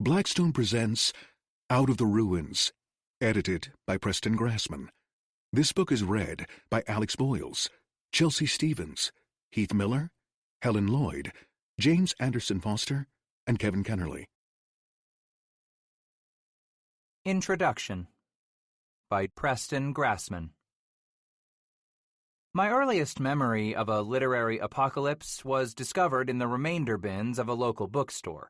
Blackstone presents Out of the Ruins, edited by Preston Grassmann. This book is read by Alex Boyles, Chelsea Stevens, Heath Miller, Helen Lloyd, James Anderson Foster, and Kevin Kennerly. Introduction by Preston Grassmann. My earliest memory of a literary apocalypse was discovered in the remainder bins of a local bookstore.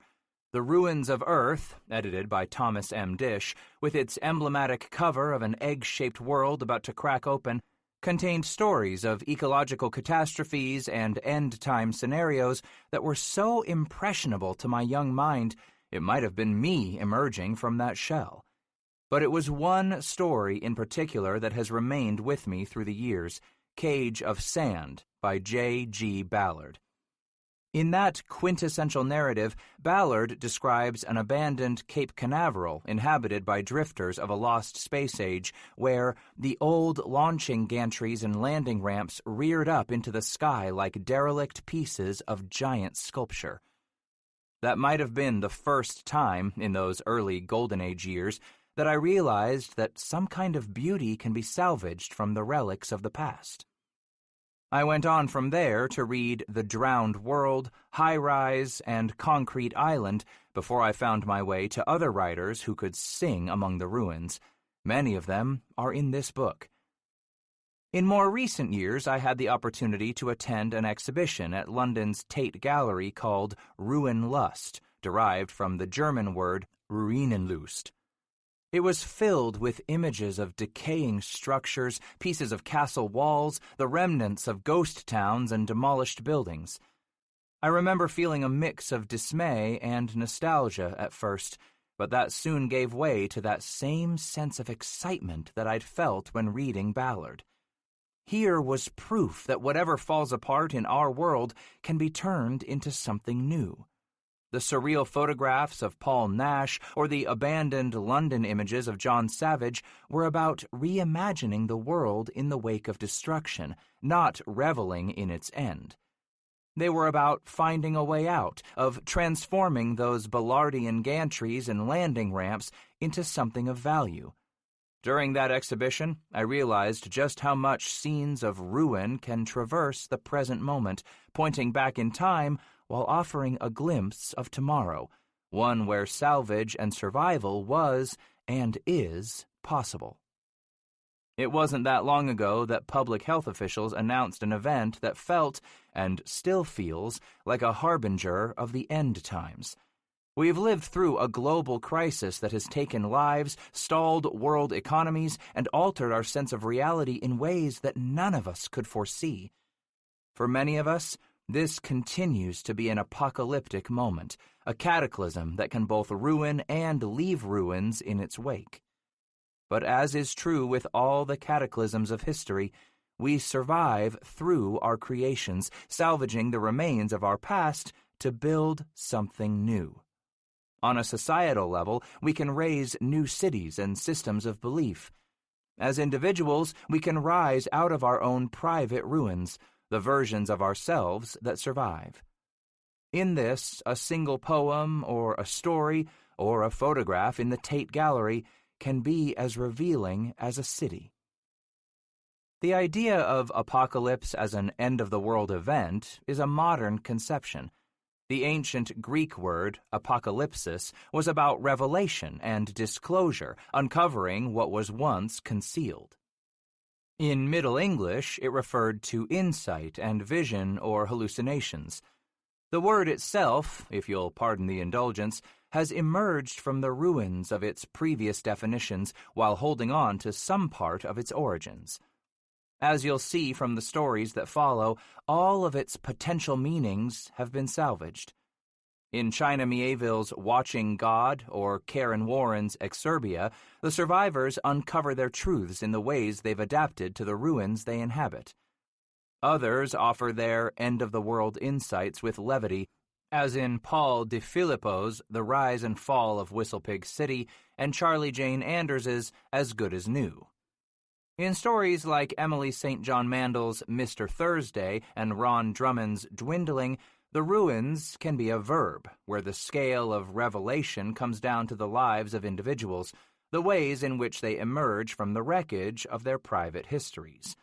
The Ruins of Earth, edited by Thomas M. Dish, with its emblematic cover of an egg-shaped world about to crack open, contained stories of ecological catastrophes and end-time scenarios that were so impressionable to my young mind it might have been me emerging from that shell. But it was one story in particular that has remained with me through the years, Cage of Sand by J. G. Ballard. In that quintessential narrative, Ballard describes an abandoned Cape Canaveral inhabited by drifters of a lost space age where the old launching gantries and landing ramps reared up into the sky like derelict pieces of giant sculpture. That might have been the first time in those early Golden Age years that I realized that some kind of beauty can be salvaged from the relics of the past. I went on from there to read The Drowned World, High Rise, and Concrete Island before I found my way to other writers who could sing among the ruins. Many of them are in this book. In more recent years, I had the opportunity to attend an exhibition at London's Tate Gallery called Ruin Lust, derived from the German word Ruinenlust. It was filled with images of decaying structures, pieces of castle walls, the remnants of ghost towns and demolished buildings. I remember feeling a mix of dismay and nostalgia at first, but that soon gave way to that same sense of excitement that I'd felt when reading Ballard. Here was proof that whatever falls apart in our world can be turned into something new. The surreal photographs of Paul Nash or the abandoned London images of John Savage were about reimagining the world in the wake of destruction, not reveling in its end. They were about finding a way out, of transforming those Ballardian gantries and landing ramps into something of value. During that exhibition, I realized just how much scenes of ruin can traverse the present moment, pointing back in time while offering a glimpse of tomorrow, one where salvage and survival was and is possible. It wasn't that long ago that public health officials announced an event that felt, and still feels, like a harbinger of the end times. We've lived through a global crisis that has taken lives, stalled world economies, and altered our sense of reality in ways that none of us could foresee. For many of us, this continues to be an apocalyptic moment, a cataclysm that can both ruin and leave ruins in its wake. But as is true with all the cataclysms of history, we survive through our creations, salvaging the remains of our past to build something new. On a societal level, we can raise new cities and systems of belief. As individuals, we can rise out of our own private ruins, the versions of ourselves that survive. In this, a single poem or a story or a photograph in the Tate Gallery can be as revealing as a city. The idea of apocalypse as an end-of-the-world event is a modern conception. The ancient Greek word, apocalypsis, was about revelation and disclosure, uncovering what was once concealed. In Middle English, it referred to insight and vision or hallucinations. The word itself, if you'll pardon the indulgence, has emerged from the ruins of its previous definitions while holding on to some part of its origins. As you'll see from the stories that follow, all of its potential meanings have been salvaged. In China Miéville's Watching God or Karen Warren's Exurbia, the survivors uncover their truths in the ways they've adapted to the ruins they inhabit. Others offer their end-of-the-world insights with levity, as in Paul de Filippo's The Rise and Fall of Whistlepig City and Charlie Jane Anders's As Good as New. In stories like Emily St. John Mandel's Mr. Thursday and Ron Drummond's Dwindling, The ruins can be a verb, where the scale of revelation comes down to the lives of individuals, the ways in which they emerge from the wreckage of their private histories.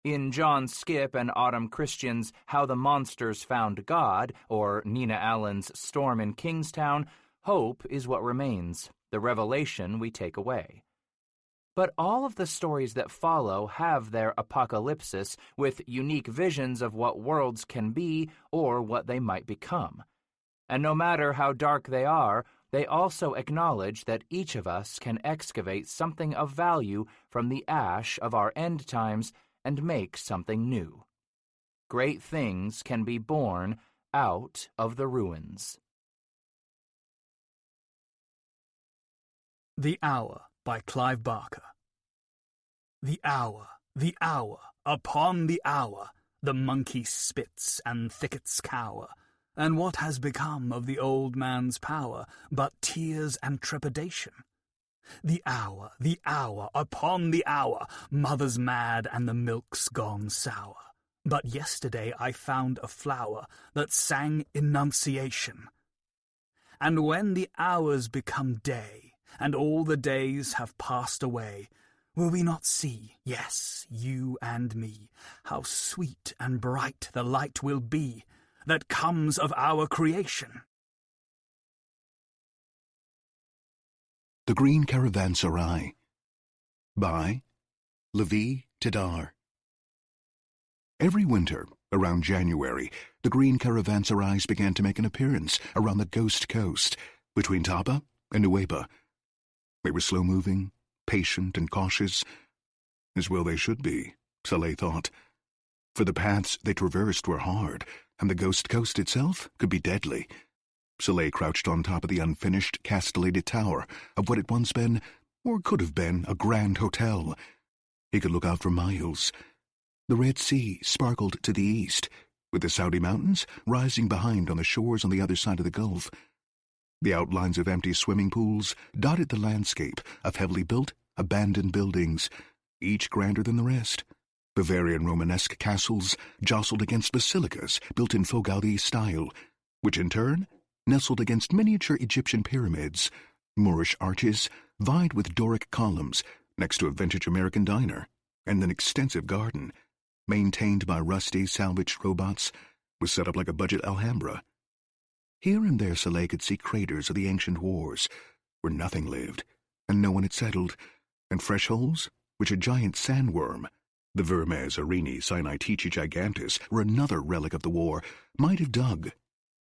In John Skipp and Autumn Christian's How the Monsters Found God, or Nina Allen's Storm in Kingstown, hope is what remains, the revelation we take away. But all of the stories that follow have their apocalypsis with unique visions of what worlds can be or what they might become. And no matter how dark they are, they also acknowledge that each of us can excavate something of value from the ash of our end times and make something new. Great things can be born out of the ruins. The Hour by Clive Barker. The hour, upon the hour, the monkey spits and thickets cower, and what has become of the old man's power but tears and trepidation? The hour, upon the hour, mother's mad and the milk's gone sour. But yesterday I found a flower that sang enunciation. And when the hours become day, and all the days have passed away, will we not see, yes, you and me, how sweet and bright the light will be that comes of our creation? The Green Caravanserai by Levi Tidar. Every winter, around January, the Green Caravanserais began to make an appearance around the Ghost Coast, between Tapa and Nueva. They were slow-moving, patient and cautious, as well they should be, Soleil thought, for the paths they traversed were hard, and the Ghost Coast itself could be deadly. Soleil crouched on top of the unfinished, castellated tower of what had once been, or could have been, a grand hotel. He could look out for miles. The Red Sea sparkled to the east, with the Saudi mountains rising behind on the shores on the other side of the Gulf. The outlines of empty swimming pools dotted the landscape of heavily built, abandoned buildings, each grander than the rest. Bavarian Romanesque castles jostled against basilicas built in Faux Gaudi style, which in turn nestled against miniature Egyptian pyramids. Moorish arches vied with Doric columns next to a vintage American diner, and an extensive garden, maintained by rusty, salvaged robots, was set up like a budget Alhambra. Here and there Soleil could see craters of the ancient wars, where nothing lived, and no one had settled, and fresh holes which a giant sandworm, the Vermes arini sinitici gigantus, or another relic of the war, might have dug.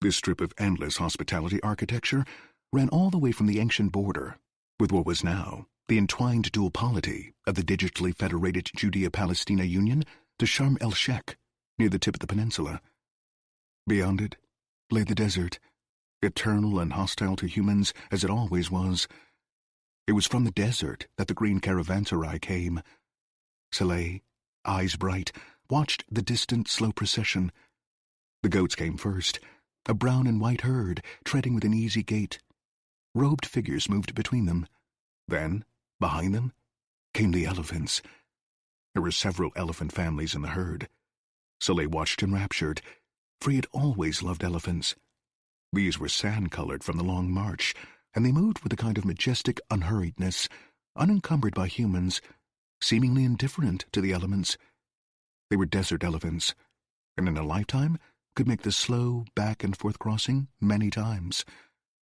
This strip of endless hospitality architecture ran all the way from the ancient border, with what was now the entwined dual polity of the digitally federated Judea-Palestina Union, to Sharm el-Sheikh, near the tip of the peninsula. Beyond it lay the desert, eternal and hostile to humans as it always was. It was from the desert that the Green Caravanserai came. Soleil, eyes bright, watched the distant, slow procession. The goats came first, a brown and white herd treading with an easy gait. Robed figures moved between them. Then, behind them, came the elephants. There were several elephant families in the herd. Soleil watched enraptured, for he had always loved elephants. These were sand-colored from the long march, and they moved with a kind of majestic unhurriedness, unencumbered by humans, seemingly indifferent to the elements. They were desert elephants, and in a lifetime could make the slow back-and-forth crossing many times.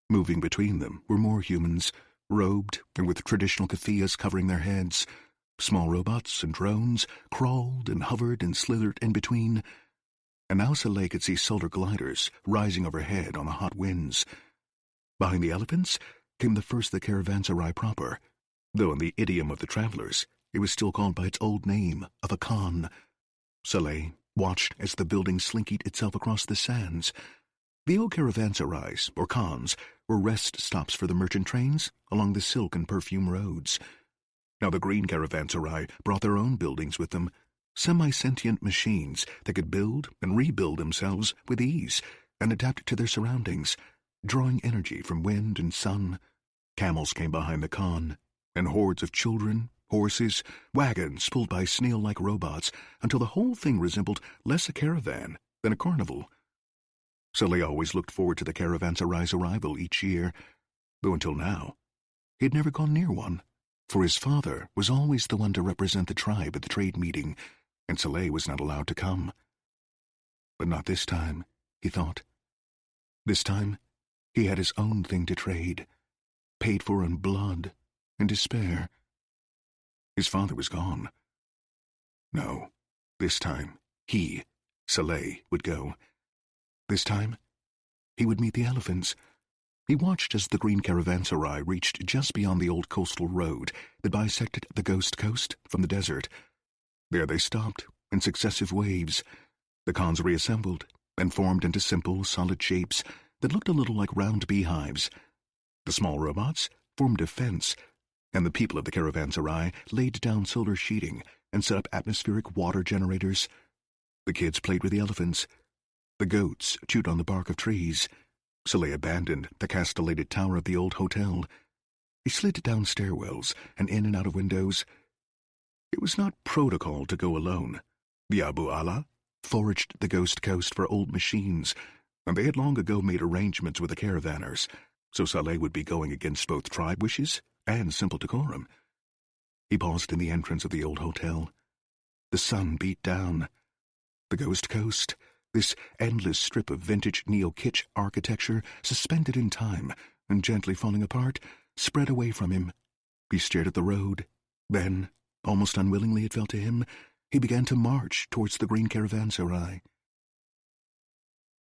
Moving between them were more humans, robed and with traditional keffiyehs covering their heads. Small robots and drones crawled and hovered and slithered in between, and now Soleil could see solar gliders rising overhead on the hot winds. Behind the elephants came the first the caravanserai proper, though in the idiom of the travelers it was still called by its old name of a khan. Soleil watched as the building slinkied itself across the sands. The old caravanserais, or khans, were rest stops for the merchant trains along the silk and perfume roads. Now the Green Caravanserai brought their own buildings with them, semi-sentient machines that could build and rebuild themselves with ease and adapt to their surroundings, drawing energy from wind and sun. Camels came behind the khan, and hordes of children, horses, wagons pulled by snail-like robots, until the whole thing resembled less a caravan than a carnival. Saleh always looked forward to the caravanserai's arrival each year, though until now, he had never gone near one, for his father was always the one to represent the tribe at the trade meeting, and Saleh was not allowed to come. But not this time, he thought. This time, he had his own thing to trade, paid for in blood and despair. His father was gone. No, this time, he, Saleh, would go. This time, he would meet the elephants. He watched as the green caravanserai reached just beyond the old coastal road that bisected the Ghost Coast from the desert. There they stopped, in successive waves. The cons reassembled and formed into simple, solid shapes that looked a little like round beehives. The small robots formed a fence, and the people of the caravanserai laid down solar sheeting and set up atmospheric water generators. The kids played with the elephants. The goats chewed on the bark of trees. Saleh abandoned the castellated tower of the old hotel. He slid down stairwells and in and out of windows. It was not protocol to go alone. The Abu Allah foraged the Ghost Coast for old machines, and they had long ago made arrangements with the caravanners, so Saleh would be going against both tribe wishes and simple decorum. He paused in the entrance of the old hotel. The sun beat down. The Ghost Coast, this endless strip of vintage neo-kitsch architecture suspended in time and gently falling apart, spread away from him. He stared at the road. Then, almost unwillingly it felt to him, he began to march towards the green caravanserai.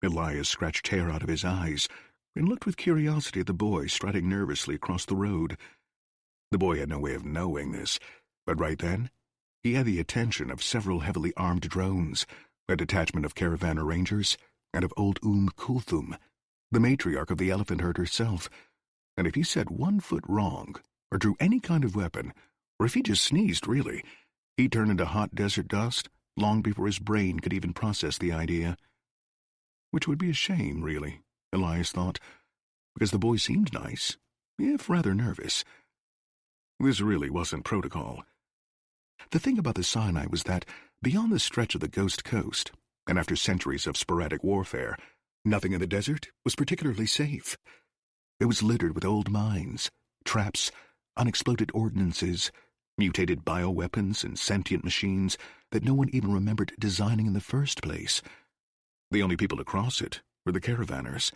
Elias scratched hair out of his eyes and looked with curiosity at the boy striding nervously across the road. The boy had no way of knowing this, but right then, he had the attention of several heavily armed drones, a detachment of caravanner rangers, and of old Kulthum, the matriarch of the elephant herd herself, and if he set 1 foot wrong, or drew any kind of weapon, or if he just sneezed, really, he'd turn into hot desert dust long before his brain could even process the idea. Which would be a shame, really, Elias thought, because the boy seemed nice, if rather nervous. This really wasn't protocol. The thing about the Sinai was that, beyond the stretch of the Ghost Coast, and after centuries of sporadic warfare, nothing in the desert was particularly safe. It was littered with old mines, traps, unexploded ordnances, mutated bioweapons, and sentient machines that no one even remembered designing in the first place. The only people to cross it were the caravanners,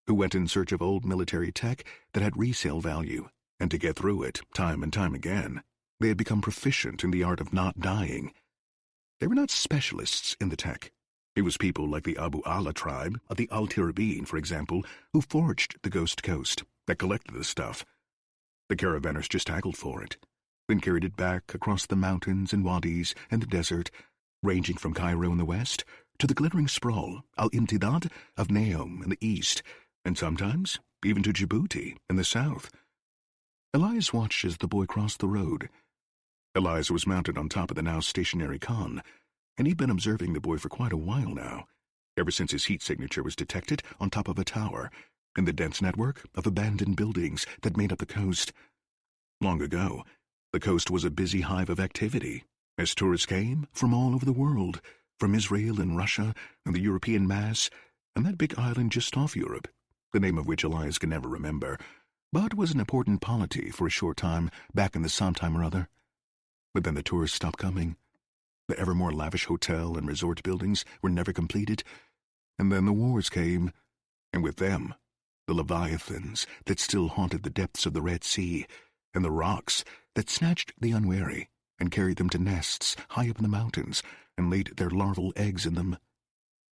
who went in search of old military tech that had resale value, and to get through it, time and time again, they had become proficient in the art of not dying. They were not specialists in the tech. It was people like the Abu Allah tribe of the Al-Tirabin, for example, who forged the Ghost Coast, that collected the stuff. The caravanners just haggled for it, then carried it back across the mountains and wadis and the desert, ranging from Cairo in the west to the glittering sprawl, Al-Imtidad of Neom in the east, and sometimes even to Djibouti in the south. Elias watched as the boy crossed the road. Elias was mounted on top of the now stationary Khan, and he'd been observing the boy for quite a while now, ever since his heat signature was detected on top of a tower in the dense network of abandoned buildings that made up the coast. Long ago, the coast was a busy hive of activity, as tourists came from all over the world, from Israel and Russia and the European mass, and that big island just off Europe, the name of which Elias could never remember, but was an important polity for a short time back in the sometime or other. But then the tourists stopped coming. The ever more lavish hotel and resort buildings were never completed, and then the wars came, and with them, the leviathans that still haunted the depths of the Red Sea, and the rocks that snatched the unwary and carried them to nests high up in the mountains and laid their larval eggs in them,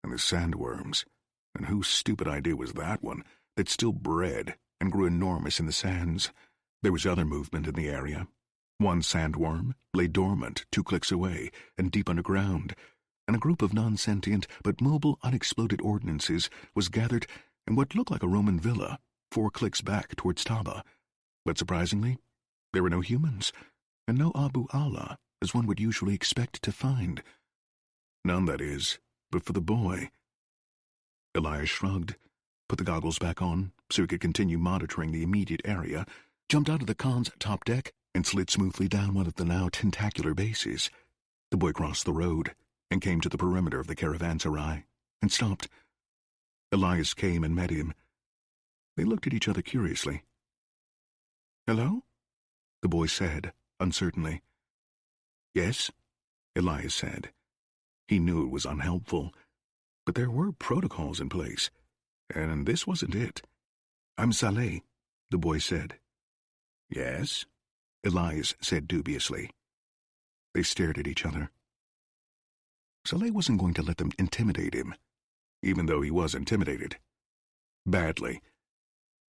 and the sandworms, and whose stupid idea was that one, that still bred and grew enormous in the sands. There was other movement in the area. One sandworm lay dormant 2 clicks away and deep underground, and a group of non-sentient but mobile unexploded ordnances was gathered in what looked like a Roman villa 4 clicks back towards Taba. But surprisingly, there were no humans, and no Abu Allah, as one would usually expect to find. None, that is, but for the boy. Elias shrugged, put the goggles back on so he could continue monitoring the immediate area, jumped out of the Khan's top deck, and slid smoothly down one of the now tentacular bases. The boy crossed the road and came to the perimeter of the caravanserai and stopped. Elias came and met him. They looked at each other curiously. "Hello?" the boy said, uncertainly. "Yes," Elias said. He knew it was unhelpful, but there were protocols in place, and this wasn't it. "I'm Saleh," the boy said. "Yes," Elias said dubiously. They stared at each other. Saleh wasn't going to let them intimidate him, even though he was intimidated. Badly.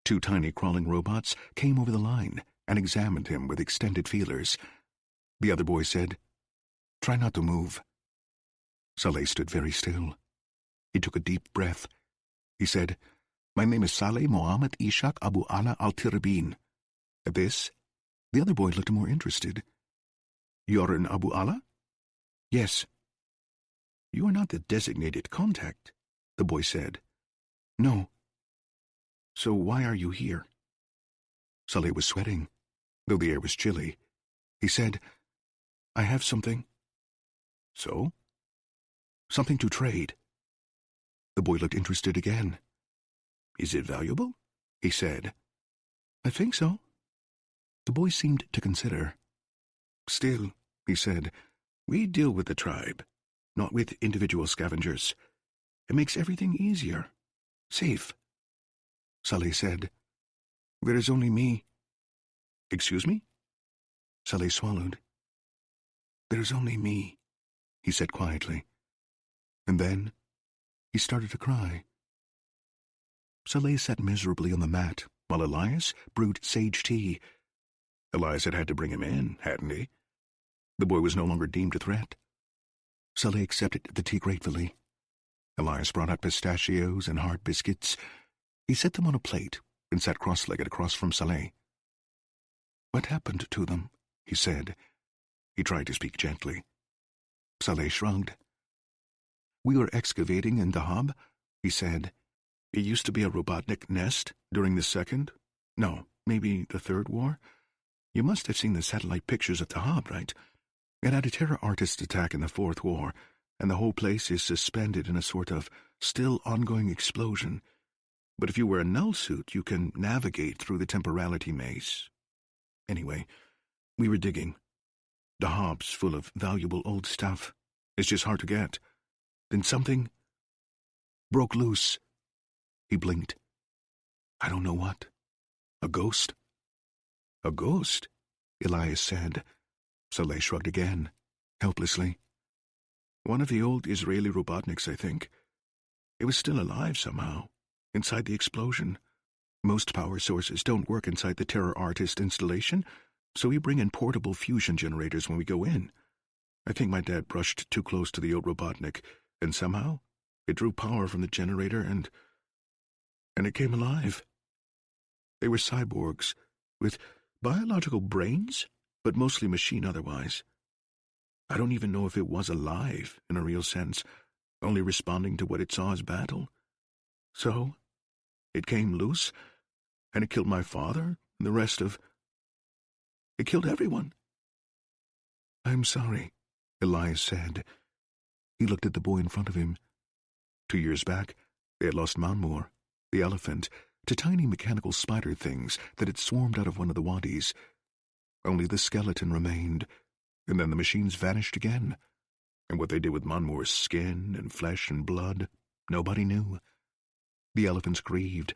2 tiny crawling robots came over the line and examined him with extended feelers. The other boy said, "Try not to move." Saleh stood very still. He took a deep breath. He said, "My name is Saleh Mohammed Ishaq Abu Ala Al-Tirbin." At this, the other boy looked more interested. "You're an Abu Ala?" "Yes." "You are not the designated contact," the boy said. "No." "So why are you here?" Saleh was sweating, though the air was chilly. He said, "I have something." "So?" "Something to trade." The boy looked interested again. "Is it valuable?" he said. "I think so." The boy seemed to consider. "Still," he said, "we deal with the tribe, not with individual scavengers. It makes everything easier. Safe." Saleh said, "There is only me." "Excuse me?" Saleh swallowed. "There is only me," he said quietly. And then he started to cry. Saleh sat miserably on the mat while Elias brewed sage tea. Elias had had to bring him in, hadn't he? The boy was no longer deemed a threat. Saleh accepted the tea gratefully. Elias brought out pistachios and hard biscuits. He set them on a plate and sat cross-legged across from Saleh. "What happened to them?" he said. He tried to speak gently. Saleh shrugged. "We were excavating in Dahab," he said. "It used to be a Robotnik nest during the second, no, maybe the third war. You must have seen the satellite pictures of Dahab, right? It had a terror artist attack in the fourth war, and the whole place is suspended in a sort of still ongoing explosion. But if you wear a null suit, you can navigate through the temporality maze. Anyway, we were digging. Dahab's full of valuable old stuff. It's just hard to get. Then something broke loose." He blinked. "I don't know what. A ghost?" "A ghost?" Elias said. Saleh shrugged again, helplessly. "One of the old Israeli Robotniks, I think. It was still alive somehow, inside the explosion. Most power sources don't work inside the Terror Artist installation, so we bring in portable fusion generators when we go in. I think my dad brushed too close to the old Robotnik, and somehow it drew power from the generator and it came alive. They were cyborgs, with biological brains, but mostly machine otherwise. I don't even know if it was alive in a real sense, only responding to what it saw as battle. So, it came loose, and it killed my father and the rest of... It killed everyone." "I'm sorry," Elias said. He looked at the boy in front of him. 2 years back, they had lost Manmur, the elephant, to tiny mechanical spider things that had swarmed out of one of the wadis. Only the skeleton remained, and then the machines vanished again. And what they did with Manmur's skin and flesh and blood, nobody knew. The elephants grieved,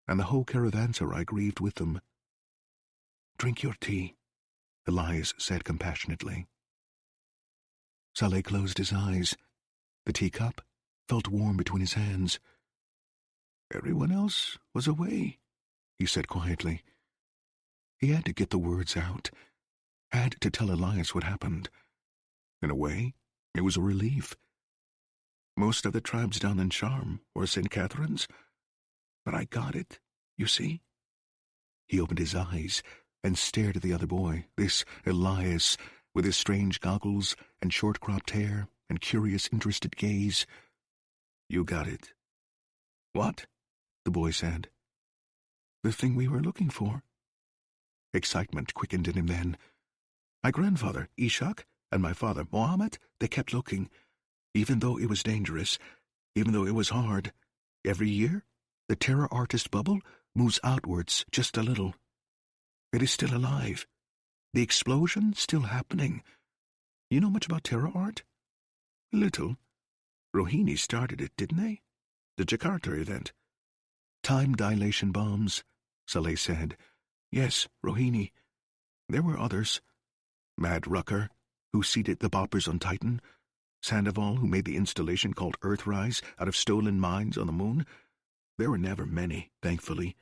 and the whole caravanserai grieved with them. "Drink your tea," Elias said compassionately. Saleh closed his eyes. The teacup felt warm between his hands. "Everyone else was away," he said quietly. He had to get the words out, had to tell Elias what happened. In a way, it was a relief. Most of the tribes down in Charm or St. Catherine's. But I got it, you see? He opened his eyes and stared at the other boy, this Elias, with his strange goggles and short-cropped hair and curious, interested gaze. "You got it." "What?" the boy said. "The thing we were looking for." Excitement quickened in him then. "My grandfather, Ishaq, and my father, Mohammed, they kept looking, even though it was dangerous, even though it was hard. Every year, the terror artist bubble moves outwards just a little. It is still alive. The explosion still happening. You know much about terror art? Little. Rohini started it, didn't they? The Jakarta event. Time dilation bombs, Saleh said. Yes, Rohini. There were others. Mad Rucker, who seeded the boppers on Titan. Sandoval, who made the installation called Earthrise out of stolen mines on the moon. There were never many, thankfully.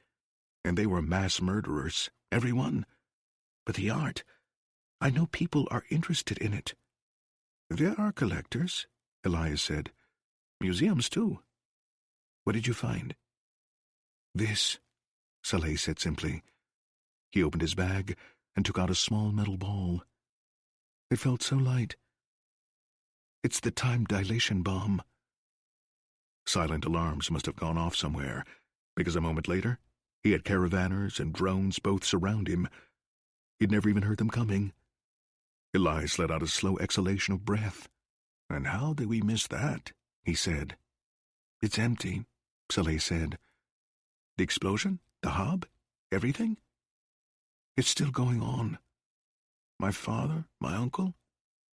And they were mass murderers, every one. But the art, I know people are interested in it. There are collectors, Elias said. Museums, too. What did you find? This, Saleh said simply. He opened his bag and took out a small metal ball. It felt so light. It's the time dilation bomb. Silent alarms must have gone off somewhere, because a moment later, he had caravanners and drones both surround him. He'd never even heard them coming. Elias let out a slow exhalation of breath. And how did we miss that? He said. It's empty, Saleh said. The explosion? The hub? Everything? It's still going on. My father, my uncle,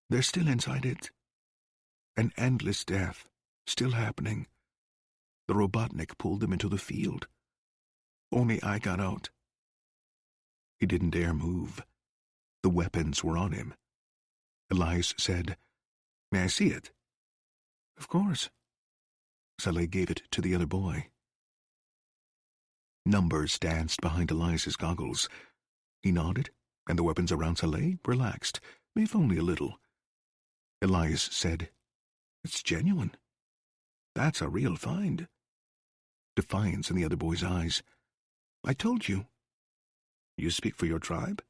they're still inside it. An endless death, still happening. The Robotnik pulled them into the field. Only I got out. He didn't dare move. The weapons were on him. Elias said, May I see it? Of course. Saleh gave it to the other boy. Numbers danced behind Elias's goggles. He nodded, and the weapons around Saleh relaxed, if only a little. Elias said, It's genuine. That's a real find. Defiance in the other boy's eyes. I told you. You speak for your tribe?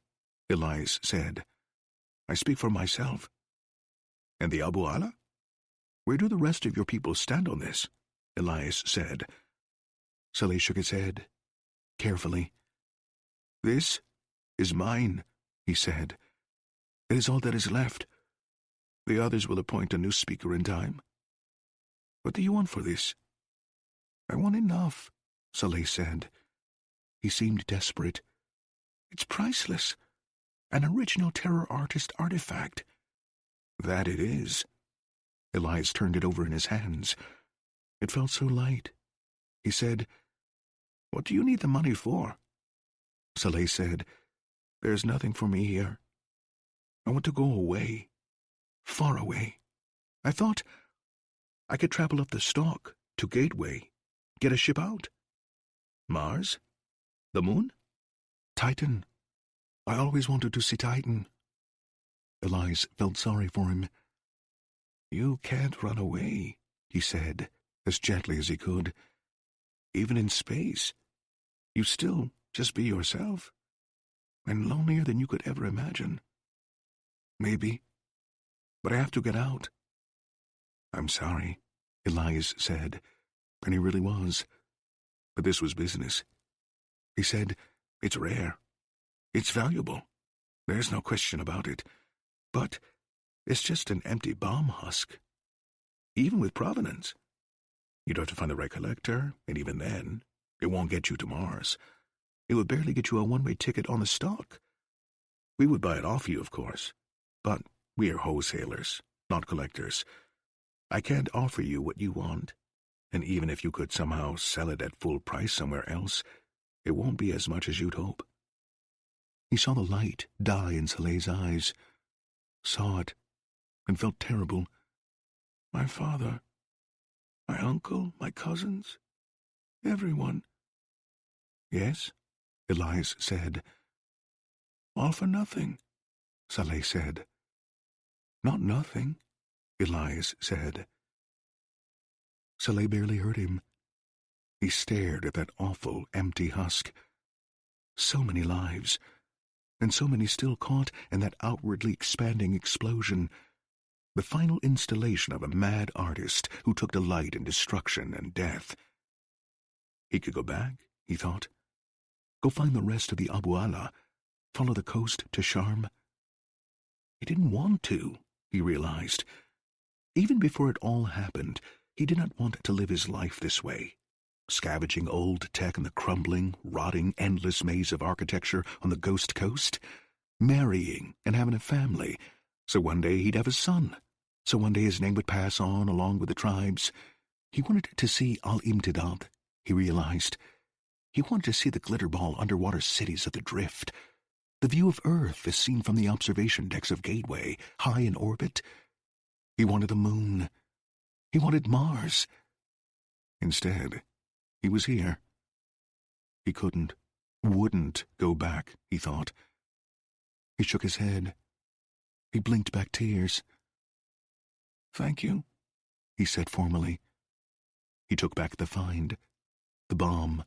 Elias said. I speak for myself. And the Abu Allah? Where do the rest of your people stand on this? Elias said. Saleh shook his head, carefully. This is mine, he said. It is all that is left. The others will appoint a new speaker in time. What do you want for this? I want enough, Saleh said. He seemed desperate. It's priceless. An original terror artist artifact. That it is. Elias turned it over in his hands. It felt so light. He said, What do you need the money for? Saleh said, There's nothing for me here. I want to go away. Far away. I thought I could travel up the stalk to Gateway, get a ship out. Mars? The moon? Titan. I always wanted to see Titan. Elias felt sorry for him. You can't run away, he said, as gently as he could. Even in space, you still just be yourself, and lonelier than you could ever imagine. Maybe, but I have to get out. I'm sorry, Elias said, and he really was. But this was business. He said, It's rare. It's valuable. There's no question about it. But it's just an empty bomb husk. Even with provenance. You'd have to find the right collector, and even then, it won't get you to Mars. It would barely get you a one-way ticket on the stock. We would buy it off you, of course. But we are wholesalers, not collectors. I can't offer you what you want. And even if you could somehow sell it at full price somewhere else, it won't be as much as you'd hope. He saw the light die in Saleh's eyes, saw it, and felt terrible. My father, my uncle, my cousins, everyone. Yes, Elias said. All for nothing, Saleh said. Not nothing, Elias said. Saleh barely heard him. He stared at that awful, empty husk. So many lives, and so many still caught in that outwardly expanding explosion. The final installation of a mad artist who took delight in destruction and death. He could go back, he thought. Go find the rest of the Abu Allah, follow the coast to Sharm. He didn't want to, he realized. Even before it all happened, he did not want to live his life this way, scavenging old tech in the crumbling, rotting, endless maze of architecture on the Ghost Coast, marrying and having a family, so one day he'd have a son, so one day his name would pass on along with the tribes. He wanted to see Al-Imtidad, he realized. He wanted to see the glitterball underwater cities of the drift, the view of Earth as seen from the observation decks of Gateway, high in orbit. He wanted the moon. He wanted Mars. Instead, he was here. He wouldn't go back, he thought. He shook his head. He blinked back tears. "Thank you," he said formally. He took back the find, the bomb.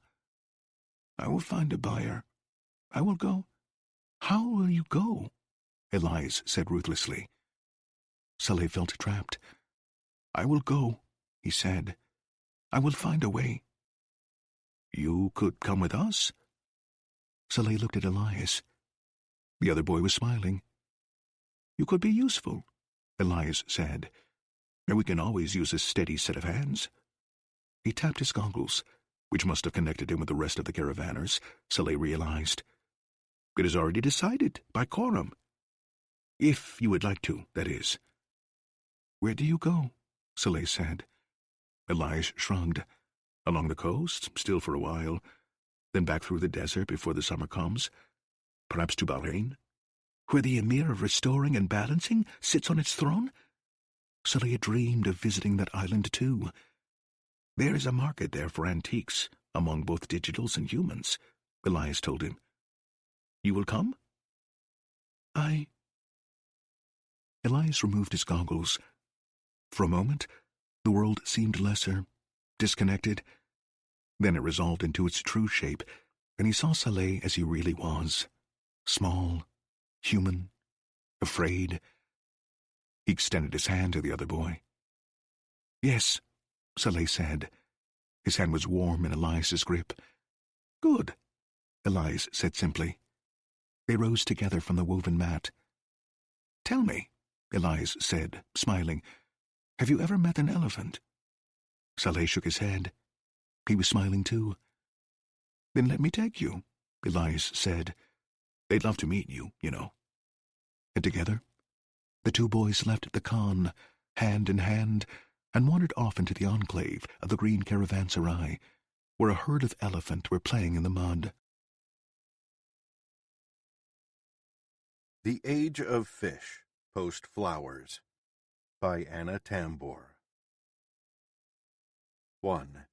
"I will find a buyer. I will go." "How will you go?" Elias said ruthlessly. Saleh felt trapped. "I will go," he said. "I will find a way." "You could come with us?" Saleh looked at Elias. The other boy was smiling. "You could be useful," Elias said. "And we can always use a steady set of hands." He tapped his goggles, which must have connected him with the rest of the caravanners, Saleh realized. "It is already decided by quorum. If you would like to, that is." "Where do you go?" Saleh said. Elias shrugged. "Along the coast, still for a while, then back through the desert before the summer comes. Perhaps to Bahrain, where the Emir of Restoring and Balancing sits on its throne." Saleh had dreamed of visiting that island too. "There is a market there for antiques, among both digitals and humans," Elias told him. "You will come?" Elias removed his goggles. For a moment, the world seemed lesser, disconnected. Then it resolved into its true shape, and he saw Saleh as he really was. Small, human, afraid. He extended his hand to the other boy. "Yes," Saleh said. His hand was warm in Elias's grip. "Good," Elias said simply. They rose together from the woven mat. "Tell me," Elias said, smiling, "have you ever met an elephant?" Saleh shook his head. He was smiling too. "Then let me take you," Elias said. "They'd love to meet you, you know." And together, the two boys left the Khan, hand in hand, and wandered off into the enclave of the green caravanserai, where a herd of elephant were playing in the mud. The Age of Fish, Post-Flowers, by Anna Tambor. 1.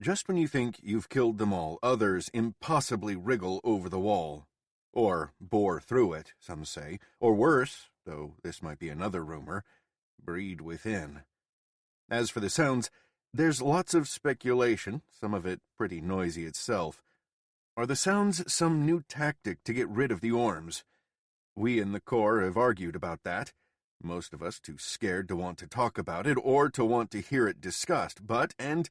Just when you think you've killed them all, others impossibly wriggle over the wall. Or bore through it, some say, or worse, though this might be another rumor, breed within. As for the sounds, there's lots of speculation, some of it pretty noisy itself. Are the sounds some new tactic to get rid of the Orms? We in the Corps have argued about that, most of us too scared to want to talk about it or to want to hear it discussed, and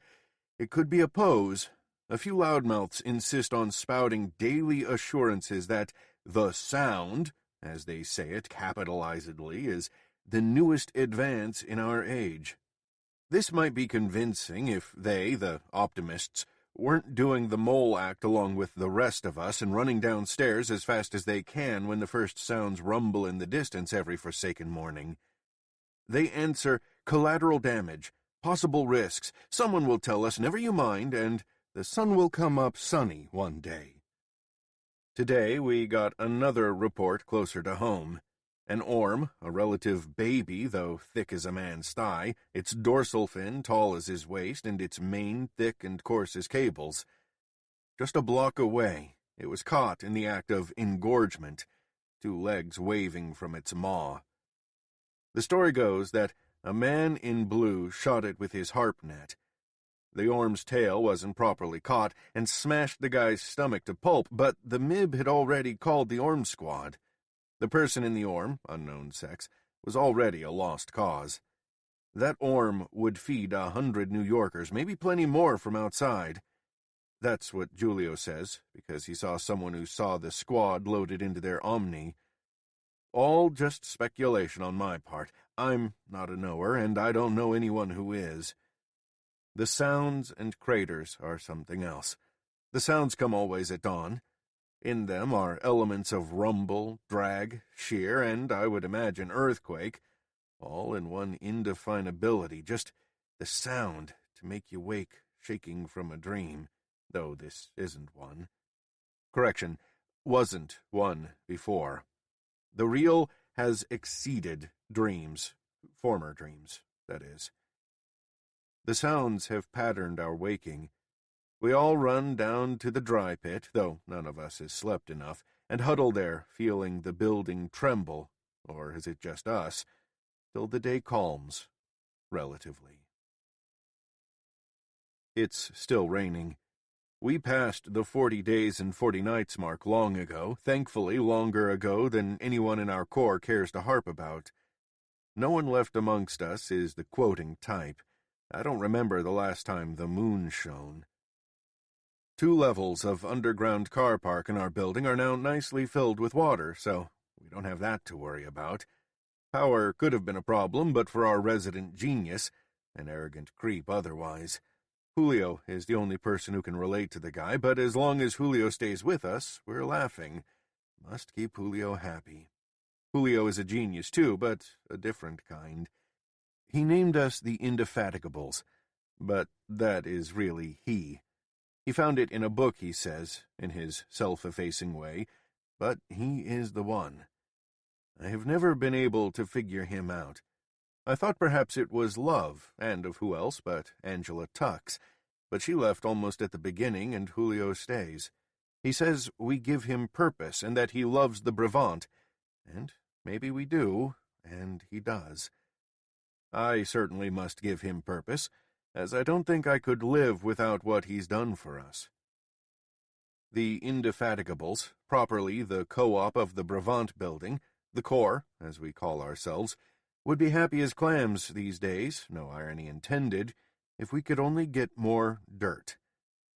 it could be a pose. A few loudmouths insist on spouting daily assurances that the sound, as they say it capitalizedly, is the newest advance in our age. This might be convincing if they, the optimists, weren't doing the mole act along with the rest of us and running downstairs as fast as they can when the first sounds rumble in the distance every forsaken morning. They answer collateral damage, possible risks, someone will tell us never you mind, and the sun will come up sunny one day. Today we got another report closer to home. An Orm, a relative baby though thick as a man's thigh, its dorsal fin tall as his waist, and its mane thick and coarse as cables. Just a block away, it was caught in the act of engorgement, two legs waving from its maw. The story goes that a man in blue shot it with his harp net. The Orm's tail wasn't properly caught and smashed the guy's stomach to pulp, but the MIB had already called the Orm squad. The person in the Orm, unknown sex, was already a lost cause. That Orm would feed 100 New Yorkers, maybe plenty more from outside. That's what Julio says, because he saw someone who saw the squad loaded into their Omni. All just speculation on my part. I'm not a knower, and I don't know anyone who is. The sounds and craters are something else. The sounds come always at dawn. In them are elements of rumble, drag, shear, and, I would imagine, earthquake, all in one indefinability, just the sound to make you wake, shaking from a dream, though this isn't one. Correction, wasn't one before. The real has exceeded dreams, former dreams, that is. The sounds have patterned our waking. We all run down to the dry pit, though none of us has slept enough, and huddle there, feeling the building tremble, or is it just us, till the day calms, relatively. It's still raining. We passed the 40 days and 40 nights mark long ago, thankfully longer ago than anyone in our corps cares to harp about. No one left amongst us is the quoting type. I don't remember the last time the moon shone. 2 levels of underground car park in our building are now nicely filled with water, so we don't have that to worry about. Power could have been a problem, but for our resident genius, an arrogant creep otherwise. Julio is the only person who can relate to the guy, but as long as Julio stays with us, we're laughing. Must keep Julio happy. Julio is a genius too, but a different kind. He named us the Indefatigables, but that is really he. He found it in a book, he says, in his self-effacing way, but he is the one. I have never been able to figure him out. I thought perhaps it was love, and of who else but Angela Tux, but she left almost at the beginning, and Julio stays. He says we give him purpose, and that he loves the Brevant, and maybe we do, and he does. I certainly must give him purpose, as I don't think I could live without what he's done for us. The Indefatigables, properly the co-op of the Brevant building, the Corps, as we call ourselves, would be happy as clams these days, no irony intended, if we could only get more dirt.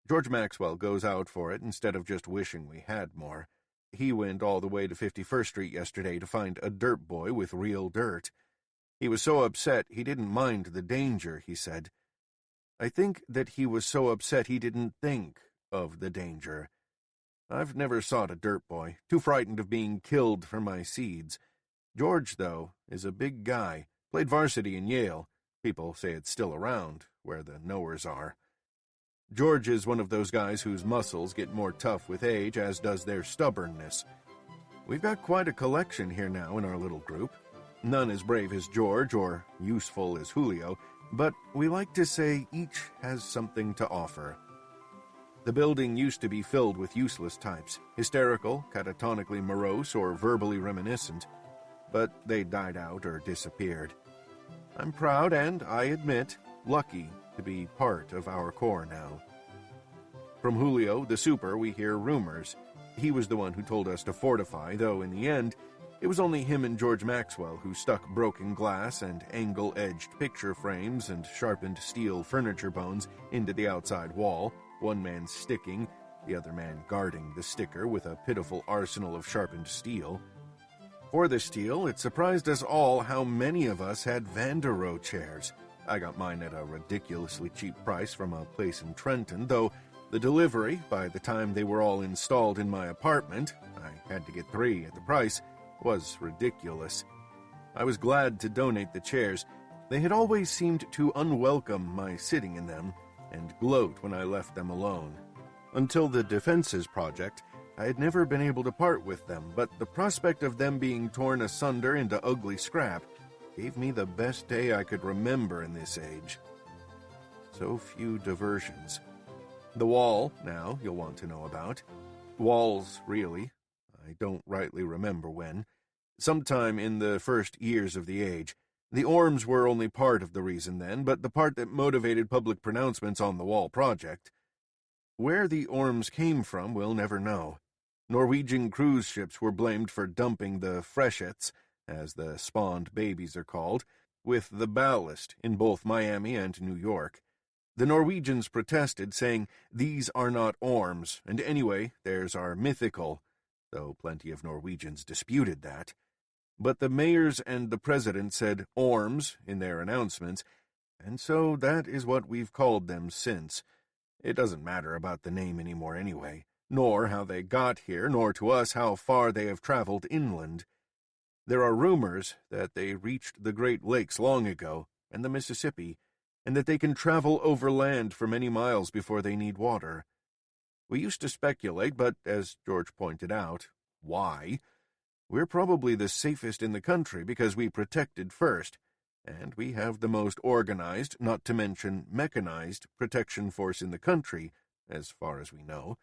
George Maxwell goes out for it instead of just wishing we had more. He went all the way to 51st Street yesterday to find a dirt boy with real dirt. He was so upset he didn't mind the danger, he said. I think that he was so upset he didn't think of the danger. I've never sought a dirt boy, too frightened of being killed for my seeds. George, though, is a big guy, played varsity in Yale. People say it's still around, where the knowers are. George is one of those guys whose muscles get more tough with age, as does their stubbornness. We've got quite a collection here now in our little group. None as brave as George or useful as Julio, but we like to say each has something to offer. The building used to be filled with useless types, hysterical, catatonically morose, or verbally reminiscent, but they died out or disappeared. I'm proud and, I admit, lucky to be part of our corps now. From Julio, the super, we hear rumors. He was the one who told us to fortify, though in the end, it was only him and George Maxwell who stuck broken glass and angle-edged picture frames and sharpened steel furniture bones into the outside wall, one man sticking, the other man guarding the sticker with a pitiful arsenal of sharpened steel. For the steel, it surprised us all how many of us had Vanderoe chairs. I got mine at a ridiculously cheap price from a place in Trenton, though the delivery, by the time they were all installed in my apartment, I had to get 3 at the price, was ridiculous. I was glad to donate the chairs. They had always seemed to unwelcome my sitting in them, and gloat when I left them alone. Until the Defenses Project, I had never been able to part with them, but the prospect of them being torn asunder into ugly scrap gave me the best day I could remember in this age. So few diversions. The wall, now, you'll want to know about. Walls, really. I don't rightly remember when. Sometime in the first years of the age. The Orms were only part of the reason then, but the part that motivated public pronouncements on the wall project. Where the Orms came from, we'll never know. Norwegian cruise ships were blamed for dumping the freshets, as the spawned babies are called, with the ballast in both Miami and New York. The Norwegians protested, saying, "These are not Orms, and anyway, theirs are mythical," though plenty of Norwegians disputed that. But the mayors and the president said Orms in their announcements, And so that is what we've called them since. It doesn't matter about the name anymore anyway, nor how they got here, nor to us how far they have traveled inland. There are rumors that they reached the Great Lakes long ago, and the Mississippi, and that they can travel overland for many miles before they need water. We used to speculate, but as George pointed out, why? We're probably the safest in the country because we protected first, and we have the most organized, not to mention mechanized, protection force in the country, as far as we know.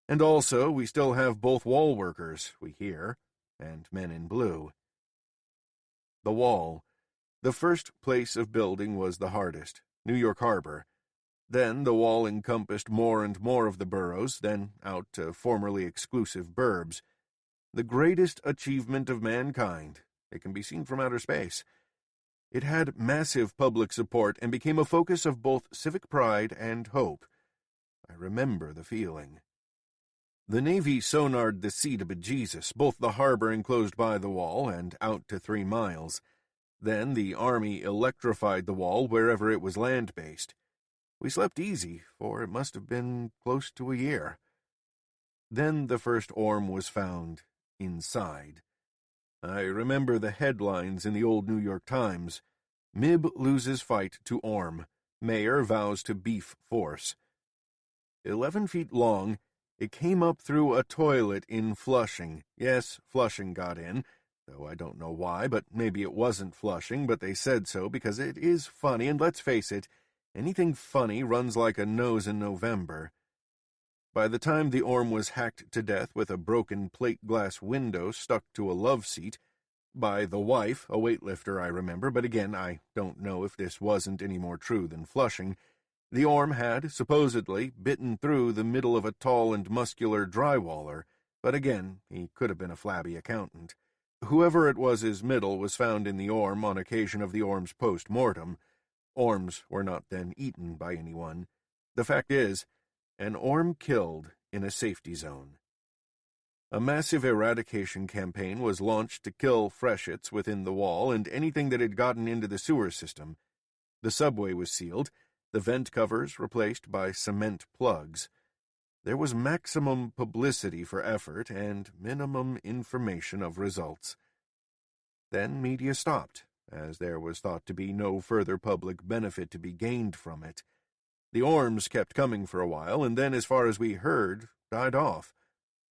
And also, we still have both wall workers, we hear, and men in blue. The wall. The first place of building was the hardest, New York Harbor. Then the wall encompassed more and more of the boroughs, then out to formerly exclusive burbs. The greatest achievement of mankind. It can be seen from outer space. It had massive public support and became a focus of both civic pride and hope. I remember the feeling. The Navy sonared the sea to bejesus, both the harbor enclosed by the wall and out to 3 miles. Then the Army electrified the wall wherever it was land-based. We slept easy, for it must have been close to a year. Then the first orm was found inside. I remember the headlines in the old New York Times. Mib loses fight to orm. Mayor vows to beef force. 11 feet long, it came up through a toilet in Flushing. Yes, Flushing got in, though I don't know why, but maybe it wasn't Flushing, but they said so because it is funny, and let's face it, anything funny runs like a nose in November. By the time the orm was hacked to death with a broken plate glass window stuck to a love seat, by the wife, a weightlifter I remember, but again, I don't know if this wasn't any more true than Flushing, the orm had, supposedly, bitten through the middle of a tall and muscular drywaller, but again, he could have been a flabby accountant. Whoever it was his middle was found in the orm on occasion of the orm's post-mortem. Orms were not then eaten by anyone. The fact is, an orm killed in a safety zone. A massive eradication campaign was launched to kill freshets within the wall and anything that had gotten into the sewer system. The subway was sealed, the vent covers replaced by cement plugs. There was maximum publicity for effort and minimum information of results. Then media stopped, as there was thought to be no further public benefit to be gained from it. The orms kept coming for a while, and then, as far as we heard, died off.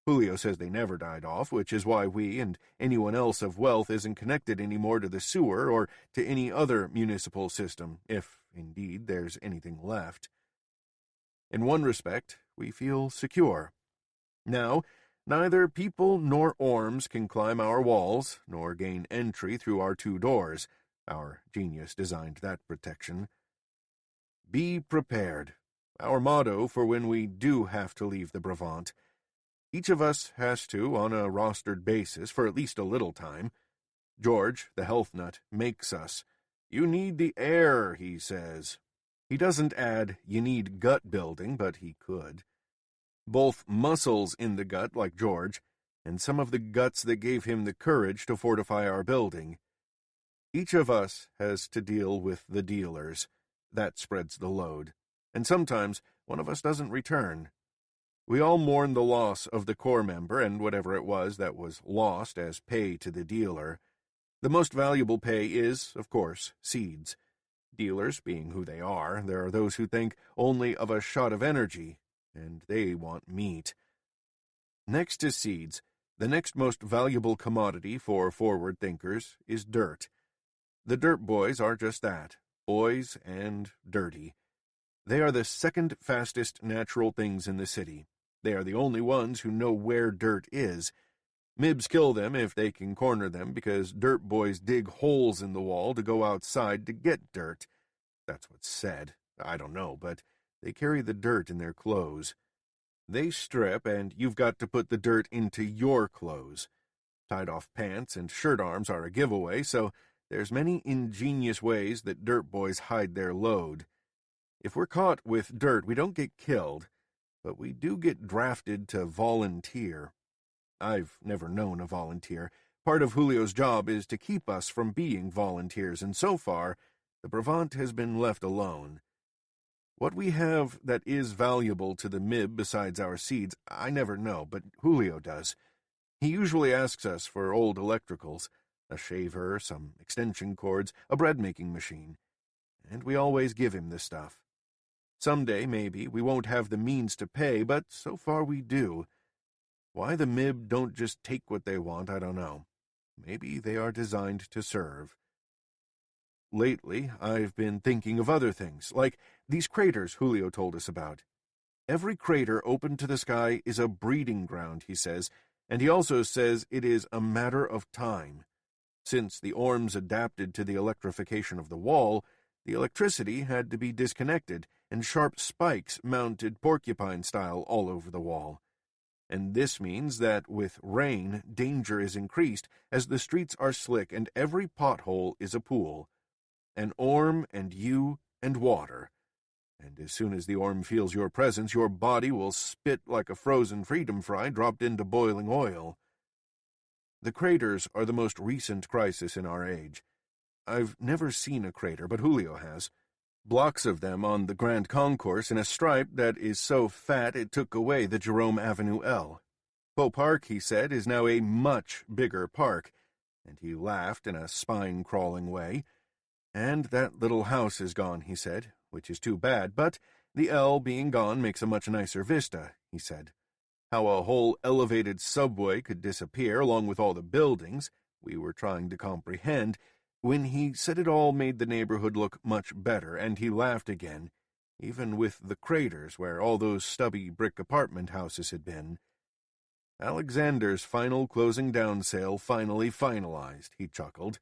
Julio says they never died off, which is why we and anyone else of wealth isn't connected anymore to the sewer or to any other municipal system, if, indeed, there's anything left. In one respect, we feel secure. Now, neither people nor orms can climb our walls, nor gain entry through our 2 doors. Our genius designed that protection. Be prepared. Our motto for when we do have to leave the Brabant. Each of us has to, on a rostered basis, for at least a little time. George, the health nut, makes us. You need the air, he says. He doesn't add, you need gut building, but he could. Both muscles in the gut, like George, and some of the guts that gave him the courage to fortify our building. Each of us has to deal with the dealers. That spreads the load. And sometimes one of us doesn't return. We all mourn the loss of the core member and whatever it was that was lost as pay to the dealer. The most valuable pay is, of course, seeds. Dealers being who they are, there are those who think only of a shot of energy, and they want meat. Next to seeds, the next most valuable commodity for forward thinkers is dirt. The dirt boys are just that, boys and dirty. They are the second fastest natural things in the city. They are the only ones who know where dirt is. Mibs kill them if they can corner them because dirt boys dig holes in the wall to go outside to get dirt. That's what's said. I don't know, but they carry the dirt in their clothes. They strip, and you've got to put the dirt into your clothes. Tied-off pants and shirt arms are a giveaway, so there's many ingenious ways that dirt boys hide their load. If we're caught with dirt, we don't get killed, but we do get drafted to volunteer. I've never known a volunteer. Part of Julio's job is to keep us from being volunteers, and so far, The Brevant has been left alone. What we have that is valuable to the MIB besides our seeds, I never know, but Julio does. He usually asks us for old electricals, a shaver, some extension cords, a bread-making machine, and we always give him the stuff. Someday, maybe, we won't have the means to pay, but so far we do. Why the MIB don't just take what they want, I don't know. Maybe they are designed to serve. Lately, I've been thinking of other things, like these craters Julio told us about. Every crater open to the sky is a breeding ground, he says, and he also says it is a matter of time. Since the Orms adapted to the electrification of the wall, the electricity had to be disconnected, and sharp spikes mounted porcupine-style all over the wall. And this means that with rain, danger is increased, as the streets are slick and every pothole is a pool. An Orm and you and water. And as soon as the Orm feels your presence, your body will spit like a frozen freedom fry dropped into boiling oil. The craters are the most recent crisis in our age. I've never seen a crater, but Julio has. Blocks of them on the Grand Concourse in a stripe that is so fat it took away the Jerome Avenue L. Poe Park, he said, is now a much bigger park, and he laughed in a spine-crawling way. And that little house is gone, he said, which is too bad, but the L being gone makes a much nicer vista, he said. How a whole elevated subway could disappear along with all the buildings, we were trying to comprehend, when he said it all made the neighborhood look much better, and he laughed again, even with the craters where all those stubby brick apartment houses had been. Alexander's final closing down sale finally finalized, he chuckled,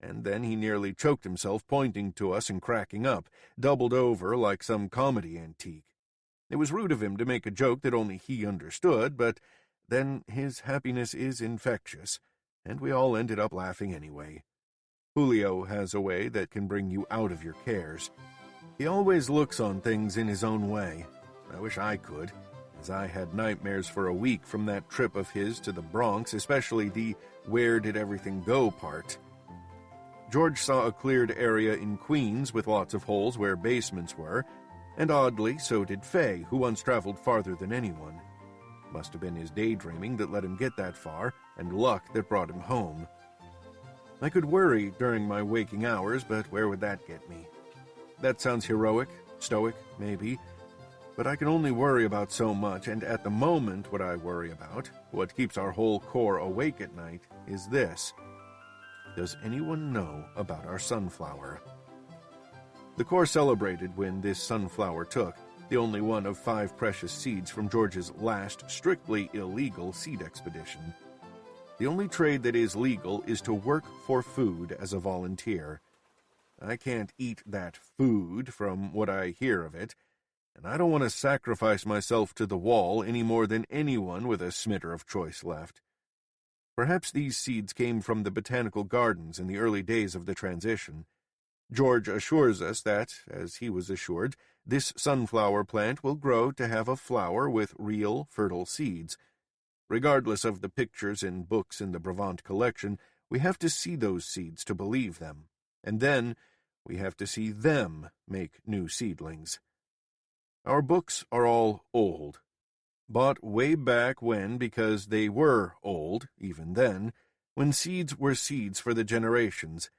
and then he nearly choked himself pointing to us and cracking up, doubled over like some comedy antique. It was rude of him to make a joke that only he understood, but then his happiness is infectious, and we all ended up laughing anyway. Julio has a way that can bring you out of your cares. He always looks on things in his own way. I wish I could, as I had nightmares for a week from that trip of his to the Bronx, especially the where did everything go part. George saw a cleared area in Queens with lots of holes where basements were, and oddly, so did Fay, who once traveled farther than anyone. Must have been his daydreaming that let him get that far, and luck that brought him home. I could worry during my waking hours, but where would that get me? That sounds heroic, stoic, maybe, but I can only worry about so much, and at the moment what I worry about, what keeps our whole core awake at night, is this. Does anyone know about our sunflower? The Corps celebrated when this sunflower took, the only one of 5 precious seeds from George's last strictly illegal seed expedition. The only trade that is legal is to work for food as a volunteer. I can't eat that food from what I hear of it, and I don't want to sacrifice myself to the wall any more than anyone with a smitter of choice left. Perhaps these seeds came from the botanical gardens in the early days of the transition. George assures us that, as he was assured, this sunflower plant will grow to have a flower with real, fertile seeds. Regardless of the pictures in books in the Brevant collection, we have to see those seeds to believe them, and then we have to see them make new seedlings. Our books are all old, bought way back when because they were old, even then, when seeds were seeds for the generations,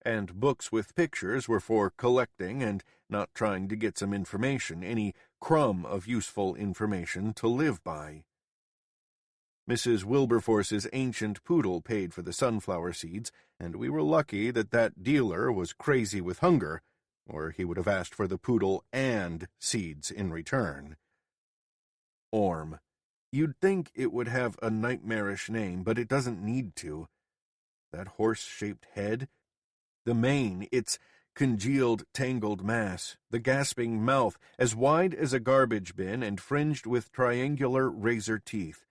and books with pictures were for collecting and not trying to get some information, any crumb of useful information to live by. Mrs. Wilberforce's ancient poodle paid for the sunflower seeds, and we were lucky that that dealer was crazy with hunger, or he would have asked for the poodle and seeds in return. Orm. You'd think it would have a nightmarish name, but it doesn't need to. That horse-shaped head, the mane, its congealed, tangled mass, the gasping mouth, as wide as a garbage bin and fringed with triangular razor teeth,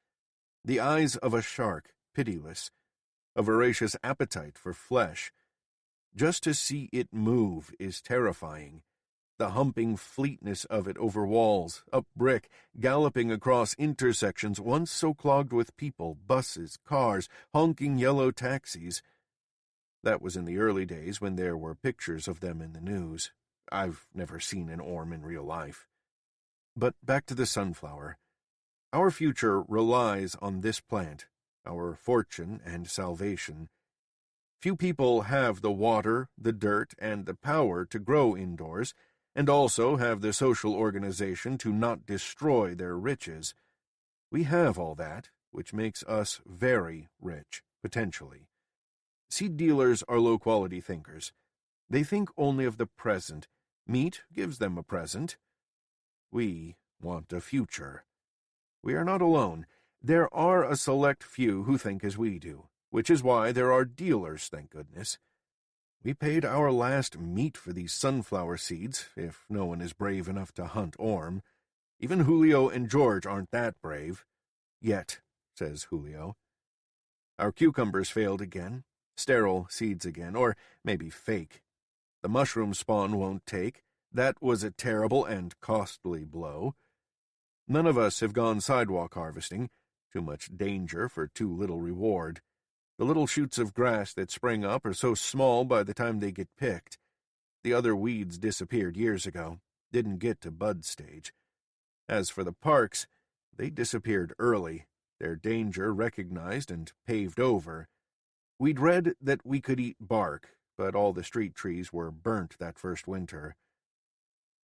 the eyes of a shark, pitiless, a voracious appetite for flesh. Just to see it move is terrifying. The humping fleetness of it over walls, up brick, galloping across intersections once so clogged with people, buses, cars, honking yellow taxis. That was in the early days when there were pictures of them in the news. I've never seen an orm in real life. But back to the sunflower. Our future relies on this plant, our fortune and salvation. Few people have the water, the dirt, and the power to grow indoors, and also have the social organization to not destroy their riches. We have all that, which makes us very rich, potentially. Seed dealers are low-quality thinkers. They think only of the present. Meat gives them a present. We want a future. We are not alone. There are a select few who think as we do, which is why there are dealers, thank goodness. We paid our last meat for these sunflower seeds, if no one is brave enough to hunt orm. Even Julio and George aren't that brave. Yet, says Julio. Our cucumbers failed again. Sterile seeds again, or maybe fake. The mushroom spawn won't take. That was a terrible and costly blow. None of us have gone sidewalk harvesting. Too much danger for too little reward. The little shoots of grass that spring up are so small by the time they get picked. The other weeds disappeared years ago, didn't get to bud stage. As for the parks, they disappeared early, their danger recognized and paved over. We'd read that we could eat bark, but all the street trees were burnt that first winter.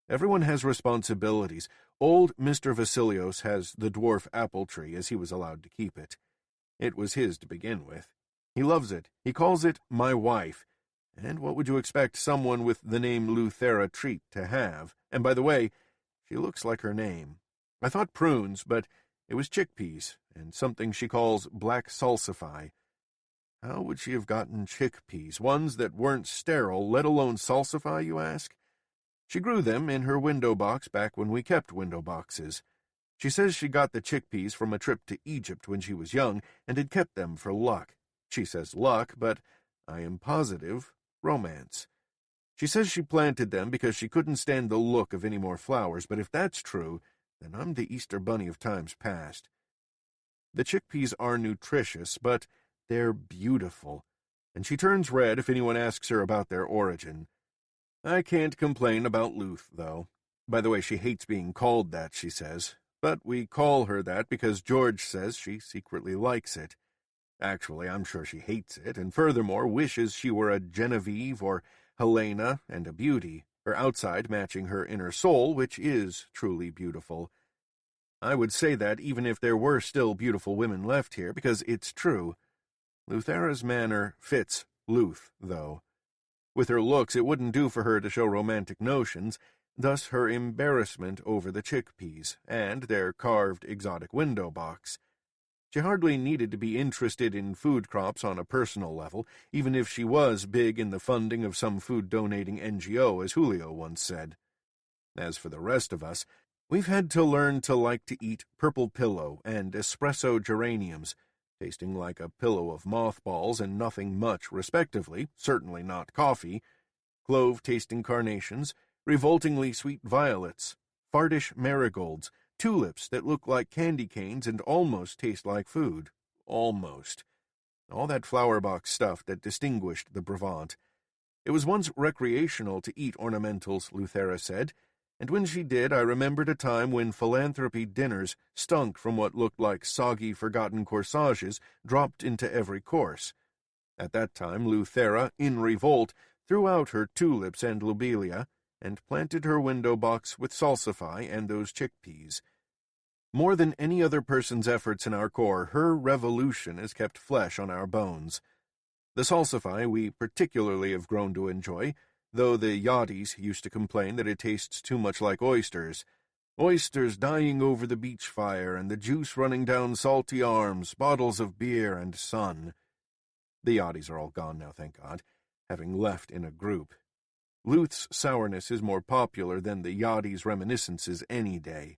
Everyone has responsibilities. Old Mr. Vasilios has the dwarf apple tree, as he was allowed to keep it. It was his to begin with. He loves it. He calls it my wife. And what would you expect someone with the name Luthera Treat to have? And by the way, she looks like her name. I thought prunes, but it was chickpeas, and something she calls black salsify. How would she have gotten chickpeas, ones that weren't sterile, let alone salsify, you ask? She grew them in her window box back when we kept window boxes. She says she got the chickpeas from a trip to Egypt when she was young and had kept them for luck. She says luck, but I am positive romance. She says she planted them because she couldn't stand the look of any more flowers, but if that's true, then I'm the Easter Bunny of times past. The chickpeas are nutritious, but they're beautiful, and she turns red if anyone asks her about their origin. I can't complain about Luth, though. By the way, she hates being called that, she says, but we call her that because George says she secretly likes it. Actually, I'm sure she hates it, and furthermore wishes she were a Genevieve or Helena and a beauty, her outside matching her inner soul, which is truly beautiful. I would say that even if there were still beautiful women left here, because it's true. Luthera's manner fits Luth, though. With her looks, it wouldn't do for her to show romantic notions, thus her embarrassment over the chickpeas and their carved exotic window box. She hardly needed to be interested in food crops on a personal level, even if she was big in the funding of some food-donating NGO, as Julio once said. As for the rest of us, we've had to learn to like to eat purple pillow and espresso geraniums, tasting like a pillow of mothballs and nothing much, respectively, certainly not coffee, clove-tasting carnations, revoltingly sweet violets, fartish marigolds, tulips that look like candy canes and almost taste like food. Almost. All that flower box stuff that distinguished the Brabant. It was once recreational to eat ornamentals, Luthera said, and when she did, I remembered a time when philanthropy dinners stunk from what looked like soggy, forgotten corsages dropped into every course. At that time, Luthera, in revolt, threw out her tulips and lobelia, and planted her window box with salsify and those chickpeas. More than any other person's efforts in our corps, her revolution has kept flesh on our bones. The salsify we particularly have grown to enjoy, though the yachties used to complain that it tastes too much like oysters. Oysters dying over the beach fire and the juice running down salty arms, bottles of beer and sun. The yachties are all gone now, thank God, having left in a group. Luth's sourness is more popular than the yachty's reminiscences any day.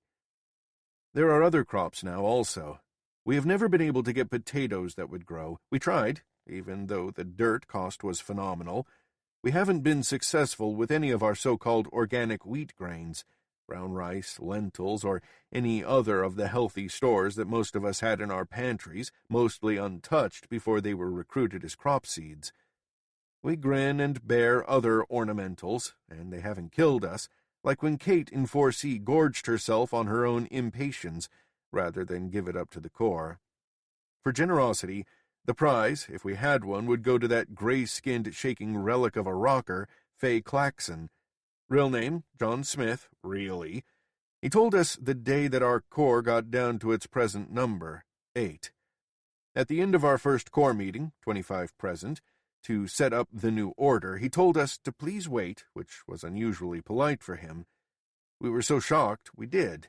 There are other crops now also. We have never been able to get potatoes that would grow. We tried, even though the dirt cost was phenomenal. We haven't been successful with any of our so-called organic wheat grains, brown rice, lentils, or any other of the healthy stores that most of us had in our pantries, mostly untouched before they were recruited as crop seeds. We grin and bear other ornamentals, and they haven't killed us, like when Kate in 4C gorged herself on her own impatience, rather than give it up to the Corps. For generosity, the prize, if we had one, would go to that gray-skinned, shaking relic of a rocker, Fay Claxon. Real name, John Smith, really. He told us the day that our Corps got down to its present number, 8. At the end of our first Corps meeting, 25 present, to set up the new order, he told us to please wait, which was unusually polite for him. We were so shocked, we did.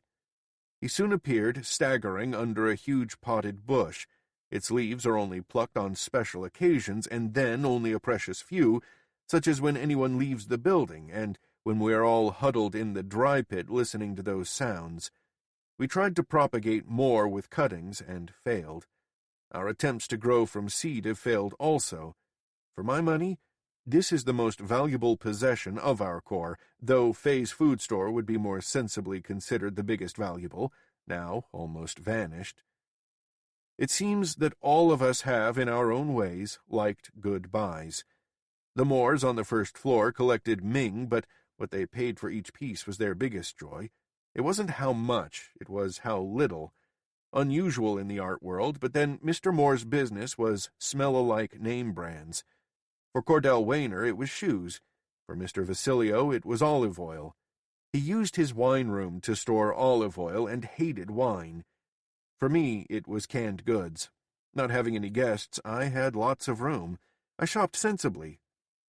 He soon appeared, staggering under a huge potted bush. Its leaves are only plucked on special occasions, and then only a precious few, such as when anyone leaves the building, and when we are all huddled in the dry pit listening to those sounds. We tried to propagate more with cuttings, and failed. Our attempts to grow from seed have failed also. For my money, this is the most valuable possession of our Corps, though Fay's food store would be more sensibly considered the biggest valuable, now almost vanished. It seems that all of us have, in our own ways, liked good buys. The Moors on the first floor collected Ming, but what they paid for each piece was their biggest joy. It wasn't how much, it was how little. Unusual in the art world, but then Mr. Moore's business was smell-alike name brands. For Cordell Wayner, it was shoes. For Mr. Vasilio, it was olive oil. He used his wine room to store olive oil and hated wine. For me, it was canned goods. Not having any guests, I had lots of room. I shopped sensibly.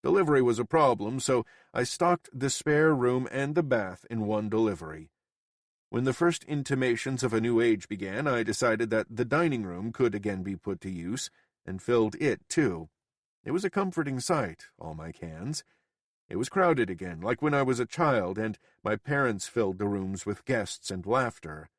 Delivery was a problem, so I stocked the spare room and the bath in one delivery. When the first intimations of a new age began, I decided that the dining room could again be put to use, and filled it, too. It was a comforting sight, all my cans. It was crowded again, like when I was a child, and my parents filled the rooms with guests and laughter.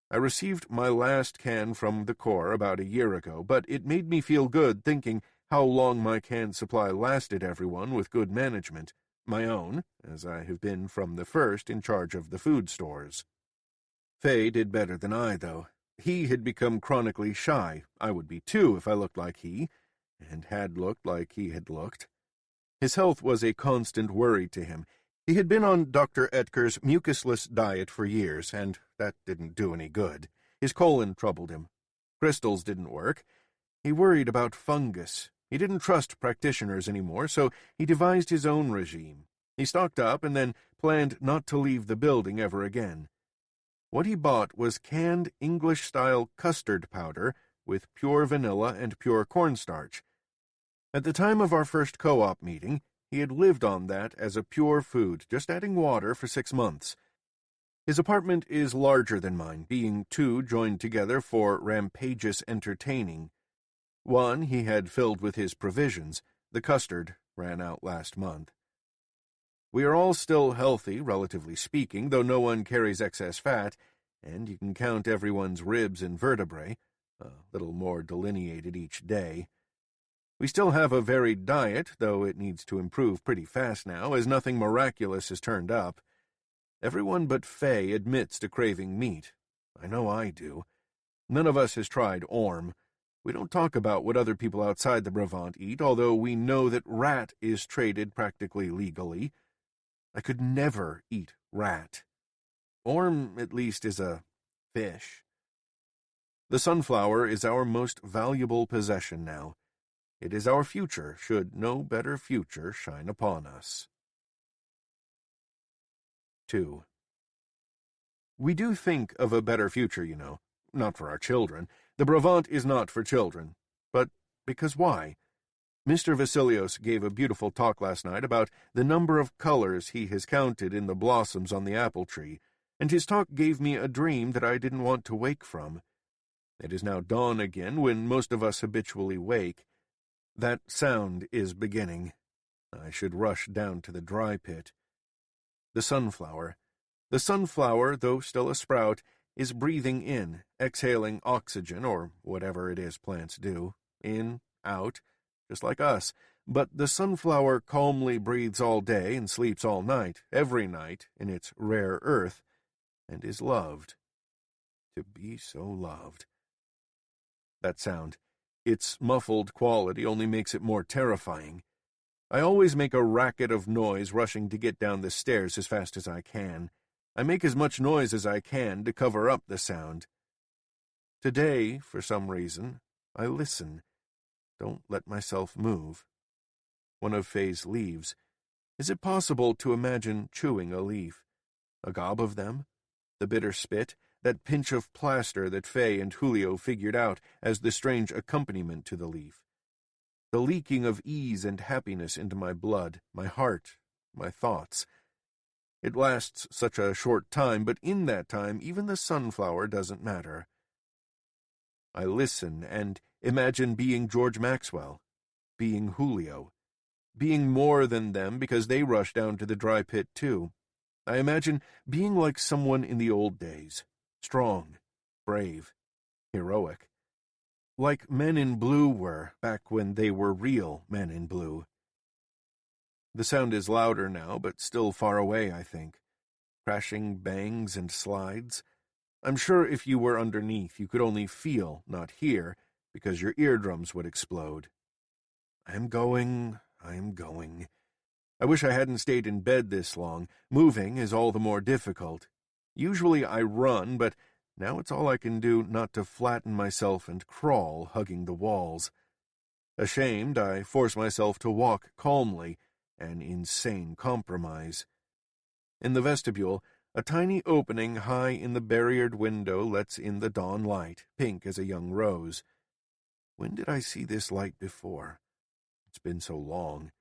I received my last can from the Corps about a year ago, but it made me feel good thinking how long my can supply lasted everyone with good management, my own, as I have been from the first in charge of the food stores. Fay did better than I, though. He had become chronically shy. I would be too if I looked like he, and had looked like he had looked. His health was a constant worry to him. He had been on Dr. Etker's mucusless diet for years, and that didn't do any good. His colon troubled him. Crystals didn't work. He worried about fungus. He didn't trust practitioners anymore, so he devised his own regime. He stocked up and then planned not to leave the building ever again. What he bought was canned English-style custard powder with pure vanilla and pure cornstarch. At the time of our first co-op meeting, he had lived on that as a pure food, just adding water for 6 months. His apartment is larger than mine, being 2 joined together for rampageous entertaining. One he had filled with his provisions. The custard ran out last month. We are all still healthy, relatively speaking, though no one carries excess fat, and you can count everyone's ribs and vertebrae, a little more delineated each day. We still have a varied diet, though it needs to improve pretty fast now, as nothing miraculous has turned up. Everyone but Fay admits to craving meat. I know I do. None of us has tried Orm. We don't talk about what other people outside the Brabant eat, although we know that rat is traded practically legally. I could never eat rat. Orm, at least, is a fish. The sunflower is our most valuable possession now. It is our future, should no better future shine upon us. 2. We do think of a better future, you know. Not for our children. The Brabant is not for children. But because why? Mr. Vasilios gave a beautiful talk last night about the number of colors he has counted in the blossoms on the apple tree, and his talk gave me a dream that I didn't want to wake from. It is now dawn again when most of us habitually wake. That sound is beginning. I should rush down to the dry pit. The sunflower, though still a sprout, is breathing in, exhaling oxygen, or whatever it is plants do, in, out, just like us. But the sunflower calmly breathes all day and sleeps all night, every night, in its rare earth, and is loved. To be so loved. That sound. Its muffled quality only makes it more terrifying. I always make a racket of noise rushing to get down the stairs as fast as I can. I make as much noise as I can to cover up the sound. Today, for some reason, I listen. Don't let myself move. One of Faye's leaves. Is it possible to imagine chewing a leaf? A gob of them? The bitter spit? That pinch of plaster that Faye and Julio figured out as the strange accompaniment to the leaf? The leaking of ease and happiness into my blood, my heart, my thoughts. It lasts such a short time, but in that time even the sunflower doesn't matter. I listen and imagine being George Maxwell, being Julio, being more than them because they rush down to the dry pit too. I imagine being like someone in the old days, strong, brave, heroic. Like men in blue were back when they were real men in blue. The sound is louder now, but still far away, I think. Crashing bangs and slides. I'm sure if you were underneath, you could only feel, not hear, because your eardrums would explode. I am going. I wish I hadn't stayed in bed this long. Moving is all the more difficult. Usually I run, but now it's all I can do not to flatten myself and crawl, hugging the walls. Ashamed, I force myself to walk calmly, an insane compromise. In the vestibule, a tiny opening high in the barriered window lets in the dawn light, pink as a young rose. When did I see this light before? It's been so long.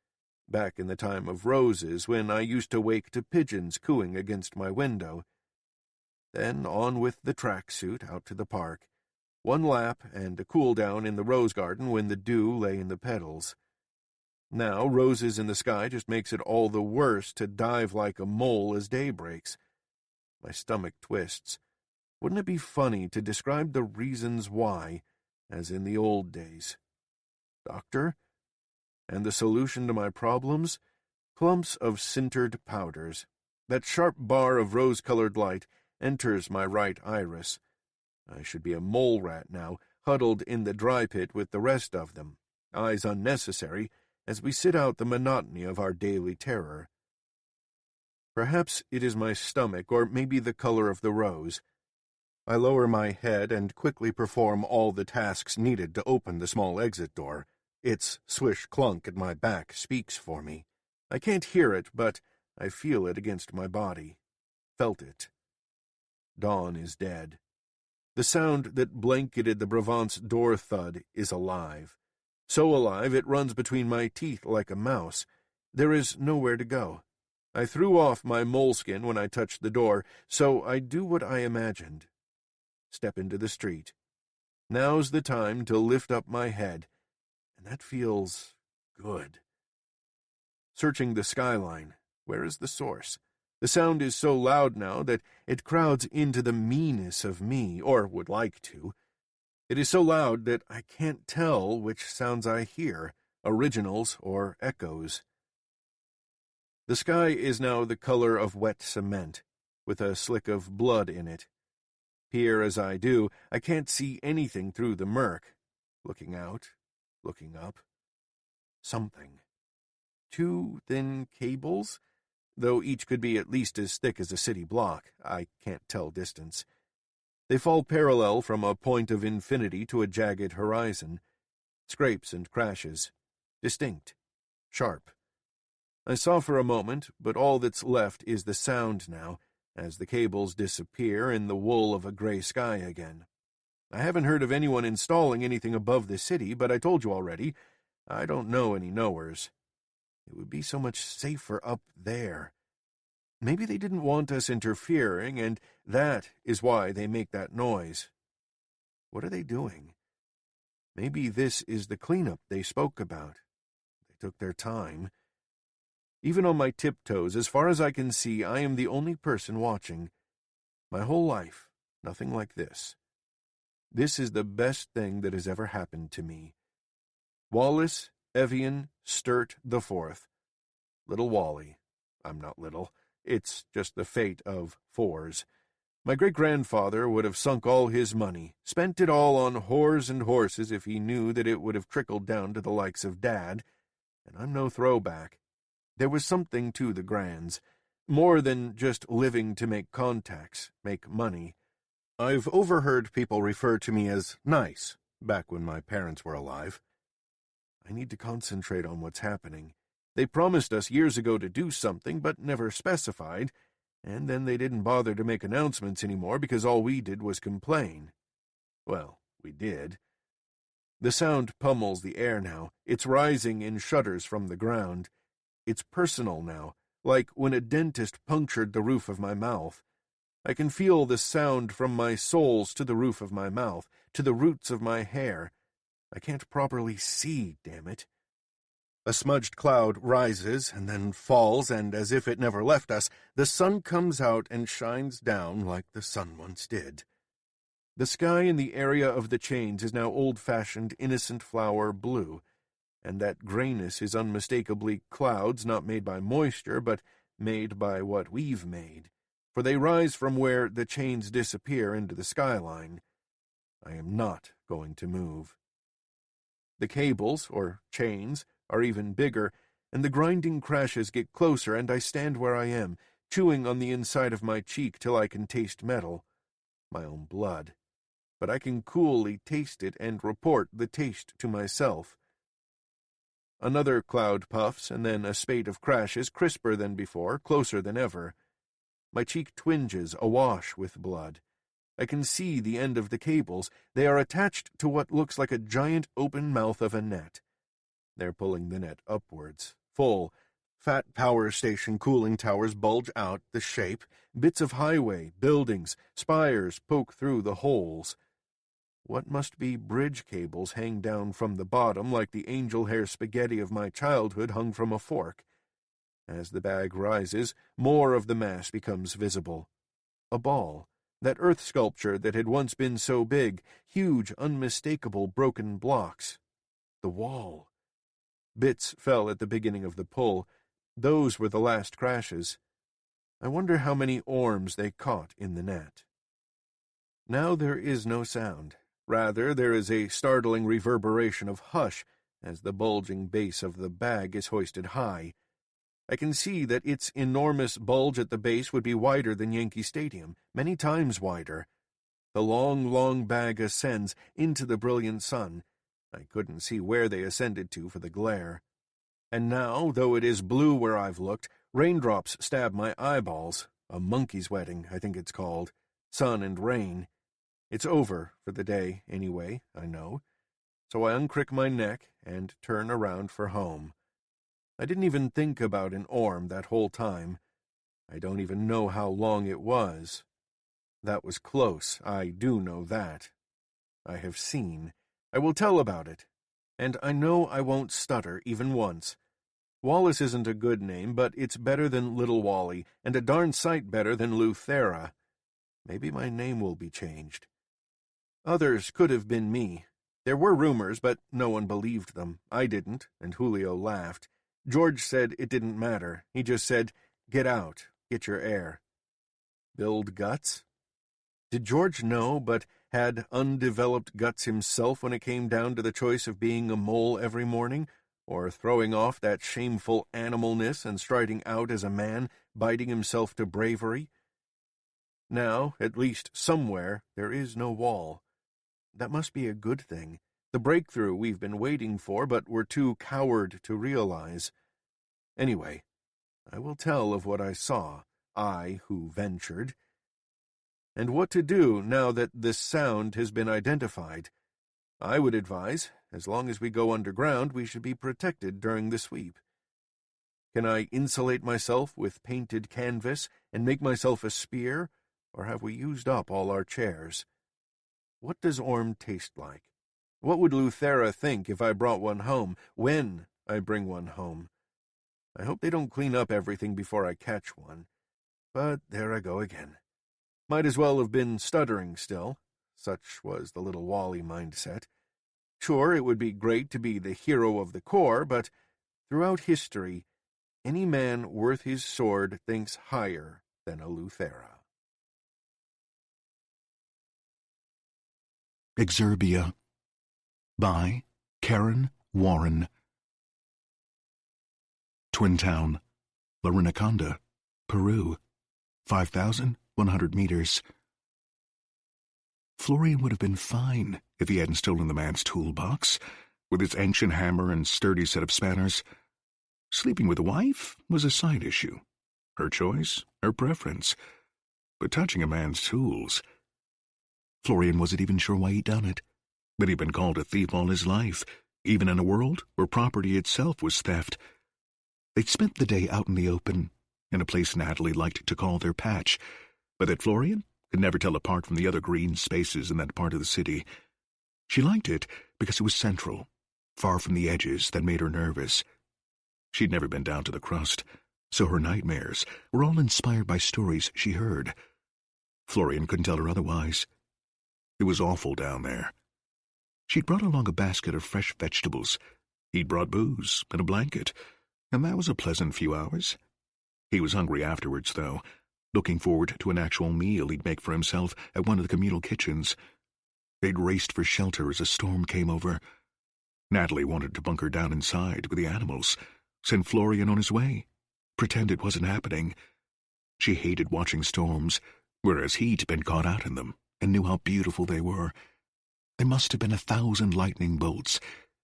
Back in the time of roses, when I used to wake to pigeons cooing against my window. Then on with the tracksuit out to the park. One lap and a cool down in the rose garden when the dew lay in the petals. Now roses in the sky just makes it all the worse to dive like a mole as day breaks. My stomach twists. Wouldn't it be funny to describe the reasons why, as in the old days? Doctor? And the solution to my problems? Clumps of sintered powders. That sharp bar of rose-colored light enters my right iris. I should be a mole rat now, huddled in the dry pit with the rest of them, eyes unnecessary, as we sit out the monotony of our daily terror. Perhaps it is my stomach, or maybe the color of the rose. I lower my head and quickly perform all the tasks needed to open the small exit door. Its swish-clunk at my back speaks for me. I can't hear it, but I feel it against my body. Felt it. Dawn is dead. The sound that blanketed the Bravant's door thud is alive. So alive it runs between my teeth like a mouse. There is nowhere to go. I threw off my moleskin when I touched the door, so I do what I imagined. Step into the street. Now's the time to lift up my head, and that feels good. Searching the skyline, where is the source? The sound is so loud now that it crowds into the meanness of me, or would like to. It is so loud that I can't tell which sounds I hear, originals or echoes. The sky is now the color of wet cement, with a slick of blood in it. Peer as I do, I can't see anything through the murk. Looking out, looking up. Something. 2 thin cables? Though each could be at least as thick as a city block, I can't tell distance. They fall parallel from a point of infinity to a jagged horizon. Scrapes and crashes. Distinct. Sharp. I saw for a moment, but all that's left is the sound now, as the cables disappear in the wool of a gray sky again. I haven't heard of anyone installing anything above the city, but I told you already, I don't know any knowers. It would be so much safer up there. Maybe they didn't want us interfering, and that is why they make that noise. What are they doing? Maybe this is the cleanup they spoke about. They took their time. Even on my tiptoes, as far as I can see, I am the only person watching. My whole life, nothing like this. This is the best thing that has ever happened to me. Wallace Evian Sturt IV. Little Wally. I'm not little. It's just the fate of 4s. My great-grandfather would have sunk all his money, spent it all on whores and horses if he knew that it would have trickled down to the likes of Dad, and I'm no throwback. There was something to the Grands, more than just living to make contacts, make money. I've overheard people refer to me as nice, back when my parents were alive. I need to concentrate on what's happening. They promised us years ago to do something, but never specified, and then they didn't bother to make announcements anymore because all we did was complain. Well, we did. The sound pummels the air now. It's rising in shudders from the ground. It's personal now, like when a dentist punctured the roof of my mouth. I can feel the sound from my soles to the roof of my mouth, to the roots of my hair. I can't properly see, damn it. A smudged cloud rises and then falls, and as if it never left us, the sun comes out and shines down like the sun once did. The sky in the area of the chains is now old-fashioned, innocent flower blue, and that grayness is unmistakably clouds not made by moisture, but made by what we've made, for they rise from where the chains disappear into the skyline. I am not going to move. The cables, or chains, are even bigger, and the grinding crashes get closer, and I stand where I am, chewing on the inside of my cheek till I can taste metal, my own blood. But I can coolly taste it and report the taste to myself. Another cloud puffs, and then a spate of crashes, crisper than before, closer than ever. My cheek twinges, awash with blood. I can see the end of the cables. They are attached to what looks like a giant open mouth of a net. They're pulling the net upwards, full. Fat power station cooling towers bulge out the shape. Bits of highway, buildings, spires poke through the holes. What must be bridge cables hang down from the bottom like the angel hair spaghetti of my childhood hung from a fork. As the bag rises, more of the mass becomes visible. A ball. That earth sculpture that had once been so big, huge, unmistakable broken blocks. The wall. Bits fell at the beginning of the pull. Those were the last crashes. I wonder how many orms they caught in the net. Now there is no sound. Rather, there is a startling reverberation of hush as the bulging base of the bag is hoisted high. I can see that its enormous bulge at the base would be wider than Yankee Stadium, many times wider. The long bag ascends into the brilliant sun. I couldn't see where they ascended to for the glare. And now, though it is blue where I've looked, raindrops stab my eyeballs. A monkey's wedding, I think it's called. Sun and rain. It's over for the day, anyway, I know. So I uncrick my neck and turn around for home. I didn't even think about an orm that whole time. I don't even know how long it was. That was close, I do know that. I have seen. I will tell about it. And I know I won't stutter even once. Wallace isn't a good name, but it's better than Little Wally, and a darn sight better than Luthera. Maybe my name will be changed. Others could have been me. There were rumors, but no one believed them. I didn't, and Julio laughed. George said it didn't matter. He just said, "Get out, get your air." Build guts? Did George know, but had undeveloped guts himself when it came down to the choice of being a mole every morning, or throwing off that shameful animalness and striding out as a man, biting himself to bravery? Now, at least somewhere, there is no wall. That must be a good thing. The breakthrough we've been waiting for, but were too coward to realize. Anyway, I will tell of what I saw, I who ventured, and what to do now that this sound has been identified. I would advise, as long as we go underground, we should be protected during the sweep. Can I insulate myself with painted canvas and make myself a spear, or have we used up all our chairs? What does orm taste like? What would Luthera think if I brought one home, when I bring one home? I hope they don't clean up everything before I catch one. But there I go again. Might as well have been stuttering still. Such was the little Wally mindset. Sure, it would be great to be the hero of the Corps, but throughout history, any man worth his sword thinks higher than a Luthera. Exerbia by Karen Warren. Twin Town, Larinaconda, Peru, 5,100 meters. Florian would have been fine if he hadn't stolen the man's toolbox, with its ancient hammer and sturdy set of spanners. Sleeping with a wife was a side issue. Her choice, her preference. But touching a man's tools... Florian wasn't even sure why he'd done it, but he'd been called a thief all his life, even in a world where property itself was theft. They'd spent the day out in the open, in a place Natalie liked to call their patch, but that Florian could never tell apart from the other green spaces in that part of the city. She liked it because it was central, far from the edges that made her nervous. She'd never been down to the crust, so her nightmares were all inspired by stories she heard. Florian couldn't tell her otherwise. It was awful down there. She'd brought along a basket of fresh vegetables. He'd brought booze and a blanket, and that was a pleasant few hours. He was hungry afterwards, though, looking forward to an actual meal he'd make for himself at one of the communal kitchens. They'd raced for shelter as a storm came over. Natalie wanted to bunker down inside with the animals, send Florian on his way, pretend it wasn't happening. She hated watching storms, whereas he'd been caught out in them and knew how beautiful they were. There must have been 1,000 lightning bolts,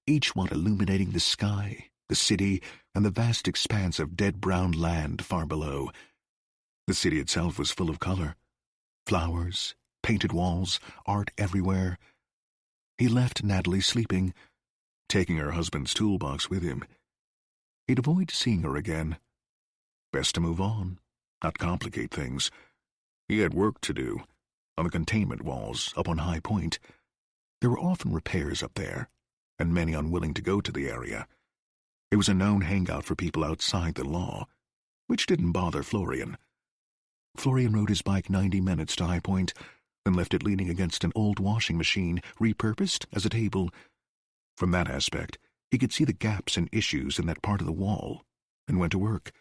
each one illuminating the sky, the city, and the vast expanse of dead brown land far below. The city itself was full of color. Flowers, painted walls, art everywhere. He left Natalie sleeping, taking her husband's toolbox with him. He'd avoid seeing her again. Best to move on, not complicate things. He had work to do, on the containment walls up on High Point. There were often repairs up there, and many unwilling to go to the area. It was a known hangout for people outside the law, which didn't bother Florian. Florian rode his bike 90 minutes to High Point, then left it leaning against an old washing machine, repurposed as a table. From that aspect, he could see the gaps and issues in that part of the wall, and went to work.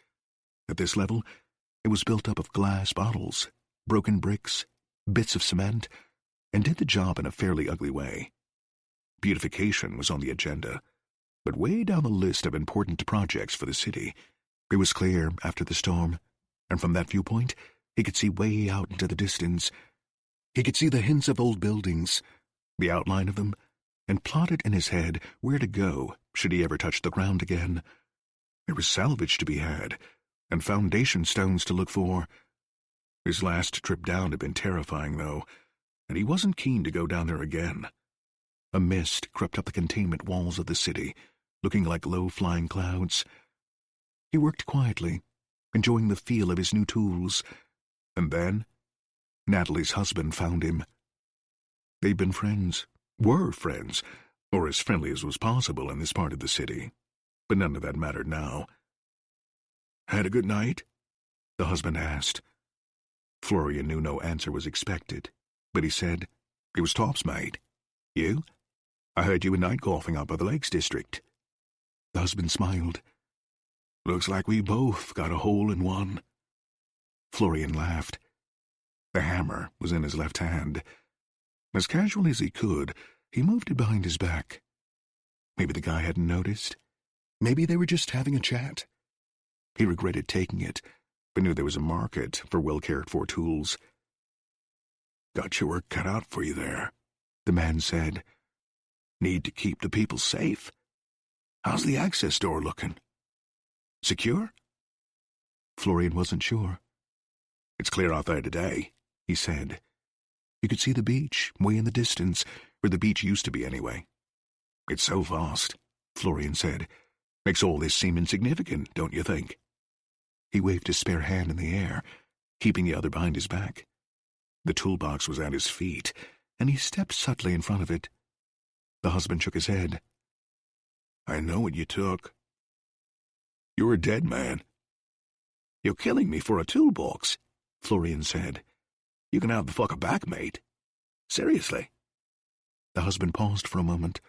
At this level, it was built up of glass bottles, broken bricks, bits of cement, and did the job in a fairly ugly way. Beautification was on the agenda, but way down the list of important projects for the city. It was clear after the storm, and from that viewpoint, he could see way out into the distance. He could see the hints of old buildings, the outline of them, and plotted in his head where to go should he ever touch the ground again. There was salvage to be had, and foundation stones to look for. His last trip down had been terrifying, though, and he wasn't keen to go down there again. A mist crept up the containment walls of the city, looking like low-flying clouds. He worked quietly, enjoying the feel of his new tools, and then Natalie's husband found him. They'd been friends, were friends, or as friendly as was possible in this part of the city, but none of that mattered now. "Had a good night?" the husband asked. Florian knew no answer was expected, but he said, "It was tops, mate. You? I heard you were night golfing up by the Lakes District." The husband smiled. "Looks like we both got a hole in one." Florian laughed. The hammer was in his left hand. As casually as he could, he moved it behind his back. Maybe the guy hadn't noticed. Maybe they were just having a chat. He regretted taking it, but knew there was a market for well-cared-for tools. "Got your work cut out for you there," the man said. "Need to keep the people safe. How's the access door looking? Secure?" Florian wasn't sure. "It's clear out there today," he said. You could see the beach, way in the distance, where the beach used to be anyway. "It's so vast," Florian said. "Makes all this seem insignificant, don't you think?" He waved his spare hand in the air, keeping the other behind his back. The toolbox was at his feet, and he stepped subtly in front of it. The husband shook his head. "I know what you took. You're a dead man." "You're killing me for a toolbox," Florian said. "You can have the fucker back, mate. Seriously." The husband paused for a moment.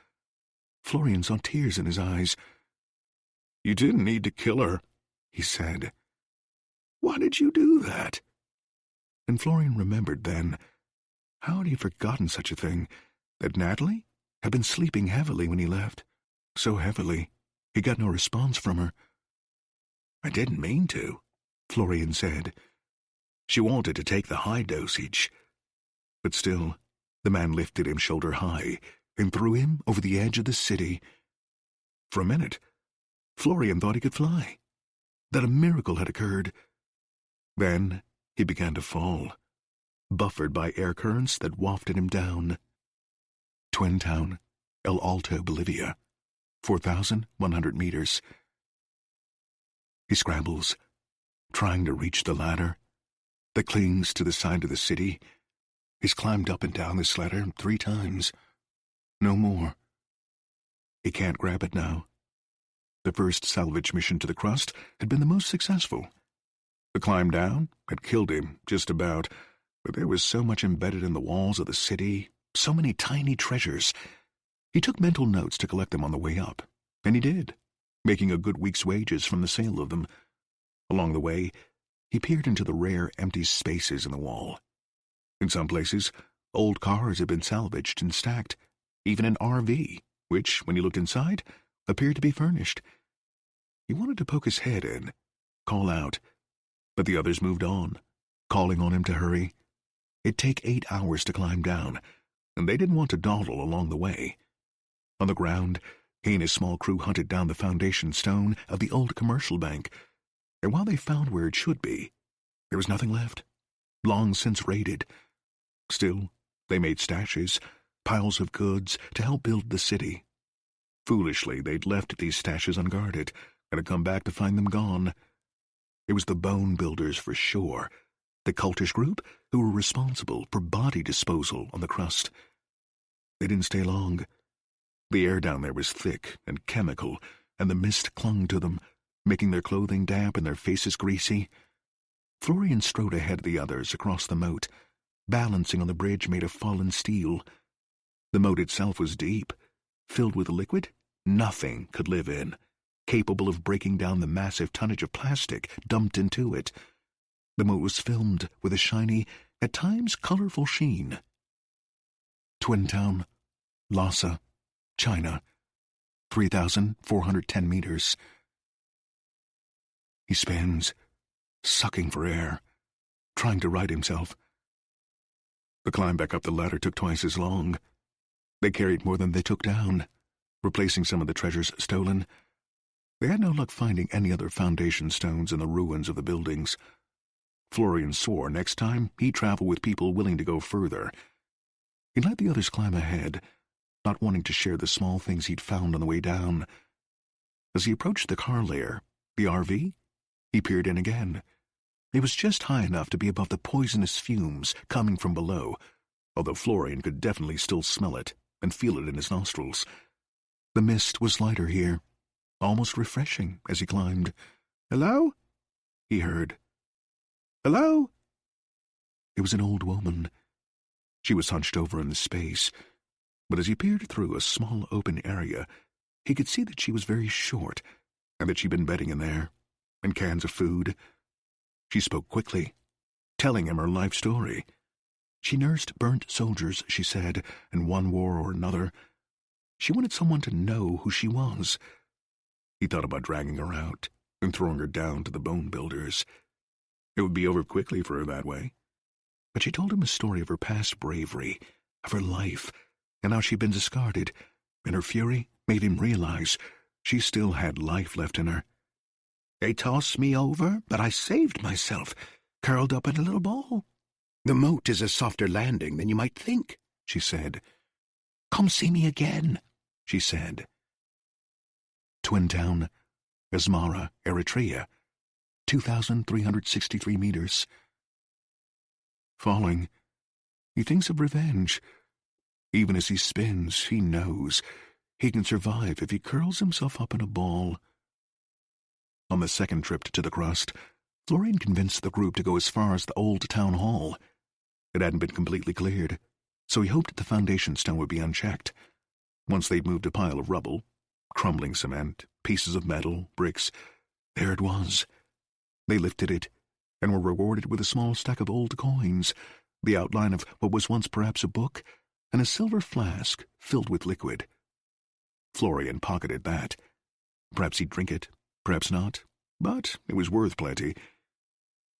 Florian saw tears in his eyes. "You didn't need to kill her," he said. "Why did you do that?" And Florian remembered then. How had he forgotten such a thing? that Natalie had been sleeping heavily when he left. So heavily, he got no response from her. "I didn't mean to," Florian said. "She wanted to take the high dosage." But still, the man lifted him shoulder high and threw him over the edge of the city. For a minute, Florian thought he could fly, that a miracle had occurred. Then he began to fall, buffered by air currents that wafted him down. Twin Town, El Alto, Bolivia, 4,100 meters. He scrambles, trying to reach the ladder that clings to the side of the city. He's climbed up and down this ladder 3 times. No more. He can't grab it now. The first salvage mission to the crust had been the most successful. The climb down had killed him, just about, but there was so much embedded in the walls of the city, so many tiny treasures. He took mental notes to collect them on the way up, and he did, making a good week's wages from the sale of them. Along the way, he peered into the rare empty spaces in the wall. In some places, old cars had been salvaged and stacked, even an RV, which, when he looked inside, appeared to be furnished. He wanted to poke his head in, call out, but the others moved on, calling on him to hurry. It'd take 8 hours to climb down, and they didn't want to dawdle along the way. On the ground, he and his small crew hunted down the foundation stone of the old commercial bank, and while they found where it should be, there was nothing left, long since raided. Still, they made stashes, piles of goods, to help build the city. Foolishly, they'd left these stashes unguarded, and had come back to find them gone. It was the bone builders for sure, the cultish group who were responsible for body disposal on the crust. They didn't stay long. The air down there was thick and chemical, and the mist clung to them, making their clothing damp and their faces greasy. Florian strode ahead of the others across the moat, balancing on the bridge made of fallen steel. The moat itself was deep, filled with a liquid nothing could live in, capable of breaking down the massive tonnage of plastic dumped into it. The moat was filmed with a shiny, at times colorful sheen. Twin Town, Lhasa, China, 3,410 meters. He spins, sucking for air, trying to right himself. The climb back up the ladder took twice as long. They carried more than they took down, replacing some of the treasures stolen. They had no luck finding any other foundation stones in the ruins of the buildings. Florian swore next time he'd travel with people willing to go further. He let the others climb ahead, not wanting to share the small things he'd found on the way down. As he approached the car layer, the RV, he peered in again. It was just high enough to be above the poisonous fumes coming from below, although Florian could definitely still smell it and feel it in his nostrils. The mist was lighter here, almost refreshing as he climbed. "Hello?" he heard. "Hello?" It was an old woman. She was hunched over in the space, but as he peered through a small open area, he could see that she was very short, and that she'd been bedding in there, and cans of food. She spoke quickly, telling him her life story. She nursed burnt soldiers, she said, in one war or another. She wanted someone to know who she was. He thought about dragging her out and throwing her down to the bone builders. It would be over quickly for her that way. But she told him a story of her past bravery, of her life, and how she'd been discarded, and her fury made him realize she still had life left in her. "They tossed me over, but I saved myself, curled up in a little ball. The moat is a softer landing than you might think," she said. "Come see me again," she said. Twin Town, Asmara, Eritrea, 2,363 meters. Falling, he thinks of revenge. Even as he spins, he knows he can survive if he curls himself up in a ball. On the second trip to the crust, Florian convinced the group to go as far as the old town hall. It hadn't been completely cleared, so he hoped the foundation stone would be unchecked. Once they'd moved a pile of rubble, crumbling cement, pieces of metal, bricks, there it was. They lifted it, and were rewarded with a small stack of old coins, the outline of what was once perhaps a book, and a silver flask filled with liquid. Florian pocketed that. Perhaps he'd drink it, perhaps not, but it was worth plenty.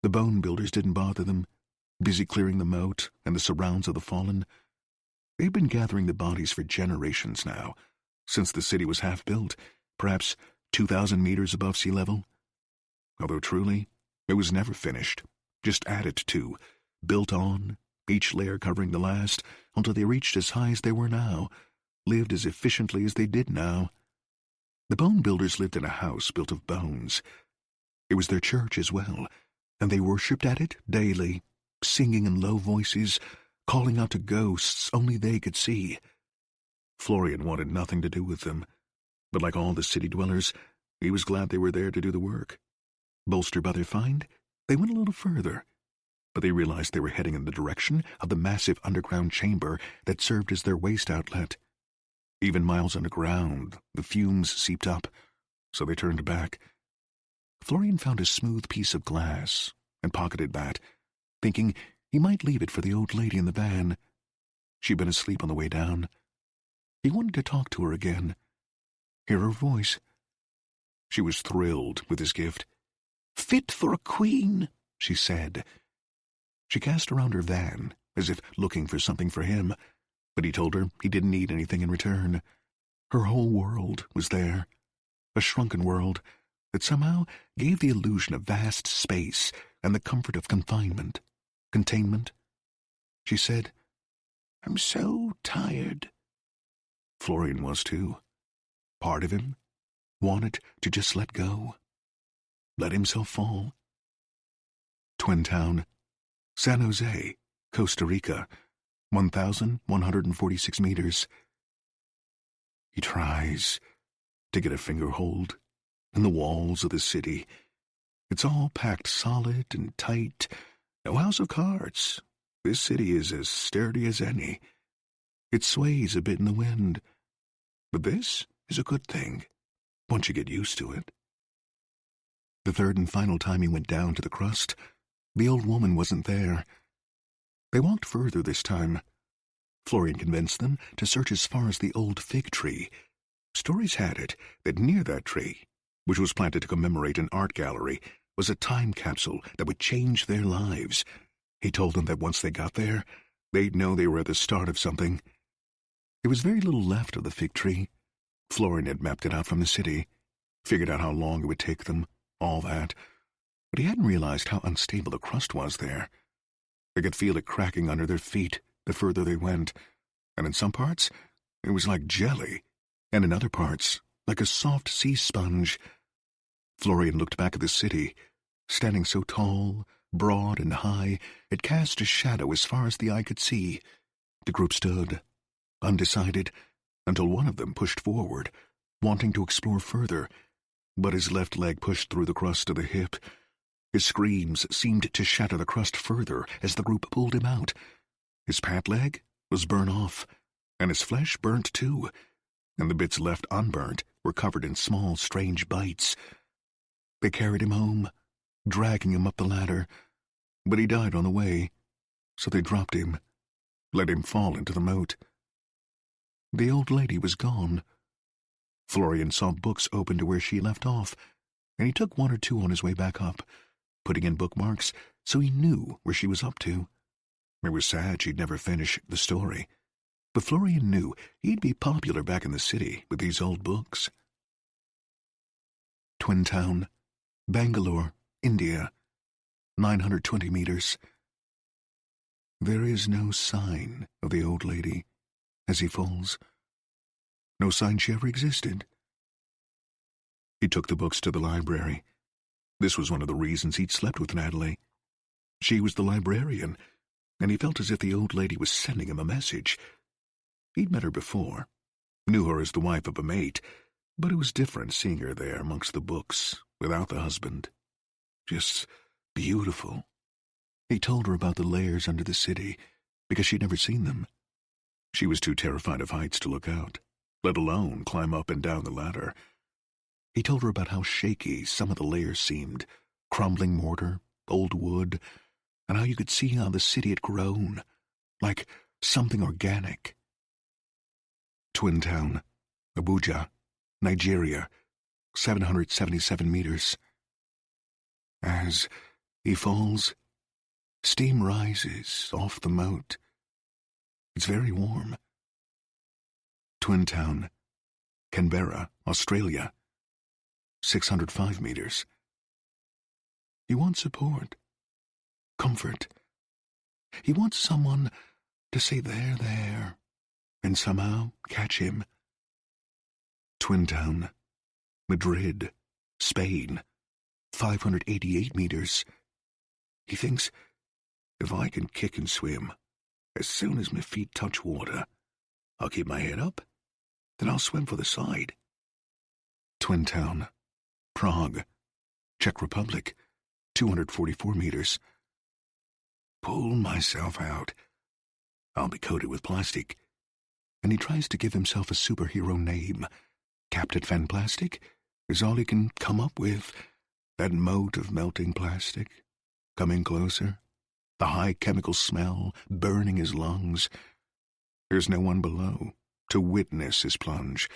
The bone builders didn't bother them, busy clearing the moat and the surrounds of the fallen. They'd been gathering the bodies for generations now, since the city was half built, perhaps 2,000 meters above sea level. Although truly, it was never finished, just added to, built on, each layer covering the last, until they reached as high as they were now, lived as efficiently as they did now. The bone builders lived in a house built of bones. It was their church as well, and they worshipped at it daily, singing in low voices, calling out to ghosts only they could see. Florian wanted nothing to do with them, but like all the city dwellers, he was glad they were there to do the work. Bolstered by their find, they went a little further, but they realized they were heading in the direction of the massive underground chamber that served as their waste outlet. Even miles underground, the fumes seeped up, so they turned back. Florian found a smooth piece of glass and pocketed that, thinking he might leave it for the old lady in the van. She'd been asleep on the way down. He wanted to talk to her again, hear her voice. She was thrilled with his gift. "Fit for a queen," she said. She cast around her van, as if looking for something for him, but he told her he didn't need anything in return. Her whole world was there, a shrunken world that somehow gave the illusion of vast space and the comfort of containment. She said, "I'm so tired." Florian was too. Part of him wanted to just let go, let himself fall. Twin Town, San Jose, Costa Rica, 1,146 meters. He tries to get a finger hold in the walls of the city. It's all packed solid and tight. No house of cards. This city is as sturdy as any. It sways a bit in the wind. But this is a good thing, once you get used to it. The third and final time he went down to the crust, the old woman wasn't there. They walked further this time. Florian convinced them to search as far as the old fig tree. Stories had it that near that tree, which was planted to commemorate an art gallery, was a time capsule that would change their lives. He told them that once they got there, they'd know they were at the start of something. There was very little left of the fig tree. Florian had mapped it out from the city, figured out how long it would take them, all that. But he hadn't realized how unstable the crust was there. They could feel it cracking under their feet the further they went, and in some parts it was like jelly, and in other parts like a soft sea sponge. Florian looked back at the city, standing so tall, broad and high, it cast a shadow as far as the eye could see. The group stood, undecided, until one of them pushed forward, wanting to explore further, but his left leg pushed through the crust to the hip. His screams seemed to shatter the crust further as the group pulled him out. His pant leg was burnt off, and his flesh burnt too, and the bits left unburnt were covered in small, strange bites. They carried him home, dragging him up the ladder, but he died on the way, so they dropped him, let him fall into the moat. The old lady was gone. Florian saw books open to where she left off, and he took one or two on his way back up, putting in bookmarks so he knew where she was up to. It was sad she'd never finish the story, but Florian knew he'd be popular back in the city with these old books. Twin Town, Bangalore, India, 920 meters. There is no sign of the old lady as he falls. No sign she ever existed. He took the books to the library. This was one of the reasons he'd slept with Natalie. She was the librarian, and he felt as if the old lady was sending him a message. He'd met her before, knew her as the wife of a mate, but it was different seeing her there amongst the books, without the husband. Just beautiful. He told her about the layers under the city, because she'd never seen them. She was too terrified of heights to look out, let alone climb up and down the ladder. He told her about how shaky some of the layers seemed, crumbling mortar, old wood, and how you could see how the city had grown, like something organic, Twin Town, Abuja, Nigeria, 777 meters. As he falls, steam rises off the moat. It's very warm. Twin Town, Canberra, Australia, 605 meters. He wants support, comfort. He wants someone to say there, and somehow catch him. Twin Town, Madrid, Spain, 588 meters. He thinks, if I can kick and swim, as soon as my feet touch water, I'll keep my head up, then I'll swim for the side. Twin Town, Prague, Czech Republic, 244 meters. Pull myself out. I'll be coated with plastic. And he tries to give himself a superhero name. Captain Fan Plastic is all he can come up with. That moat of melting plastic, coming closer, the high chemical smell burning his lungs. There's no one below to witness his plunge,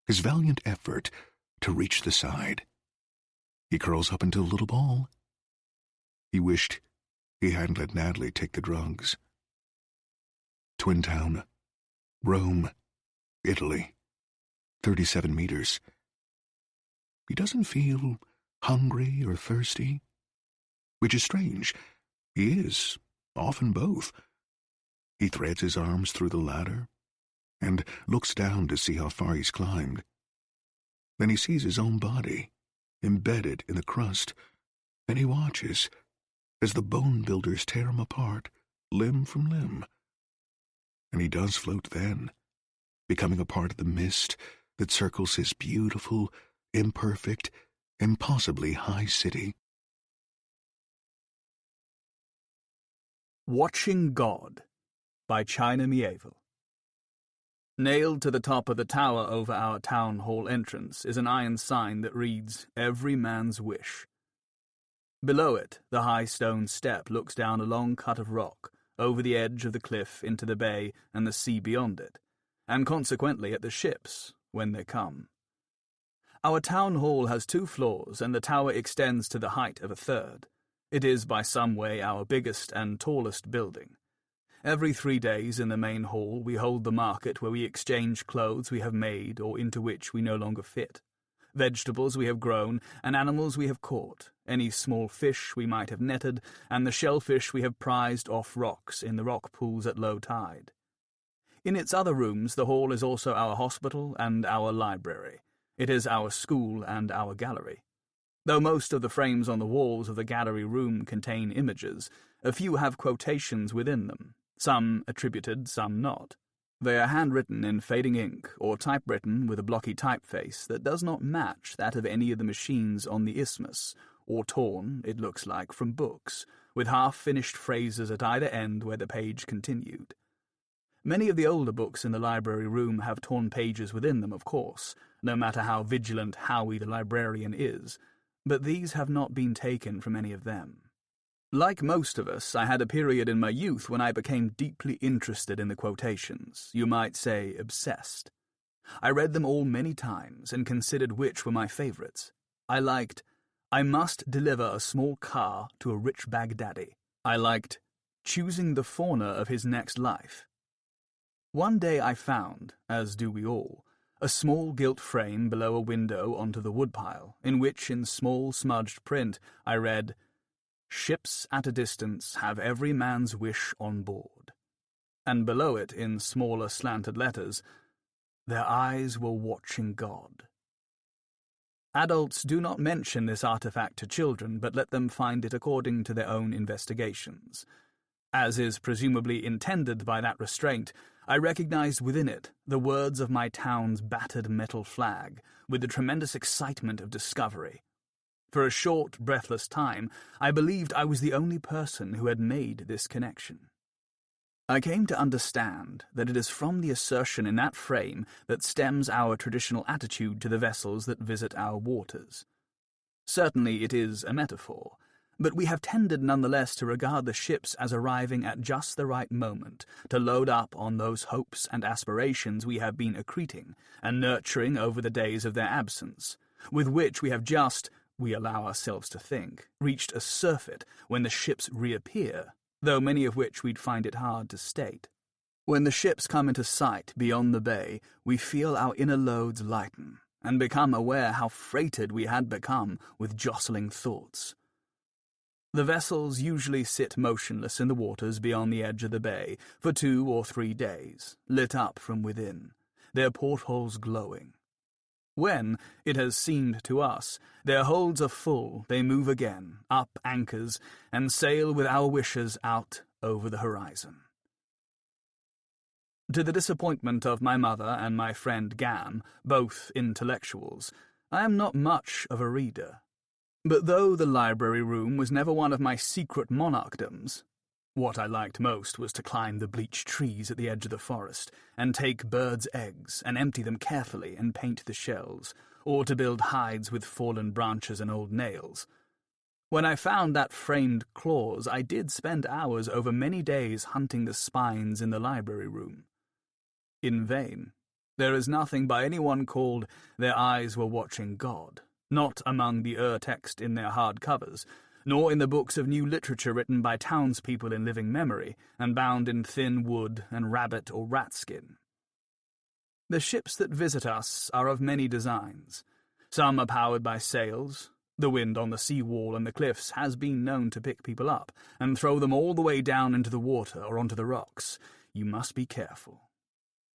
his valiant effort to reach the side. He curls up into a little ball. He wished he hadn't let Natalie take the drugs. Twin Town, Rome, Italy, 37 meters. He doesn't feel hungry or thirsty, which is strange. He is, often both. He threads his arms through the ladder and looks down to see how far he's climbed. Then he sees his own body, embedded in the crust, and he watches as the bone builders tear him apart, limb from limb. And he does float then, becoming a part of the mist that circles his beautiful, imperfect, impossibly high city. Watching God by China Miéville. Nailed to the top of the tower over our town hall entrance is an iron sign that reads, "Every man's wish." Below it, the high stone step looks down a long cut of rock, over the edge of the cliff into the bay and the sea beyond it, and consequently at the ships, when they come. Our town hall has 2 floors, and the tower extends to the height of a 3rd. It is by some way our biggest and tallest building. Every 3 days in the main hall we hold the market where we exchange clothes we have made or into which we no longer fit, vegetables we have grown, and animals we have caught, any small fish we might have netted, and the shellfish we have prized off rocks in the rock pools at low tide. In its other rooms the hall is also our hospital and our library. It is our school and our gallery. Though most of the frames on the walls of the gallery room contain images, a few have quotations within them, some attributed, some not. They are handwritten in fading ink or typewritten with a blocky typeface that does not match that of any of the machines on the isthmus, or torn, it looks like, from books, with half-finished phrases at either end where the page continued. Many of the older books in the library room have torn pages within them, of course, no matter how vigilant Howie the librarian is, but these have not been taken from any of them. Like most of us, I had a period in my youth when I became deeply interested in the quotations, you might say obsessed. I read them all many times and considered which were my favourites. I liked, "I must deliver a small car to a rich Baghdadi." I liked, "choosing the fauna of his next life." One day I found, as do we all, a small gilt frame below a window onto the woodpile, in which, in small smudged print, I read, "Ships at a distance have every man's wish on board." And below it, in smaller slanted letters, "Their eyes were watching God." Adults do not mention this artifact to children, but let them find it according to their own investigations. As is presumably intended by that restraint, I recognized within it the words of my town's battered metal flag, with the tremendous excitement of discovery. For a short, breathless time, I believed I was the only person who had made this connection. I came to understand that it is from the assertion in that frame that stems our traditional attitude to the vessels that visit our waters. Certainly it is a metaphor, But we have tended nonetheless to regard the ships as arriving at just the right moment to load up on those hopes and aspirations we have been accreting and nurturing over the days of their absence, with which we have just, we allow ourselves to think, reached a surfeit when the ships reappear, though many of which we'd find it hard to state. When the ships come into sight beyond the bay, we feel our inner loads lighten, and become aware how freighted we had become with jostling thoughts. The vessels usually sit motionless in the waters beyond the edge of the bay for 2 or 3 days, lit up from within, their portholes glowing. When, it has seemed to us, their holds are full, they move again, up anchors, and sail with our wishes out over the horizon. To the disappointment of my mother and my friend Gam, both intellectuals, I am not much of a reader. But though the library room was never one of my secret monarchdoms, what I liked most was to climb the bleached trees at the edge of the forest, and take birds' eggs, and empty them carefully, and paint the shells, or to build hides with fallen branches and old nails. When I found that framed clause, I did spend hours over many days hunting the spines in the library room. In vain. There is nothing by anyone called "Their Eyes Were Watching God," not among the text in their hard covers, nor in the books of new literature written by townspeople in living memory, and bound in thin wood and rabbit or rat skin. The ships that visit us are of many designs. Some are powered by sails. The wind on the sea-wall and the cliffs has been known to pick people up, and throw them all the way down into the water or onto the rocks. You must be careful.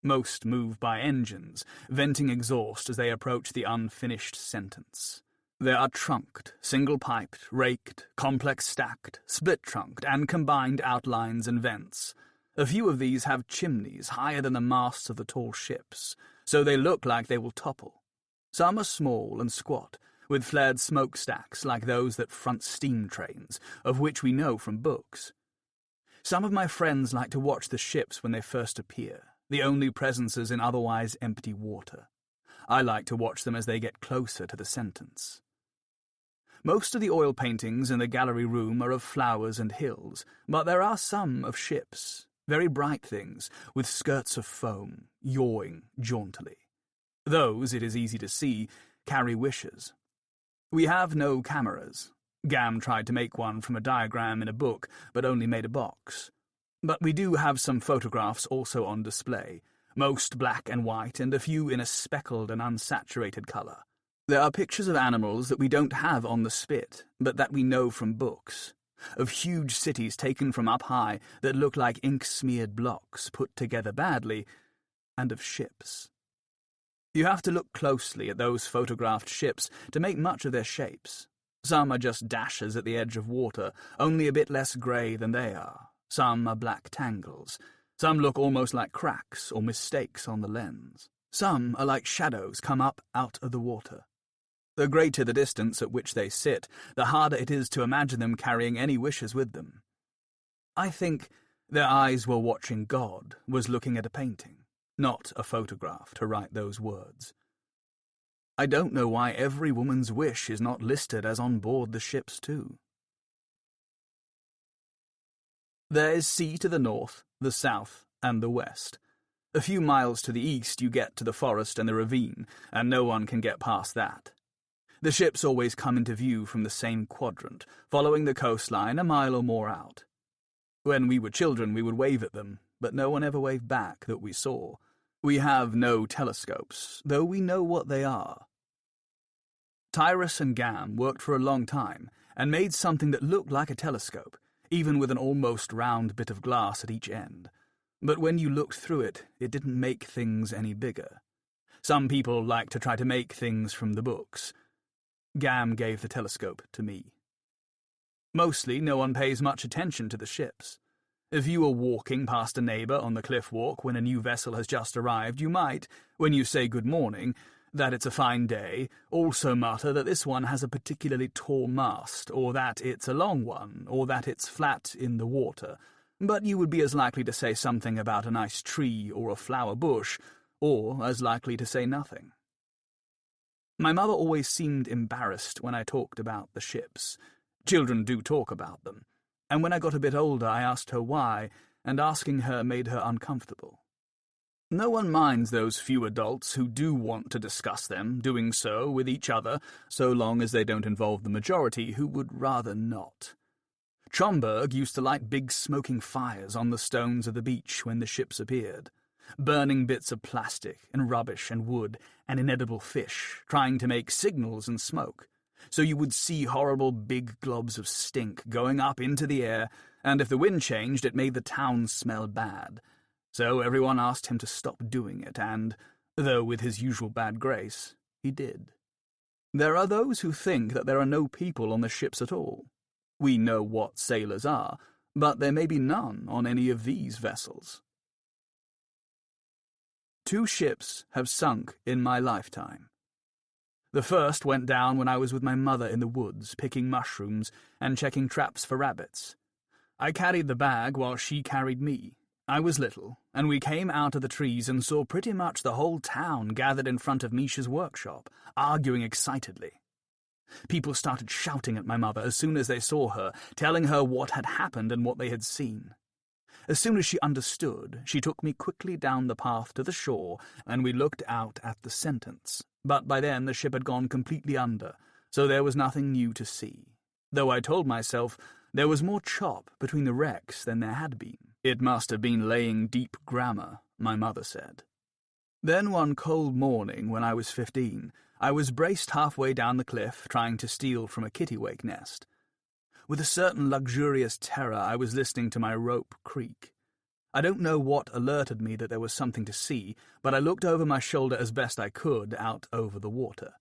Most move by engines, venting exhaust as they approach the unfinished sentence. There are trunked, single-piped, raked, complex-stacked, split-trunked, and combined outlines and vents. A few of these have chimneys higher than the masts of the tall ships, so they look like they will topple. Some are small and squat, with flared smokestacks like those that front steam trains, of which we know from books. Some of my friends like to watch the ships when they first appear, the only presences in otherwise empty water. I like to watch them as they get closer to the sentence. Most of the oil paintings in the gallery room are of flowers and hills, but there are some of ships, very bright things, with skirts of foam, yawing jauntily. Those, it is easy to see, carry wishes. We have no cameras. Gam tried to make one from a diagram in a book, but only made a box. But we do have some photographs also on display, most black and white and a few in a speckled and unsaturated colour. There are pictures of animals that we don't have on the spit, but that we know from books, of huge cities taken from up high that look like ink-smeared blocks put together badly, and of ships. You have to look closely at those photographed ships to make much of their shapes. Some are just dashes at the edge of water, only a bit less grey than they are. Some are black tangles. Some look almost like cracks or mistakes on the lens. Some are like shadows come up out of the water. The greater the distance at which they sit, the harder it is to imagine them carrying any wishes with them. I think Their Eyes Were Watching God was looking at a painting, not a photograph, to write those words. I don't know why every woman's wish is not listed as on board the ships too. There is sea to the north, the south, and the west. A few miles to the east you get to the forest and the ravine, and no one can get past that. The ships always come into view from the same quadrant, following the coastline a mile or more out. When we were children we would wave at them, but no one ever waved back that we saw. We have no telescopes, though we know what they are. Tyrus and Gam worked for a long time, and made something that looked like a telescope, even with an almost round bit of glass at each end. But when you looked through it, it didn't make things any bigger. Some people like to try to make things from the books. Gam gave the telescope to me. Mostly no one pays much attention to the ships. If you are walking past a neighbour on the cliff walk when a new vessel has just arrived, you might, when you say good morning, that it's a fine day, also mutter that this one has a particularly tall mast, or that it's a long one, or that it's flat in the water, but you would be as likely to say something about a nice tree or a flower bush, or as likely to say nothing. My mother always seemed embarrassed when I talked about the ships. Children do talk about them, and when I got a bit older I asked her why, and asking her made her uncomfortable. No one minds those few adults who do want to discuss them doing so with each other, so long as they don't involve the majority who would rather not. Tromberg used to light big smoking fires on the stones of the beach when the ships appeared, burning bits of plastic and rubbish and wood and inedible fish, trying to make signals and smoke. So you would see horrible big globs of stink going up into the air, and if the wind changed it made the town smell bad. So everyone asked him to stop doing it, and, though with his usual bad grace, he did. There are those who think that there are no people on the ships at all. We know what sailors are, but there may be none on any of these vessels. 2 ships have sunk in my lifetime. The first went down when I was with my mother in the woods, picking mushrooms and checking traps for rabbits. I carried the bag while she carried me. I was little, and we came out of the trees and saw pretty much the whole town gathered in front of Misha's workshop, arguing excitedly. People started shouting at my mother as soon as they saw her, telling her what had happened and what they had seen. As soon as she understood, she took me quickly down the path to the shore, and we looked out at the sentence. But by then the ship had gone completely under, so there was nothing new to see. Though I told myself there was more chop between the wrecks than there had been. It must have been laying deep grammar, my mother said. Then one cold morning when I was 15, I was braced halfway down the cliff trying to steal from a kittiwake nest. With a certain luxurious terror I was listening to my rope creak. I don't know what alerted me that there was something to see, but I looked over my shoulder as best I could out over the water.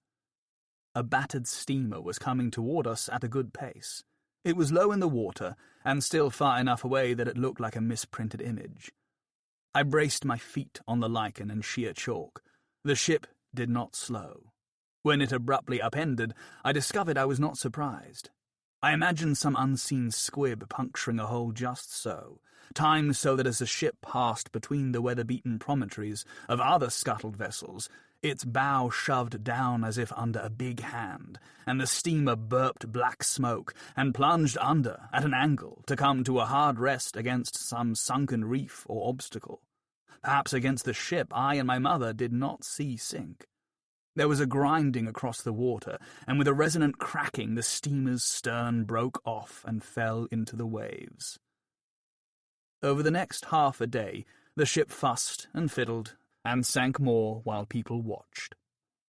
A battered steamer was coming toward us at a good pace. It was low in the water, and still far enough away that it looked like a misprinted image. I braced my feet on the lichen and sheer chalk. The ship did not slow. When it abruptly upended, I discovered I was not surprised. I imagined some unseen squib puncturing a hole just so, timed so that as the ship passed between the weather-beaten promontories of other scuttled vessels, its bow shoved down as if under a big hand, and the steamer burped black smoke and plunged under at an angle to come to a hard rest against some sunken reef or obstacle. Perhaps against the ship I and my mother did not see sink. There was a grinding across the water, and with a resonant cracking the steamer's stern broke off and fell into the waves. Over the next half a day, the ship fussed and fiddled, and sank more while people watched.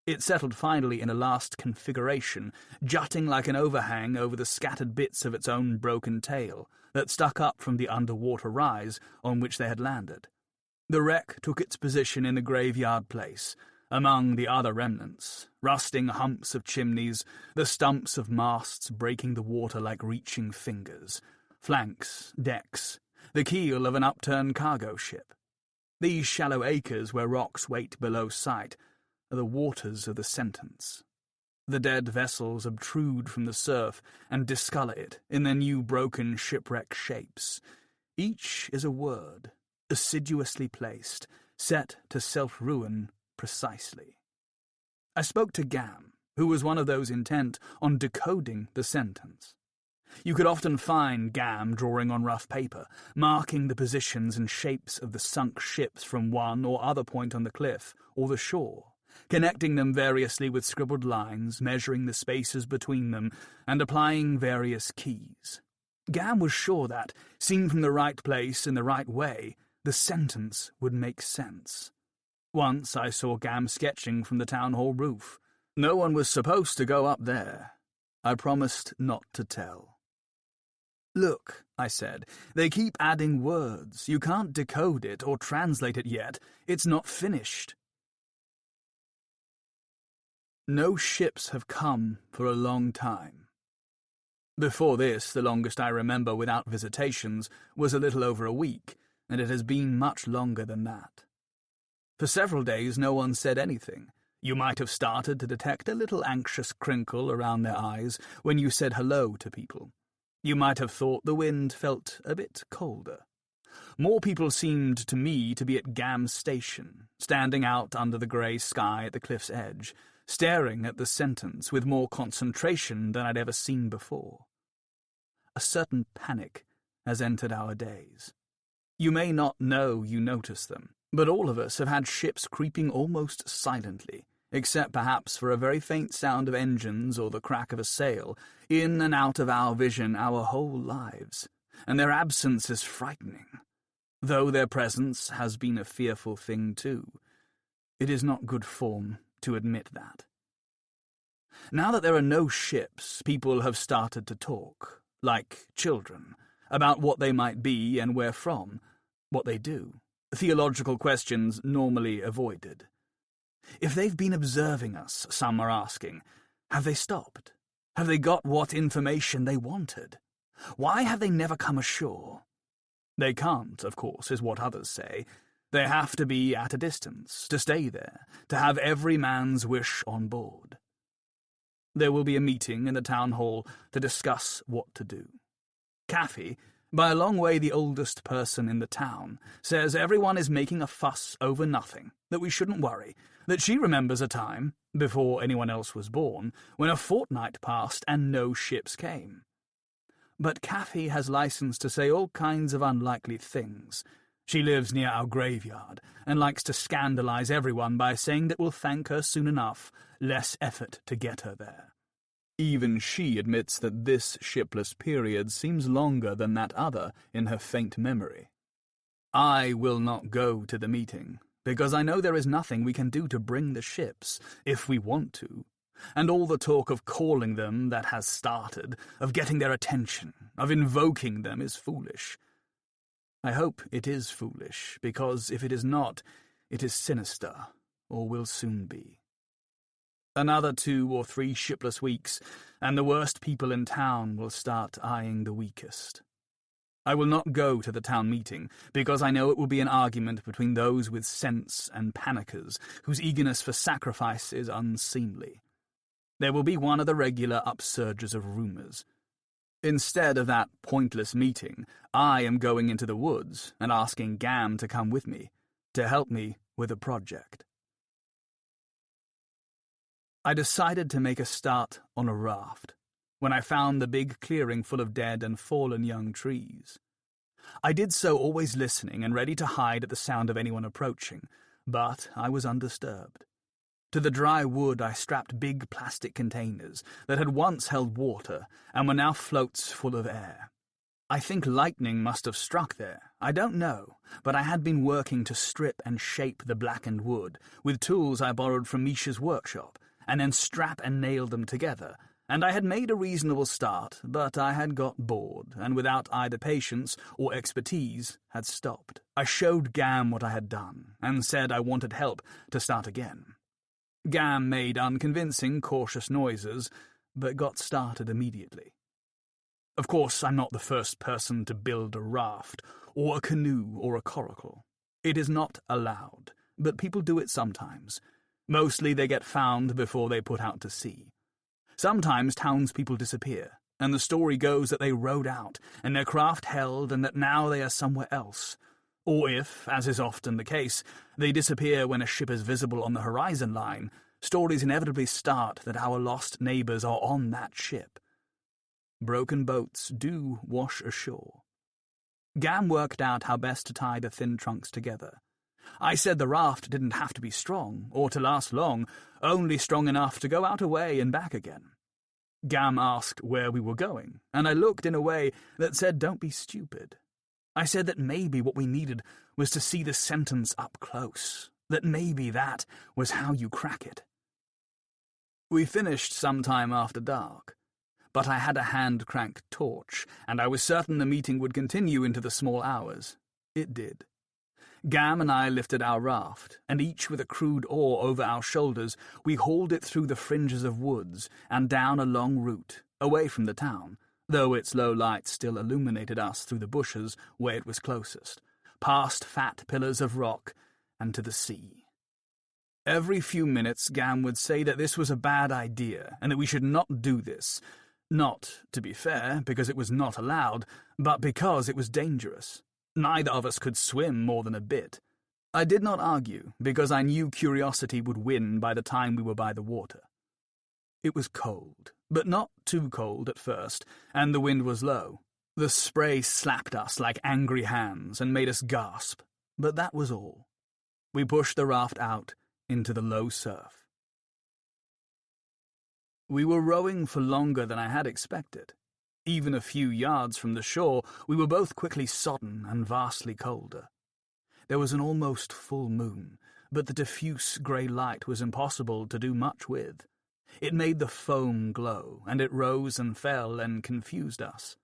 It settled finally in a last configuration, jutting like an overhang over the scattered bits of its own broken tail that stuck up from the underwater rise on which they had landed. The wreck took its position in the graveyard place, among the other remnants, rusting humps of chimneys, the stumps of masts breaking the water like reaching fingers, flanks, decks, the keel of an upturned cargo ship. These shallow acres where rocks wait below sight are the waters of the sentence. The dead vessels obtrude from the surf and discolour it in their new broken shipwreck shapes. Each is a word, assiduously placed, set to self-ruin precisely. I spoke to Gam, who was one of those intent on decoding the sentence. You could often find Gam drawing on rough paper, marking the positions and shapes of the sunk ships from one or other point on the cliff or the shore, connecting them variously with scribbled lines, measuring the spaces between them, and applying various keys. Gam was sure that, seen from the right place in the right way, the sentence would make sense. Once I saw Gam sketching from the town hall roof. No one was supposed to go up there. I promised not to tell. "Look," I said, "they keep adding words. You can't decode it or translate it yet. It's not finished." No ships have come for a long time. Before this, the longest I remember without visitations was a little over a week, and it has been much longer than that. For several days no one said anything. You might have started to detect a little anxious crinkle around their eyes when you said hello to people. You might have thought the wind felt a bit colder. More people seemed to me to be at Gam's station, standing out under the grey sky at the cliff's edge, staring at the sentence with more concentration than I'd ever seen before. a certain panic has entered our days. You may not know you notice them, but all of us have had ships creeping almost silently, except perhaps for a very faint sound of engines or the crack of a sail, in and out of our vision our whole lives, and their absence is frightening. Though their presence has been a fearful thing too. It is not good form to admit that. Now that there are no ships, people have started to talk, like children, about what they might be and where from, what they do, theological questions normally avoided. If they've been observing us, some are asking, have they stopped? Have they got what information they wanted? Why have they never come ashore? They can't, of course, is what others say. They have to be at a distance, to stay there, to have every man's wish on board. There will be a meeting in the town hall to discuss what to do. Kathy, by a long way the oldest person in the town, says everyone is making a fuss over nothing, that we shouldn't worry, that she remembers a time, before anyone else was born, when a fortnight passed and no ships came. But Kathy has license to say all kinds of unlikely things. She lives near our graveyard, and likes to scandalize everyone by saying that we'll thank her soon enough, less effort to get her there. Even she admits that this shipless period seems longer than that other in her faint memory. I will not go to the meeting, because I know there is nothing we can do to bring the ships, if we want to, and all the talk of calling them that has started, of getting their attention, of invoking them is foolish. I hope it is foolish, because if it is not, it is sinister, or will soon be. Another 2 or 3 shipless weeks, and the worst people in town will start eyeing the weakest. I will not go to the town meeting, because I know it will be an argument between those with sense and panickers, whose eagerness for sacrifice is unseemly. There will be one of the regular upsurges of rumours. Instead of that pointless meeting, I am going into the woods and asking Gam to come with me, to help me with a project. I decided to make a start on a raft, when I found the big clearing full of dead and fallen young trees. I did so always listening and ready to hide at the sound of anyone approaching, but I was undisturbed. To the dry wood I strapped big plastic containers that had once held water and were now floats full of air. I think lightning must have struck there, I don't know, but I had been working to strip and shape the blackened wood with tools I borrowed from Misha's workshop, and then strap and nail them together, and I had made a reasonable start, but I had got bored, and without either patience or expertise, had stopped. I showed Gam what I had done, and said I wanted help to start again. Gam made unconvincing, cautious noises, but got started immediately. Of course, I'm not the first person to build a raft, or a canoe, or a coracle. It is not allowed, but people do it sometimes. Mostly they get found before they put out to sea. Sometimes townspeople disappear, and the story goes that they rowed out, and their craft held, and that now they are somewhere else. Or if, as is often the case, they disappear when a ship is visible on the horizon line, stories inevitably start that our lost neighbours are on that ship. Broken boats do wash ashore. Gam worked out how best to tie the thin trunks together. I said the raft didn't have to be strong, or to last long, only strong enough to go out a way and back again. Gam asked where we were going, and I looked in a way that said don't be stupid. I said that maybe what we needed was to see the sentence up close, that maybe that was how you crack it. We finished some time after dark, but I had a hand-cranked torch, and I was certain the meeting would continue into the small hours. It did. Gam and I lifted our raft, and each with a crude oar over our shoulders, we hauled it through the fringes of woods and down a long route, away from the town, though its low light still illuminated us through the bushes where it was closest, past fat pillars of rock and to the sea. Every few minutes Gam would say that this was a bad idea, and that we should not do this. Not, to be fair, because it was not allowed, but because it was dangerous. Neither of us could swim more than a bit. I did not argue, because I knew curiosity would win by the time we were by the water. It was cold, but not too cold at first, and the wind was low. The spray slapped us like angry hands and made us gasp, but that was all. We pushed the raft out into the low surf. We were rowing for longer than I had expected. Even a few yards from the shore, we were both quickly sodden and vastly colder. There was an almost full moon, but the diffuse grey light was impossible to do much with. It made the foam glow, and it rose and fell and confused us.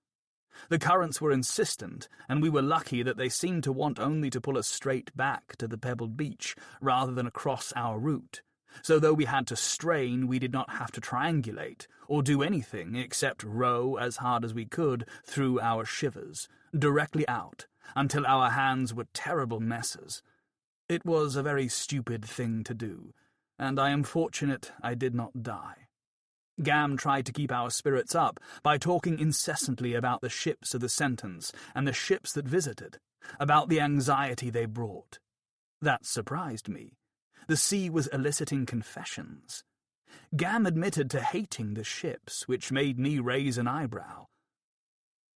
The currents were insistent, and we were lucky that they seemed to want only to pull us straight back to the pebbled beach, rather than across our route. So though we had to strain, we did not have to triangulate, or do anything except row as hard as we could through our shivers, directly out, until our hands were terrible messes. It was a very stupid thing to do, and I am fortunate I did not die. Gam tried to keep our spirits up by talking incessantly about the ships of the sentence and the ships that visited, about the anxiety they brought. That surprised me. The sea was eliciting confessions. Gam admitted to hating the ships, which made me raise an eyebrow.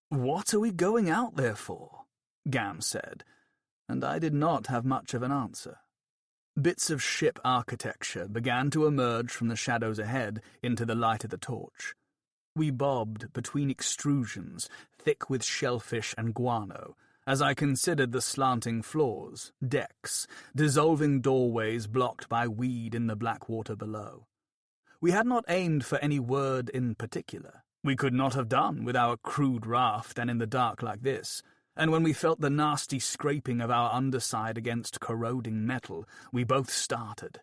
"What are we going out there for?" Gam said, and I did not have much of an answer. Bits of ship architecture began to emerge from the shadows ahead into the light of the torch. We bobbed between extrusions, thick with shellfish and guano, as I considered the slanting floors, decks, dissolving doorways blocked by weed in the black water below. We had not aimed for any word in particular. We could not have done with our crude raft and in the dark like this, and when we felt the nasty scraping of our underside against corroding metal, we both started.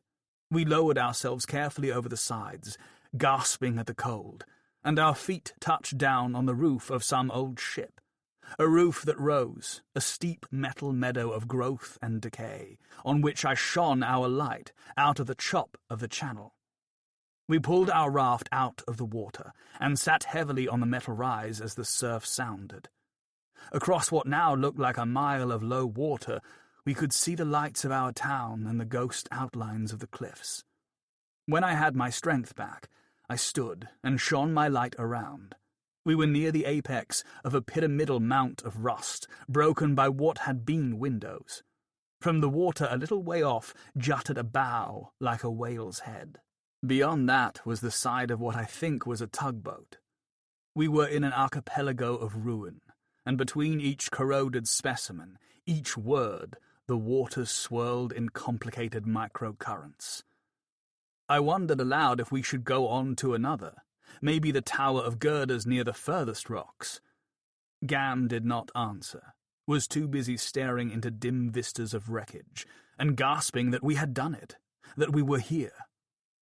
We lowered ourselves carefully over the sides, gasping at the cold, and our feet touched down on the roof of some old ship. A roof that rose, a steep metal meadow of growth and decay, on which I shone our light out of the chop of the channel. We pulled our raft out of the water, and sat heavily on the metal rise as the surf sounded. Across what now looked like a mile of low water, we could see the lights of our town and the ghost outlines of the cliffs. When I had my strength back, I stood and shone my light around. We were near the apex of a pyramidal mount of rust, broken by what had been windows. From the water a little way off jutted a bow like a whale's head. Beyond that was the side of what I think was a tugboat. We were in an archipelago of ruin, and between each corroded specimen, each word, the waters swirled in complicated microcurrents. I wondered aloud if we should go on to another, maybe the Tower of Girders near the furthest rocks. Gam did not answer, was too busy staring into dim vistas of wreckage, and gasping that we had done it, that we were here.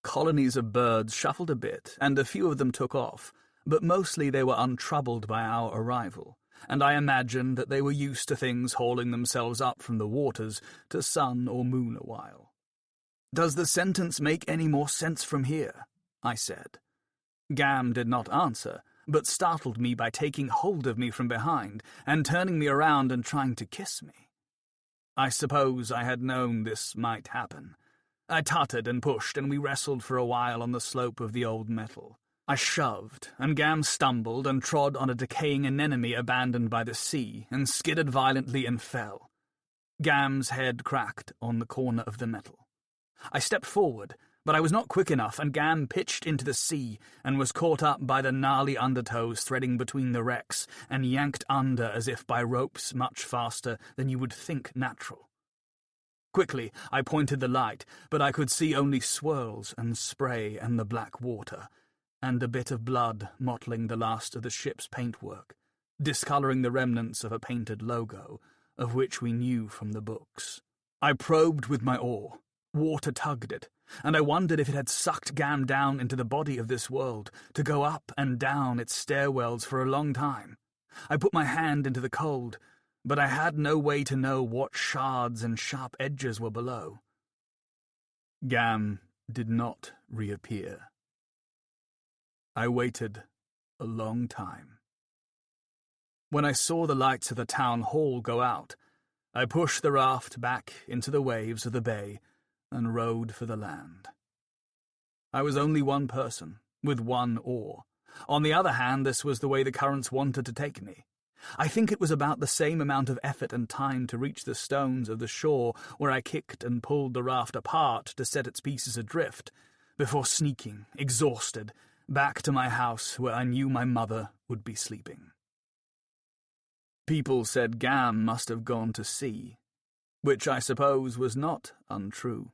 Colonies of birds shuffled a bit, and a few of them took off, but mostly they were untroubled by our arrival, and I imagined that they were used to things hauling themselves up from the waters to sun or moon a while. "Does the sentence make any more sense from here?" I said. Gam did not answer, but startled me by taking hold of me from behind and turning me around and trying to kiss me. I suppose I had known this might happen. I tutted and pushed, and we wrestled for a while on the slope of the old metal. I shoved, and Gam stumbled and trod on a decaying anemone abandoned by the sea, and skidded violently and fell. Gam's head cracked on the corner of the metal. I stepped forward, but I was not quick enough, and Gam pitched into the sea and was caught up by the gnarly undertows threading between the wrecks and yanked under as if by ropes much faster than you would think natural. Quickly, I pointed the light, but I could see only swirls and spray and the black water, and a bit of blood mottling the last of the ship's paintwork, discolouring the remnants of a painted logo, of which we knew from the books. I probed with my oar. Water tugged it, and I wondered if it had sucked Gam down into the body of this world, to go up and down its stairwells for a long time. I put my hand into the cold, but I had no way to know what shards and sharp edges were below. Gam did not reappear. I waited a long time. When I saw the lights of the town hall go out, I pushed the raft back into the waves of the bay and rowed for the land. I was only one person, with one oar, On the other hand, this was the way the currents wanted to take me. I think it was about the same amount of effort and time to reach the stones of the shore where I kicked and pulled the raft apart to set its pieces adrift, before sneaking, exhausted, back to my house where I knew my mother would be sleeping. People said Gam must have gone to sea, which I suppose was not untrue.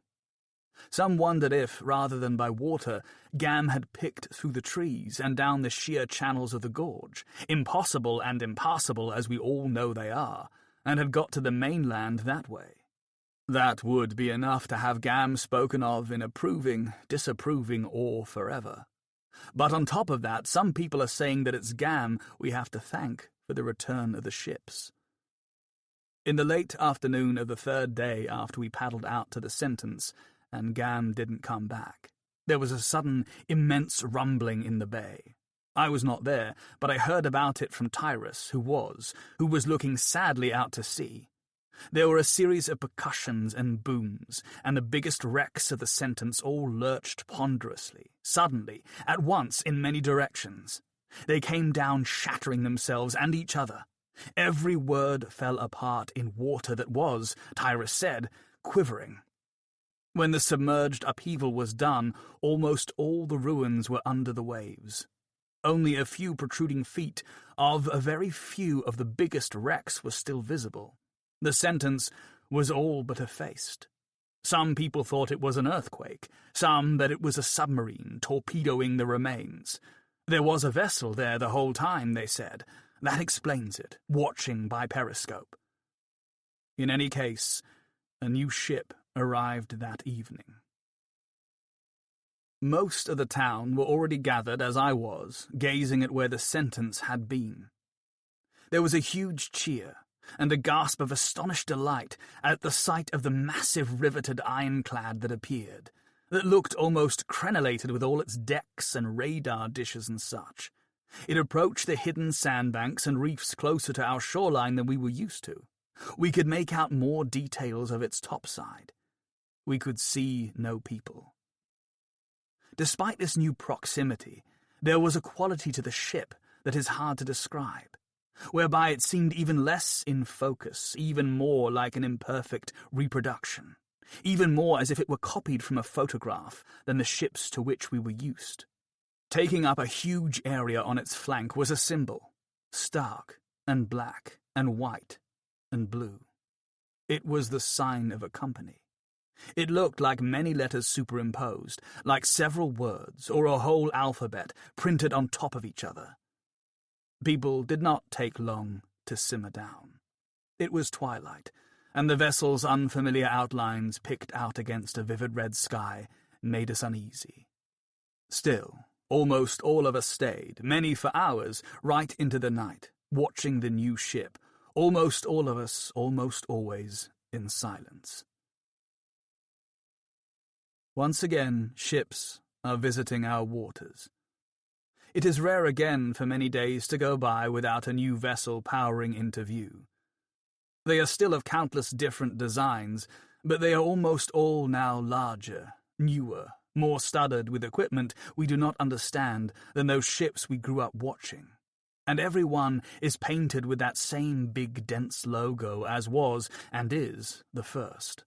Some wondered if, rather than by water, Gam had picked through the trees and down the sheer channels of the gorge, impossible and impassable as we all know they are, and had got to the mainland that way. That would be enough to have Gam spoken of in approving, disapproving awe forever. But on top of that, some people are saying that it's Gam we have to thank for the return of the ships. In the late afternoon of the third day after we paddled out to the sentence, and Gam didn't come back, there was a sudden, immense rumbling in the bay. I was not there, but I heard about it from Tyrus, who was looking sadly out to sea. There were a series of percussions and booms, and the biggest wrecks of the sentence all lurched ponderously, suddenly, at once in many directions. They came down shattering themselves and each other. Every word fell apart in water that was, Tyrus said, quivering. When the submerged upheaval was done, almost all the ruins were under the waves. Only a few protruding feet of a very few of the biggest wrecks were still visible. The sentence was all but effaced. Some people thought it was an earthquake, some that it was a submarine torpedoing the remains. There was a vessel there the whole time, they said. That explains it, watching by periscope. In any case, a new ship arrived that evening. Most of the town were already gathered as I was, gazing at where the sentence had been. There was a huge cheer, and a gasp of astonished delight at the sight of the massive riveted ironclad that appeared, that looked almost crenellated with all its decks and radar dishes and such. It approached the hidden sandbanks and reefs closer to our shoreline than we were used to. We could make out more details of its topside. We could see no people. Despite this new proximity, there was a quality to the ship that is hard to describe, whereby it seemed even less in focus, even more like an imperfect reproduction, even more as if it were copied from a photograph than the ships to which we were used. Taking up a huge area on its flank was a symbol, stark and black and white and blue. It was the sign of a company. It looked like many letters superimposed, like several words or a whole alphabet printed on top of each other. People did not take long to simmer down. It was twilight, and the vessel's unfamiliar outlines picked out against a vivid red sky made us uneasy. Still, almost all of us stayed, many for hours, right into the night, watching the new ship, almost all of us, almost always, in silence. Once again, ships are visiting our waters. It is rare again for many days to go by without a new vessel powering into view. They are still of countless different designs, but they are almost all now larger, newer, more studded with equipment we do not understand than those ships we grew up watching. And every one is painted with that same big, dense logo as was, and is, the first.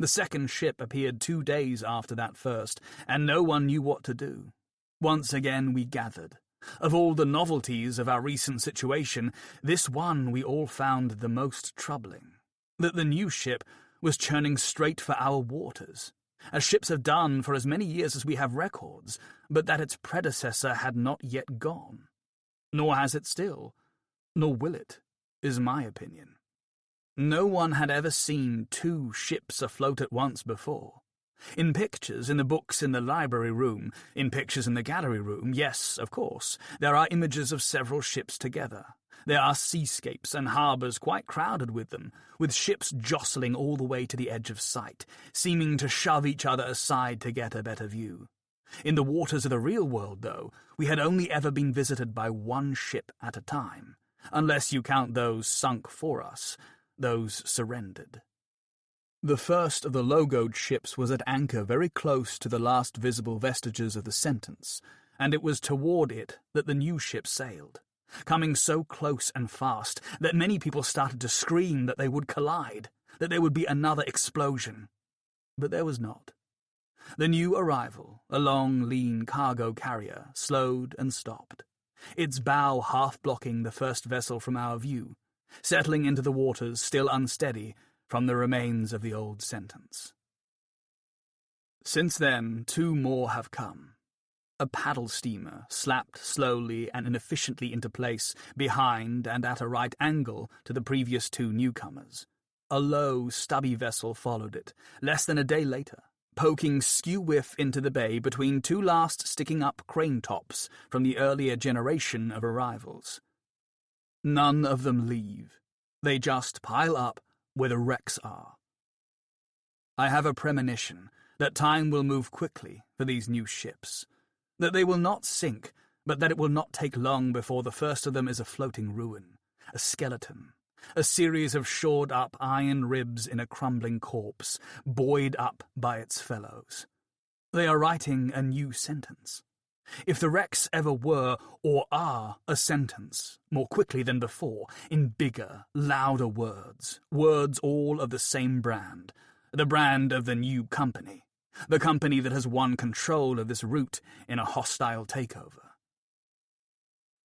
The second ship appeared 2 days after that first, and no one knew what to do. Once again we gathered. Of all the novelties of our recent situation, this one we all found the most troubling. That the new ship was churning straight for our waters, as ships have done for as many years as we have records, but that its predecessor had not yet gone. Nor has it still, nor will it, is my opinion. No one had ever seen 2 ships afloat at once before. In pictures, in the books in the library room, in pictures in the gallery room, yes, of course, there are images of several ships together. There are seascapes and harbours quite crowded with them, with ships jostling all the way to the edge of sight, seeming to shove each other aside to get a better view. In the waters of the real world, though, we had only ever been visited by one ship at a time, unless you count those sunk for us, those surrendered. The first of the logoed ships was at anchor very close to the last visible vestiges of the sentence, and it was toward it that the new ship sailed, coming so close and fast that many people started to scream that they would collide, that there would be another explosion. But there was not. The new arrival, a long, lean cargo carrier, slowed and stopped, its bow half blocking the first vessel from our view, settling into the waters still unsteady from the remains of the old sentence. Since then, 2 more have come. A paddle steamer slapped slowly and inefficiently into place behind and at a right angle to the previous 2 newcomers. A low, stubby vessel followed it, less than a day later, poking skew-whiff into the bay between 2 last sticking-up crane tops from the earlier generation of arrivals. None of them leave. They just pile up where the wrecks are. I have a premonition that time will move quickly for these new ships, that they will not sink, but that it will not take long before the first of them is a floating ruin, a skeleton, a series of shored-up iron ribs in a crumbling corpse, buoyed up by its fellows. They are writing a new sentence. If the wrecks ever were or are a sentence, more quickly than before, in bigger, louder words, words all of the same brand, the brand of the new company, the company that has won control of this route in a hostile takeover.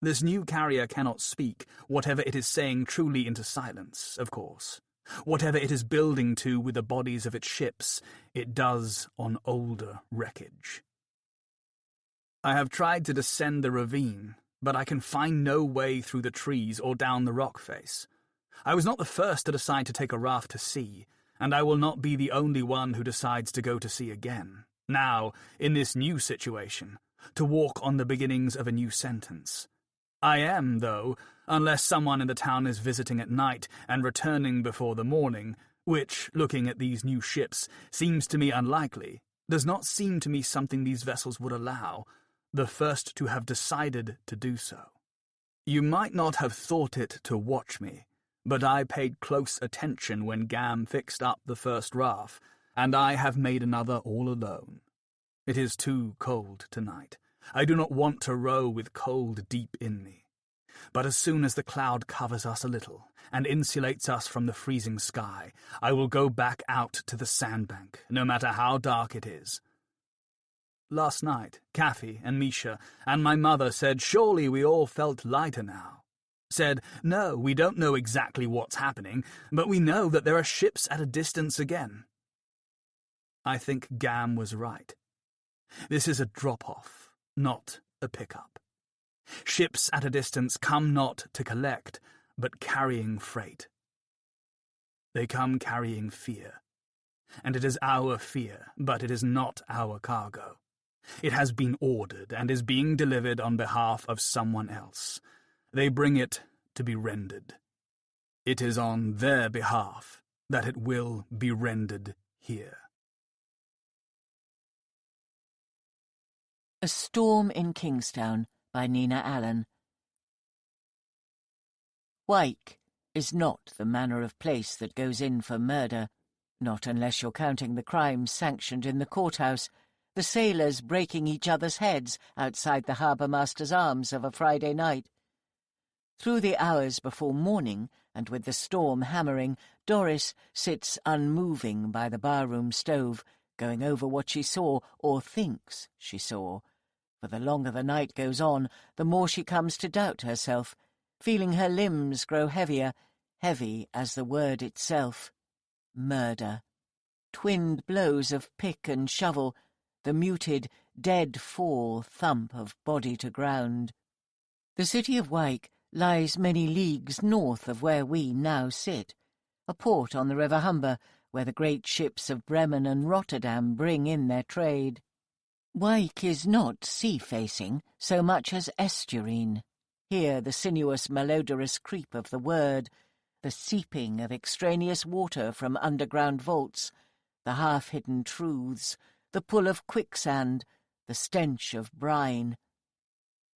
This new carrier cannot speak whatever it is saying truly into silence, of course. Whatever it is building to with the bodies of its ships, it does on older wreckage. I have tried to descend the ravine, but I can find no way through the trees or down the rock face. I was not the first to decide to take a raft to sea, and I will not be the only one who decides to go to sea again, now, in this new situation, to walk on the beginnings of a new sentence. I am, though, unless someone in the town is visiting at night and returning before the morning, which, looking at these new ships, seems to me unlikely, does not seem to me something these vessels would allow, the first to have decided to do so. You might not have thought it to watch me, but I paid close attention when Gam fixed up the first raft, and I have made another all alone. It is too cold tonight. I do not want to row with cold deep in me. But as soon as the cloud covers us a little and insulates us from the freezing sky, I will go back out to the sandbank, no matter how dark it is. Last night, Kathy and Misha and my mother said surely we all felt lighter now. Said, no, we don't know exactly what's happening, but we know that there are ships at a distance again. I think Gam was right. This is a drop-off, not a pick-up. Ships at a distance come not to collect, but carrying freight. They come carrying fear. And it is our fear, but it is not our cargo. It has been ordered and is being delivered on behalf of someone else. They bring it to be rendered. It is on their behalf that it will be rendered here. A Storm in Kingstown by Nina Allen. Wyke is not the manner of place that goes in for murder, not unless you're counting the crimes sanctioned in the courthouse, the sailors breaking each other's heads outside the harbour-master's arms of a Friday night. Through the hours before morning, and with the storm hammering, Doris sits unmoving by the barroom stove, going over what she saw, or thinks she saw. For the longer the night goes on, the more she comes to doubt herself, feeling her limbs grow heavier, heavy as the word itself. Murder. Twinned blows of pick and shovel, the muted, dead fall thump of body to ground. The city of Wyke lies many leagues north of where we now sit, a port on the River Humber, where the great ships of Bremen and Rotterdam bring in their trade. Wyke is not sea-facing so much as estuarine. Here the sinuous, malodorous creep of the word, the seeping of extraneous water from underground vaults, the half-hidden truths, the pull of quicksand, the stench of brine.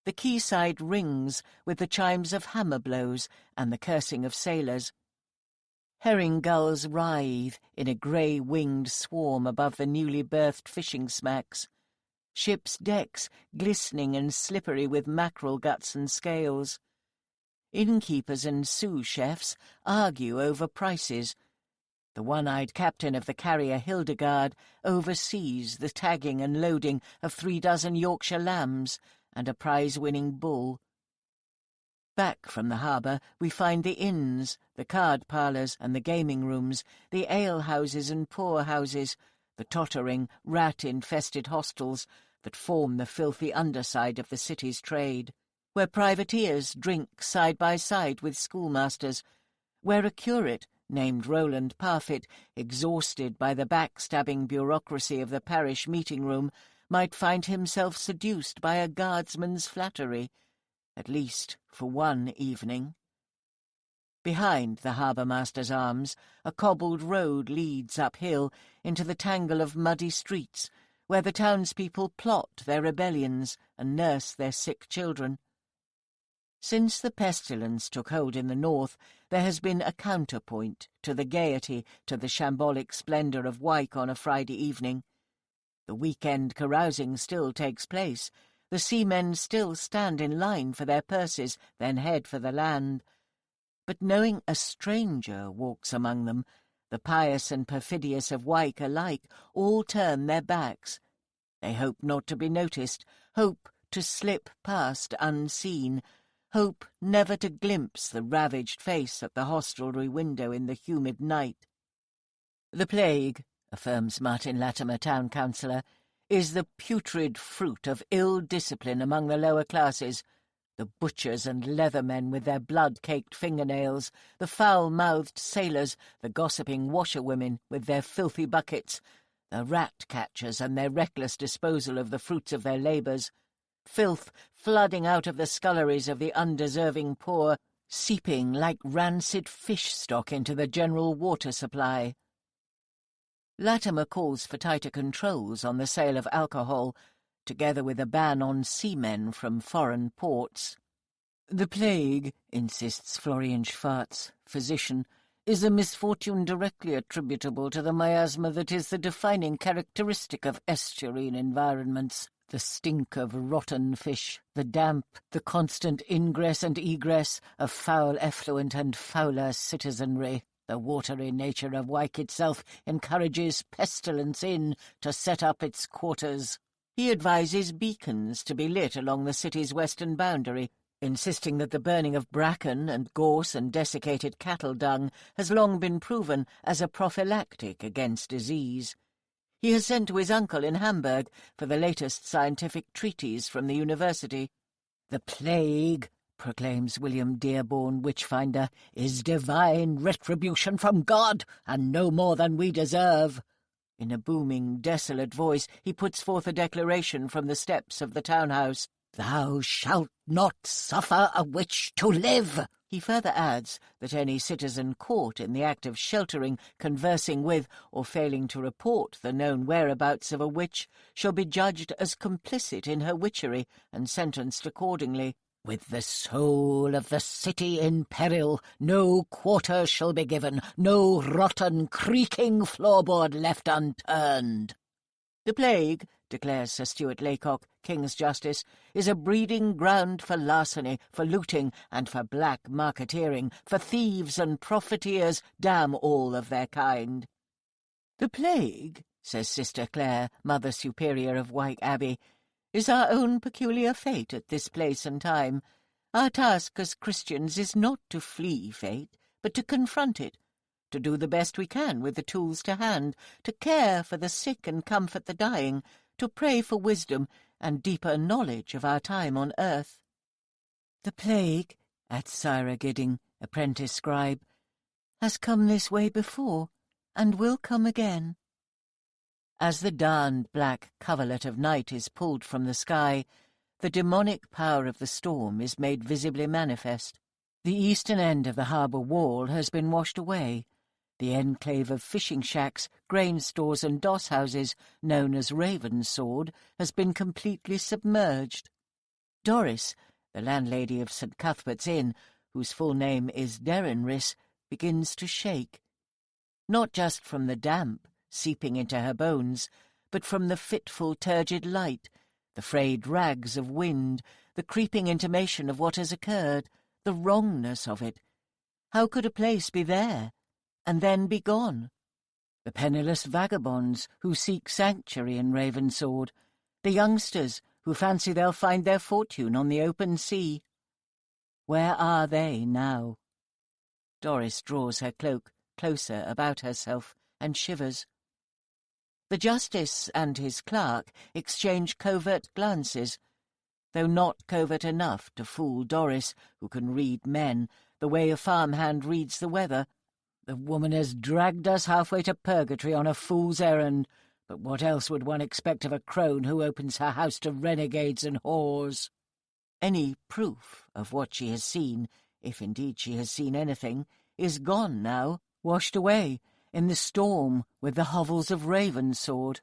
The quayside rings with the chimes of hammer blows and the cursing of sailors. Herring gulls writhe in a grey-winged swarm above the newly birthed fishing smacks. Ships' decks glistening and slippery with mackerel guts and scales. Innkeepers and sous chefs argue over prices. The one-eyed captain of the carrier Hildegard oversees the tagging and loading of 36 Yorkshire lambs and a prize-winning bull. Back from the harbour we find the inns, the card parlours and the gaming rooms, the ale-houses and poor-houses, the tottering, rat-infested hostels that form the filthy underside of the city's trade, where privateers drink side by side with schoolmasters, where a curate, named Roland Parfit, exhausted by the backstabbing bureaucracy of the parish meeting-room, might find himself seduced by a guardsman's flattery, at least for one evening. Behind the harbour-master's arms, a cobbled road leads uphill into the tangle of muddy streets, where the townspeople plot their rebellions and nurse their sick children. Since the pestilence took hold in the north, there has been a counterpoint to the gaiety, to the shambolic splendour of Wyke on a Friday evening. The weekend carousing still takes place. The seamen still stand in line for their purses, then head for the land. But knowing a stranger walks among them, the pious and perfidious of Wyke alike all turn their backs. They hope not to be noticed, hope to slip past unseen, hope never to glimpse the ravaged face at the hostelry window in the humid night. The plague, affirms Martin Latimer, town councillor, is the putrid fruit of ill discipline among the lower classes, the butchers and leathermen with their blood-caked fingernails, the foul-mouthed sailors, the gossiping washerwomen with their filthy buckets, the rat-catchers and their reckless disposal of the fruits of their labours, filth flooding out of the sculleries of the undeserving poor, seeping like rancid fish stock into the general water supply. Latimer calls for tighter controls on the sale of alcohol, together with a ban on seamen from foreign ports. The plague, insists Florian Schwartz, physician, is a misfortune directly attributable to the miasma that is the defining characteristic of estuarine environments. The stink of rotten fish, the damp, the constant ingress and egress of foul effluent and fouler citizenry. The watery nature of Wyke itself encourages pestilence in to set up its quarters. He advises beacons to be lit along the city's western boundary, insisting that the burning of bracken and gorse and desiccated cattle dung has long been proven as a prophylactic against disease. He has sent to his uncle in Hamburg for the latest scientific treatise from the university. "The plague," proclaims William Dearborn, witchfinder, "is divine retribution from God, and no more than we deserve." In a booming, desolate voice he puts forth a declaration from the steps of the townhouse. "Thou shalt not suffer a witch to live." He further adds that any citizen caught in the act of sheltering, conversing with, or failing to report the known whereabouts of a witch shall be judged as complicit in her witchery and sentenced accordingly. "With the soul of the city in peril, no quarter shall be given, no rotten, creaking floorboard left unturned." The plague, declares Sir Stuart Laycock, King's Justice, is a breeding ground for larceny, for looting, and for black marketeering, for thieves and profiteers, damn all of their kind. "The plague," says Sister Clare, Mother Superior of Wyke Abbey, "is our own peculiar fate at this place and time. Our task as Christians is not to flee fate, but to confront it, to do the best we can with the tools to hand, to care for the sick and comfort the dying, to pray for wisdom and deeper knowledge of our time on earth." "The plague," adds Syra Gidding, apprentice scribe, "has come this way before, and will come again." As the darned black coverlet of night is pulled from the sky, the demonic power of the storm is made visibly manifest. The eastern end of the harbour wall has been washed away. The enclave of fishing shacks, grain stores and doss houses, known as Ravensword, has been completely submerged. Doris, the landlady of St. Cuthbert's Inn, whose full name is Derrenris, begins to shake. Not just from the damp seeping into her bones, but from the fitful, turgid light, The frayed rags of wind, the creeping intimation of what has occurred, the wrongness of it. How could a place be there, and then be gone? The penniless vagabonds who seek sanctuary in Ravensword, the youngsters who fancy they'll find their fortune on the open sea. Where are they now? Doris draws her cloak closer about herself and shivers. The justice and his clerk exchange covert glances, though not covert enough to fool Doris, who can read men, the way a farmhand reads the weather. The woman has dragged us halfway to purgatory on a fool's errand, but what else would one expect of a crone who opens her house to renegades and whores? Any proof of what she has seen, if indeed she has seen anything, is gone now, washed away in the storm with the hovels of Ravensword,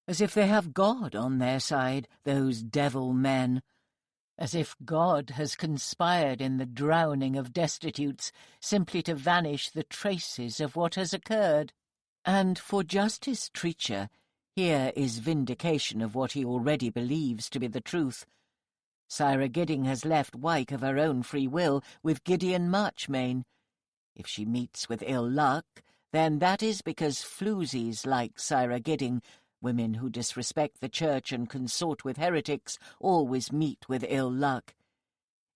as if they have God on their side, those devil men, as if God has conspired in the drowning of destitutes simply to vanish the traces of what has occurred. And for Justice Treacher, here is vindication of what he already believes to be the truth. Syra Gidding has left Wyke of her own free will with Gideon Marchmain. If she meets with ill luck, then that is because floozies like Syra Gidding, women who disrespect the church and consort with heretics, always meet with ill luck.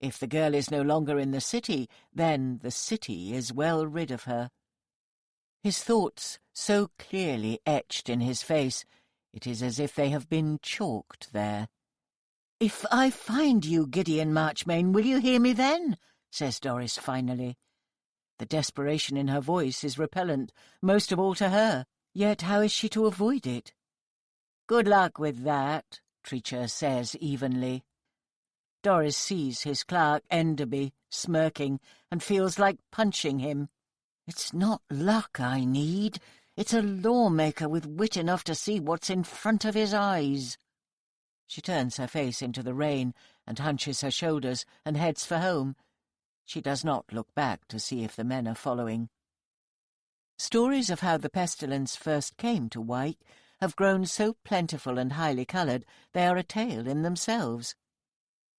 If the girl is no longer in the city, then the city is well rid of her. His thoughts so clearly etched in his face, it is as if they have been chalked there. "If I find you, Gideon Marchmain, will you hear me then?" says Doris finally. The desperation in her voice is repellent, most of all to her, yet how is she to avoid it? "Good luck with that," Treacher says evenly. Doris sees his clerk, Enderby, smirking, and feels like punching him. "It's not luck I need. It's a lawmaker with wit enough to see what's in front of his eyes." She turns her face into the rain and hunches her shoulders and heads for home. She does not look back to see if the men are following. Stories of how the pestilence first came to Wyke have grown so plentiful and highly coloured they are a tale in themselves.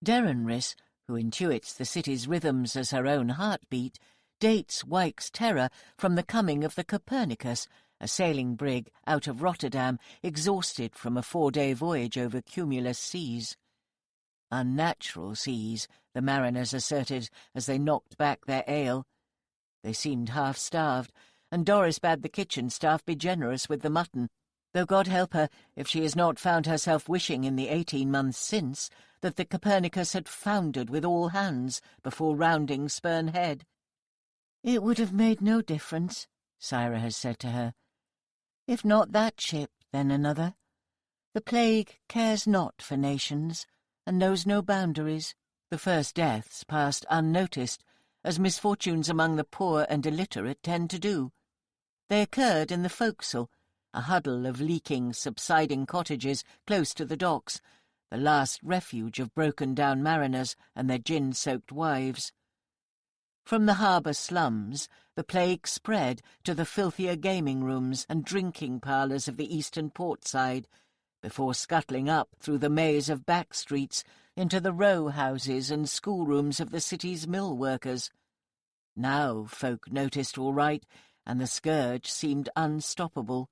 Derenris, who intuits the city's rhythms as her own heartbeat, dates Wyke's terror from the coming of the Copernicus, a sailing brig out of Rotterdam, exhausted from a 4-day voyage over cumulus seas. Unnatural seas, the mariners asserted as they knocked back their ale. They seemed half-starved, and Doris bade the kitchen staff be generous with the mutton, though God help her if she has not found herself wishing in the 18 months since that the Copernicus had foundered with all hands before rounding Spurn Head. "It would have made no difference," Syra has said to her. "If not that ship, then another. The plague cares not for nations, and knows no boundaries." The first deaths passed unnoticed, as misfortunes among the poor and illiterate tend to do. They occurred in the forecastle, a huddle of leaking, subsiding cottages close to the docks, the last refuge of broken-down mariners and their gin-soaked wives. From the harbour slums, the plague spread to the filthier gaming rooms and drinking parlours of the eastern port side, before scuttling up through the maze of back streets into the row houses and schoolrooms of the city's mill workers. Now folk noticed all right, and the scourge seemed unstoppable.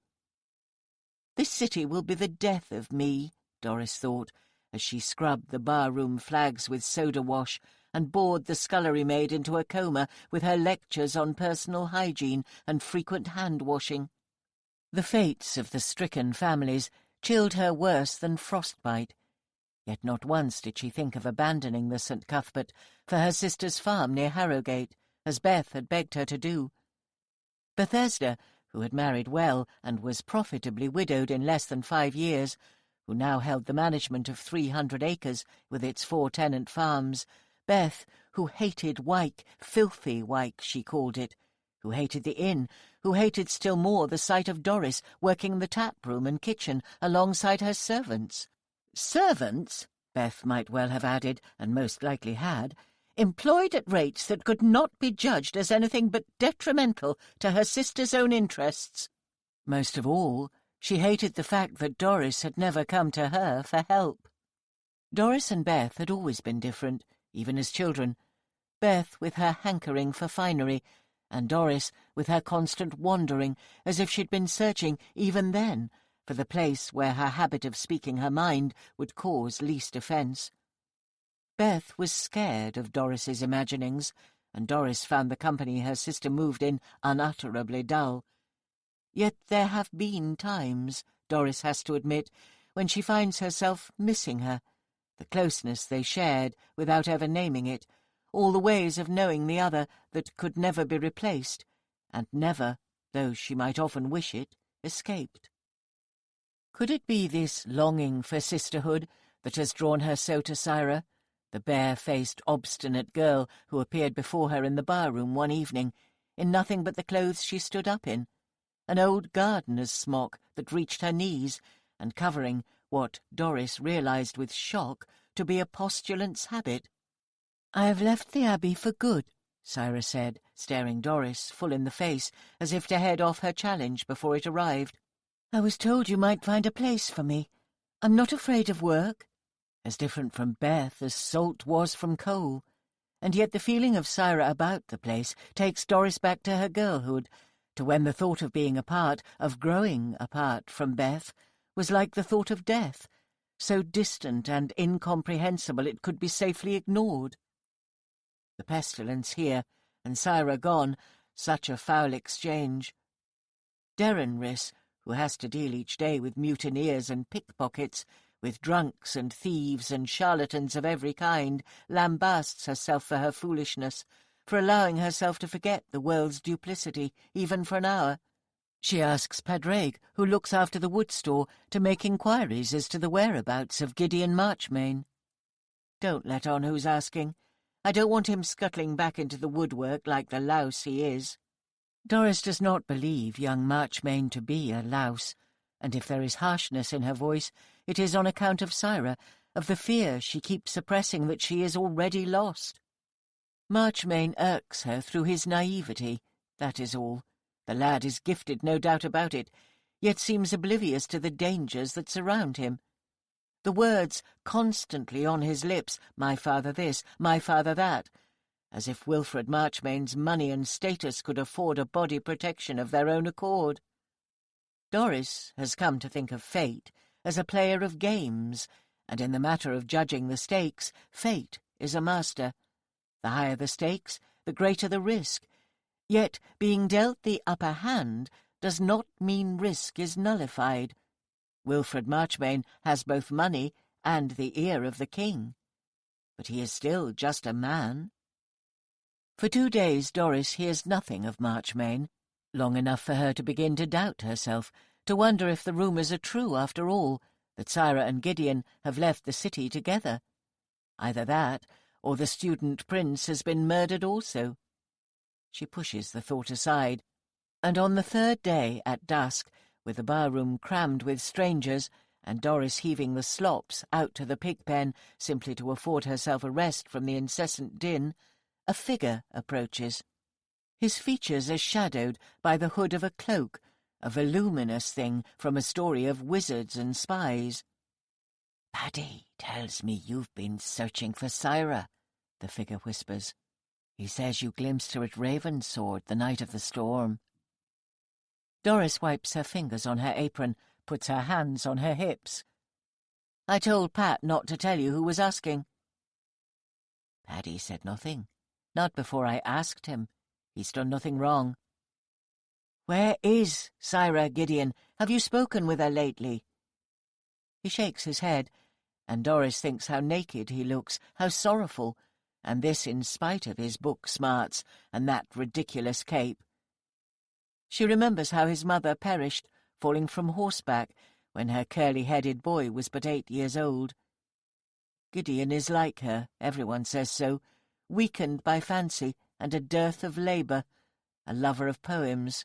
"This city will be the death of me," Doris thought, as she scrubbed the bar-room flags with soda wash and bored the scullery maid into a coma with her lectures on personal hygiene and frequent hand-washing. The fates of the stricken families chilled her worse than frostbite, yet not once did she think of abandoning the St. Cuthbert for her sister's farm near Harrogate, as Beth had begged her to do. Bethesda, who had married well and was profitably widowed in less than 5 years, who now held the management of 300 acres with its 4 tenant farms, Beth, who hated Wyke, filthy Wyke she called it, who hated the inn, who hated still more the sight of Doris working the tap-room and kitchen alongside her servants. Servants, Beth might well have added, and most likely had, employed at rates that could not be judged as anything but detrimental to her sister's own interests. Most of all, she hated the fact that Doris had never come to her for help. Doris and Beth had always been different, even as children. Beth with her hankering for finery, and Doris with her constant wandering, as if she'd been searching, even then, for the place where her habit of speaking her mind would cause least offence. Beth was scared of Doris's imaginings, and Doris found the company her sister moved in unutterably dull. Yet there have been times, Doris has to admit, when she finds herself missing her, the closeness they shared without ever naming it, all the ways of knowing the other that could never be replaced, and never, though she might often wish it, escaped. Could it be this longing for sisterhood that has drawn her so to Syra, the bare-faced, obstinate girl who appeared before her in the bar-room one evening, in nothing but the clothes she stood up in, an old gardener's smock that reached her knees, and covering what Doris realized with shock to be a postulant's habit? "I have left the Abbey for good," Syra said, staring Doris full in the face, as if to head off her challenge before it arrived. "I was told you might find a place for me. I'm not afraid of work." As different from Beth as salt was from coal. And yet the feeling of Syra about the place takes Doris back to her girlhood, to when the thought of being apart, of growing apart from Beth, was like the thought of death, so distant and incomprehensible it could be safely ignored. The pestilence here, and Syra gone, such a foul exchange. Derrenris, who has to deal each day with mutineers and pickpockets, with drunks and thieves and charlatans of every kind, lambasts herself for her foolishness, for allowing herself to forget the world's duplicity, even for an hour. She asks Padraig, who looks after the wood store, to make inquiries as to the whereabouts of Gideon Marchmain. Don't let on who's asking. I don't want him scuttling back into the woodwork like the louse he is. Doris does not believe young Marchmain to be a louse, and if there is harshness in her voice, it is on account of Syra, of the fear she keeps suppressing that she is already lost. Marchmain irks her through his naivety, that is all. The lad is gifted, no doubt about it, yet seems oblivious to the dangers that surround him. The words constantly on his lips, my father this, my father that, as if Wilfred Marchmain's money and status could afford a body protection of their own accord. Doris has come to think of fate as a player of games, and in the matter of judging the stakes, fate is a master. The higher the stakes, the greater the risk. Yet being dealt the upper hand does not mean risk is nullified. Wilfred Marchmain has both money and the ear of the king. But he is still just a man. For 2 days Doris hears nothing of Marchmain, long enough for her to begin to doubt herself, to wonder if the rumours are true after all, that Syra and Gideon have left the city together. Either that, or the student prince has been murdered also. She pushes the thought aside, and on the 3rd day, at dusk, with the bar-room crammed with strangers, and Doris heaving the slops out to the pig-pen simply to afford herself a rest from the incessant din, a figure approaches. His features are shadowed by the hood of a cloak, a voluminous thing from a story of wizards and spies. "Paddy tells me you've been searching for Syra," the figure whispers. "He says you glimpsed her at Ravensword the night of the storm." Doris wipes her fingers on her apron, puts her hands on her hips. "I told Pat not to tell you who was asking." "Paddy said nothing. Not before I asked him. He's done nothing wrong." "Where is Syra, Gideon? Have you spoken with her lately?" He shakes his head, and Doris thinks how naked he looks, how sorrowful, and this in spite of his book smarts and that ridiculous cape. She remembers how his mother perished, falling from horseback, when her curly-headed boy was but 8 years old. Gideon is like her, everyone says so, weakened by fancy and a dearth of labour, a lover of poems.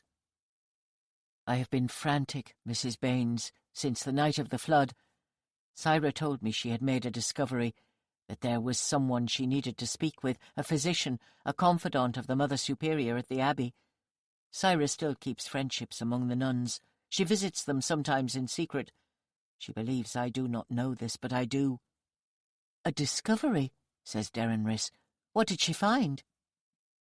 "I have been frantic, Mrs. Baines, since the night of the flood. Syra told me she had made a discovery, that there was someone she needed to speak with, a physician, a confidant of the Mother Superior at the Abbey. Syra still keeps friendships among the nuns. She visits them sometimes in secret. She believes I do not know this, but I do. "A discovery," says Derenris. "What did she find?"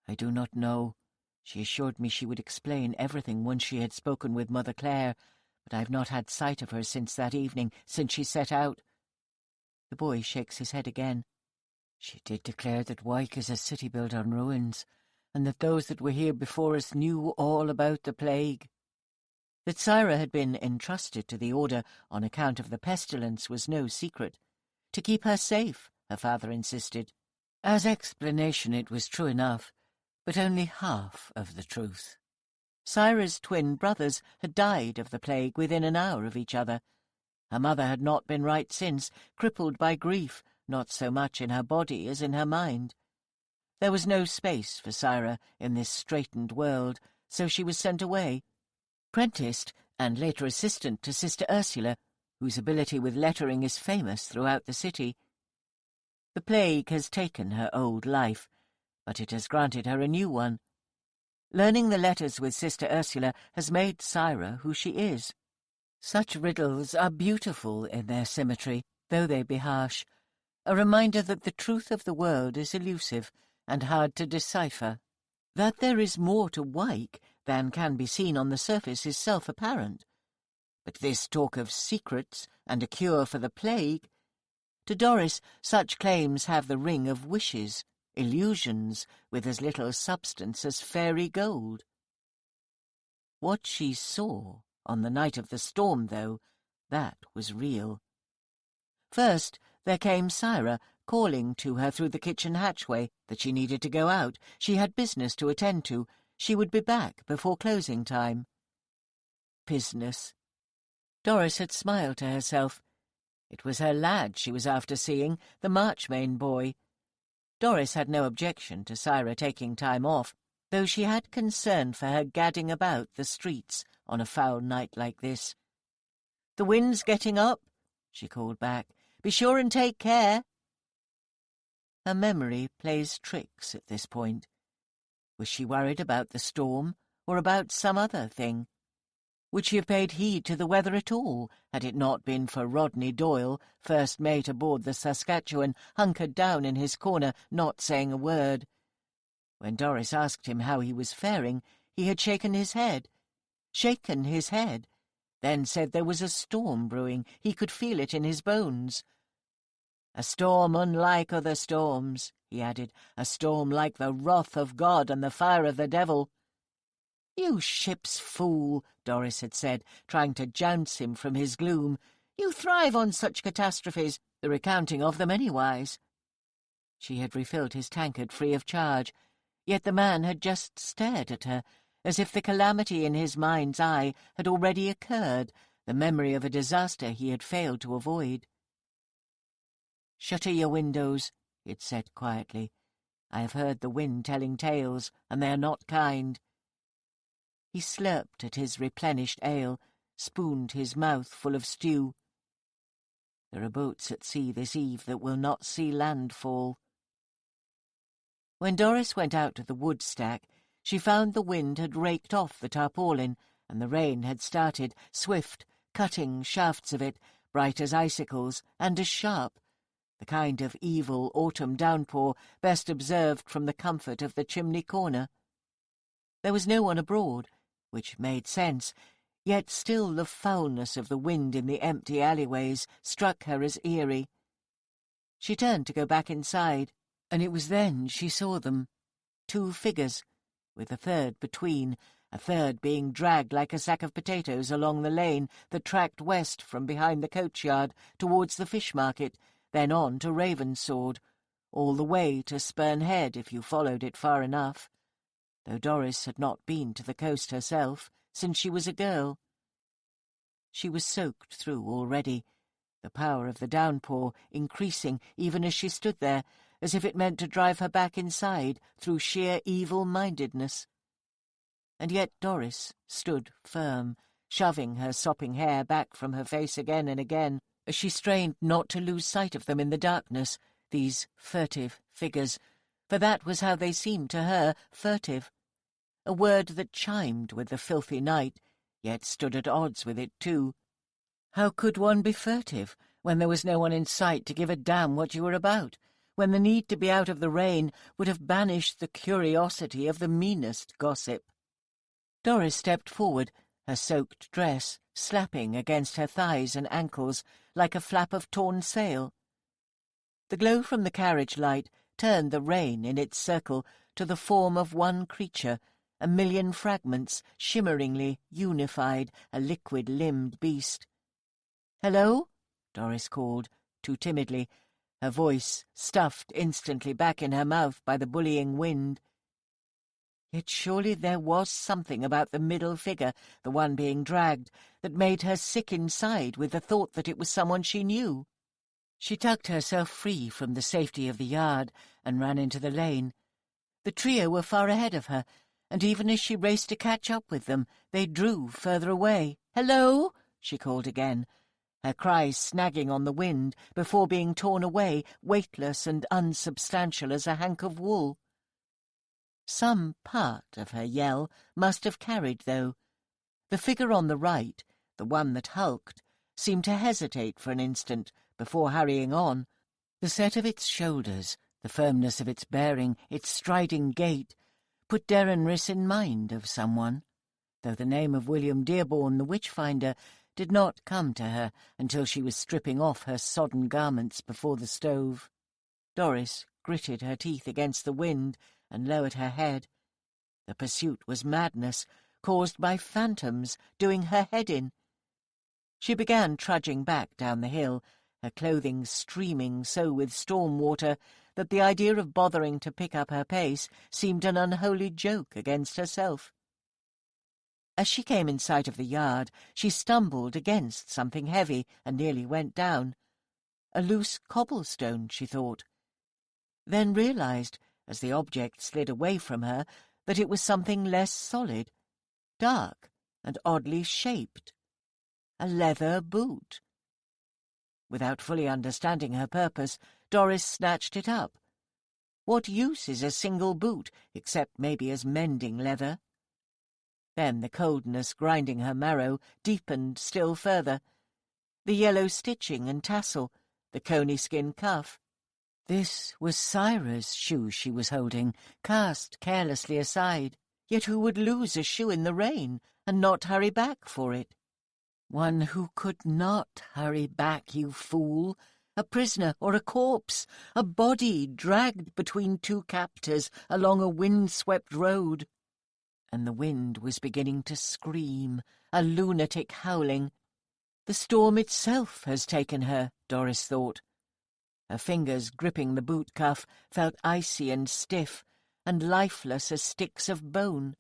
"I do not know. She assured me she would explain everything once she had spoken with Mother Clare, but I have not had sight of her since that evening, since she set out." The boy shakes his head again. "She did declare that Wyke is a city built on ruins, and that those that were here before us knew all about the plague." That Syra had been entrusted to the Order on account of the pestilence was no secret. To keep her safe, her father insisted. As explanation it was true enough, but only half of the truth. Syra's twin brothers had died of the plague within an hour of each other. Her mother had not been right since, crippled by grief, not so much in her body as in her mind. There was no space for Syra in this straitened world, so she was sent away, prenticed and later assistant to Sister Ursula, whose ability with lettering is famous throughout the city. The plague has taken her old life, but it has granted her a new one. Learning the letters with Sister Ursula has made Syra who she is. Such riddles are beautiful in their symmetry, though they be harsh, a reminder that the truth of the world is elusive and hard to decipher. That there is more to Wyke than can be seen on the surface is self-apparent. But this talk of secrets and a cure for the plague, to Doris such claims have the ring of wishes, illusions with as little substance as fairy gold. What she saw on the night of the storm, though, that was real. First there came Syra, calling to her through the kitchen hatchway that she needed to go out, she had business to attend to, she would be back before closing time. Business. Doris had smiled to herself. It was her lad she was after seeing, the Marchmain boy. Doris had no objection to Syra taking time off, though she had concern for her gadding about the streets on a foul night like this. "The wind's getting up," she called back. "Be sure and take care." Her memory plays tricks at this point. Was she worried about the storm, or about some other thing? Would she have paid heed to the weather at all, had it not been for Rodney Doyle, first mate aboard the Saskatchewan, hunkered down in his corner, not saying a word? When Doris asked him how he was faring, he had shaken his head, then said there was a storm brewing, he could feel it in his bones. "A storm unlike other storms," he added, "a storm like the wrath of God and the fire of the devil." "You ship's fool," Doris had said, trying to jounce him from his gloom. "You thrive on such catastrophes, the recounting of them anywise." She had refilled his tankard free of charge, yet the man had just stared at her, as if the calamity in his mind's eye had already occurred, the memory of a disaster he had failed to avoid. "Shutter your windows," he had said quietly. "I have heard the wind telling tales, and they are not kind." He slurped at his replenished ale, spooned his mouth full of stew. "There are boats at sea this eve that will not see landfall." When Doris went out to the wood stack, she found the wind had raked off the tarpaulin, and the rain had started, swift, cutting shafts of it, bright as icicles, and as sharp, the kind of evil autumn downpour best observed from the comfort of the chimney corner. There was no one abroad, which made sense, yet still the foulness of the wind in the empty alleyways struck her as eerie. She turned to go back inside, and it was then she saw them, 2 figures, with a third between, a third being dragged like a sack of potatoes along the lane that tracked west from behind the coachyard towards the fish market, then on to Ravensword, all the way to Spurn Head if you followed it far enough, though Doris had not been to the coast herself since she was a girl. She was soaked through already, the power of the downpour increasing even as she stood there, as if it meant to drive her back inside through sheer evil-mindedness. And yet Doris stood firm, shoving her sopping hair back from her face again and again, as she strained not to lose sight of them in the darkness, these furtive figures, for that was how they seemed to her, furtive. A word that chimed with the filthy night, yet stood at odds with it too. How could one be furtive when there was no one in sight to give a damn what you were about, when the need to be out of the rain would have banished the curiosity of the meanest gossip. Doris stepped forward, her soaked dress slapping against her thighs and ankles like a flap of torn sail. The glow from the carriage light turned the rain in its circle to the form of one creature, a million fragments, shimmeringly unified, a liquid-limbed beast. "Hello?" Doris called, too timidly, her voice stuffed instantly back in her mouth by the bullying wind. Yet surely there was something about the middle figure, the one being dragged, that made her sick inside with the thought that it was someone she knew. She tugged herself free from the safety of the yard and ran into the lane. The trio were far ahead of her, and even as she raced to catch up with them, they drew further away. "Hello?" she called again, her cries snagging on the wind before being torn away, weightless and unsubstantial as a hank of wool. Some part of her yell must have carried, though. The figure on the right, the one that hulked, seemed to hesitate for an instant before hurrying on. The set of its shoulders, the firmness of its bearing, its striding gait, put Derenris in mind of someone, though the name of William Dearborn the witch-finder did not come to her until she was stripping off her sodden garments before the stove. Doris gritted her teeth against the wind and lowered her head. The pursuit was madness, caused by phantoms doing her head in. She began trudging back down the hill, her clothing streaming so with storm water that the idea of bothering to pick up her pace seemed an unholy joke against herself. As she came in sight of the yard, she stumbled against something heavy and nearly went down. A loose cobblestone, she thought, then realized, as the object slid away from her, that it was something less solid, dark and oddly shaped. A leather boot. Without fully understanding her purpose, Doris snatched it up. What use is a single boot, except maybe as mending leather? Then the coldness grinding her marrow deepened still further. The yellow stitching and tassel, the coney skin cuff. This was Syra's shoe she was holding, cast carelessly aside. Yet who would lose a shoe in the rain and not hurry back for it? One who could not hurry back, you fool. A prisoner or a corpse, a body dragged between two captors along a wind-swept road. And the wind was beginning to scream, a lunatic howling. The storm itself has taken her, Doris thought. Her fingers gripping the boot cuff felt icy and stiff, and lifeless as sticks of bone.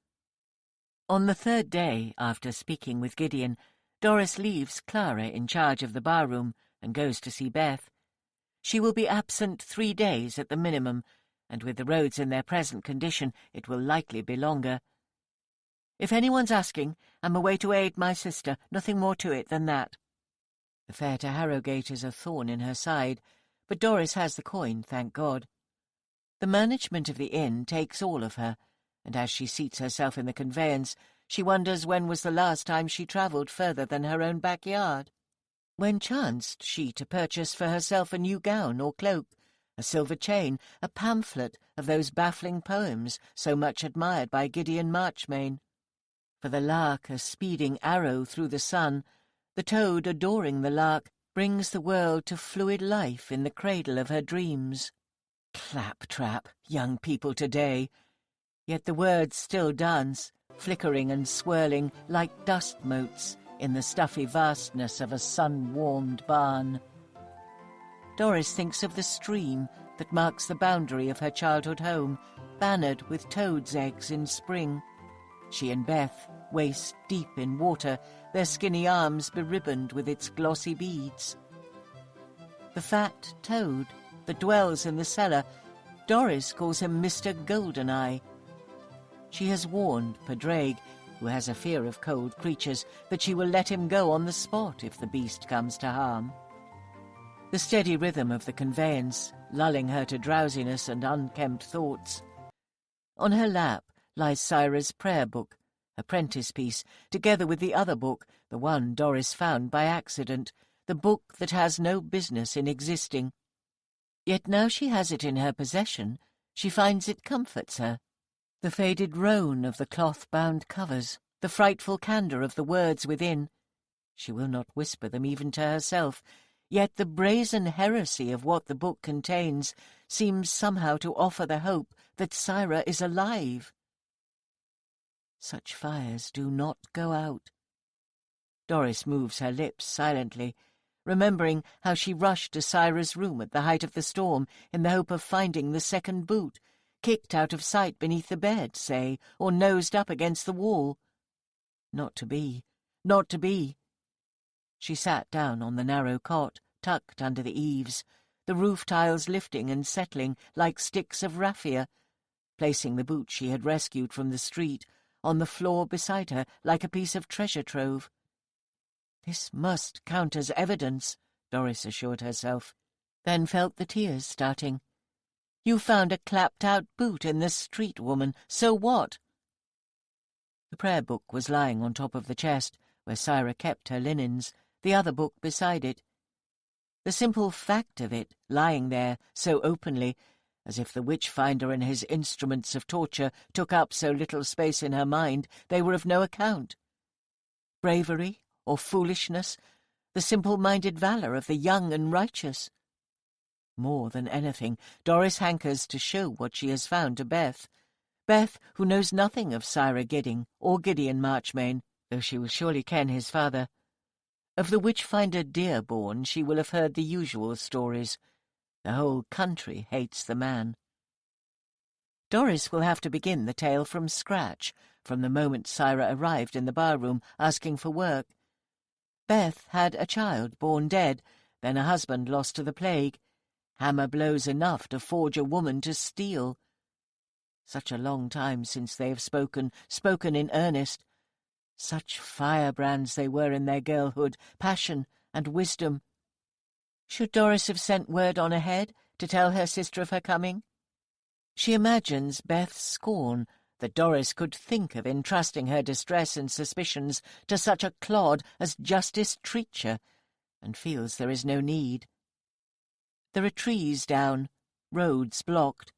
On the third day after speaking with Gideon, Doris leaves Clara in charge of the barroom and goes to see Beth. She will be absent 3 days at the minimum, and with the roads in their present condition it will likely be longer. "If anyone's asking, I'm away to aid my sister, nothing more to it than that." The fare to Harrogate is a thorn in her side, but Doris has the coin, thank God. The management of the inn takes all of her, and as she seats herself in the conveyance, she wonders when was the last time she travelled further than her own backyard. When chanced she to purchase for herself a new gown or cloak, a silver chain, a pamphlet of those baffling poems so much admired by Gideon Marchmain? For the lark a speeding arrow through the sun, the toad adoring the lark, brings the world to fluid life in the cradle of her dreams. Claptrap, young people today! Yet the words still dance, flickering and swirling like dust motes in the stuffy vastness of a sun-warmed barn. Doris thinks of the stream that marks the boundary of her childhood home, bannered with toads' eggs in spring. She and Beth, waist deep in water, their skinny arms beribboned with its glossy beads. The fat toad that dwells in the cellar, Doris calls him Mr. Goldeneye. She has warned Padraig, who has a fear of cold creatures, that she will let him go on the spot if the beast comes to harm. The steady rhythm of the conveyance, lulling her to drowsiness and unkempt thoughts. On her lap lies Syra's prayer book, her prentice piece, together with the other book, the one Doris found by accident, the book that has no business in existing. Yet now she has it in her possession, she finds it comforts her. The faded roan of the cloth-bound covers, the frightful candour of the words within. She will not whisper them even to herself, yet the brazen heresy of what the book contains seems somehow to offer the hope that Syra is alive. Such fires do not go out. Doris moves her lips silently, remembering how she rushed to Syra's room at the height of the storm in the hope of finding the second boot, kicked out of sight beneath the bed, say, or nosed up against the wall. Not to be, not to be. She sat down on the narrow cot, tucked under the eaves, the roof tiles lifting and settling like sticks of raffia, placing the boot she had rescued from the street on the floor beside her like a piece of treasure trove. This must count as evidence, Doris assured herself, then felt the tears starting. You found a clapped-out boot in the street, woman. So what? The prayer book was lying on top of the chest, where Syra kept her linens, the other book beside it. The simple fact of it, lying there so openly, as if the witch-finder and his instruments of torture took up so little space in her mind, they were of no account. Bravery or foolishness, the simple-minded valour of the young and righteous. More than anything, Doris hankers to show what she has found to Beth. Beth, who knows nothing of Syra Gidding or Gideon Marchmain, though she will surely ken his father. Of the witch-finder Dearborn she will have heard the usual stories. The whole country hates the man. Doris will have to begin the tale from scratch, from the moment Syra arrived in the bar-room asking for work. Beth had a child born dead, then a husband lost to the plague. Hammer blows enough to forge a woman to steel. Such a long time since they have spoken in earnest. Such firebrands they were in their girlhood, passion and wisdom. Should Doris have sent word on ahead to tell her sister of her coming? She imagines Beth's scorn that Doris could think of entrusting her distress and suspicions to such a clod as Justice Treacher, and feels there is no need. There are trees down, roads blocked.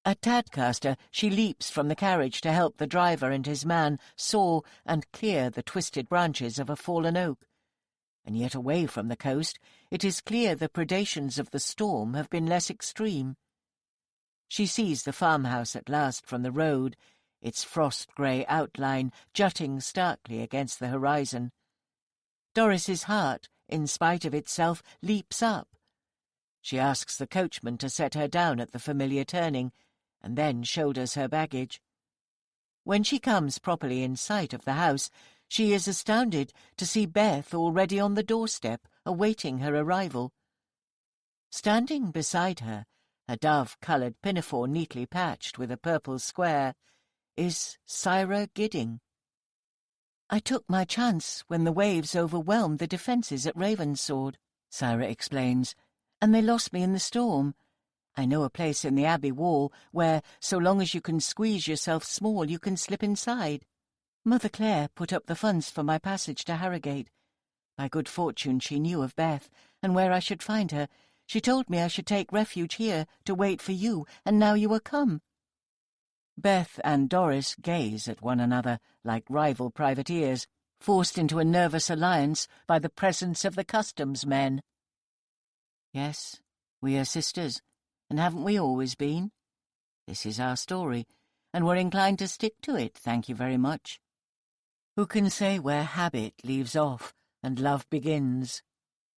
At Tadcaster she leaps from the carriage to help the driver and his man saw and clear the twisted branches of a fallen oak. And yet away from the coast it is clear the predations of the storm have been less extreme. She sees the farmhouse at last from the road, its frost-grey outline jutting starkly against the horizon. Doris's heart, in spite of itself, leaps up. She asks the coachman to set her down at the familiar turning, and then shoulders her baggage. When she comes properly in sight of the house, she is astounded to see Beth already on the doorstep, awaiting her arrival. Standing beside her, a dove-coloured pinafore neatly patched with a purple square, is Syra Gidding. "I took my chance when the waves overwhelmed the defences at Ravensword," Syra explains, "and they lost me in the storm. I know a place in the Abbey wall where, so long as you can squeeze yourself small, you can slip inside. Mother Clare put up the funds for my passage to Harrogate. By good fortune she knew of Beth, and where I should find her. She told me I should take refuge here to wait for you, and now you are come." Beth and Doris gaze at one another like rival privateers, forced into a nervous alliance by the presence of the customs men. "Yes, we are sisters, and haven't we always been? This is our story, and we're inclined to stick to it, thank you very much. Who can say where habit leaves off and love begins?"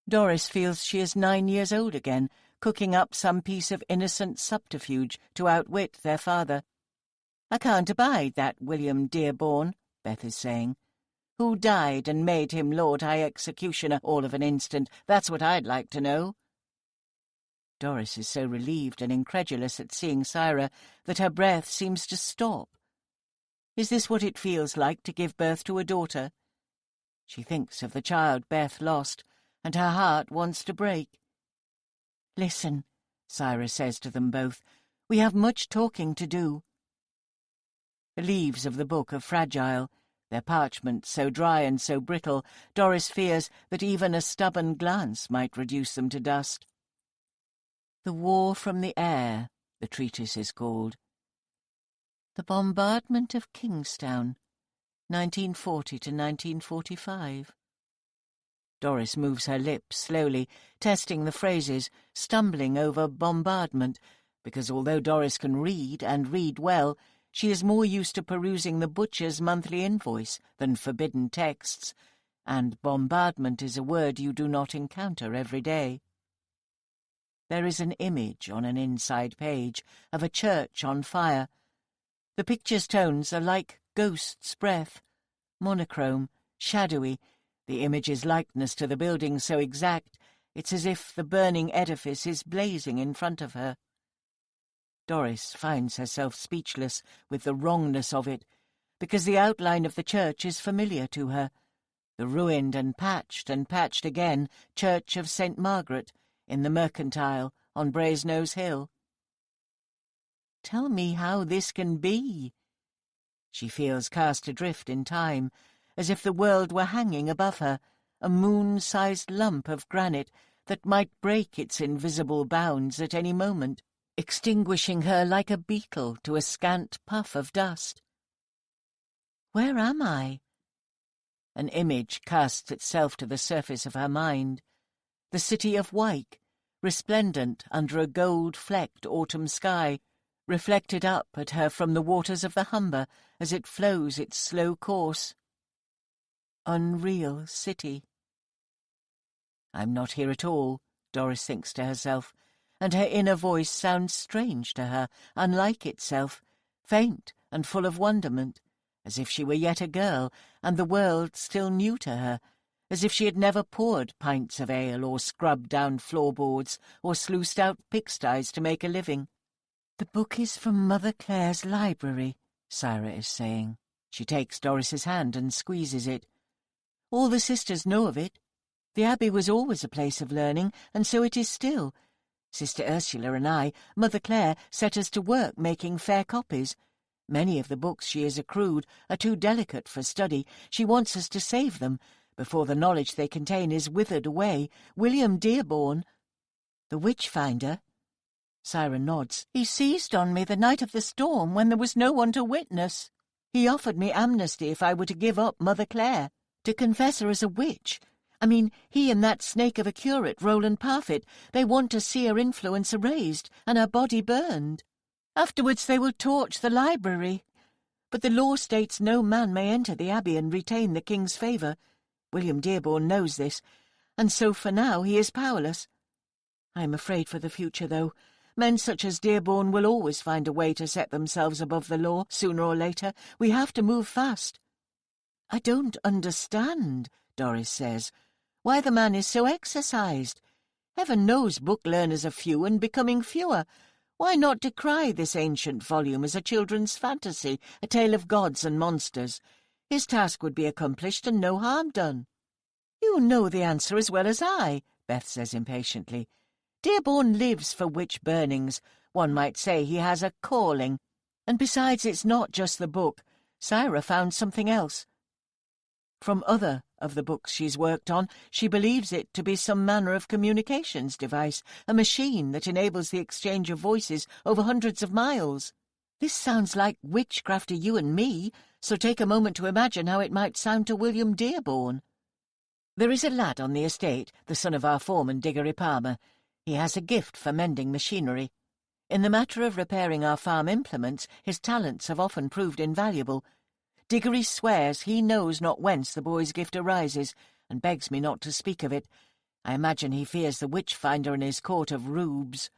Doris feels she is 9 years old again, cooking up some piece of innocent subterfuge to outwit their father. "I can't abide that William Dearborn," Beth is saying. "Who died and made him Lord High Executioner all of an instant? That's what I'd like to know." Doris is so relieved and incredulous at seeing Syra that her breath seems to stop. Is this what it feels like to give birth to a daughter? She thinks of the child Beth lost, and her heart wants to break. "Listen," Syra says to them both, "we have much talking to do." The leaves of the book are fragile. Their parchment so dry and so brittle, Doris fears that even a stubborn glance might reduce them to dust. The War from the Air, the treatise is called. The Bombardment of Kingstown, 1940 to 1945. Doris moves her lips slowly, testing the phrases, stumbling over bombardment, because although Doris can read, and read well, she is more used to perusing the butcher's monthly invoice than forbidden texts, and bombardment is a word you do not encounter every day. There is an image on an inside page of a church on fire. The picture's tones are like ghost's breath, monochrome, shadowy, the image's likeness to the building so exact it's as if the burning edifice is blazing in front of her. Doris finds herself speechless with the wrongness of it, because the outline of the church is familiar to her, the ruined and patched again Church of St. Margaret in the Mercantile on Brasenose Hill. Tell me how this can be. She feels cast adrift in time, as if the world were hanging above her, a moon-sized lump of granite that might break its invisible bounds at any moment, extinguishing her like a beetle to a scant puff of dust. Where am I? An image casts itself to the surface of her mind. The city of Wyke, resplendent under a gold-flecked autumn sky, reflected up at her from the waters of the Humber as it flows its slow course. Unreal city. I'm not here at all, Doris thinks to herself, and her inner voice sounds strange to her, unlike itself, faint and full of wonderment, as if she were yet a girl, and the world still new to her, as if she had never poured pints of ale or scrubbed down floorboards or sluiced out pigsties to make a living. The book is from Mother Clare's library, Syra is saying. She takes Doris's hand and squeezes it. All the sisters know of it. The Abbey was always a place of learning, and so it is still. Sister Ursula and I, Mother Clare, set us to work making fair copies. Many of the books she has accrued are too delicate for study. She wants us to save them, before the knowledge they contain is withered away. William Dearborn, the witch-finder. Syra nods. He seized on me the night of the storm when there was no one to witness. He offered me amnesty if I were to give up Mother Clare, to confess her as a witch. I mean, he and that snake of a curate, Roland Parfitt, they want to see her influence erased and her body burned. Afterwards they will torch the library. But the law states no man may enter the Abbey and retain the king's favour. William Dearborn knows this, and so for now he is powerless. I am afraid for the future, though. Men such as Dearborn will always find a way to set themselves above the law, sooner or later. We have to move fast. I don't understand, Doris says, why the man is so exercised. Heaven knows book learners are few and becoming fewer. Why not decry this ancient volume as a children's fantasy, a tale of gods and monsters? His task would be accomplished and no harm done. You know the answer as well as I, Beth says impatiently. Dearborn lives for witch burnings. One might say he has a calling. And besides, it's not just the book. Syra found something else. From other of the books she's worked on, she believes it to be some manner of communications device, a machine that enables the exchange of voices over hundreds of miles. This sounds like witchcraft to you and me, so take a moment to imagine how it might sound to William Dearborn. There is a lad on the estate, the son of our foreman, Diggory Palmer. He has a gift for mending machinery. In the matter of repairing our farm implements, his talents have often proved invaluable. Diggory swears he knows not whence the boy's gift arises, and begs me not to speak of it. I imagine he fears the witch-finder and his court of rubes.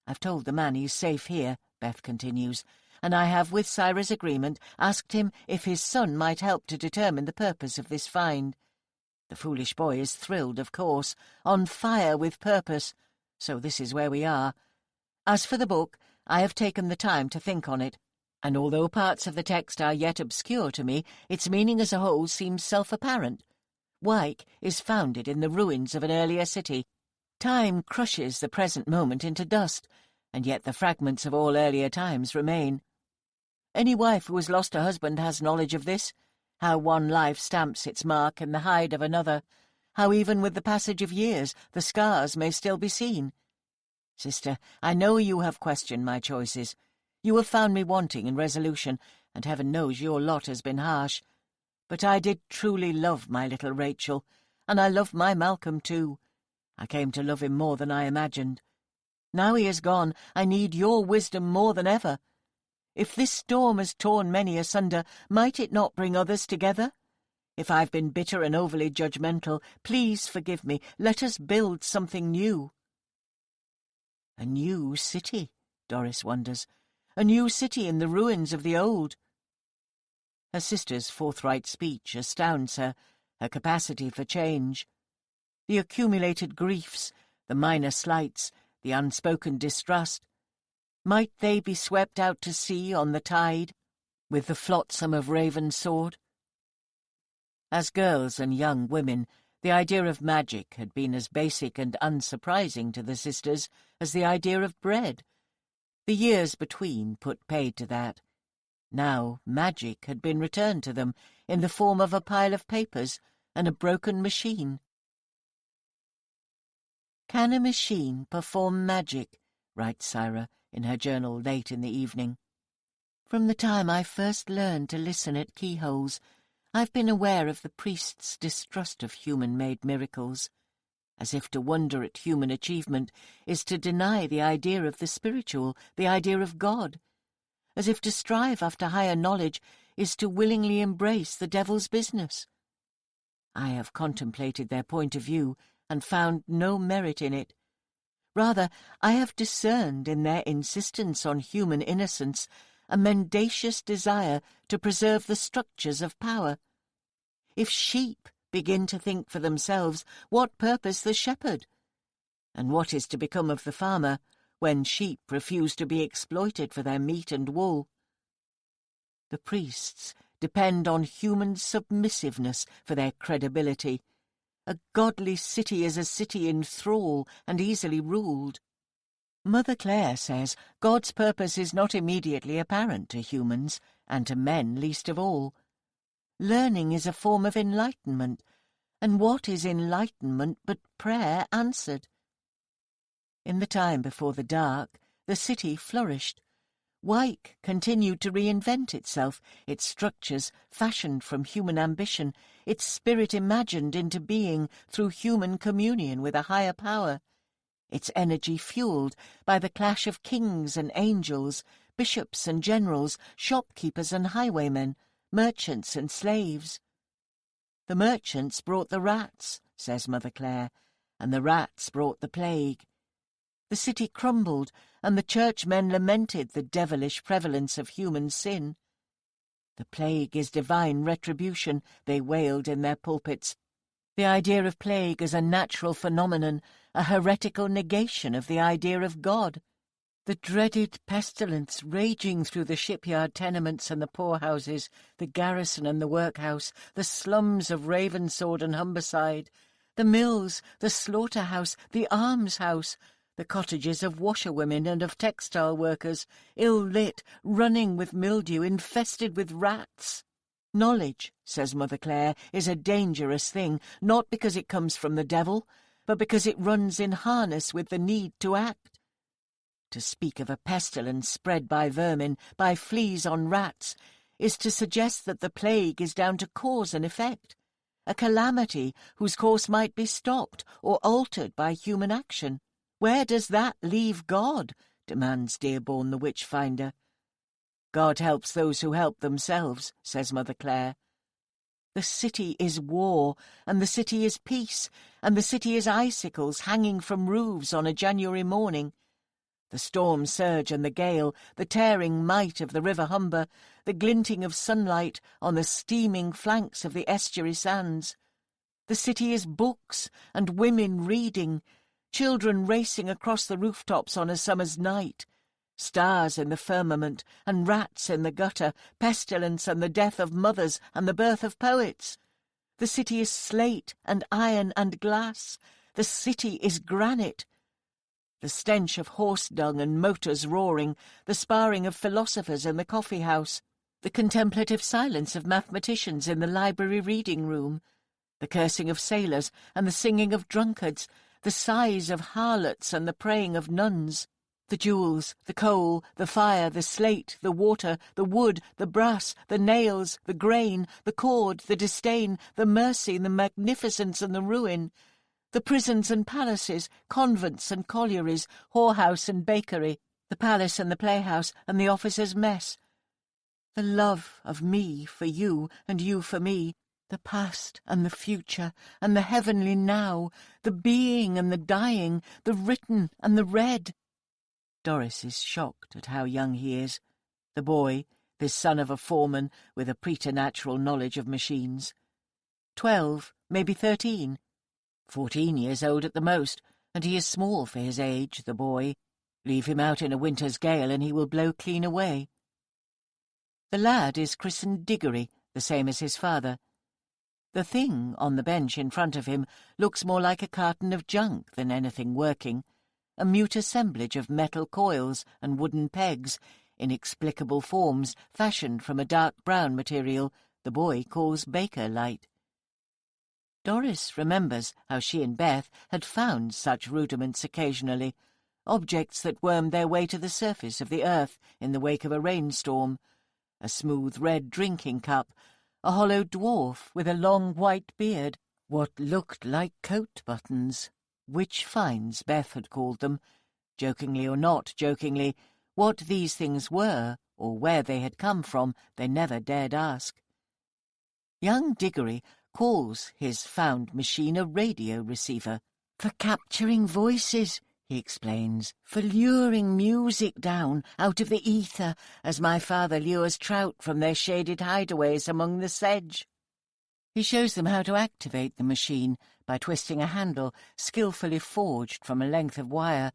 I've told the man he's safe here, Beth continues, and I have, with Syra's agreement, asked him if his son might help to determine the purpose of this find. The foolish boy is thrilled, of course, on fire with purpose, so this is where we are. As for the book, I have taken the time to think on it, and although parts of the text are yet obscure to me, its meaning as a whole seems self-apparent. Wyke is founded in the ruins of an earlier city. Time crushes the present moment into dust, and yet the fragments of all earlier times remain. Any wife who has lost a husband has knowledge of this. how one life stamps its mark in the hide of another, how even with the passage of years the scars may still be seen. Sister, I know you have questioned my choices. You have found me wanting in resolution, and heaven knows your lot has been harsh. But I did truly love my little Rachel, and I loved my Malcolm too. I came to love him more than I imagined. Now he is gone, I need your wisdom more than ever. If this storm has torn many asunder, might it not bring others together? If I've been bitter and overly judgmental, please forgive me. Let us build something new. A new city, Doris wonders. A new city in the ruins of the old. Her sister's forthright speech astounds her, her capacity for change. The accumulated griefs, the minor slights, the unspoken distrust, might they be swept out to sea on the tide, with the flotsam of Raven's sword? As girls and young women, the idea of magic had been as basic and unsurprising to the sisters as the idea of bread. The years between put paid to that. Now magic had been returned to them in the form of a pile of papers and a broken machine. "Can a machine perform magic?" writes Syra in her journal late in the evening. "From the time I first learned to listen at keyholes, I've been aware of the priest's distrust of human-made miracles, as if to wonder at human achievement is to deny the idea of the spiritual, the idea of God, as if to strive after higher knowledge is to willingly embrace the devil's business. I have contemplated their point of view and found no merit in it. Rather, I have discerned in their insistence on human innocence a mendacious desire to preserve the structures of power. If sheep begin to think for themselves, what purpose the shepherd? And what is to become of the farmer when sheep refuse to be exploited for their meat and wool? The priests depend on human submissiveness for their credibility. A godly city is a city in thrall and easily ruled. Mother Clare says God's purpose is not immediately apparent to humans, and to men least of all. Learning is a form of enlightenment, and what is enlightenment but prayer answered? In the time before the dark, the city flourished. Wyke continued to reinvent itself, its structures fashioned from human ambition, its spirit imagined into being through human communion with a higher power, its energy fueled by the clash of kings and angels, bishops and generals, shopkeepers and highwaymen, merchants and slaves. The merchants brought the rats, says Mother Clare, and the rats brought the plague. The city crumbled, and the churchmen lamented the devilish prevalence of human sin. The plague is divine retribution, they wailed in their pulpits. The idea of plague as a natural phenomenon, a heretical negation of the idea of God. The dreaded pestilence raging through the shipyard tenements and the poorhouses, the garrison and the workhouse, the slums of Ravensword and Humberside, the mills, the slaughterhouse, the almshouse, the cottages of washerwomen and of textile workers, ill-lit, running with mildew, infested with rats. Knowledge, says Mother Clare, is a dangerous thing, not because it comes from the devil, but because it runs in harness with the need to act. To speak of a pestilence spread by vermin, by fleas on rats, is to suggest that the plague is down to cause and effect, a calamity whose course might be stopped or altered by human action. Where does that leave God? Demands Dearborn the witch-finder. God helps those who help themselves, says Mother Clare. The city is war, and the city is peace, and the city is icicles hanging from roofs on a January morning. The storm surge and the gale, the tearing might of the River Humber, the glinting of sunlight on the steaming flanks of the estuary sands. The city is books, and women reading, children racing across the rooftops on a summer's night, stars in the firmament, and rats in the gutter, pestilence and the death of mothers and the birth of poets. The city is slate and iron and glass. The city is granite. The stench of horse dung and motors roaring, the sparring of philosophers in the coffee-house, The contemplative silence of mathematicians in the library reading room, the cursing of sailors and the singing of drunkards, the sighs of harlots and the praying of nuns, the jewels, the coal, the fire, the slate, the water, the wood, the brass, the nails, the grain, the cord, the disdain, the mercy, the magnificence and the ruin, the prisons and palaces, convents and collieries, whorehouse and bakery, the palace and the playhouse and the officers' mess, the love of me for you and you for me, the past and the future and the heavenly now, the being and the dying, the written and the read. Doris is shocked at how young he is, the boy, this son of a foreman with a preternatural knowledge of machines. 12, maybe 13. 14 years old at the most, and he is small for his age, the boy. Leave him out in a winter's gale and he will blow clean away. The lad is christened Diggory, the same as his father. The thing on the bench in front of him looks more like a carton of junk than anything working, a mute assemblage of metal coils and wooden pegs, inexplicable forms fashioned from a dark brown material the boy calls baker light. Doris remembers how she and Beth had found such rudiments occasionally, objects that wormed their way to the surface of the earth in the wake of a rainstorm, a smooth red drinking cup, a hollow dwarf with a long white beard, what looked like coat buttons. Witch finds, Beth had called them. Jokingly or not jokingly, what these things were, or where they had come from, they never dared ask. Young Diggory calls his found machine a radio receiver. For capturing voices, he explains, for luring music down out of the ether as my father lures trout from their shaded hideaways among the sedge. He shows them how to activate the machine by twisting a handle skillfully forged from a length of wire,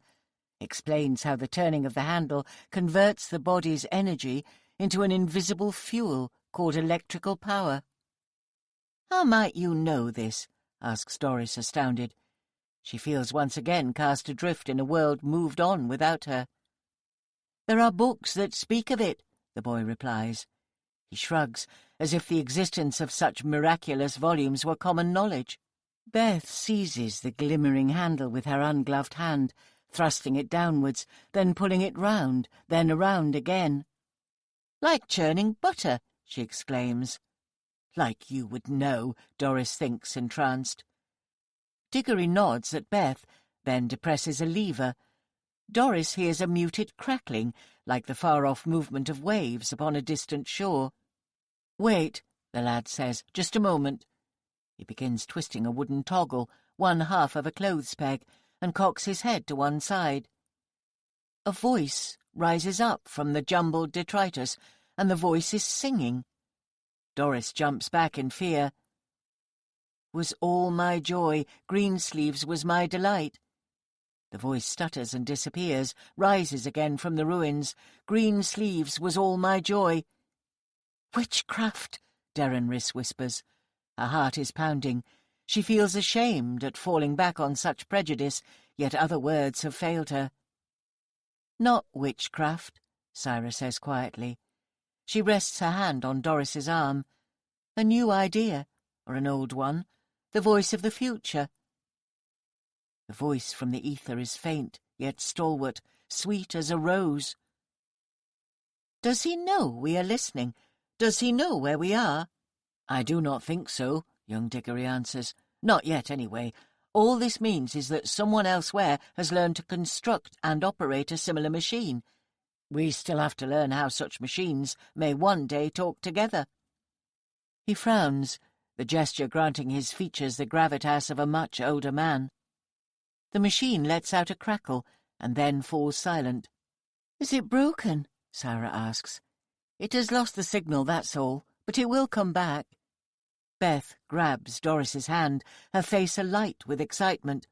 explains how the turning of the handle converts the body's energy into an invisible fuel called electrical power. "How might you know this?" asks Doris, astounded. She feels once again cast adrift in a world moved on without her. "There are books that speak of it," the boy replies. He shrugs, as if the existence of such miraculous volumes were common knowledge. Beth seizes the glimmering handle with her ungloved hand, thrusting it downwards, then pulling it round, then around again. "Like churning butter," she exclaims. "Like you would know," Doris thinks, entranced. Diggory nods at Beth, then depresses a lever. Doris hears a muted crackling, like the far-off movement of waves upon a distant shore. "Wait," the lad says, "just a moment." He begins twisting a wooden toggle, one half of a clothes peg, and cocks his head to one side. A voice rises up from the jumbled detritus, and the voice is singing. Doris jumps back in fear. "Was all my joy, Greensleeves was my delight." The voice stutters and disappears, rises again from the ruins. "Greensleeves was all my joy." "Witchcraft," Derenris whispers. Her heart is pounding. She feels ashamed at falling back on such prejudice, yet other words have failed her. "Not witchcraft," Syra says quietly. She rests her hand on Doris's arm. "A new idea, or an old one, the voice of the future." The voice from the ether is faint, yet stalwart, sweet as a rose. "Does he know we are listening? Does he know where we are?" "I do not think so," young Diggory answers. "Not yet, anyway. All this means is that someone elsewhere has learned to construct and operate a similar machine. We still have to learn how such machines may one day talk together." He frowns, the gesture granting his features the gravitas of a much older man. The machine lets out a crackle, and then falls silent. "Is it broken?" Syra asks. "It has lost the signal, that's all, but it will come back." Beth grabs Doris's hand, her face alight with excitement.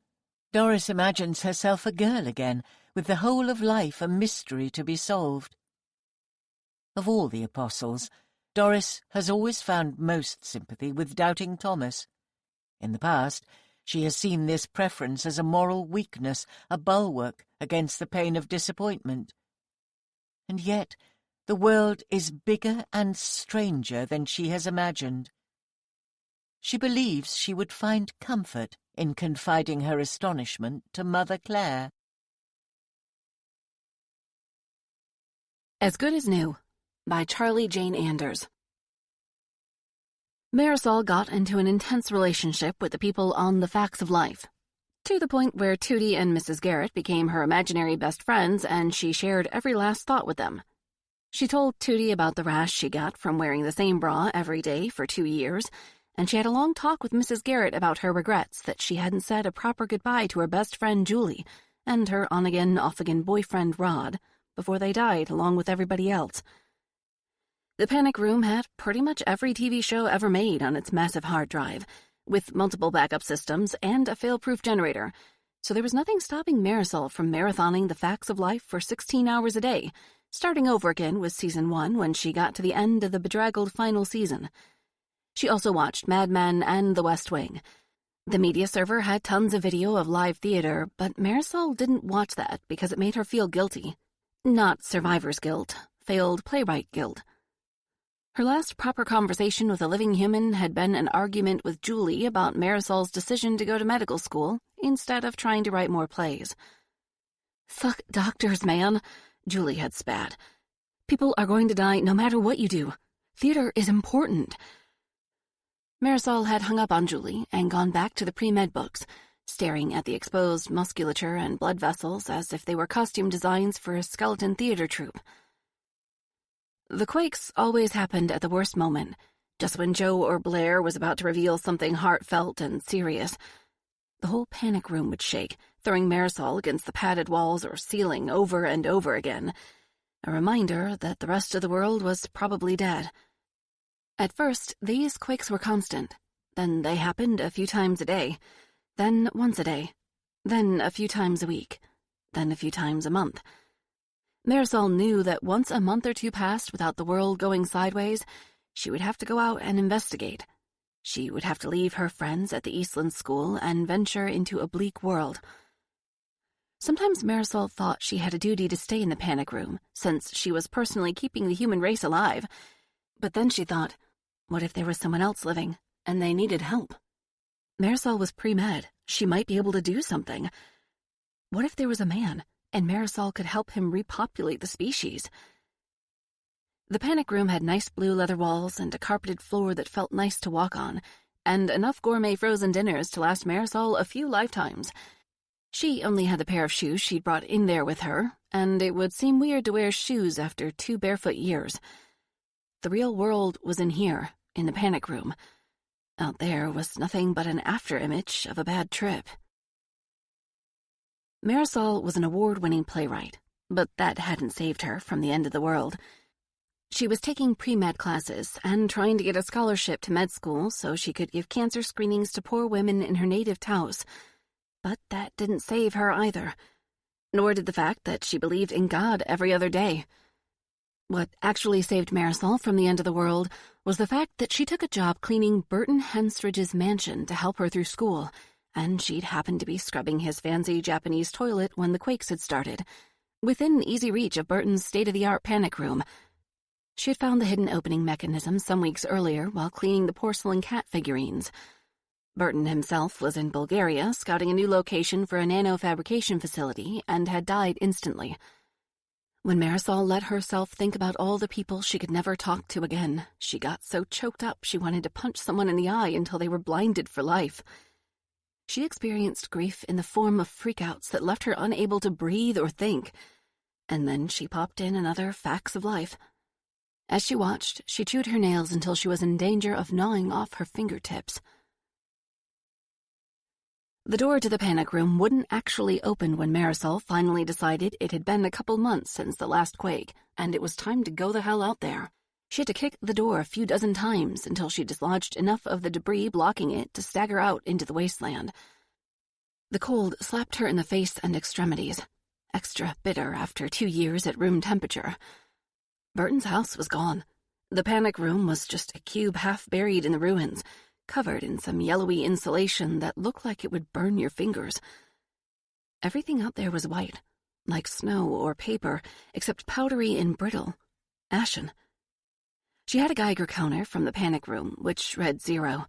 Doris imagines herself a girl again, with the whole of life a mystery to be solved. Of all the apostles, Doris has always found most sympathy with doubting Thomas. In the past, she has seen this preference as a moral weakness, a bulwark against the pain of disappointment. And yet, The world is bigger and stranger than she has imagined. She believes she would find comfort in confiding her astonishment to Mother Claire. As Good as New, by Charlie Jane Anders. Marisol got into an intense relationship with the people on The Facts of Life, to the point where Tootie and Mrs. Garrett became her imaginary best friends, and she shared every last thought with them. She told Tootie about the rash she got from wearing the same bra every day for 2 years, and she had a long talk with Mrs. Garrett about her regrets that she hadn't said a proper goodbye to her best friend Julie and her on-again, off-again boyfriend Rod before they died along with everybody else. The Panic Room had pretty much every TV show ever made on its massive hard drive, with multiple backup systems and a fail-proof generator, so there was nothing stopping Marisol from marathoning The Facts of Life for 16 hours a day, starting over again with Season 1 when she got to the end of the bedraggled final season. She also watched Mad Men and The West Wing. The media server had tons of video of live theater, but Marisol didn't watch that because it made her feel guilty. Not survivor's guilt, failed playwright guilt. Her last proper conversation with a living human had been an argument with Julie about Marisol's decision to go to medical school instead of trying to write more plays. "Fuck doctors, man," Julie had spat. "People are going to die no matter what you do. Theater is important." Marisol had hung up on Julie and gone back to the pre-med books, staring at the exposed musculature and blood vessels as if they were costume designs for a skeleton theater troupe. The quakes always happened at the worst moment, just when Joe or Blair was about to reveal something heartfelt and serious. The whole Panic Room would shake, throwing Marisol against the padded walls or ceiling over and over again, a reminder that the rest of the world was probably dead. At first, these quakes were constant. Then they happened a few times a day, then once a day, then a few times a week, then a few times a month. Marisol knew that once a month or two passed without the world going sideways, she would have to go out and investigate. She would have to leave her friends at the Eastland School and venture into a bleak world. Sometimes Marisol thought she had a duty to stay in the Panic Room, since she was personally keeping the human race alive. But then she thought, what if there was someone else living, and they needed help? Marisol was pre-med. She might be able to do something. What if there was a man, and Marisol could help him repopulate the species? The Panic Room had nice blue leather walls and a carpeted floor that felt nice to walk on, and enough gourmet frozen dinners to last Marisol a few lifetimes. She only had the pair of shoes she'd brought in there with her, and it would seem weird to wear shoes after 2 barefoot years. The real world was in here, in the Panic Room. Out there was nothing but an after-image of a bad trip. Marisol was an award-winning playwright, but that hadn't saved her from the end of the world. She was taking pre-med classes and trying to get a scholarship to med school so she could give cancer screenings to poor women in her native Taos. But that didn't save her either, nor did the fact that she believed in God every other day. What actually saved Marisol from the end of the world was the fact that she took a job cleaning Burton Henstridge's mansion to help her through school, and she'd happened to be scrubbing his fancy Japanese toilet when the quakes had started, within easy reach of Burton's state-of-the-art Panic Room. She had found the hidden opening mechanism some weeks earlier while cleaning the porcelain cat figurines. Burton himself was in Bulgaria scouting a new location for a nanofabrication facility and had died instantly. When Marisol let herself think about all the people she could never talk to again, she got so choked up she wanted to punch someone in the eye until they were blinded for life. She experienced grief in the form of freakouts that left her unable to breathe or think, and then she popped in another Facts of Life. As she watched, she chewed her nails until she was in danger of gnawing off her fingertips. The door to the Panic Room wouldn't actually open when Marisol finally decided it had been a couple months since the last quake, and it was time to go the hell out there. She had to kick the door a few dozen times until she dislodged enough of the debris blocking it to stagger out into the wasteland. The cold slapped her in the face and extremities, extra bitter after 2 years at room temperature. Burton's house was gone. The Panic Room was just a cube half buried in the ruins, covered in some yellowy insulation that looked like it would burn your fingers. Everything out there was white, like snow or paper, except powdery and brittle. ashen. She had a Geiger counter from the panic room, which read 0.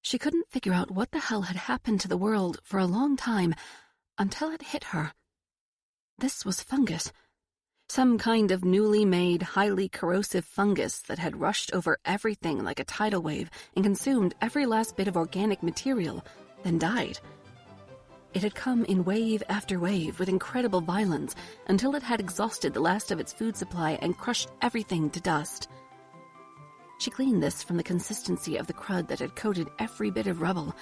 She couldn't figure out what the hell had happened to the world for a long time until it hit her. This was fungus. Some kind of newly made, highly corrosive fungus that had rushed over everything like a tidal wave and consumed every last bit of organic material, then died. It had come in wave after wave with incredible violence until it had exhausted the last of its food supply and crushed everything to dust. She gleaned this from the consistency of the crud that had coated every bit of rubble,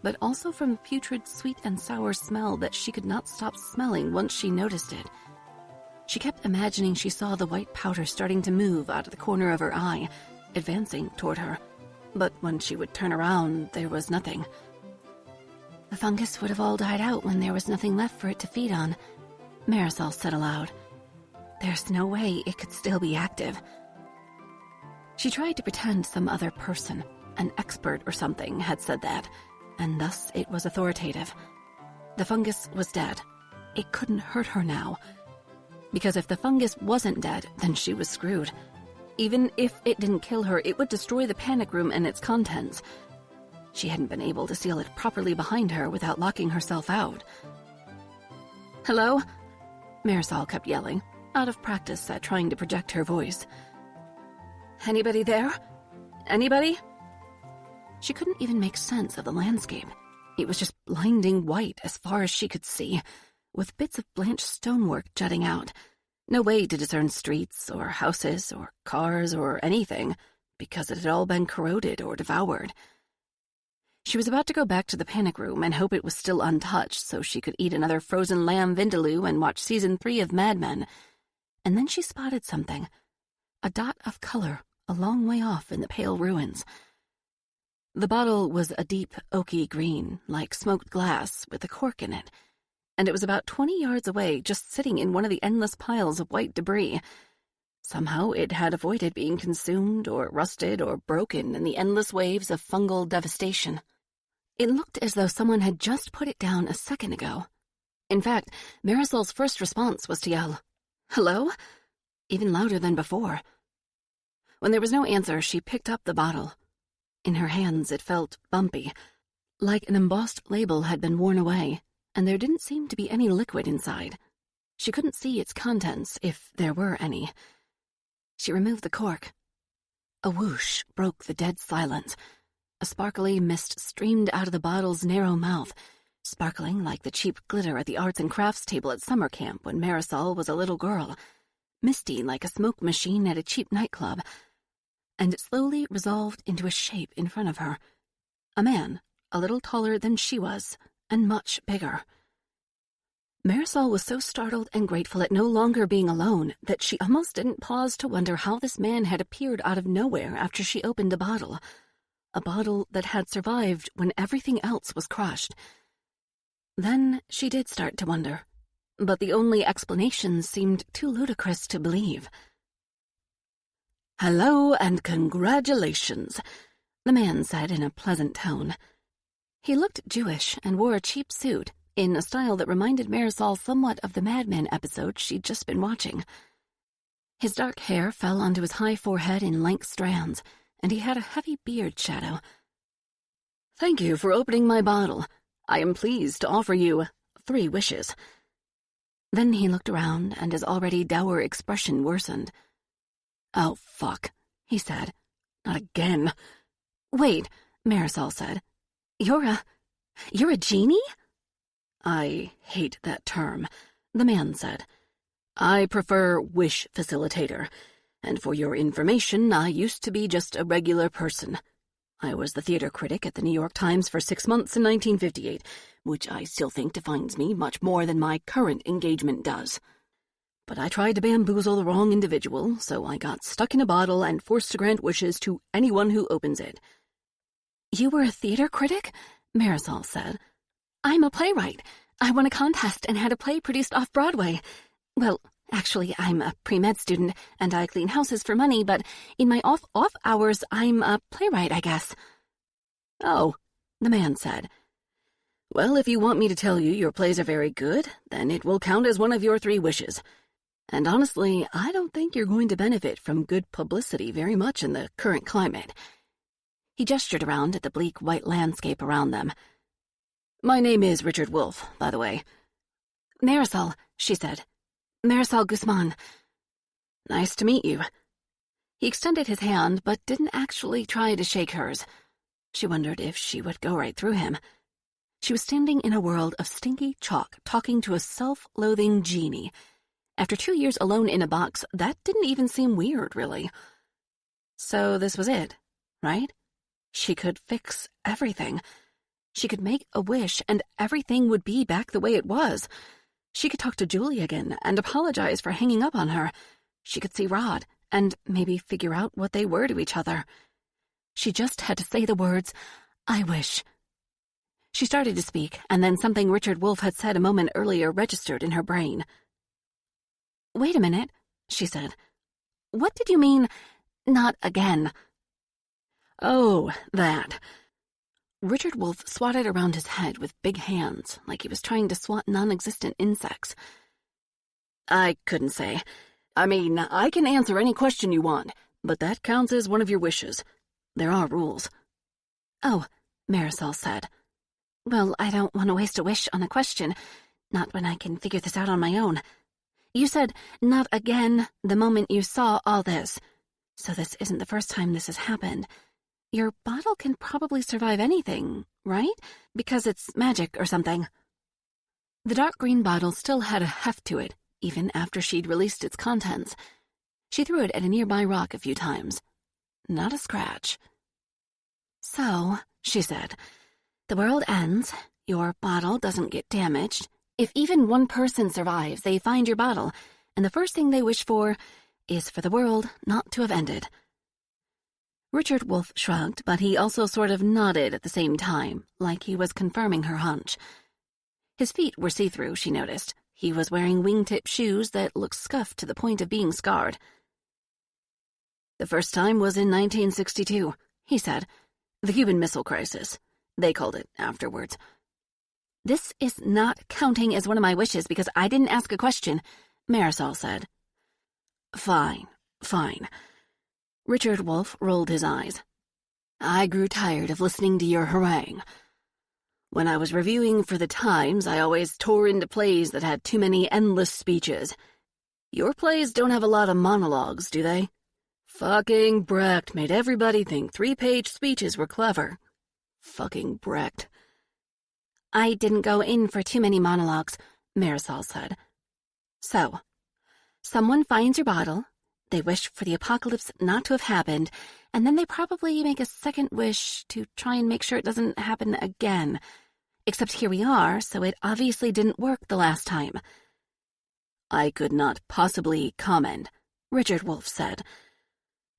but also from the putrid sweet and sour smell that she could not stop smelling once she noticed it. She kept imagining she saw the white powder starting to move out of the corner of her eye, advancing toward her. But when she would turn around, there was nothing. The fungus would have all died out when there was nothing left for it to feed on, Marisol said aloud. There's no way it could still be active. She tried to pretend some other person, an expert or something, had said that, and thus it was authoritative. The fungus was dead. It couldn't hurt her now. Because if the fungus wasn't dead, then she was screwed. Even if it didn't kill her, it would destroy the panic room and its contents. She hadn't been able to seal it properly behind her without locking herself out. Hello? Marisol kept yelling, out of practice at trying to project her voice. Anybody there? Anybody? She couldn't even make sense of the landscape. It was just blinding white as far as she could see, with bits of blanched stonework jutting out. No way to discern streets or houses or cars or anything, because it had all been corroded or devoured. She was about to go back to the panic room and hope it was still untouched so she could eat another frozen lamb vindaloo and watch season 3 of Mad Men. And then she spotted something. A dot of color a long way off in the pale ruins. The bottle was a deep, oaky green, like smoked glass, with a cork in it, and it was about 20 yards away, just sitting in one of the endless piles of white debris. Somehow it had avoided being consumed or rusted or broken in the endless waves of fungal devastation. It looked as though someone had just put it down a second ago. In fact, Marisol's first response was to yell, "Hello?" even louder than before. When there was no answer, she picked up the bottle. In her hands it felt bumpy, like an embossed label had been worn away, and there didn't seem to be any liquid inside. She couldn't see its contents, if there were any. She removed the cork. A whoosh broke the dead silence. A sparkly mist streamed out of the bottle's narrow mouth, sparkling like the cheap glitter at the arts and crafts table at summer camp when Marisol was a little girl, misty like a smoke machine at a cheap nightclub. And it slowly resolved into a shape in front of her. A man, a little taller than she was, and much bigger. Marisol was so startled and grateful at no longer being alone that she almost didn't pause to wonder how this man had appeared out of nowhere after she opened a bottle that had survived when everything else was crushed. Then she did start to wonder, but the only explanation seemed too ludicrous to believe. "Hello and congratulations," the man said in a pleasant tone. He looked Jewish and wore a cheap suit, in a style that reminded Marisol somewhat of the Mad Men episode she'd just been watching. His dark hair fell onto his high forehead in lank strands, and he had a heavy beard shadow. "Thank you for opening my bottle. I am pleased to offer you 3 wishes." Then he looked around, and his already dour expression worsened. "Oh, fuck," he said. "Not again." "Wait," Marisol said. You're a genie?" "I hate that term," the man said. "I prefer wish facilitator, and for your information, I used to be just a regular person. I was the theater critic at the New York Times for 6 months in 1958, which I still think defines me much more than my current engagement does. But I tried to bamboozle the wrong individual, so I got stuck in a bottle and forced to grant wishes to anyone who opens it." "You were a theater critic?" Marisol said. "I'm a playwright. I won a contest and had a play produced off-Broadway. Well, actually, I'm a pre-med student, and I clean houses for money, but in my off hours, I'm a playwright, I guess." "Oh," the man said. "Well, if you want me to tell you your plays are very good, then it will count as one of your 3 wishes. And honestly, I don't think you're going to benefit from good publicity very much in the current climate. He gestured around at the bleak white landscape around them. My name is Richard Wolfe, by the way. Marisol, she said. Marisol Guzman. Nice to meet you. He extended his hand, but didn't actually try to shake hers. She wondered if she would go right through him. She was standing in a world of stinky chalk, talking to a self-loathing genie. After 2 years alone in a box, that didn't even seem weird, really. So this was it, right? She could fix everything. She could make a wish, and everything would be back the way it was. She could talk to Julie again and apologize for hanging up on her. She could see Rod and maybe figure out what they were to each other. She just had to say the words, I wish. She started to speak, and then something Richard Wolfe had said a moment earlier registered in her brain. Wait a minute, she said. What did you mean, not again? Oh, that. Richard Wolfe swatted around his head with big hands, like he was trying to swat non-existent insects. I couldn't say. I mean, I can answer any question you want, but that counts as one of your wishes. There are rules. Oh, Marisol said. Well, I don't want to waste a wish on a question, not when I can figure this out on my own. You said, not again, the moment you saw all this. So this isn't the first time this has happened. Your bottle can probably survive anything, right? Because it's magic or something. The dark green bottle still had a heft to it, even after she'd released its contents. She threw it at a nearby rock a few times. Not a scratch. So, she said, the world ends, your bottle doesn't get damaged. If even one person survives, they find your bottle, and the first thing they wish for is for the world not to have ended. Richard Wolfe shrugged, but he also sort of nodded at the same time, like he was confirming her hunch. His feet were see-through, she noticed. He was wearing wingtip shoes that looked scuffed to the point of being scarred. The first time was in 1962, he said. The Cuban Missile Crisis. They called it afterwards. This is not counting as one of my wishes because I didn't ask a question, Marisol said. Fine. Richard Wolfe rolled his eyes. I grew tired of listening to your harangue. When I was reviewing for the Times, I always tore into plays that had too many endless speeches. Your plays don't have a lot of monologues, do they? Fucking Brecht made everybody think 3-page speeches were clever. Fucking Brecht. I didn't go in for too many monologues, Marisol said. So, someone finds your bottle, they wish for the apocalypse not to have happened, and then they probably make a second wish to try and make sure it doesn't happen again. Except here we are, so it obviously didn't work the last time. I could not possibly comment, Richard Wolfe said.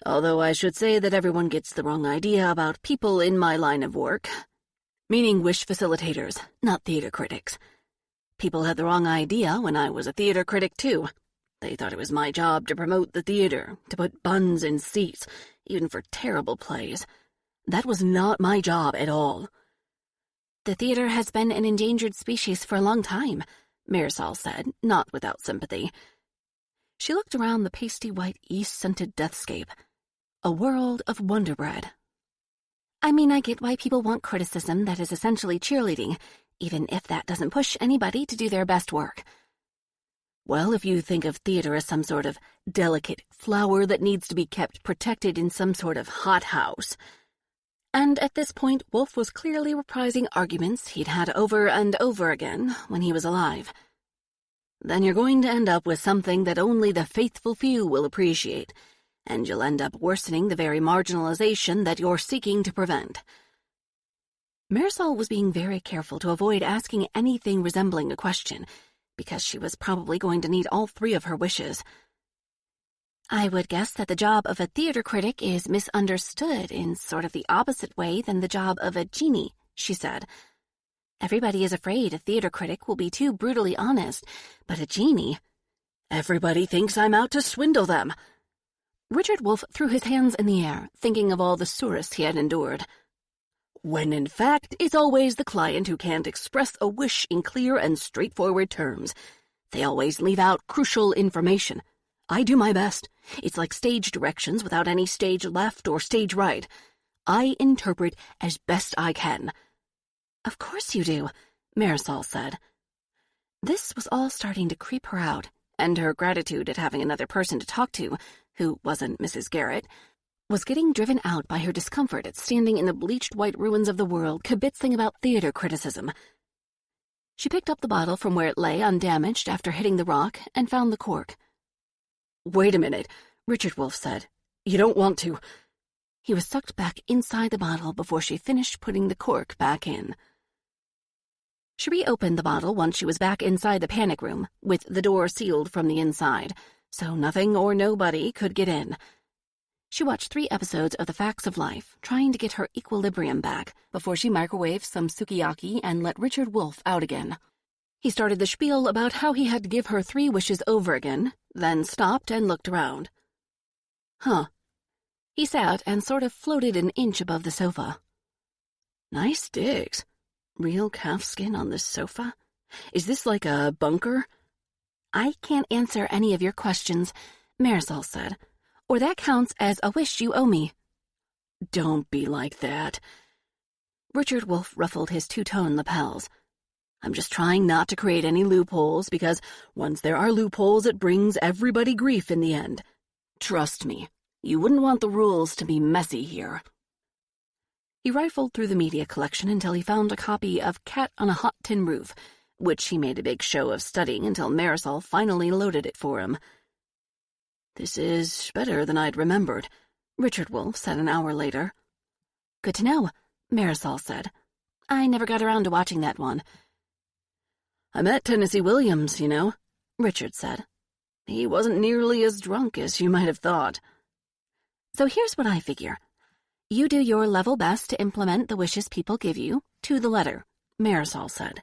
Although I should say that everyone gets the wrong idea about people in my line of work. Meaning wish facilitators, not theater critics. People had the wrong idea when I was a theater critic, too. They thought it was my job to promote the theater, to put buns in seats, even for terrible plays. That was not my job at all. The theater has been an endangered species for a long time, Marisol said, not without sympathy. She looked around the pasty-white yeast-scented deathscape. A world of Wonder Bread. I mean, I get why people want criticism that is essentially cheerleading, even if that doesn't push anybody to do their best work. Well, if you think of theater as some sort of delicate flower that needs to be kept protected in some sort of hothouse. And at this point, Wolfe was clearly reprising arguments he'd had over and over again when he was alive. Then you're going to end up with something that only the faithful few will appreciate, and you'll end up worsening the very marginalization that you're seeking to prevent. Marisol was being very careful to avoid asking anything resembling a question, because she was probably going to need all 3 of her wishes. I would guess that the job of a theater critic is misunderstood in sort of the opposite way than the job of a genie, she said. Everybody is afraid a theater critic will be too brutally honest, but a genie... Everybody thinks I'm out to swindle them. Richard Wolfe threw his hands in the air, thinking of all the soorists he had endured. When in fact, it's always the client who can't express a wish in clear and straightforward terms. They always leave out crucial information. I do my best. It's like stage directions without any stage left or stage right. I interpret as best I can." "Of course you do," Marisol said. This was all starting to creep her out, and her gratitude at having another person to talk to, who wasn't Mrs. Garrett, was getting driven out by her discomfort at standing in the bleached white ruins of the world kibitzing about theater criticism. She picked up the bottle from where it lay undamaged after hitting the rock and found the cork. "Wait a minute," Richard Wolfe said. "You don't want to—" He was sucked back inside the bottle before she finished putting the cork back in. She reopened the bottle once she was back inside the panic room, with the door sealed from the inside, so nothing or nobody could get in. She watched 3 episodes of The Facts of Life, trying to get her equilibrium back, before she microwaved some sukiyaki and let Richard Wolfe out again. He started the spiel about how he had to give her 3 wishes over again, then stopped and looked around. "Huh." He sat and sort of floated an inch above the sofa. "Nice digs. Real calfskin on this sofa? Is this like a bunker?" "I can't answer any of your questions," Marisol said, "or that counts as a wish you owe me." "Don't be like that." Richard Wolfe ruffled his two-tone lapels. "I'm just trying not to create any loopholes, because once there are loopholes, it brings everybody grief in the end. Trust me, you wouldn't want the rules to be messy here." He rifled through the media collection until he found a copy of Cat on a Hot Tin Roof, which he made a big show of studying until Marisol finally loaded it for him. "This is better than I'd remembered," Richard Wolfe said an hour later. "Good to know," Marisol said. "I never got around to watching that one." "I met Tennessee Williams, you know," Richard said. "He wasn't nearly as drunk as you might have thought." "So here's what I figure. You do your level best to implement the wishes people give you, to the letter," Marisol said.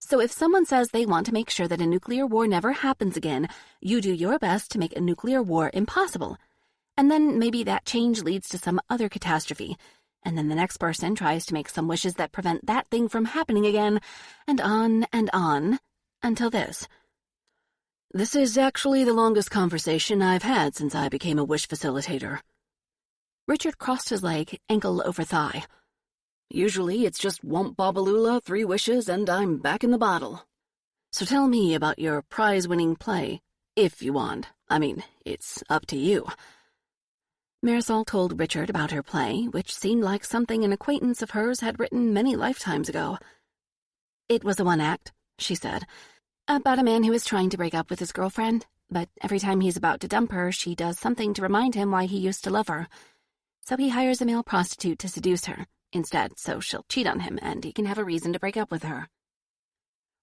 "So if someone says they want to make sure that a nuclear war never happens again, you do your best to make a nuclear war impossible. And then maybe that change leads to some other catastrophe, and then the next person tries to make some wishes that prevent that thing from happening again, and on, until this." "This is actually the longest conversation I've had since I became a wish facilitator." Richard crossed his leg, ankle over thigh. "Usually it's just womp bobalula, 3 wishes, and I'm back in the bottle. So tell me about your prize-winning play, if you want. I mean, it's up to you." Marisol told Richard about her play, which seemed like something an acquaintance of hers had written many lifetimes ago. "It was a 1-act, she said, about a man who is trying to break up with his girlfriend, but every time he's about to dump her, she does something to remind him why he used to love her. So he hires a male prostitute to seduce her instead, so she'll cheat on him and he can have a reason to break up with her."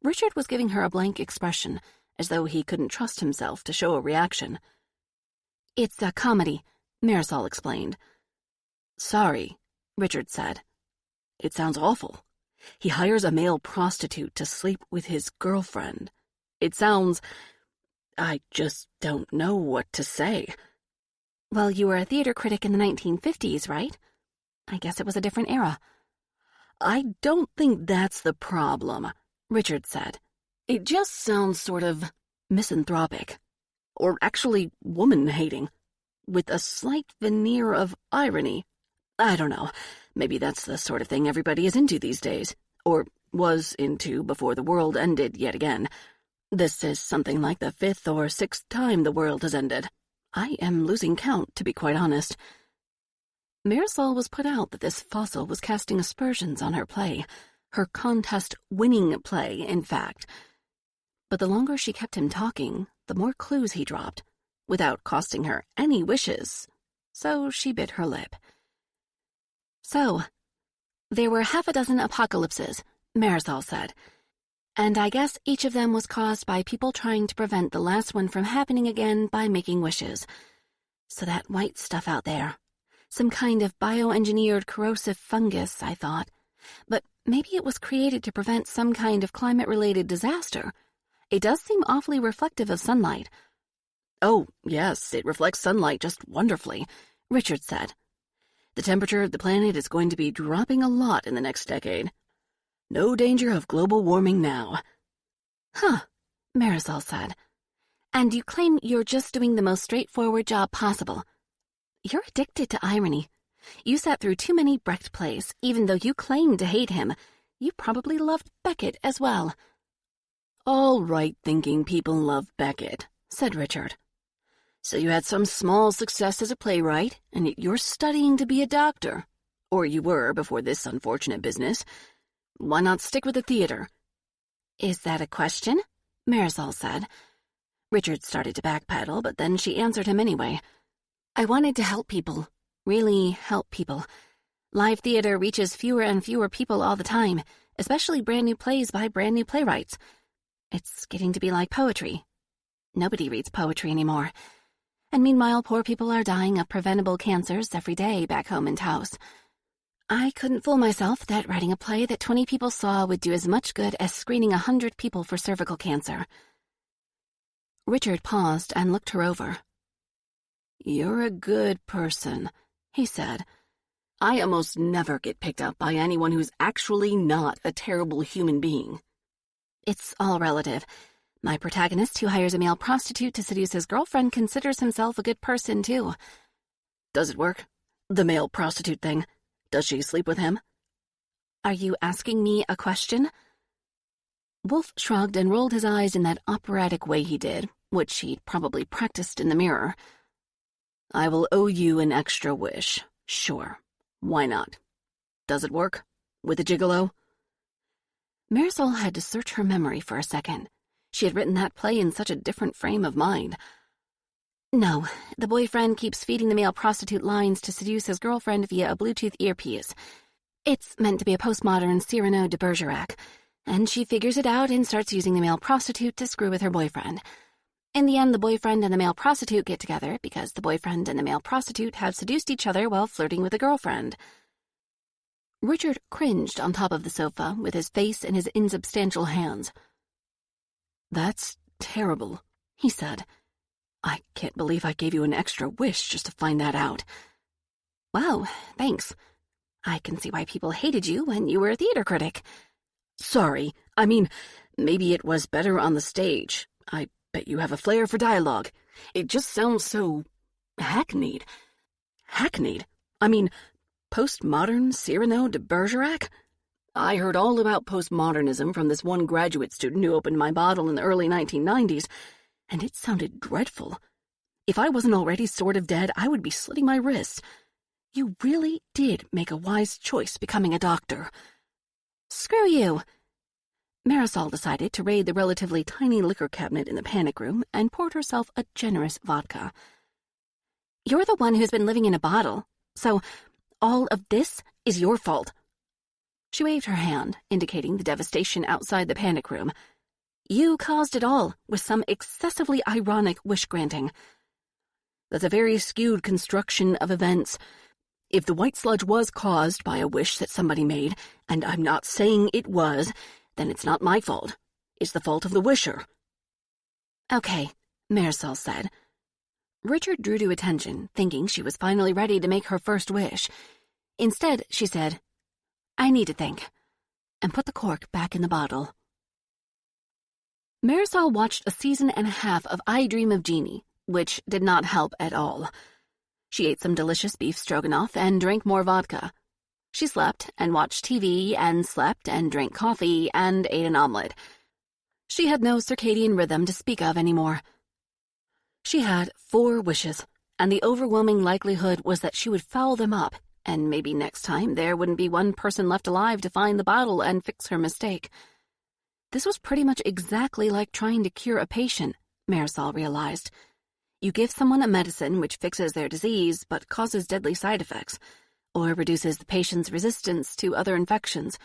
Richard was giving her a blank expression, as though he couldn't trust himself to show a reaction. "It's a comedy," Marisol explained. "Sorry," Richard said. "It sounds awful. He hires a male prostitute to sleep with his girlfriend. It sounds... I just don't know what to say." "Well, you were a theater critic in the 1950s, right? I guess it was a different era." "I don't think that's the problem," Richard said. "It just sounds sort of misanthropic. Or actually woman-hating. With a slight veneer of irony. I don't know. Maybe that's the sort of thing everybody is into these days. Or was into before the world ended yet again. This is something like the 5th or 6th time the world has ended. I am losing count, to be quite honest." Marisol was put out that this fossil was casting aspersions on her play, her contest-winning play, in fact. But the longer she kept him talking, the more clues he dropped, without costing her any wishes, so she bit her lip. "So, there were 6 apocalypses," Marisol said, "and I guess each of them was caused by people trying to prevent the last one from happening again by making wishes. So that white stuff out there, some kind of bioengineered corrosive fungus, I thought. But maybe it was created to prevent some kind of climate-related disaster. It does seem awfully reflective of sunlight." "Oh, yes, it reflects sunlight just wonderfully," Richard said. "The temperature of the planet is going to be dropping a lot in the next decade. No danger of global warming now." "Huh," Marisol said. "And you claim you're just doing the most straightforward job possible. You're addicted to irony. You sat through too many Brecht plays, even though you claim to hate him. You probably loved Beckett as well." "All right-thinking people love Beckett," said Richard. "So you had some small success as a playwright, and yet you're studying to be a doctor. Or you were before this unfortunate business. Why not stick with the theater?" "Is that a question?" Marisol said. Richard started to backpedal, but then she answered him anyway. "I wanted to help people. Really help people. Live theater reaches fewer and fewer people all the time, especially brand new plays by brand new playwrights. It's getting to be like poetry. Nobody reads poetry anymore. And meanwhile, poor people are dying of preventable cancers every day back home in Taos. I couldn't fool myself that writing a play that 20 people saw would do as much good as screening 100 people for cervical cancer." Richard paused and looked her over. "You're a good person," he said. "I almost never get picked up by anyone who's actually not a terrible human being." "It's all relative. My protagonist, who hires a male prostitute to seduce his girlfriend, considers himself a good person, too." "Does it work? The male prostitute thing? Does she sleep with him?" "Are you asking me a question?" Wolf shrugged and rolled his eyes in that operatic way he did, which he'd probably practiced in the mirror. "I will owe you an extra wish. Sure. Why not? Does it work? With a gigolo?" Marisol had to search her memory for a second. She had written that play in such a different frame of mind. "No, the boyfriend keeps feeding the male prostitute lines to seduce his girlfriend via a Bluetooth earpiece. It's meant to be a postmodern Cyrano de Bergerac, and she figures it out and starts using the male prostitute to screw with her boyfriend. In the end, the boyfriend and the male prostitute get together because the boyfriend and the male prostitute have seduced each other while flirting with a girlfriend." Richard cringed on top of the sofa with his face in his insubstantial hands. "That's terrible," he said. "I can't believe I gave you an extra wish just to find that out." "Wow, thanks. I can see why people hated you when you were a theater critic." "Sorry, I mean, maybe it was better on the stage. I bet you have a flair for dialogue. It just sounds so hackneyed." "Hackneyed? I mean, postmodern Cyrano de Bergerac? I heard all about postmodernism from this one graduate student who opened my bottle in the early 1990s, and it sounded dreadful. If I wasn't already sort of dead, I would be slitting my wrists. You really did make a wise choice becoming a doctor." "Screw you." Marisol decided to raid the relatively tiny liquor cabinet in the panic room and poured herself a generous vodka. "You're the one who's been living in a bottle, so all of this is your fault." She waved her hand, indicating the devastation outside the panic room. "You caused it all with some excessively ironic wish-granting." "That's a very skewed construction of events. If the white sludge was caused by a wish that somebody made, and I'm not saying it was, then it's not my fault. It's the fault of the wisher." "Okay," Marisol said. Richard drew to attention, thinking she was finally ready to make her first wish. Instead, she said, "I need to think," and put the cork back in the bottle. Marisol watched a season and a half of I Dream of Jeannie, which did not help at all. She ate some delicious beef stroganoff and drank more vodka. She slept and watched TV and slept and drank coffee and ate an omelet. She had no circadian rhythm to speak of anymore. She had 4 wishes, and the overwhelming likelihood was that she would foul them up, and maybe next time there wouldn't be one person left alive to find the bottle and fix her mistake. This was pretty much exactly like trying to cure a patient, Marisol realized. You give someone a medicine which fixes their disease but causes deadly side effects, or reduces the patient's resistance to other infections.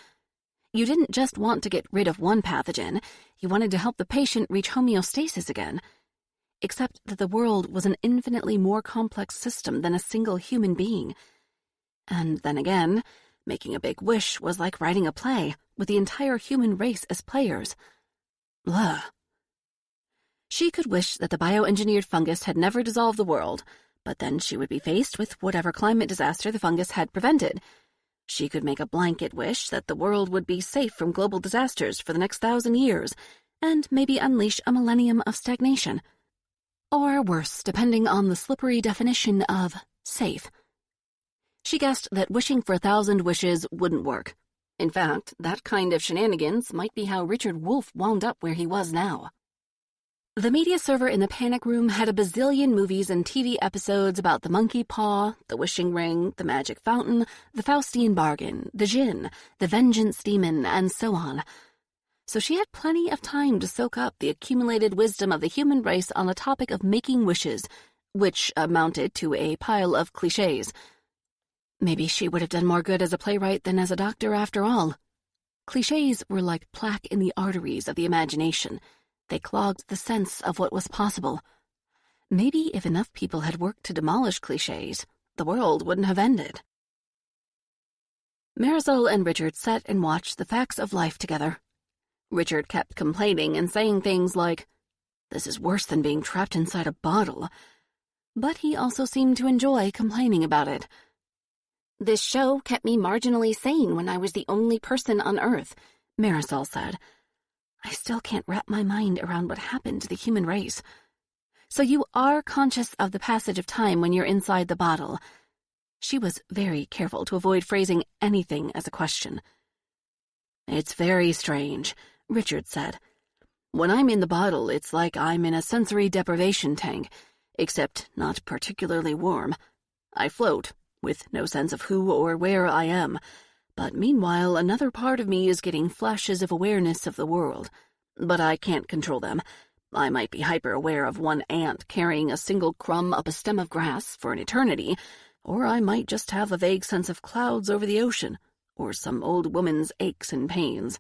You didn't just want to get rid of one pathogen, you wanted to help the patient reach homeostasis again. Except that the world was an infinitely more complex system than a single human being. And then again, making a big wish was like writing a play, with the entire human race as players. Blah. She could wish that the bioengineered fungus had never dissolved the world, but then she would be faced with whatever climate disaster the fungus had prevented. She could make a blanket wish that the world would be safe from global disasters for the next 1,000 years, and maybe unleash a millennium of stagnation. Or worse, depending on the slippery definition of safe. She guessed that wishing for 1,000 wishes wouldn't work. In fact, that kind of shenanigans might be how Richard Wolfe wound up where he was now. The media server in the panic room had a bazillion movies and TV episodes about the monkey paw, the wishing ring, the magic fountain, the Faustian bargain, the djinn, the vengeance demon, and so on. So she had plenty of time to soak up the accumulated wisdom of the human race on the topic of making wishes, which amounted to a pile of clichés. Maybe she would have done more good as a playwright than as a doctor after all. Clichés were like plaque in the arteries of the imagination. They clogged the sense of what was possible. Maybe if enough people had worked to demolish clichés, the world wouldn't have ended. Marisol and Richard sat and watched the facts of life together. Richard kept complaining and saying things like, "This is worse than being trapped inside a bottle." But he also seemed to enjoy complaining about it. "This show kept me marginally sane when I was the only person on Earth," Marisol said. "I still can't wrap my mind around what happened to the human race." "So you are conscious of the passage of time when you're inside the bottle." She was very careful to avoid phrasing anything as a question. "It's very strange," Richard said. "When I'm in the bottle, it's like I'm in a sensory deprivation tank, except not particularly warm. I float, with no sense of who or where I am. But meanwhile, another part of me is getting flashes of awareness of the world. But I can't control them. I might be hyper-aware of one ant carrying a single crumb up a stem of grass for an eternity, or I might just have a vague sense of clouds over the ocean, or some old woman's aches and pains.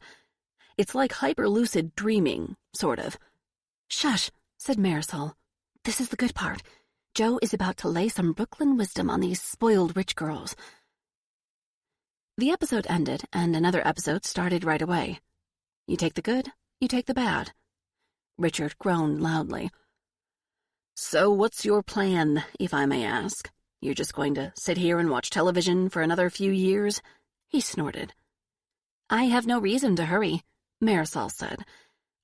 It's like hyper-lucid dreaming, sort of." "Shush," said Marisol. "This is the good part. Joe is about to lay some Brooklyn wisdom on these spoiled rich girls." The episode ended, and another episode started right away. You take the good, you take the bad. Richard groaned loudly. "So what's your plan, if I may ask? You're just going to sit here and watch television for another few years?" He snorted. "I have no reason to hurry," Marisol said.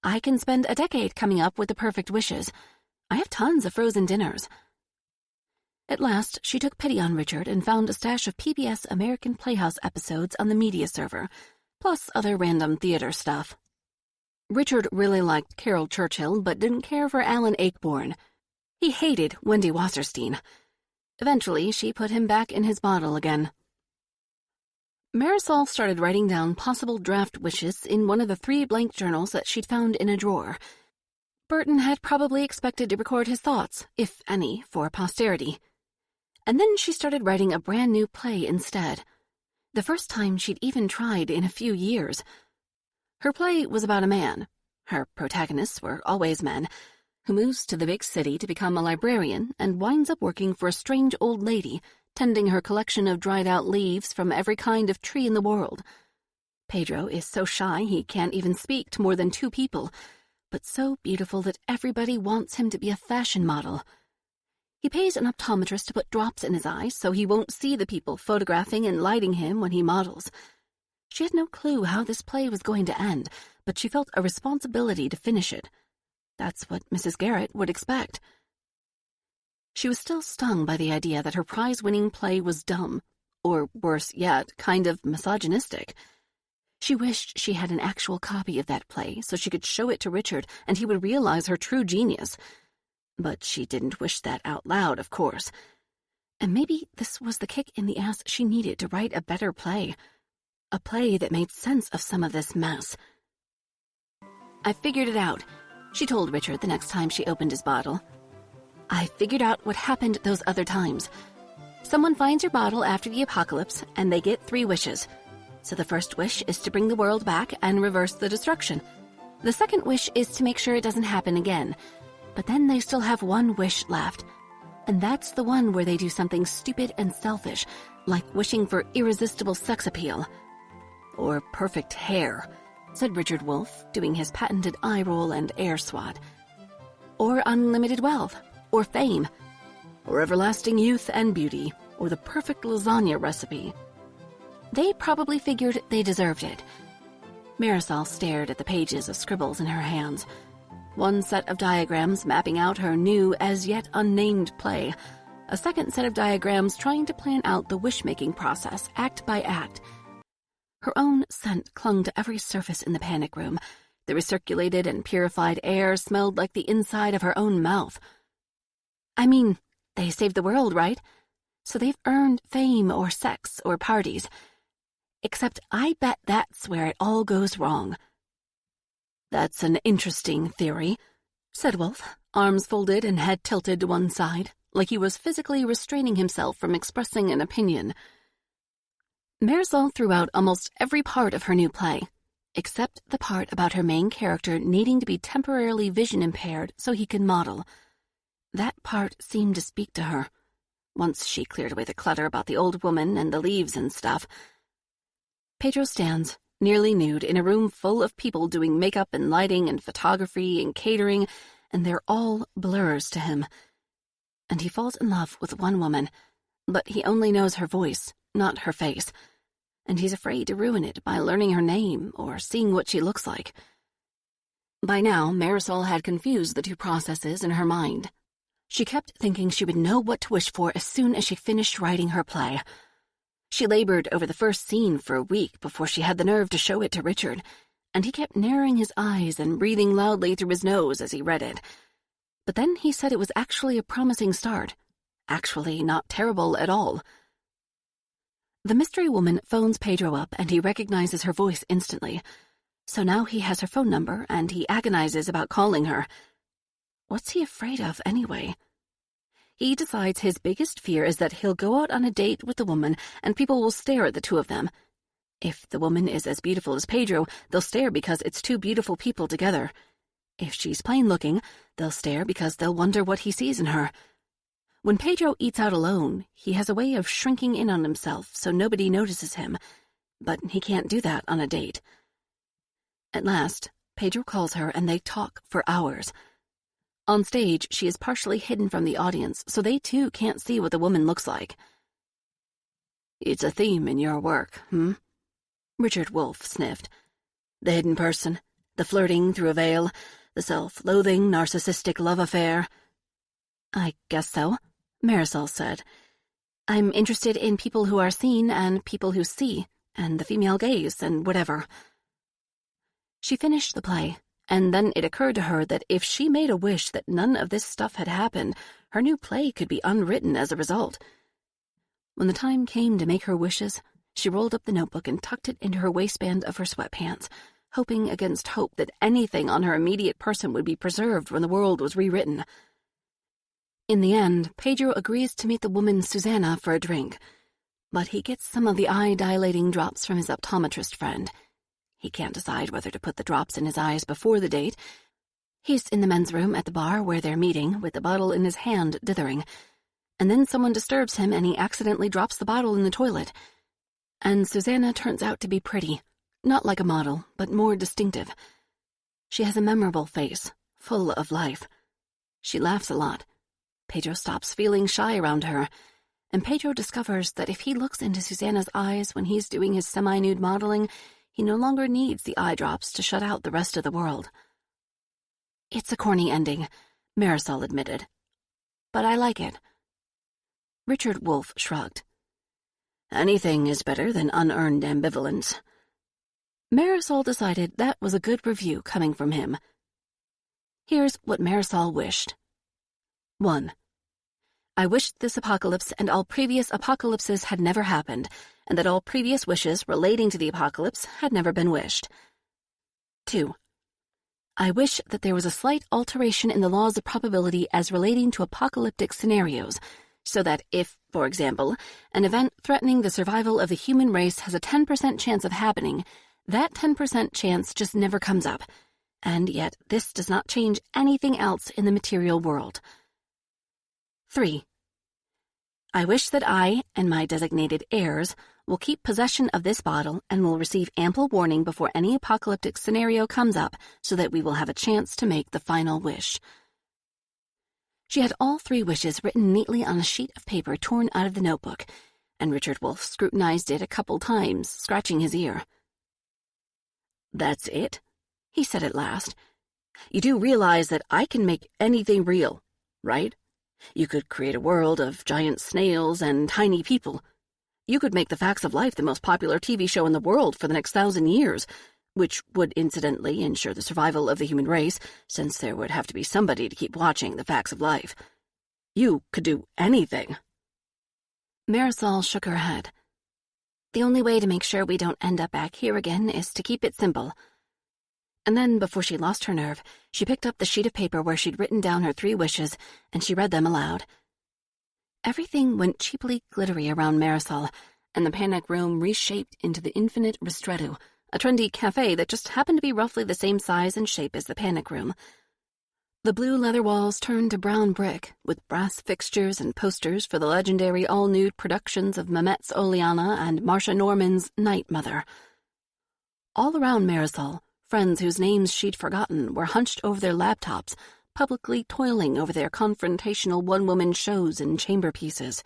"I can spend a decade coming up with the perfect wishes. I have tons of frozen dinners." At last, she took pity on Richard and found a stash of PBS American Playhouse episodes on the media server, plus other random theater stuff. Richard really liked Carol Churchill, but didn't care for Alan Ayckbourn. He hated Wendy Wasserstein. Eventually, she put him back in his bottle again. Marisol started writing down possible draft wishes in one of the 3 blank journals that she'd found in a drawer. Burton had probably expected to record his thoughts, if any, for posterity. And then she started writing a brand new play instead. The first time she'd even tried in a few years. Her play was about a man, her protagonists were always men, who moves to the big city to become a librarian and winds up working for a strange old lady, tending her collection of dried-out leaves from every kind of tree in the world. Pedro is so shy he can't even speak to more than 2 people, but so beautiful that everybody wants him to be a fashion model. He pays an optometrist to put drops in his eyes so he won't see the people photographing and lighting him when he models. She had no clue how this play was going to end, but she felt a responsibility to finish it. That's what Mrs. Garrett would expect. She was still stung by the idea that her prize-winning play was dumb, or worse yet, kind of misogynistic. She wished she had an actual copy of that play so she could show it to Richard and he would realize her true genius. But she didn't wish that out loud, of course. And maybe this was the kick in the ass she needed to write a better play. A play that made sense of some of this mess. "I figured it out," she told Richard the next time she opened his bottle. "I figured out what happened those other times. Someone finds your bottle after the apocalypse, and they get 3 wishes. So the first wish is to bring the world back and reverse the destruction. The second wish is to make sure it doesn't happen again. But then they still have 1 wish left. And that's the one where they do something stupid and selfish, like wishing for irresistible sex appeal. Or perfect hair," said Richard Wolfe, doing his patented eye roll and air swat. "Or unlimited wealth, or fame, or everlasting youth and beauty, or the perfect lasagna recipe. They probably figured they deserved it. Marisol stared at the pages of scribbles in her hands. One set of diagrams mapping out her new, as yet unnamed play. A second set of diagrams trying to plan out the wish-making process, act by act. Her own scent clung to every surface in the panic room. The recirculated and purified air smelled like the inside of her own mouth. I mean, they saved the world, right? So they've earned fame or sex or parties. Except I bet that's where it all goes wrong. That's an interesting theory, said Wolf, arms folded and head tilted to one side, like he was physically restraining himself from expressing an opinion. Marisol threw out almost every part of her new play, except the part about her main character needing to be temporarily vision impaired so he could model. That part seemed to speak to her, once she cleared away the clutter about the old woman and the leaves and stuff. Pedro stands, nearly nude, in a room full of people doing makeup and lighting and photography and catering, and they're all blurs to him. And he falls in love with one woman, but he only knows her voice, not her face, and he's afraid to ruin it by learning her name or seeing what she looks like. By now, Marisol had confused the two processes in her mind. She kept thinking she would know what to wish for as soon as she finished writing her play. She labored over the first scene for a week before she had the nerve to show it to Richard, and he kept narrowing his eyes and breathing loudly through his nose as he read it. But then he said it was actually a promising start. Actually not terrible at all. The mystery woman phones Pedro up and he recognizes her voice instantly. So now he has her phone number and he agonizes about calling her. What's he afraid of anyway? He decides his biggest fear is that he'll go out on a date with the woman and people will stare at the two of them. If the woman is as beautiful as Pedro, they'll stare because it's two beautiful people together. If she's plain-looking, they'll stare because they'll wonder what he sees in her. When Pedro eats out alone, he has a way of shrinking in on himself so nobody notices him, but he can't do that on a date. At last, Pedro calls her and they talk for hours. On stage, she is partially hidden from the audience, so they too can't see what the woman looks like. It's a theme in your work, Richard Wolfe sniffed. The hidden person, the flirting through a veil, the self-loathing, narcissistic love affair. I guess so, Marisol said. I'm interested in people who are seen and people who see, and the female gaze and whatever. She finished the play. And then it occurred to her that if she made a wish that none of this stuff had happened, her new play could be unwritten as a result. When the time came to make her wishes, she rolled up the notebook and tucked it into her waistband of her sweatpants, hoping against hope that anything on her immediate person would be preserved when the world was rewritten. In the end, Pedro agrees to meet the woman Susanna for a drink, but he gets some of the eye-dilating drops from his optometrist friend. He can't decide whether to put the drops in his eyes before the date. He's in the men's room at the bar where they're meeting, with the bottle in his hand, dithering. And then someone disturbs him and he accidentally drops the bottle in the toilet. And Susanna turns out to be pretty. Not like a model, but more distinctive. She has a memorable face, full of life. She laughs a lot. Pedro stops feeling shy around her. And Pedro discovers that if he looks into Susanna's eyes when he's doing his semi-nude modeling, he no longer needs the eye drops to shut out the rest of the world. It's a corny ending, Marisol admitted. But I like it. Richard Wolfe shrugged. Anything is better than unearned ambivalence. Marisol decided that was a good review coming from him. Here's what Marisol wished. 1. I wished this apocalypse and all previous apocalypses had never happened, and that all previous wishes relating to the apocalypse had never been wished. 2. I wish that there was a slight alteration in the laws of probability as relating to apocalyptic scenarios, so that if, for example, an event threatening the survival of the human race has a 10% chance of happening, that 10% chance just never comes up, and yet this does not change anything else in the material world. 3. I wish that I and my designated heirs will keep possession of this bottle and will receive ample warning before any apocalyptic scenario comes up so that we will have a chance to make the final wish. She had all 3 wishes written neatly on a sheet of paper torn out of the notebook, and Richard Wolfe scrutinized it a couple times, scratching his ear. "That's it?" he said at last. "You do realize that I can make anything real, right? You could create a world of giant snails and tiny people. You could make The Facts of Life the most popular TV show in the world for the next 1,000 years, which would incidentally ensure the survival of the human race, since there would have to be somebody to keep watching The Facts of Life. You could do anything." Marisol shook her head. "The only way to make sure we don't end up back here again is to keep it simple." And then, before she lost her nerve, she picked up the sheet of paper where she'd written down her 3 wishes, and she read them aloud. Everything went cheaply glittery around Marisol, and the panic room reshaped into the Infinite Ristretto, a trendy cafe that just happened to be roughly the same size and shape as the panic room. The blue leather walls turned to brown brick, with brass fixtures and posters for the legendary all-nude productions of Mamet's Oleana and Marcia Norman's Night Mother. All around Marisol, friends whose names she'd forgotten were hunched over their laptops, publicly toiling over their confrontational one-woman shows and chamber pieces.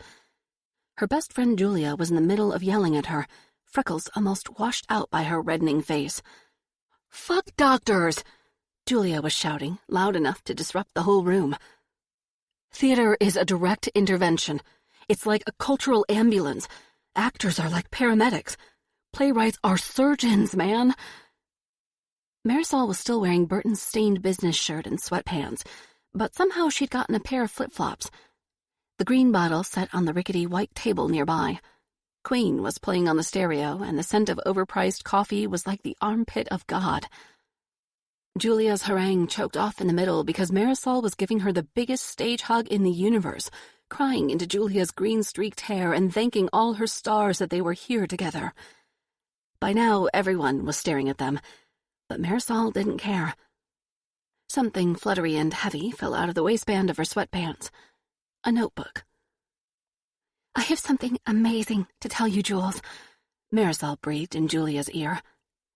Her best friend Julia was in the middle of yelling at her, freckles almost washed out by her reddening face. "Fuck doctors!" Julia was shouting, loud enough to disrupt the whole room. "Theater is a direct intervention. It's like a cultural ambulance. Actors are like paramedics. Playwrights are surgeons, man." Marisol was still wearing Burton's stained business shirt and sweatpants, but somehow she'd gotten a pair of flip-flops. The green bottle sat on the rickety white table nearby. Queen was playing on the stereo, and the scent of overpriced coffee was like the armpit of God. Julia's harangue choked off in the middle because Marisol was giving her the biggest stage hug in the universe, crying into Julia's green-streaked hair and thanking all her stars that they were here together. By now, everyone was staring at them, but Marisol didn't care. Something fluttery and heavy fell out of the waistband of her sweatpants. A notebook. "I have something amazing to tell you, Jules," Marisol breathed in Julia's ear.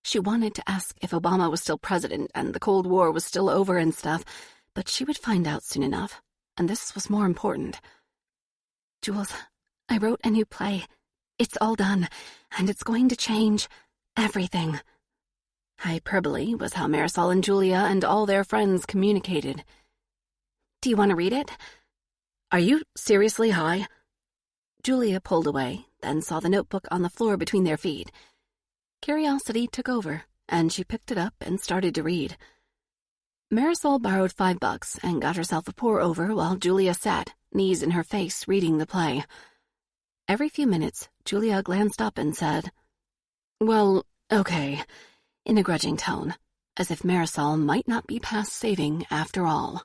She wanted to ask if Obama was still president and the Cold War was still over and stuff, but she would find out soon enough, and this was more important. "Jules, I wrote a new play. It's all done, and it's going to change everything." Hyperbole was how Marisol and Julia and all their friends communicated. "Do you want to read it?" "Are you seriously high?" Julia pulled away, then saw the notebook on the floor between their feet. Curiosity took over, and she picked it up and started to read. Marisol borrowed $5 and got herself a pour-over while Julia sat, knees in her face, reading the play. Every few minutes, Julia glanced up and said, "Well, okay," in a grudging tone, as if Marisol might not be past saving after all.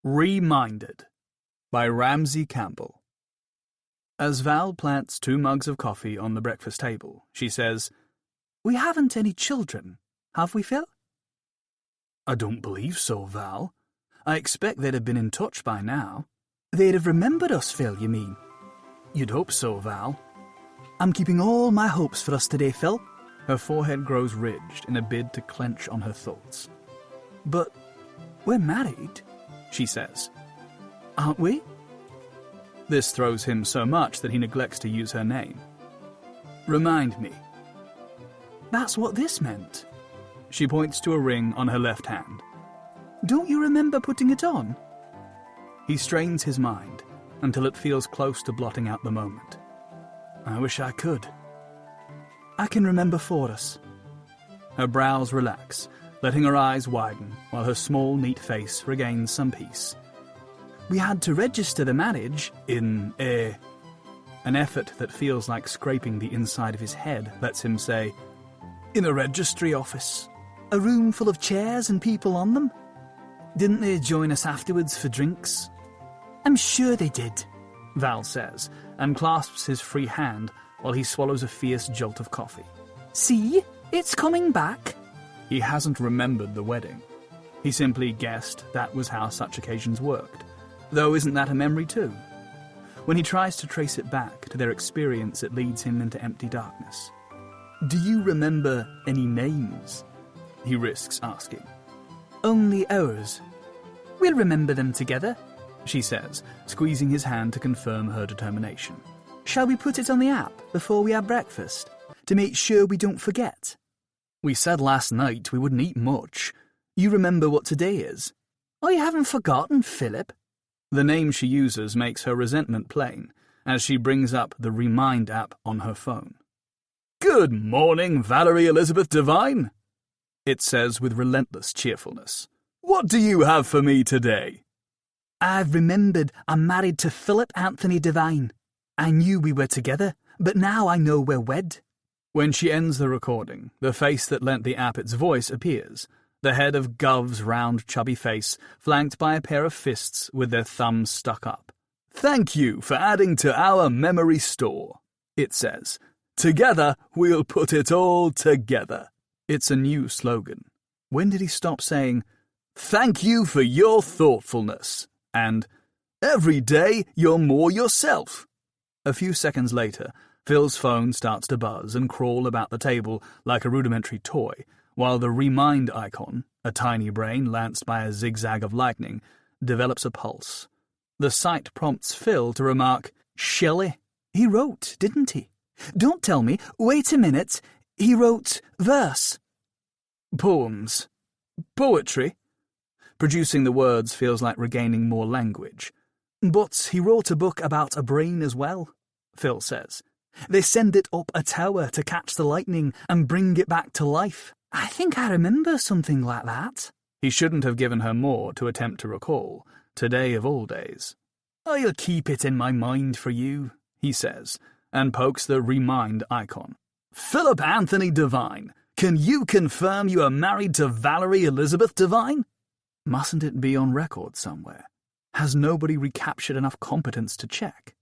Reminded by Ramsey Campbell. As Val plants 2 mugs of coffee on the breakfast table, she says, "We haven't any children, have we, Phil?" "I don't believe so, Val. I expect they'd have been in touch by now." "They'd have remembered us, Phil, you mean?" "You'd hope so, Val." "I'm keeping all my hopes for us today, Phil." Her forehead grows ridged in a bid to clench on her thoughts. "But we're married," she says. "Aren't we?" This throws him so much that he neglects to use her name. "Remind me." "That's what this meant." She points to a ring on her left hand. "Don't you remember putting it on?" He strains his mind until it feels close to blotting out the moment. "I wish I could." "I can remember for us." Her brows relax, letting her eyes widen while her small, neat face regains some peace. "We had to register the marriage in An effort that feels like scraping the inside of his head lets him say, "In a registry office. A room full of chairs and people on them. Didn't they join us afterwards for drinks?" "I'm sure they did," Val says, and clasps his free hand while he swallows a fierce jolt of coffee. "See? It's coming back." He hasn't remembered the wedding. He simply guessed that was how such occasions worked. Though isn't that a memory too? When he tries to trace it back to their experience, it leads him into empty darkness. "Do you remember any names?" he risks asking. "Only ours." "We'll remember them together," she says, squeezing his hand to confirm her determination. "Shall we put it on the app before we have breakfast? to make sure we don't forget. We said last night we wouldn't eat much. You remember what today is? I haven't forgotten, Philip. The name she uses makes her resentment plain as she brings up the Remind app on her phone. Good morning, Valerie Elizabeth Devine, it says with relentless cheerfulness. What do you have for me today? I've remembered I'm married to Philip Anthony Devine. I knew we were together, but now I know we're wed. When she ends the recording, the face that lent the app its voice appears, the head of Gov's round chubby face, flanked by a pair of fists with their thumbs stuck up. Thank you for adding to our memory store, it says. Together we'll put it all together. It's a new slogan. When did he stop saying, thank you for your thoughtfulness, and every day you're more yourself? A few seconds later, Phil's phone starts to buzz and crawl about the table like a rudimentary toy, while the Remind icon, a tiny brain lanced by a zigzag of lightning, develops a pulse. The sight prompts Phil to remark, Shelley, he wrote, didn't he? Don't tell me, wait a minute, he wrote verse. Poems. Poetry. Producing the words feels like regaining more language. But he wrote a book about a brain as well, Phil says. They send it up a tower to catch the lightning and bring it back to life. I think I remember something like that. He shouldn't have given her more to attempt to recall, today of all days. I'll keep it in my mind for you, he says, and pokes the Remind icon. Philip Anthony Devine, can you confirm you are married to Valerie Elizabeth Devine? Mustn't it be on record somewhere? Has nobody recaptured enough competence to check?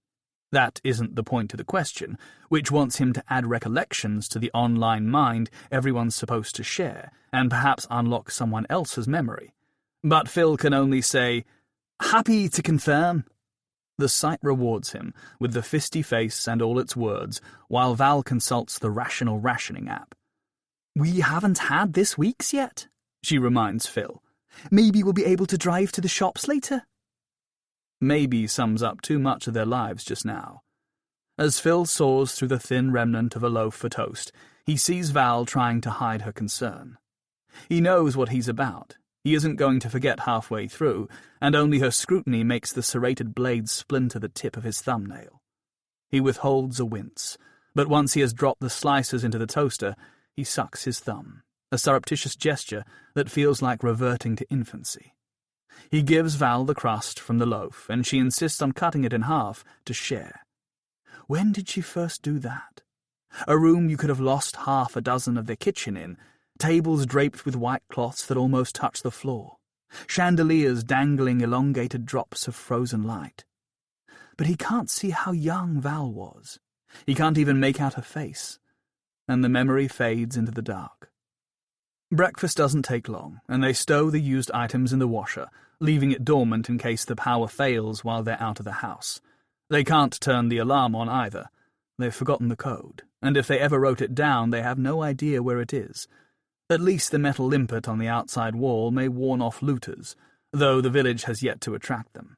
That isn't the point of the question, which wants him to add recollections to the online mind everyone's supposed to share, and perhaps unlock someone else's memory. But Phil can only say, happy to confirm. The site rewards him with the fisty face and all its words, while Val consults the Rational Rationing app. We haven't had this week's yet, she reminds Phil. Maybe we'll be able to drive to the shops later. Maybe sums up too much of their lives just now. As Phil saws through the thin remnant of a loaf for toast, he sees Val trying to hide her concern. He knows what he's about. He isn't going to forget halfway through, and only her scrutiny makes the serrated blade splinter the tip of his thumbnail. He withholds a wince, but once he has dropped the slices into the toaster, he sucks his thumb, a surreptitious gesture that feels like reverting to infancy. He gives Val the crust from the loaf, and she insists on cutting it in half to share. When did she first do that? A room you could have lost half a dozen of their kitchen in, tables draped with white cloths that almost touch the floor, chandeliers dangling elongated drops of frozen light. But he can't see how young Val was. He can't even make out her face, and the memory fades into the dark. Breakfast doesn't take long, and they stow the used items in the washer, leaving it dormant in case the power fails while they're out of the house. They can't turn the alarm on either. They've forgotten the code, and if they ever wrote it down, they have no idea where it is. At least the metal limpet on the outside wall may warn off looters, though the village has yet to attract them.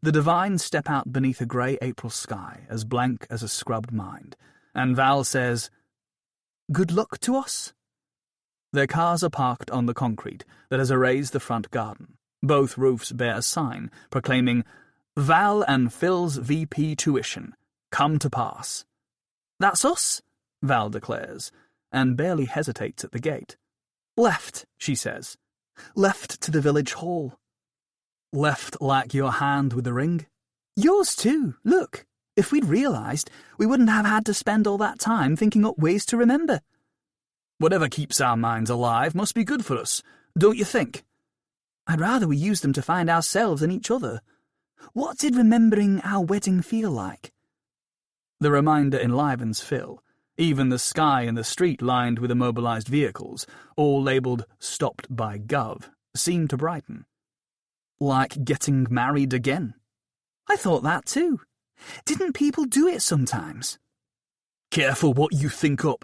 The Devines step out beneath a grey April sky, as blank as a scrubbed mind, and Val says, "Good luck to us?" Their cars are parked on the concrete that has erased the front garden. Both roofs bear a sign proclaiming, "Val and Phil's VP tuition, come to pass." "That's us," Val declares, and barely hesitates at the gate. "Left," she says. "Left to the village hall." "Left like your hand with the ring?" "Yours too, look. If we'd realised, we wouldn't have had to spend all that time thinking up ways to remember." "Whatever keeps our minds alive must be good for us, don't you think?" "I'd rather we used them to find ourselves and each other. What did remembering our wedding feel like?" The reminder enlivens Phil. Even the sky and the street lined with immobilised vehicles, all labelled "Stopped by Gov," seem to brighten. "Like getting married again." "I thought that too. Didn't people do it sometimes?" "Careful what you think up,"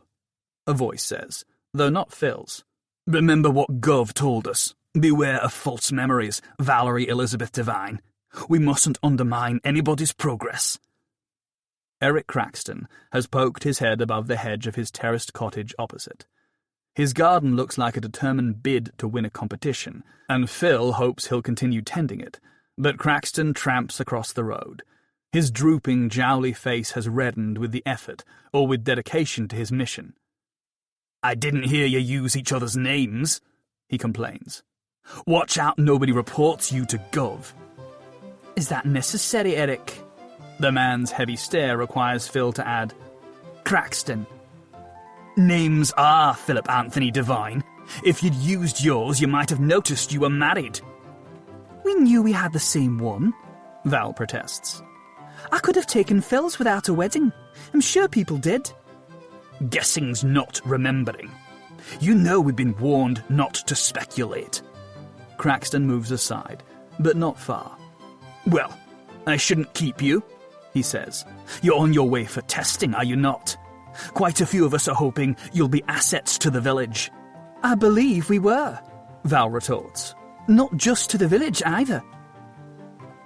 a voice says, though not Phil's. "Remember what Gov told us. Beware of false memories, Valerie Elizabeth Devine. We mustn't undermine anybody's progress." Eric Craxton has poked his head above the hedge of his terraced cottage opposite. His garden looks like a determined bid to win a competition, and Phil hopes he'll continue tending it, but Craxton tramps across the road. His drooping, jowly face has reddened with the effort or with dedication to his mission. "I didn't hear you use each other's names," he complains. "Watch out nobody reports you to Gov." "Is that necessary, Eric?" The man's heavy stare requires Phil to add, "Craxton." "Names are Philip Anthony Devine. If you'd used yours, you might have noticed you were married." "We knew we had the same one," Val protests. "I could have taken Phil's without a wedding. I'm sure people did." "Guessing's not remembering. You know we've been warned not to speculate." Craxton moves aside, but not far. "Well, I shouldn't keep you," he says. "You're on your way for testing, are you not? Quite a few of us are hoping you'll be assets to the village." "I believe we were," Val retorts. "Not just to the village, either."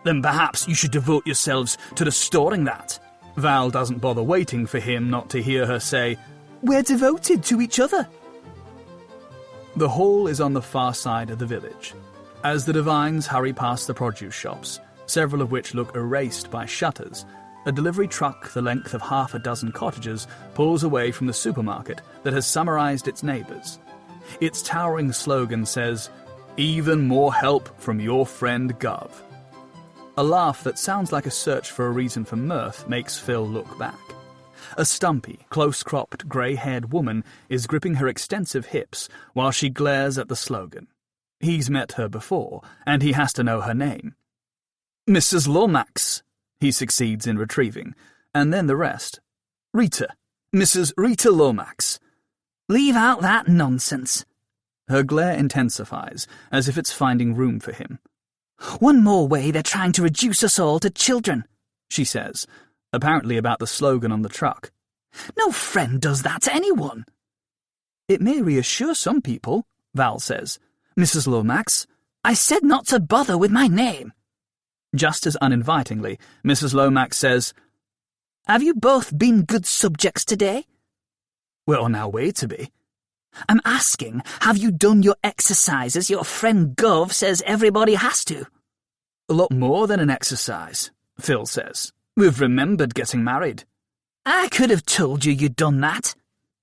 "Then perhaps you should devote yourselves to restoring that." Val doesn't bother waiting for him not to hear her say, "We're devoted to each other." The hall is on the far side of the village. As the Devines hurry past the produce shops, several of which look erased by shutters, a delivery truck the length of half a dozen cottages pulls away from the supermarket that has summarized its neighbors. Its towering slogan says, "Even more help from your friend Gov." A laugh that sounds like a search for a reason for mirth makes Phil look back. A stumpy, close-cropped, grey-haired woman is gripping her extensive hips while she glares at the slogan. He's met her before, and he has to know her name. "Mrs. Lomax," he succeeds in retrieving, and then the rest. "Rita. Mrs. Rita Lomax." "Leave out that nonsense." Her glare intensifies, as if it's finding room for him. "One more way they're trying to reduce us all to children," she says, apparently about the slogan on the truck. "No friend does that to anyone." "It may reassure some people," Val says. "Mrs. Lomax, I said not to bother with my name." Just as uninvitingly, Mrs. Lomax says, "Have you both been good subjects today?" "We're on our way to be." "I'm asking, have you done your exercises your friend Gov says everybody has to?" "A lot more than an exercise," Phil says. "We've remembered getting married." "I could have told you you'd done that."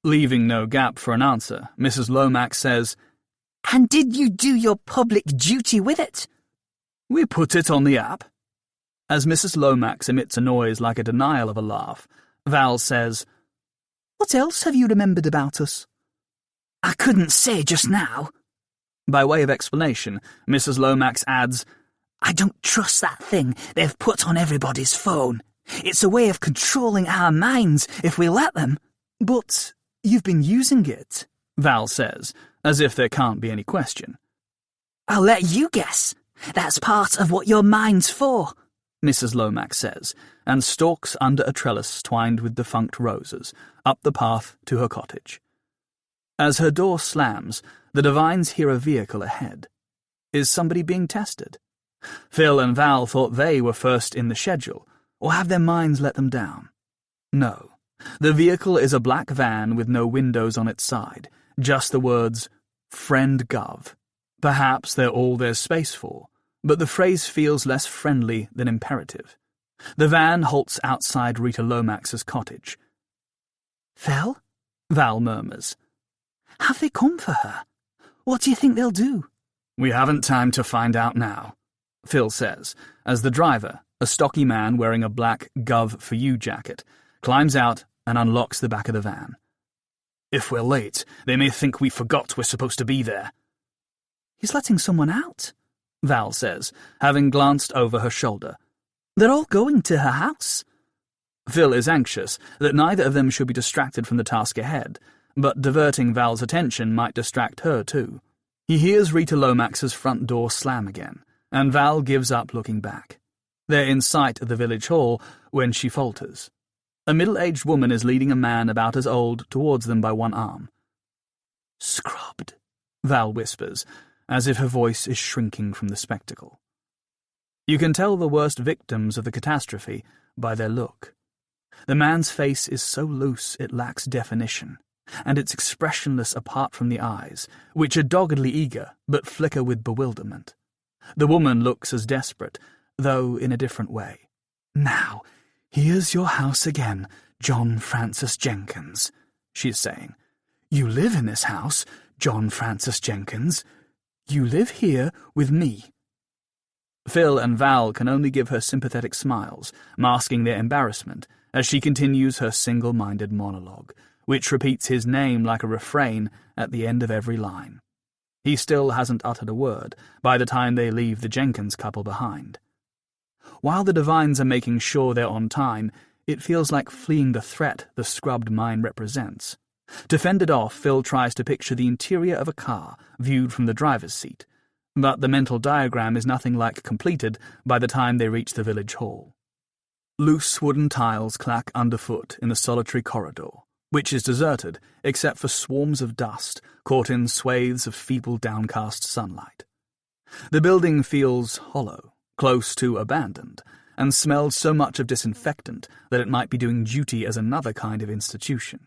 Leaving no gap for an answer, Mrs. Lomax says, "And did you do your public duty with it?" "We put it on the app." As Mrs. Lomax emits a noise like a denial of a laugh, Val says, "What else have you remembered about us?" "I couldn't say just now." By way of explanation, Mrs. Lomax adds, "I don't trust that thing they've put on everybody's phone. It's a way of controlling our minds if we let them." "But you've been using it," Val says, as if there can't be any question. "I'll let you guess. That's part of what your mind's for," Mrs. Lomax says, and stalks under a trellis twined with defunct roses, up the path to her cottage. As her door slams, the Devines hear a vehicle ahead. Is somebody being tested? Phil and Val thought they were first in the schedule, or have their minds let them down? No. The vehicle is a black van with no windows on its side, just the words, "Friend Gov." Perhaps they're all there's space for, but the phrase feels less friendly than imperative. The van halts outside Rita Lomax's cottage. "Phil?" Val murmurs. "Have they come for her? What do you think they'll do?" "We haven't time to find out now," Phil says, as the driver, a stocky man wearing a black Gov for You jacket, climbs out and unlocks the back of the van. "If we're late, they may think we forgot we're supposed to be there." "He's letting someone out," Val says, having glanced over her shoulder. "They're all going to her house." Phil is anxious that neither of them should be distracted from the task ahead, but diverting Val's attention might distract her too. He hears Rita Lomax's front door slam again, and Val gives up looking back. They're in sight of the village hall when she falters. A middle-aged woman is leading a man about as old towards them by one arm. "Scrubbed," Val whispers, as if her voice is shrinking from the spectacle. You can tell the worst victims of the catastrophe by their look. The man's face is so loose it lacks definition, and it's expressionless apart from the eyes, which are doggedly eager but flicker with bewilderment. The woman looks as desperate, though in a different way. "Now, here's your house again, John Francis Jenkins," she is saying. "You live in this house, John Francis Jenkins. You live here with me." Phil and Val can only give her sympathetic smiles, masking their embarrassment, as she continues her single-minded monologue, which repeats his name like a refrain at the end of every line. He still hasn't uttered a word by the time they leave the Jenkins couple behind. While the Devines are making sure they're on time, it feels like fleeing the threat the scrubbed mine represents. To fend it off, Phil tries to picture the interior of a car, viewed from the driver's seat, but the mental diagram is nothing like completed by the time they reach the village hall. Loose wooden tiles clack underfoot in the solitary corridor, which is deserted except for swarms of dust caught in swathes of feeble downcast sunlight. The building feels hollow, close to abandoned, and smells so much of disinfectant that it might be doing duty as another kind of institution.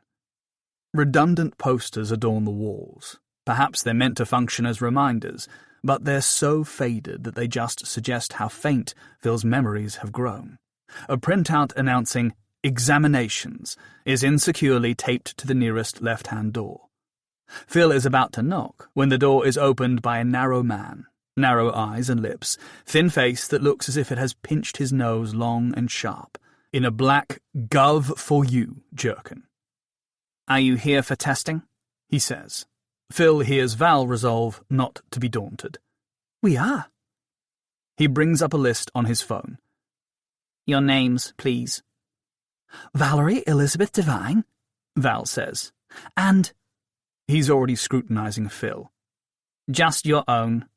Redundant posters adorn the walls. Perhaps they're meant to function as reminders, but they're so faded that they just suggest how faint Phil's memories have grown. A printout announcing "Examinations" is insecurely taped to the nearest left-hand door. Phil is about to knock when the door is opened by a narrow man, narrow eyes and lips, thin face that looks as if it has pinched his nose long and sharp, in a black "Gov for you" jerkin. "Are you here for testing?" he says. Phil hears Val resolve not to be daunted. "We are." He brings up a list on his phone. "Your names, please." "Valerie Elizabeth Devine," Val says. "And—" He's already scrutinizing Phil. "Just your own."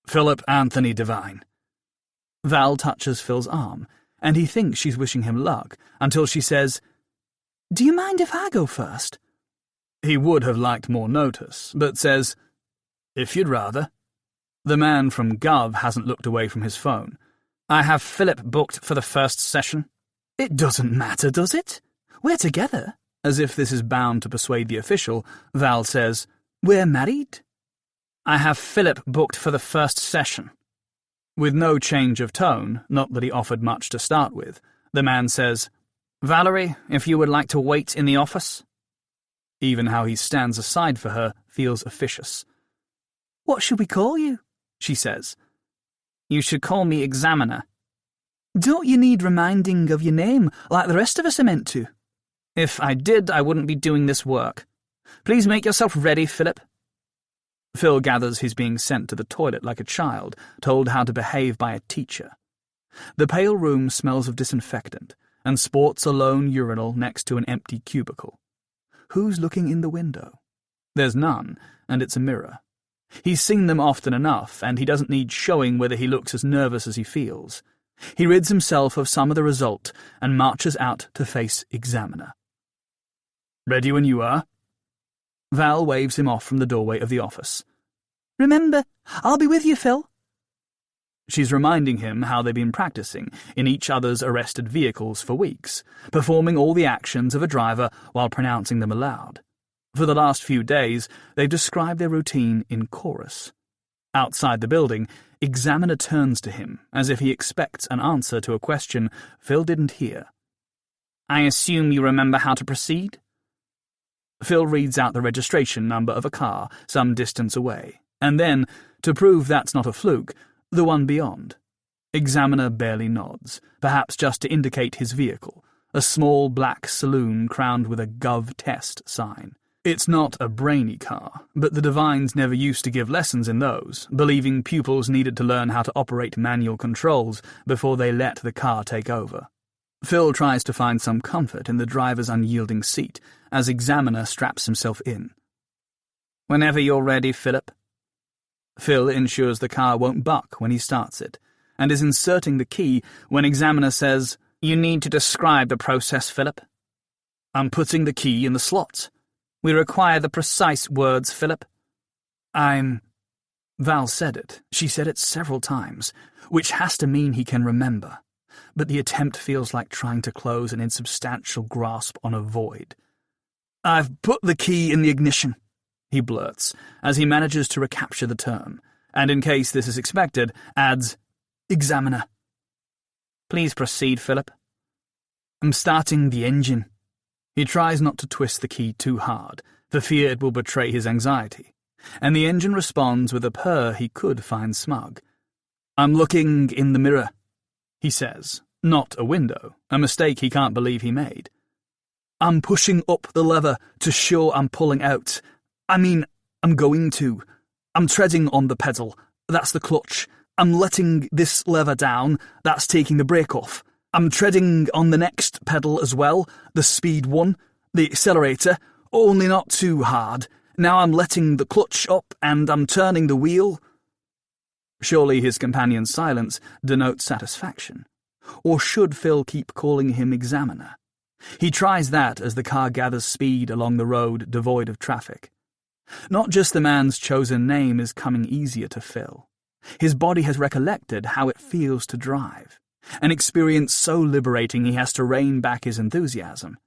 "Philip Anthony Devine." Val touches Phil's arm, and he thinks she's wishing him luck, until she says, "Do you mind if I go first?" He would have liked more notice, but says, "If you'd rather." The man from Gov hasn't looked away from his phone. "I have Philip booked for the first session." "It doesn't matter, does it? We're together." As if this is bound to persuade the official, Val says, "We're married." "I have Philip booked for the first session." With no change of tone, not that he offered much to start with, the man says, "Valerie, if you would like to wait in the office." Even how he stands aside for her feels officious. "What should we call you?" she says. "You should call me Examiner." "Don't you need reminding of your name like the rest of us are meant to?" "If I did, I wouldn't be doing this work. Please make yourself ready, Philip." Phil gathers he's being sent to the toilet like a child, told how to behave by a teacher. The pale room smells of disinfectant, and sports a lone urinal next to an empty cubicle. Who's looking in the window? There's none, and it's a mirror. He's seen them often enough, and he doesn't need showing whether he looks as nervous as he feels. He rids himself of some of the result and marches out to face Examiner. "Ready when you are." Val waves him off from the doorway of the office. "Remember, I'll be with you, Phil." She's reminding him how they've been practicing in each other's arrested vehicles for weeks, performing all the actions of a driver while pronouncing them aloud. For the last few days, they've described their routine in chorus. Outside the building, Examiner turns to him as if he expects an answer to a question Phil didn't hear. "I assume you remember how to proceed?" Phil reads out the registration number of a car some distance away, and then, to prove that's not a fluke, the one beyond. Examiner barely nods, perhaps just to indicate his vehicle, a small black saloon crowned with a Gov Test sign. It's not a brainy car, but the Devines never used to give lessons in those, believing pupils needed to learn how to operate manual controls before they let the car take over. Phil tries to find some comfort in the driver's unyielding seat as Examiner straps himself in. "Whenever you're ready, Philip." Phil ensures the car won't buck when he starts it, and is inserting the key when Examiner says, "You need to describe the process, Philip." "I'm putting the key in the slot." "We require the precise words, Philip." Val said it. She said it several times, which has to mean he can remember. but the attempt feels like trying to close an insubstantial grasp on a void. "I've put the key in the ignition," he blurts, as he manages to recapture the term, and in case this is expected, adds, "Examiner." "Please proceed, Philip." "I'm starting the engine." He tries not to twist the key too hard, for fear it will betray his anxiety, and the engine responds with a purr he could find smug. "I'm looking in the mirror," he says, not a window, a mistake he can't believe he made. "I'm pushing up the lever to show I'm pulling out. I'm going to. I'm treading on the pedal. That's the clutch. I'm letting this lever down. That's taking the brake off. I'm treading on the next pedal as well, the speed one, the accelerator, only not too hard. Now I'm letting the clutch up and I'm turning the wheel." Surely his companion's silence denotes satisfaction. Or should Phil keep calling him Examiner? He tries that as the car gathers speed along the road devoid of traffic. Not just the man's chosen name is coming easier to Phil. His body has recollected how it feels to drive, an experience so liberating he has to rein back his enthusiasm.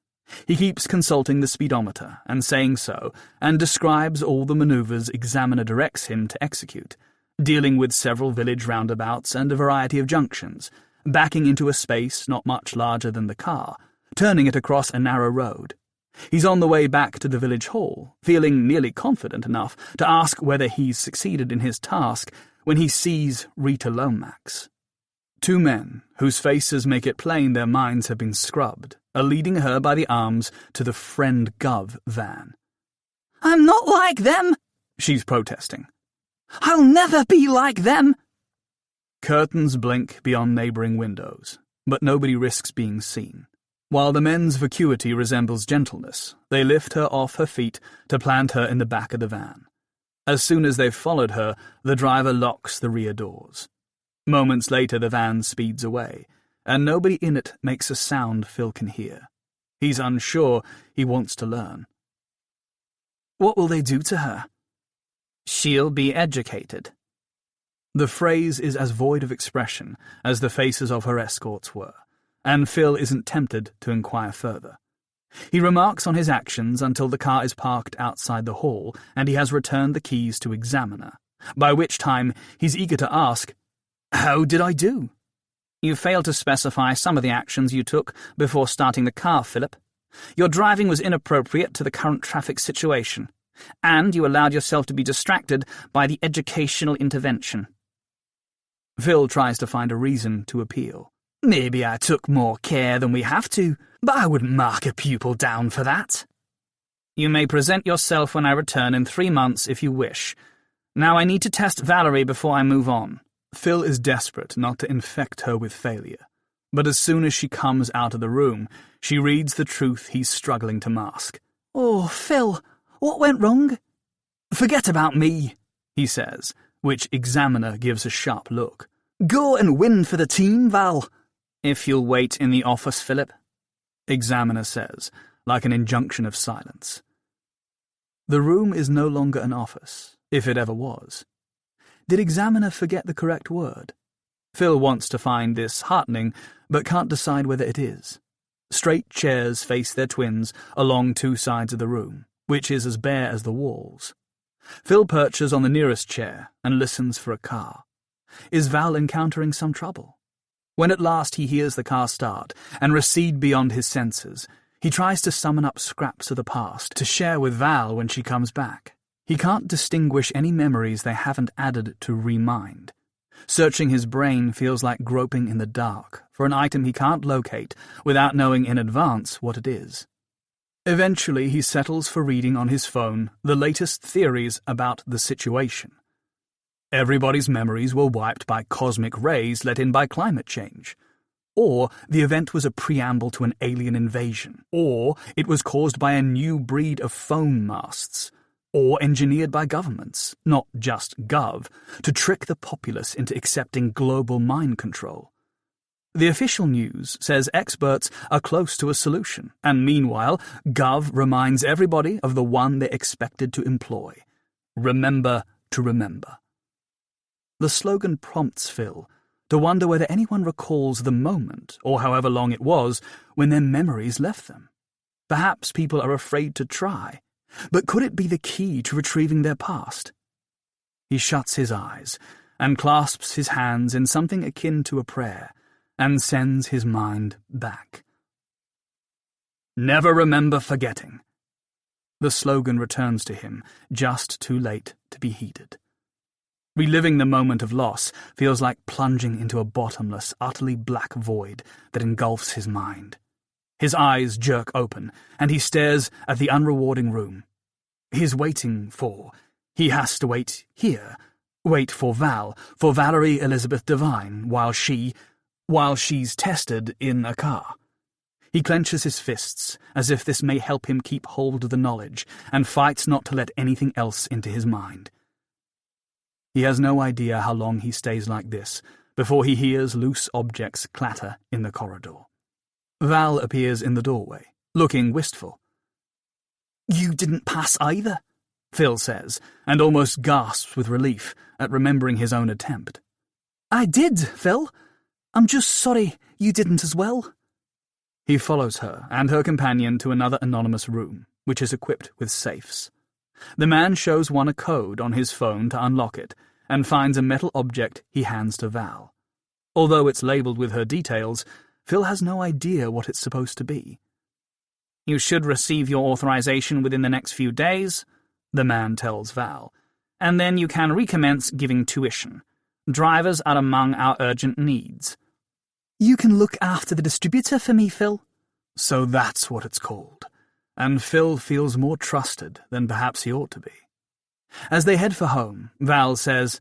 He keeps consulting the speedometer and saying so, and describes all the maneuvers Examiner directs him to execute, dealing with several village roundabouts and a variety of junctions, backing into a space not much larger than the car, turning it across a narrow road. He's on the way back to the village hall, feeling nearly confident enough to ask whether he's succeeded in his task when he sees Rita Lomax. Two men, whose faces make it plain their minds have been scrubbed, are leading her by the arms to the Friend Gov van. "I'm not like them," she's protesting. "I'll never be like them." Curtains blink beyond neighbouring windows, but nobody risks being seen. While the men's vacuity resembles gentleness, they lift her off her feet to plant her in the back of the van. As soon as they've followed her, the driver locks the rear doors. Moments later the van speeds away, and nobody in it makes a sound Phil can hear. He's unsure, he wants to learn. What will they do to her? "She'll be educated." The phrase is as void of expression as the faces of her escorts were, and Phil isn't tempted to inquire further. He remarks on his actions until the car is parked outside the hall and he has returned the keys to Examiner, by which time he's eager to ask, "How did I do?" "You failed to specify some of the actions you took before starting the car, Philip. Your driving was inappropriate to the current traffic situation, and you allowed yourself to be distracted by the educational intervention." Phil tries to find a reason to appeal. "Maybe I took more care than we have to, but I wouldn't mark a pupil down for that." "You may present yourself when I return in 3 months if you wish. Now I need to test Valerie before I move on." Phil is desperate not to infect her with failure, but as soon as she comes out of the room, she reads the truth he's struggling to mask. "Oh, Phil, what went wrong?" "Forget about me," he says, which Examiner gives a sharp look. "Go and win for the team, Val." "If you'll wait in the office, Philip," Examiner says, like an injunction of silence. The room is no longer an office, if it ever was. Did Examiner forget the correct word? Phil wants to find this heartening, but can't decide whether it is. Straight chairs face their twins along two sides of the room, which is as bare as the walls. Phil perches on the nearest chair and listens for a car. Is Val encountering some trouble? When at last he hears the car start and recede beyond his senses, he tries to summon up scraps of the past to share with Val when she comes back. He can't distinguish any memories they haven't added to remind. Searching his brain feels like groping in the dark for an item he can't locate without knowing in advance what it is. Eventually he settles for reading on his phone the latest theories about the situation. Everybody's memories were wiped by cosmic rays let in by climate change. Or the event was a preamble to an alien invasion. Or it was caused by a new breed of phone masts. Or engineered by governments, not just Gov, to trick the populace into accepting global mind control. The official news says experts are close to a solution, and meanwhile, Gov reminds everybody of the one they expected to employ. Remember to remember. The slogan prompts Phil to wonder whether anyone recalls the moment, or however long it was, when their memories left them. Perhaps people are afraid to try, but could it be the key to retrieving their past? He shuts his eyes and clasps his hands in something akin to a prayer, and sends his mind back. Never remember forgetting. The slogan returns to him, just too late to be heeded. Reliving the moment of loss feels like plunging into a bottomless, utterly black void that engulfs his mind. His eyes jerk open, and he stares at the unrewarding room. He has to wait here, wait for Valerie Elizabeth Devine, while she's tested in a car. He clenches his fists, as if this may help him keep hold of the knowledge, and fights not to let anything else into his mind. He has no idea how long he stays like this, before he hears loose objects clatter in the corridor. Val appears in the doorway, looking wistful. "You didn't pass either," Phil says, and almost gasps with relief at remembering his own attempt. "I did, Phil. I'm just sorry you didn't as well." He follows her and her companion to another anonymous room, which is equipped with safes. The man shows one a code on his phone to unlock it, and finds a metal object he hands to Val. Although it's labelled with her details, Phil has no idea what it's supposed to be. "You should receive your authorization within the next few days," the man tells Val, "and then you can recommence giving tuition. Drivers are among our urgent needs." "You can look after the distributor for me, Phil." So that's what it's called, and Phil feels more trusted than perhaps he ought to be. As they head for home, Val says,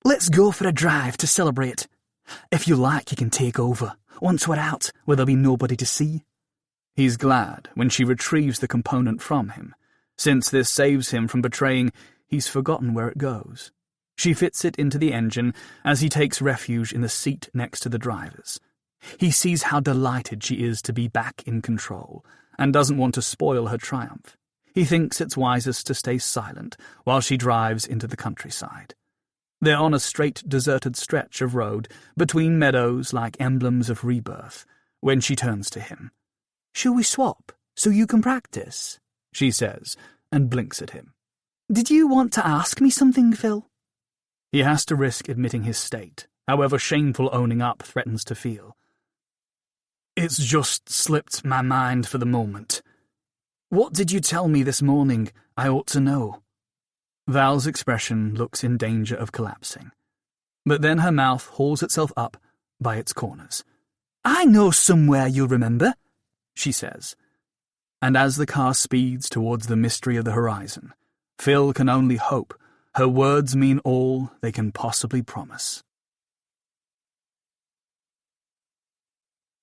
"Let's go for a drive to celebrate. If you like, you can take over, once we're out, where there'll be nobody to see." He's glad when she retrieves the component from him, since this saves him from betraying he's forgotten where it goes. She fits it into the engine as he takes refuge in the seat next to the driver's. He sees how delighted she is to be back in control, and doesn't want to spoil her triumph. He thinks it's wisest to stay silent while she drives into the countryside. They're on a straight, deserted stretch of road between meadows like emblems of rebirth, when she turns to him. "Shall we swap, so you can practice?" she says, and blinks at him. "Did you want to ask me something, Phil?" He has to risk admitting his state, however shameful owning up threatens to feel. "It's just slipped my mind for the moment. What did you tell me this morning I ought to know?" Val's expression looks in danger of collapsing, but then her mouth hauls itself up by its corners. "I know somewhere you'll remember," she says. And as the car speeds towards the mystery of the horizon, Phil can only hope her words mean all they can possibly promise.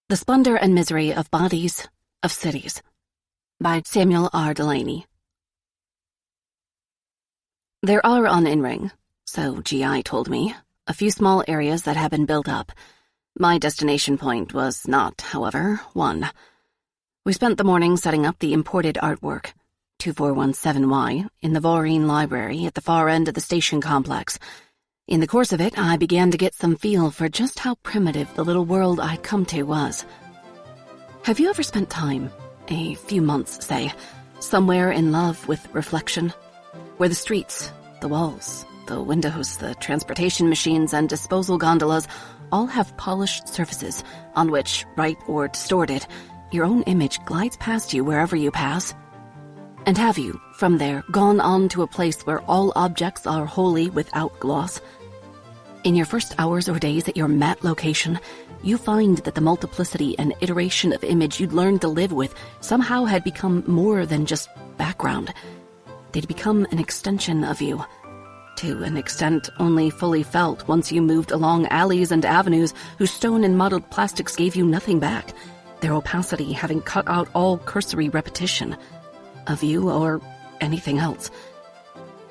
The Splendor and Misery of Bodies, of Cities, by Samuel R. Delany. There are on In-Ring, so GI told me, a few small areas that have been built up. My destination point was not, however, one. We spent the morning setting up the imported artwork, 2417Y, in the Voreen Library at the far end of the station complex. In the course of it, I began to get some feel for just how primitive the little world I'd come to was. Have you ever spent time, a few months, say, somewhere in love with reflection? Where the streets, the walls, the windows, the transportation machines, and disposal gondolas all have polished surfaces on which, right or distorted, your own image glides past you wherever you pass? And have you, from there, gone on to a place where all objects are wholly without gloss? In your first hours or days at your mat location, you find that the multiplicity and iteration of image you'd learned to live with somehow had become more than just background. They'd become an extension of you, to an extent only fully felt once you moved along alleys and avenues whose stone and mottled plastics gave you nothing back, their opacity having cut out all cursory repetition of you or anything else.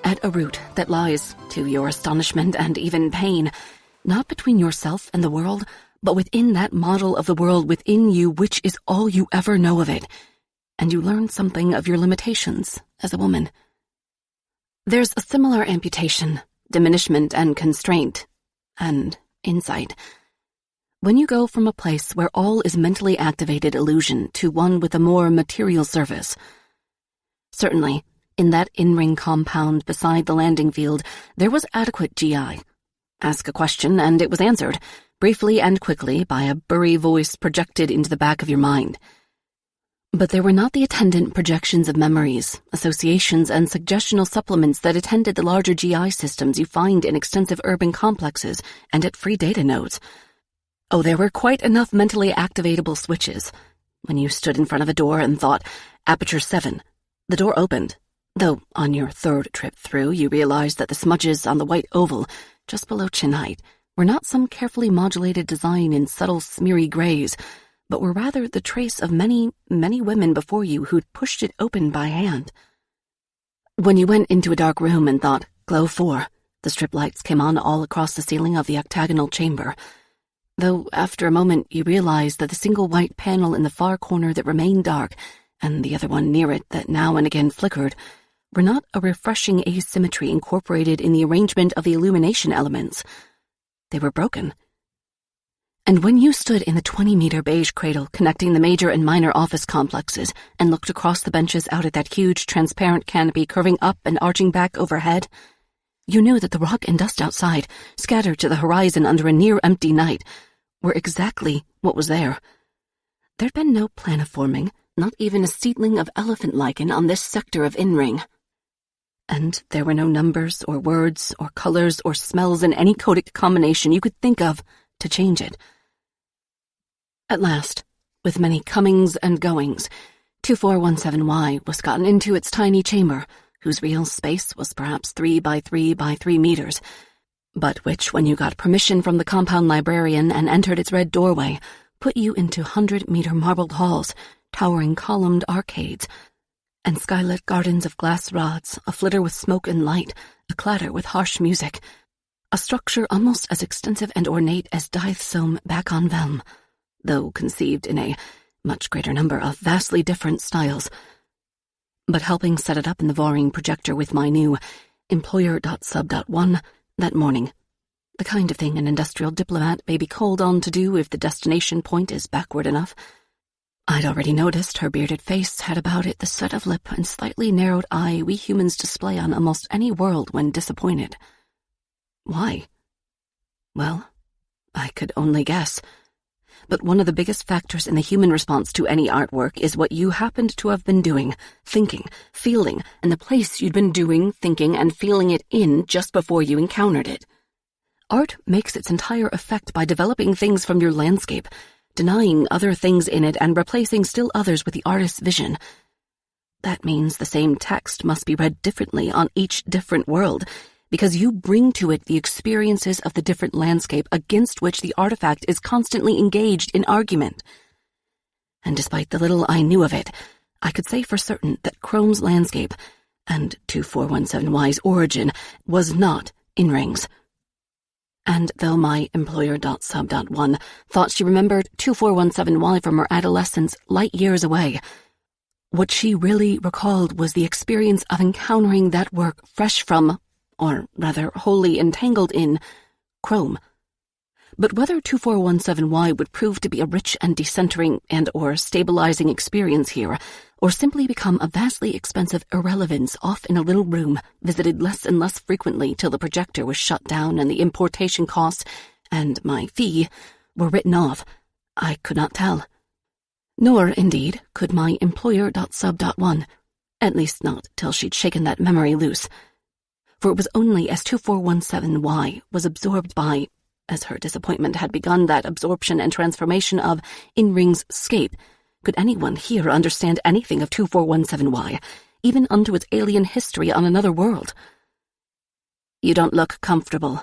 At a root that lies, to your astonishment and even pain, not between yourself and the world, but within that model of the world within you, which is all you ever know of it, and you learn something of your limitations as a woman. There's a similar amputation, diminishment, and constraint, and insight. When you go from a place where all is mentally activated illusion to one with a more material surface. Certainly, in that in-ring compound beside the landing field, there was adequate GI. Ask a question and it was answered, briefly and quickly, by a burry voice projected into the back of your mind. But there were not the attendant projections of memories, associations, and suggestional supplements that attended the larger GI systems you find in extensive urban complexes and at free data nodes. Oh, there were quite enough mentally activatable switches. When you stood in front of a door and thought, Aperture 7, the door opened, though on your third trip through you realized that the smudges on the white oval, just below chin height, were not some carefully modulated design in subtle smeary grays, but were rather the trace of many, many women before you who'd pushed it open by hand. When you went into a dark room and thought, Glow 4, the strip lights came on all across the ceiling of the octagonal chamber, though after a moment you realized that the single white panel in the far corner that remained dark, and the other one near it that now and again flickered, were not a refreshing asymmetry incorporated in the arrangement of the illumination elements. They were broken. And when you stood in the 20-meter beige cradle connecting the major and minor office complexes and looked across the benches out at that huge transparent canopy curving up and arching back overhead, you knew that the rock and dust outside, scattered to the horizon under a near-empty night, were exactly what was there. There'd been no planiforming, not even a seedling of elephant lichen on this sector of in-ring. And there were no numbers or words or colors or smells in any codic combination you could think of to change it. At last, with many comings and goings, 2417Y was gotten into its tiny chamber, whose real space was perhaps 3 by 3 by 3 meters, but which, when you got permission from the compound librarian and entered its red doorway, put you into 100-meter marbled halls, towering columned arcades, and skylit gardens of glass rods, aflitter with smoke and light, a clatter with harsh music, a structure almost as extensive and ornate as Dythsome back on Velm, though conceived in a much greater number of vastly different styles. But helping set it up in the Voring projector with my new employer.sub.1 that morning, the kind of thing an industrial diplomat may be called on to do if the destination point is backward enough, I'd already noticed her bearded face had about it the set of lip and slightly narrowed eye we humans display on almost any world when disappointed. Why? Well, I could only guess. But one of the biggest factors in the human response to any artwork is what you happened to have been doing, thinking, feeling, and the place you'd been doing, thinking, and feeling it in just before you encountered it. Art makes its entire effect by developing things from your landscape, denying other things in it and replacing still others with the artist's vision. That means the same text must be read differently on each different world, because you bring to it the experiences of the different landscape against which the artifact is constantly engaged in argument. And despite the little I knew of it, I could say for certain that Chrome's landscape, and 2417Y's origin, was not in rings. And though my employer.sub.1 thought she remembered 2417Y from her adolescence light years away, what she really recalled was the experience of encountering that work fresh from, or rather wholly entangled in, Chrome. But whether 2417Y would prove to be a rich and decentering and or stabilizing experience here, or simply become a vastly expensive irrelevance off in a little room, visited less and less frequently till the projector was shut down and the importation costs, and my fee, were written off, I could not tell. Nor, indeed, could my employer.sub.1, at least not till she'd shaken that memory loose. For it was only as 2417Y was absorbed by, as her disappointment had begun that absorption and transformation of in-ring's scape, could anyone here understand anything of 2417Y, even unto its alien history on another world? You don't look comfortable,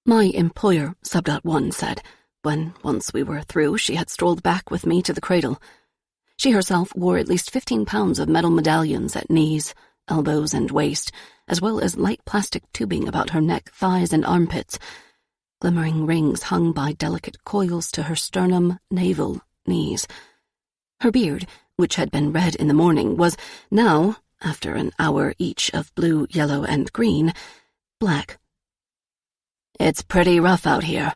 my employer, sub.1, said, when, once we were through, she had strolled back with me to the cradle. She herself wore at least 15 pounds of metal medallions at knees, elbows, and waist, as well as light plastic tubing about her neck, thighs, and armpits. Glimmering rings hung by delicate coils to her sternum, navel, knees. Her beard, which had been red in the morning, was now, after an hour each of blue, yellow, and green, black. It's pretty rough out here,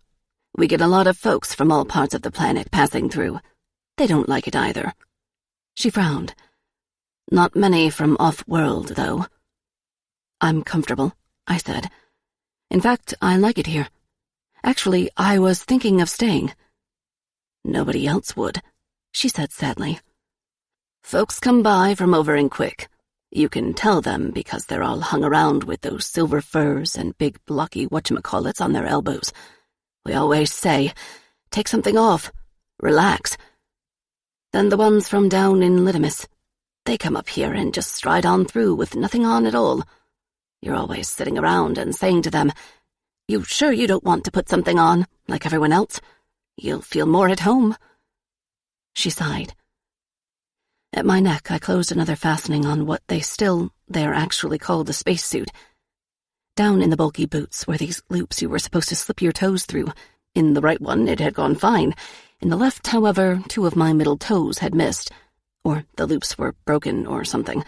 We get a lot of folks from all parts of the planet passing through. They don't like it either." She frowned. "Not many from off-world, though." "I'm comfortable," I said. "In fact, I like it here. Actually, I was thinking of staying." "Nobody else would," she said sadly. "Folks come by from over in Quick. You can tell them because they're all hung around with those silver furs and big blocky whatchamacallits on their elbows. We always say, 'Take something off. Relax.' Then the ones from down in Littimus, they come up here and just stride on through with nothing on at all. You're always sitting around and saying to them, 'You sure you don't want to put something on, like everyone else? You'll feel more at home.'" She sighed. At my neck, I closed another fastening on what they're actually called a spacesuit. Down in the bulky boots were these loops you were supposed to slip your toes through. In the right one, it had gone fine. In the left, however, 2 of my middle toes had missed. Or the loops were broken or something.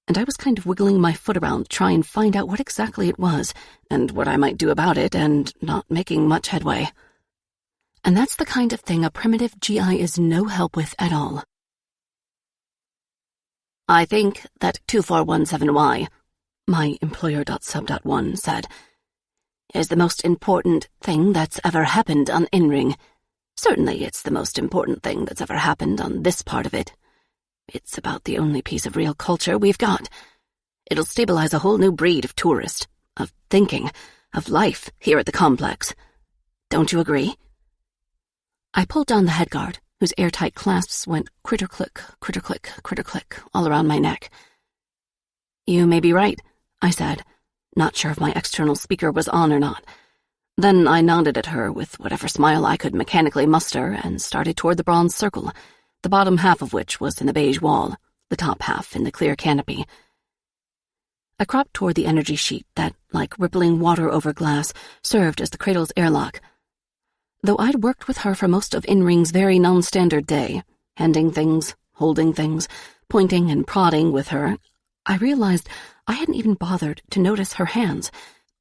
And I was kind of wiggling my foot around to try and find out what exactly it was, and what I might do about it, and not making much headway. And that's the kind of thing a primitive GI is no help with at all. "I think that 2417Y, my employer.sub.1 said, is the most important thing that's ever happened on In-Ring. Certainly it's the most important thing that's ever happened on this part of it. It's about the only piece of real culture we've got. It'll stabilize a whole new breed of tourist, of thinking, of life here at the complex. Don't you agree?" I pulled down the headguard, whose airtight clasps went critter-click, critter-click, critter-click all around my neck. "You may be right," I said, not sure if my external speaker was on or not. Then I nodded at her with whatever smile I could mechanically muster and started toward the bronze circle, the bottom half of which was in the beige wall, the top half in the clear canopy. I cropped toward the energy sheet that, like rippling water over glass, served as the cradle's airlock. Though I'd worked with her for most of In-Ring's very non-standard day, handing things, holding things, pointing and prodding with her, I realized I hadn't even bothered to notice her hands,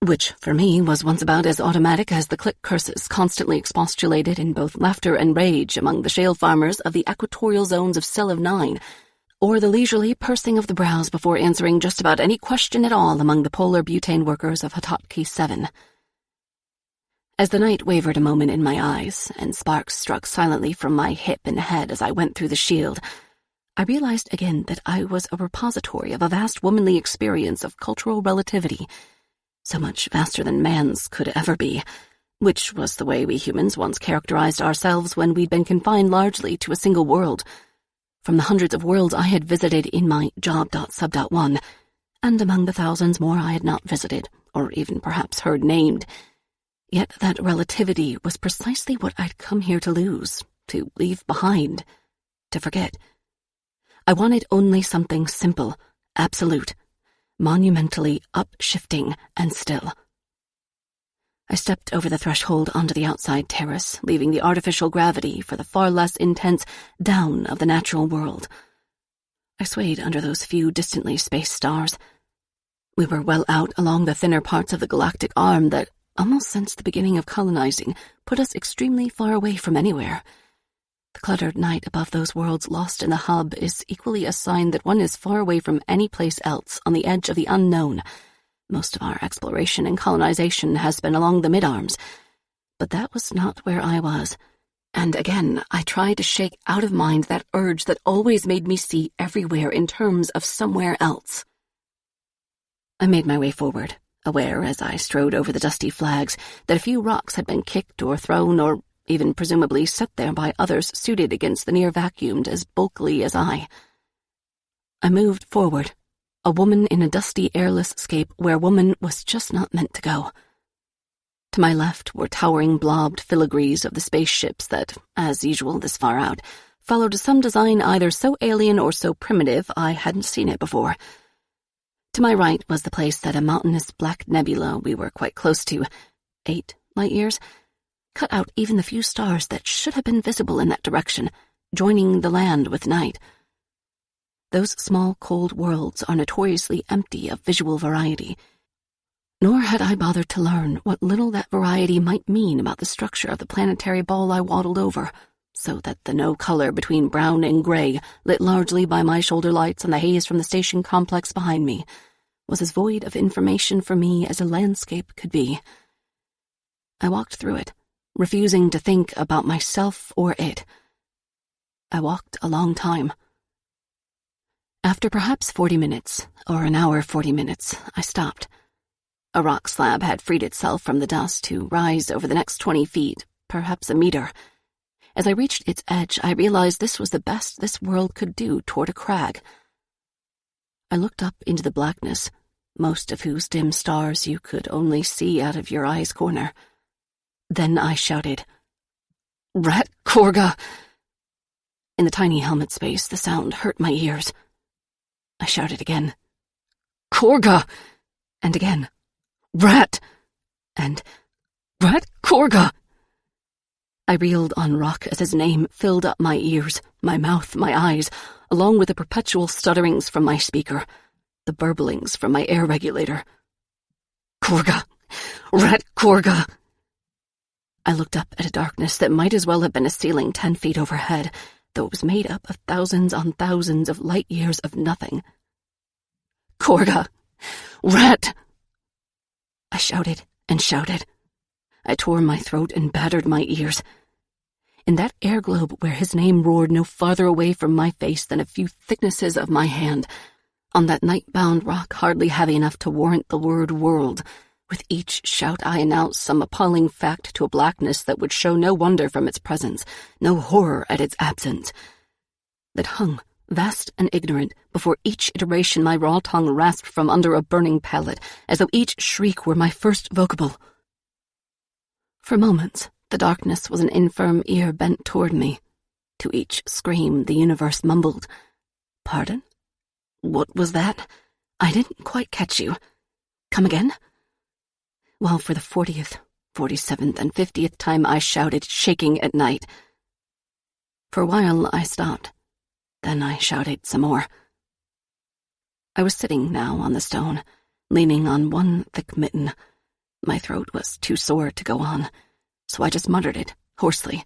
which, for me, was once about as automatic as the click curses constantly expostulated in both laughter and rage among the shale farmers of the equatorial zones of Cell of 9, or the leisurely pursing of the brows before answering just about any question at all among the polar butane workers of Hototki 7. As the night wavered a moment in my eyes, and sparks struck silently from my hip and head as I went through the shield, I realized again that I was a repository of a vast womanly experience of cultural relativity, so much vaster than man's could ever be, which was the way we humans once characterized ourselves when we'd been confined largely to a single world. From the hundreds of worlds I had visited in my job.sub.1, and among the thousands more I had not visited, or even perhaps heard named, yet that relativity was precisely what I'd come here to lose, to leave behind, to forget. I wanted only something simple, absolute, monumentally upshifting and still. I stepped over the threshold onto the outside terrace, leaving the artificial gravity for the far less intense down of the natural world. I swayed under those few distantly spaced stars. We were well out along the thinner parts of the galactic arm that, almost since the beginning of colonizing, put us extremely far away from anywhere. The cluttered night above those worlds lost in the hub is equally a sign that one is far away from any place else on the edge of the unknown. Most of our exploration and colonization has been along the mid-arms, but that was not where I was. And again, I tried to shake out of mind that urge that always made me see everywhere in terms of somewhere else. I made my way forward, aware as I strode over the dusty flags that a few rocks had been kicked or thrown or even presumably set there by others suited against the near-vacuumed as bulkily as I. I moved forward, a woman in a dusty, airless scape where woman was just not meant to go. To my left were towering blobbed filigrees of the spaceships that, as usual this far out, followed some design either so alien or so primitive I hadn't seen it before. To my right was the place that a mountainous black nebula we were quite close to, 8 light-years, cut out even the few stars that should have been visible in that direction, joining the land with night. Those small, cold worlds are notoriously empty of visual variety. Nor had I bothered to learn what little that variety might mean about the structure of the planetary ball I waddled over, so that the no color between brown and gray, lit largely by my shoulder lights and the haze from the station complex behind me, was as void of information for me as a landscape could be. I walked through it, refusing to think about myself or it. I walked a long time. After perhaps 40 minutes, or an hour 40 minutes, I stopped. A rock slab had freed itself from the dust to rise over the next 20 feet, perhaps a meter. As I reached its edge, I realized this was the best this world could do toward a crag. I looked up into the blackness, most of whose dim stars you could only see out of your eye's corner. Then I shouted, "Rat Korga!" In the tiny helmet space, the sound hurt my ears. I shouted again, "Korga!" and again, "Rat!" and "Rat Korga!" I reeled on rock as his name filled up my ears, my mouth, my eyes, along with the perpetual stutterings from my speaker, the burblings from my air regulator. "Korga! Rat Korga!" I looked up at a darkness that might as well have been a ceiling 10 feet overhead, though it was made up of thousands on thousands of light years of nothing. "Korga! Rat!" I shouted and shouted. I tore my throat and battered my ears. In that air globe where his name roared no farther away from my face than a few thicknesses of my hand, on that night-bound rock hardly heavy enough to warrant the word world, with each shout I announced some appalling fact to a blackness that would show no wonder from its presence, no horror at its absence, that hung, vast and ignorant, before each iteration my raw tongue rasped from under a burning palate, as though each shriek were my first vocable. For moments, the darkness was an infirm ear bent toward me. To each scream, the universe mumbled, "Pardon? What was that? I didn't quite catch you. Come again?" While for the 40th, 47th, and 50th time I shouted, shaking at night. For a while I stopped. Then I shouted some more. I was sitting now on the stone, leaning on one thick mitten. My throat was too sore to go on, so I just muttered it, hoarsely,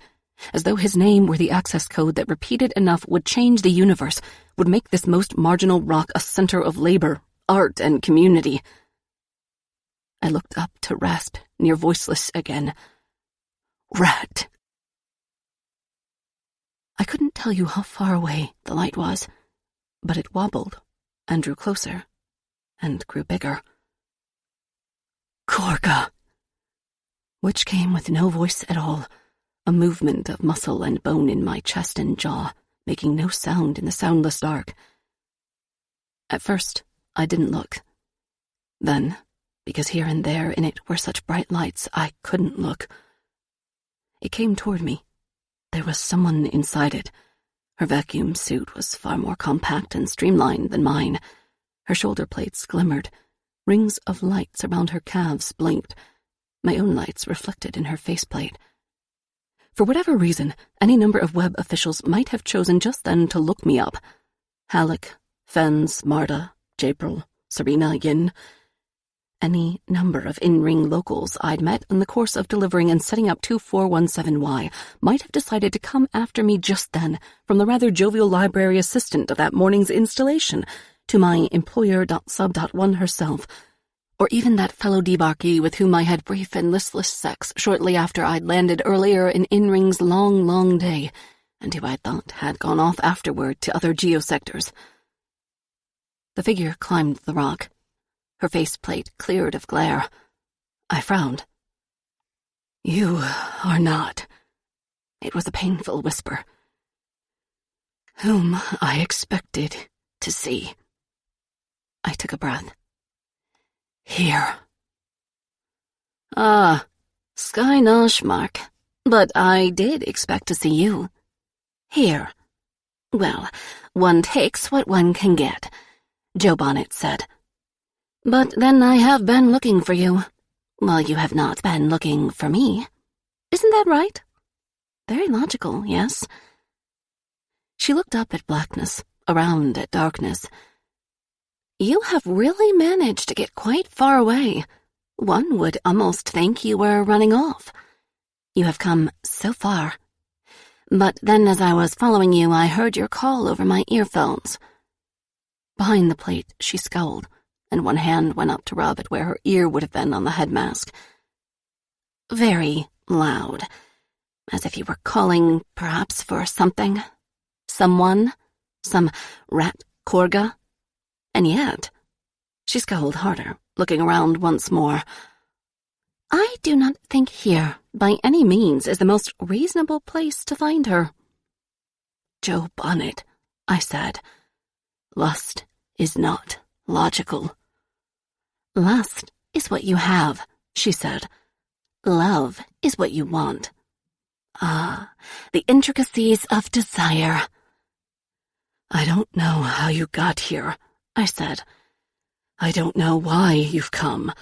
as though his name were the access code that repeated enough would change the universe, would make this most marginal rock a center of labor, art, and community. I looked up to rasp, near voiceless again. "Rat!" I couldn't tell you how far away the light was, but it wobbled and drew closer and grew bigger. "Korga!" Which came with no voice at all, a movement of muscle and bone in my chest and jaw, making no sound in the soundless dark. At first, I didn't look. Then, because here and there in it were such bright lights, I couldn't look. It came toward me. There was someone inside it. Her vacuum suit was far more compact and streamlined than mine. Her shoulder plates glimmered. Rings of lights around her calves blinked. My own lights reflected in her faceplate. For whatever reason, any number of web officials might have chosen just then to look me up. Halleck, Fens, Marta, Japril, Serena, Yin. Any number of in-ring locals I'd met in the course of delivering and setting up 2417Y might have decided to come after me just then, from the rather jovial library assistant of that morning's installation to my employer.sub.1 herself, or even that fellow debarkee with whom I had brief and listless sex shortly after I'd landed earlier in In-Ring's long, long day, and who I thought had gone off afterward to other geosectors. The figure climbed the rock. Her faceplate cleared of glare. I frowned. "You are not," it was a painful whisper, "whom I expected to see." I took a breath. "Here." "Ah, Skynosh, Mark, but I did expect to see you. Here. Well, one takes what one can get," Joe Bonnet said. "But then I have been looking for you, while you have not been looking for me. Isn't that right? Very logical, yes?" She looked up at blackness, around at darkness. "You have really managed to get quite far away. One would almost think you were running off. You have come so far. But then as I was following you, I heard your call over my earphones. Behind the plate, she scowled, and one hand went up to rub at where her ear would have been on the head mask. Very loud, as if you were calling, perhaps, for something. Someone. Some rat Korga. And yet, she scowled harder, looking around once more. I do not think here, by any means, is the most reasonable place to find her. Joe Bonnet, I said. Lust is not logical. Lust is what you have, she said. Love is what you want. Ah, the intricacies of desire. I don't know how you got here, I said. I don't know why you've come.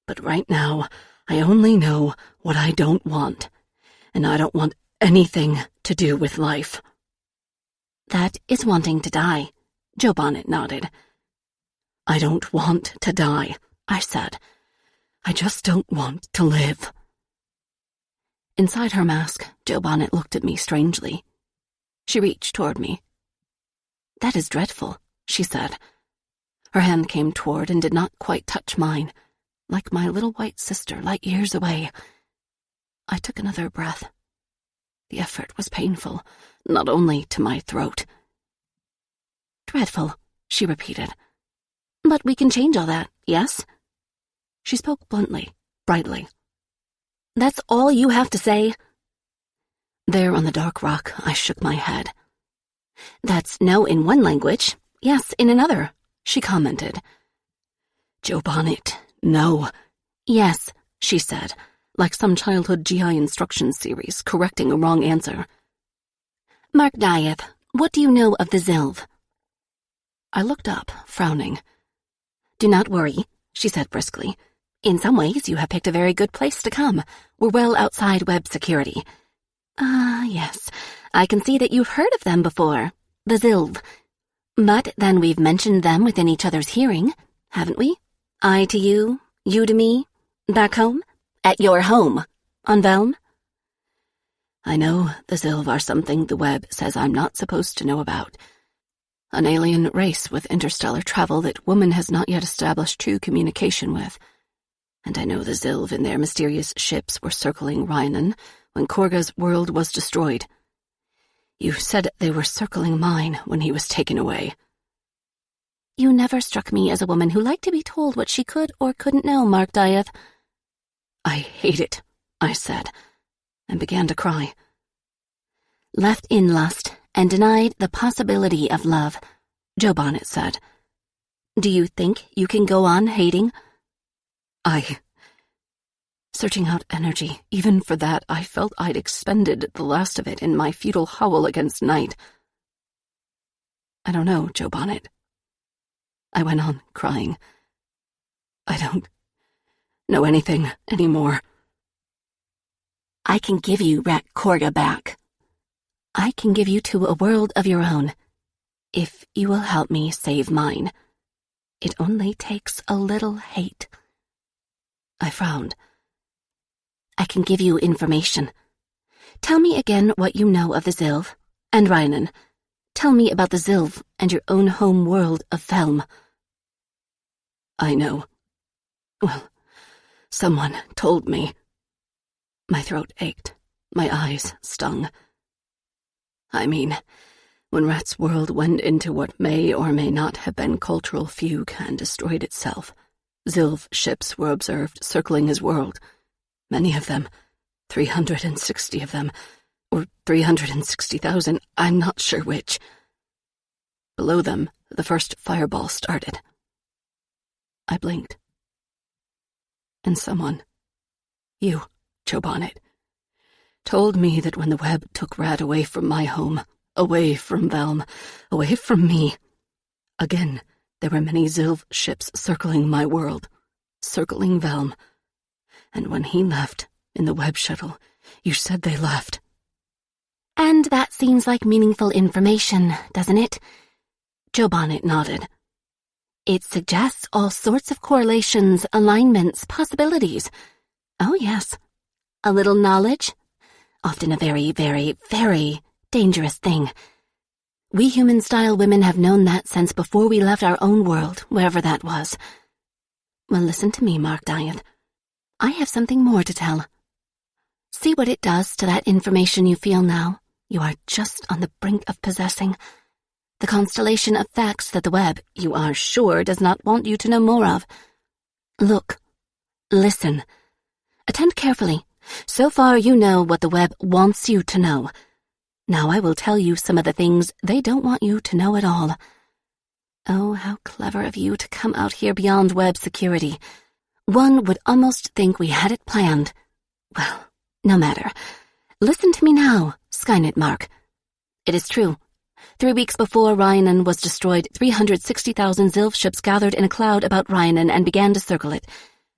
But right now, I only know what I don't want, and I don't want anything to do with life. That is wanting to die, Joe Bonnet nodded. I don't want to die, I said. I just don't want to live. Inside her mask, Joe Bonnet looked at me strangely. She reached toward me. That is dreadful, she said. Her hand came toward and did not quite touch mine, like my little white sister light years away. I took another breath. The effort was painful, not only to my throat. Dreadful, she repeated. But we can change all that, yes? She spoke bluntly, brightly. That's all you have to say? There on the dark rock, I shook my head. That's no in one language, yes in another, she commented. Joe Bonnet, no. Yes, she said, like some childhood GI instruction series correcting a wrong answer. Mark Dieth, what do you know of the Zilv? I looked up, frowning. Do not worry, she said briskly. In some ways, you have picked a very good place to come. We're well outside web security. Yes, I can see that you've heard of them before, the Zilv. But then we've mentioned them within each other's hearing, haven't we? I to you, you to me, back home, at your home, on Velm. I know the Zilv are something the web says I'm not supposed to know about. An alien race with interstellar travel that woman has not yet established true communication with. And I know the Zilv and their mysterious ships were circling Rhiannon when Korga's world was destroyed. You said they were circling mine when he was taken away. You never struck me as a woman who liked to be told what she could or couldn't know, Mark Dieth. I hate it, I said, and began to cry. Left in lust and denied the possibility of love, Joe Bonnet said. Do you think you can go on hating? Searching out energy, even for that, I felt I'd expended the last of it in my futile howl against night. I don't know, Joe Bonnet. I went on, crying. I don't know anything anymore. I can give you Rat Korga back. I can give you to a world of your own, if you will help me save mine. It only takes a little hate. I frowned. I can give you information. Tell me again what you know of the Zilv and Rhiannon. Tell me about the Zilv and your own home world of Velm. I know. Well, someone told me. My throat ached. My eyes stung. I mean, when Rat's world went into what may or may not have been cultural fugue and destroyed itself, Zilv ships were observed circling his world. Many of them, 360 of them, or 360,000, I'm not sure which. Below them, the first fireball started. I blinked. And someone, you, Joe Bonnet, told me that when the web took Rat away from my home, away from Velm, away from me, again, there were many Zilv ships circling my world, circling Velm. And when he left, in the web shuttle, you said they left. And that seems like meaningful information, doesn't it? Joe Bonnet nodded. It suggests all sorts of correlations, alignments, possibilities. Oh, yes. A little knowledge? Often a very, very, very dangerous thing. We human-style women have known that since before we left our own world, wherever that was. Well, listen to me, Mark Dieth. I have something more to tell. See what it does to that information you feel now. You are just on the brink of possessing. The constellation of facts that the web, you are sure, does not want you to know more of. Look. Listen. Attend carefully. So far you know what the web wants you to know. Now I will tell you some of the things they don't want you to know at all. Oh, how clever of you to come out here beyond web security. One would almost think we had it planned. Well, no matter. Listen to me now, Skynet Mark. It is true. 3 weeks before Rhiannon was destroyed, 360,000 Zilv ships gathered in a cloud about Rhiannon and began to circle it.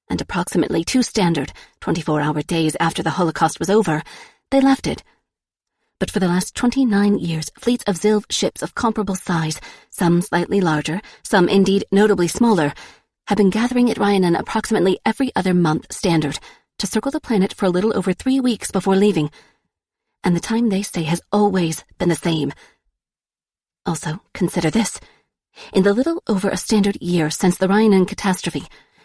And approximately 2 standard, 24-hour days after the Holocaust was over, they left it. But for the last 29 years, fleets of Zilv ships of comparable size, some slightly larger, some indeed notably smaller, have been gathering at Rhiannon approximately every other month standard to circle the planet for a little over 3 weeks before leaving. And the time they stay has always been the same. Also, consider this. In the little over a standard year since the Rhiannon catastrophe,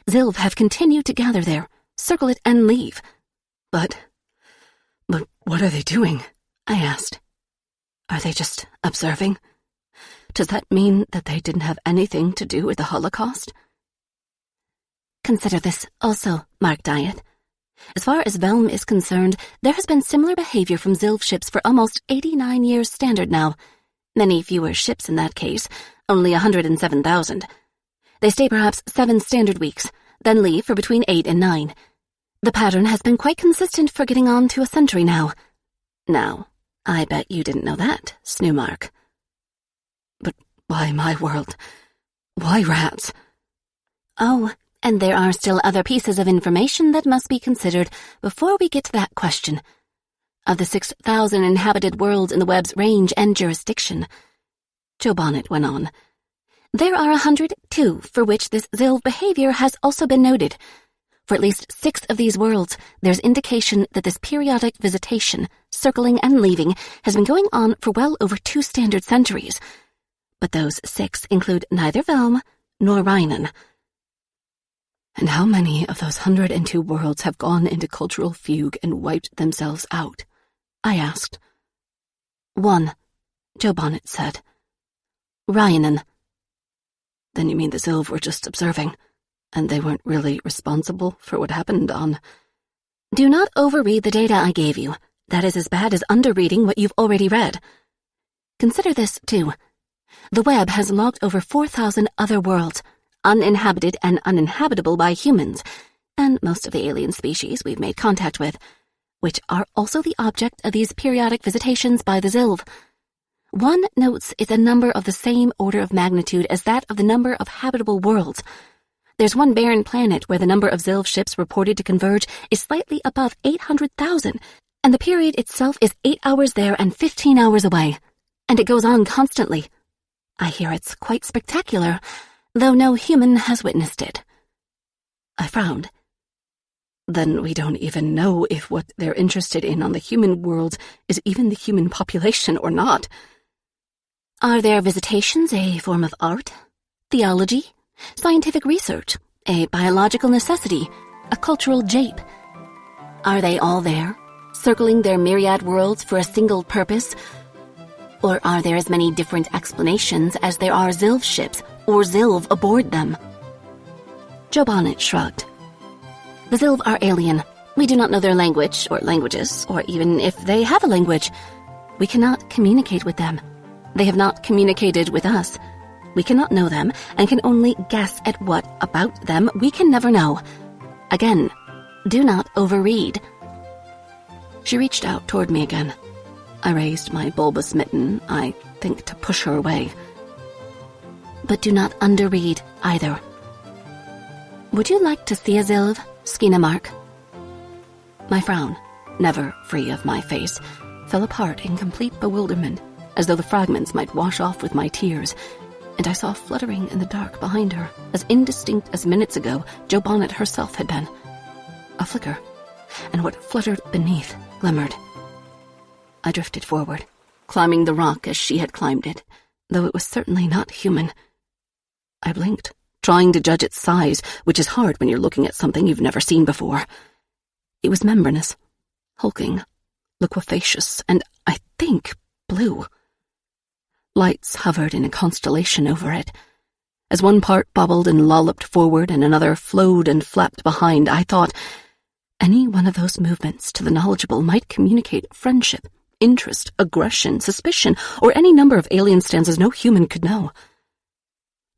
Zilv have continued to gather there, circle it, and leave. But what are they doing? I asked. Are they just observing? Does that mean that they didn't have anything to do with the Holocaust? Consider this also, Mark Dieth. As far as Velm is concerned, there has been similar behavior from Zilv ships for almost 89 years standard now. Many fewer ships in that case, only 107,000. They stay perhaps 7 standard weeks, then leave for between 8 and 9. The pattern has been quite consistent for getting on to a century now. Now, I bet you didn't know that, Snoomark. But why my world? Why rats? Oh, and there are still other pieces of information that must be considered before we get to that question. Of the 6,000 inhabited worlds in the web's range and jurisdiction, Joe Bonnet went on, there are 102 for which this Zilv behavior has also been noted. For at least 6 of these worlds, there's indication that this periodic visitation, circling and leaving, has been going on for well over 2 standard centuries. But those 6 include neither Velm nor Rhiannon. And how many of those 102 worlds have gone into cultural fugue and wiped themselves out? I asked. 1, Joe Bonnet said. Rhiannon. Then you mean the Zilv were just observing, and they weren't really responsible for what happened on... Do not overread the data I gave you. That is as bad as underreading what you've already read. Consider this, too. The web has logged over 4,000 other worlds, uninhabited and uninhabitable by humans, and most of the alien species we've made contact with, which are also the object of these periodic visitations by the Zilv. One notes it's a number of the same order of magnitude as that of the number of habitable worlds. There's one barren planet where the number of Zilv ships reported to converge is slightly above 800,000, and the period itself is 8 hours there and 15 hours away. And it goes on constantly. I hear it's quite spectacular, though no human has witnessed it. I frowned. Then we don't even know if what they're interested in on the human world is even the human population or not. Are their visitations a form of art, theology, scientific research, a biological necessity, a cultural jape? Are they all there, circling their myriad worlds for a single purpose? Or are there as many different explanations as there are Zilv ships or Zilv aboard them? Joe Bonnet shrugged. The Zilv are alien. We do not know their language or languages, or even if they have a language. We cannot communicate with them. They have not communicated with us. We cannot know them and can only guess at what about them we can never know. Again, do not overread. She reached out toward me again. I raised my bulbous mitten, I think to push her away. But do not underread either. Would you like to see a Zilv, Skinamark? My frown, never free of my face, fell apart in complete bewilderment, as though the fragments might wash off with my tears, and I saw fluttering in the dark behind her, as indistinct as minutes ago Jo Bonnet herself had been. A flicker, and what fluttered beneath glimmered. I drifted forward, climbing the rock as she had climbed it, though it was certainly not human. I blinked, trying to judge its size, which is hard when you're looking at something you've never seen before. It was membranous, hulking, liquefacious, and, I think, blue. Lights hovered in a constellation over it. As one part bobbled and lolloped forward and another flowed and flapped behind, I thought, any one of those movements to the knowledgeable might communicate friendship, interest, aggression, suspicion, or any number of alien stanzas no human could know.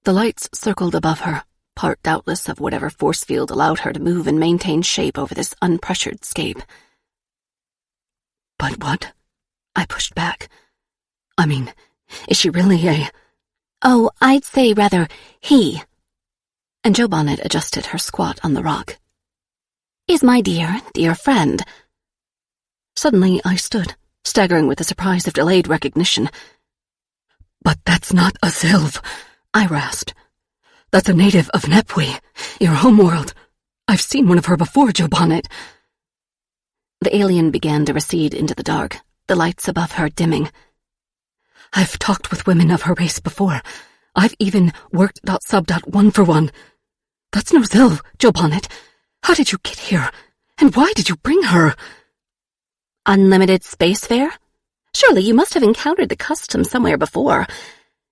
The lights circled above her, part doubtless of whatever force field allowed her to move and maintain shape over this unpressured scape. But what? I pushed back. I mean, is she really a... Oh, I'd say rather he. And Jo Bonnet adjusted her squat on the rock. Is my dear, dear friend. Suddenly I stood, staggering with the surprise of delayed recognition. But that's not a Sylv, I rasped. That's a native of Nepwe, your homeworld. I've seen one of her before, Jo Bonnet. The alien began to recede into the dark, the lights above her dimming. I've talked with women of her race before. I've even worked .sub.1 for one. That's no Sylv, Jo Bonnet. How did you get here? And why did you bring her? Unlimited space fare? Surely you must have encountered the custom somewhere before.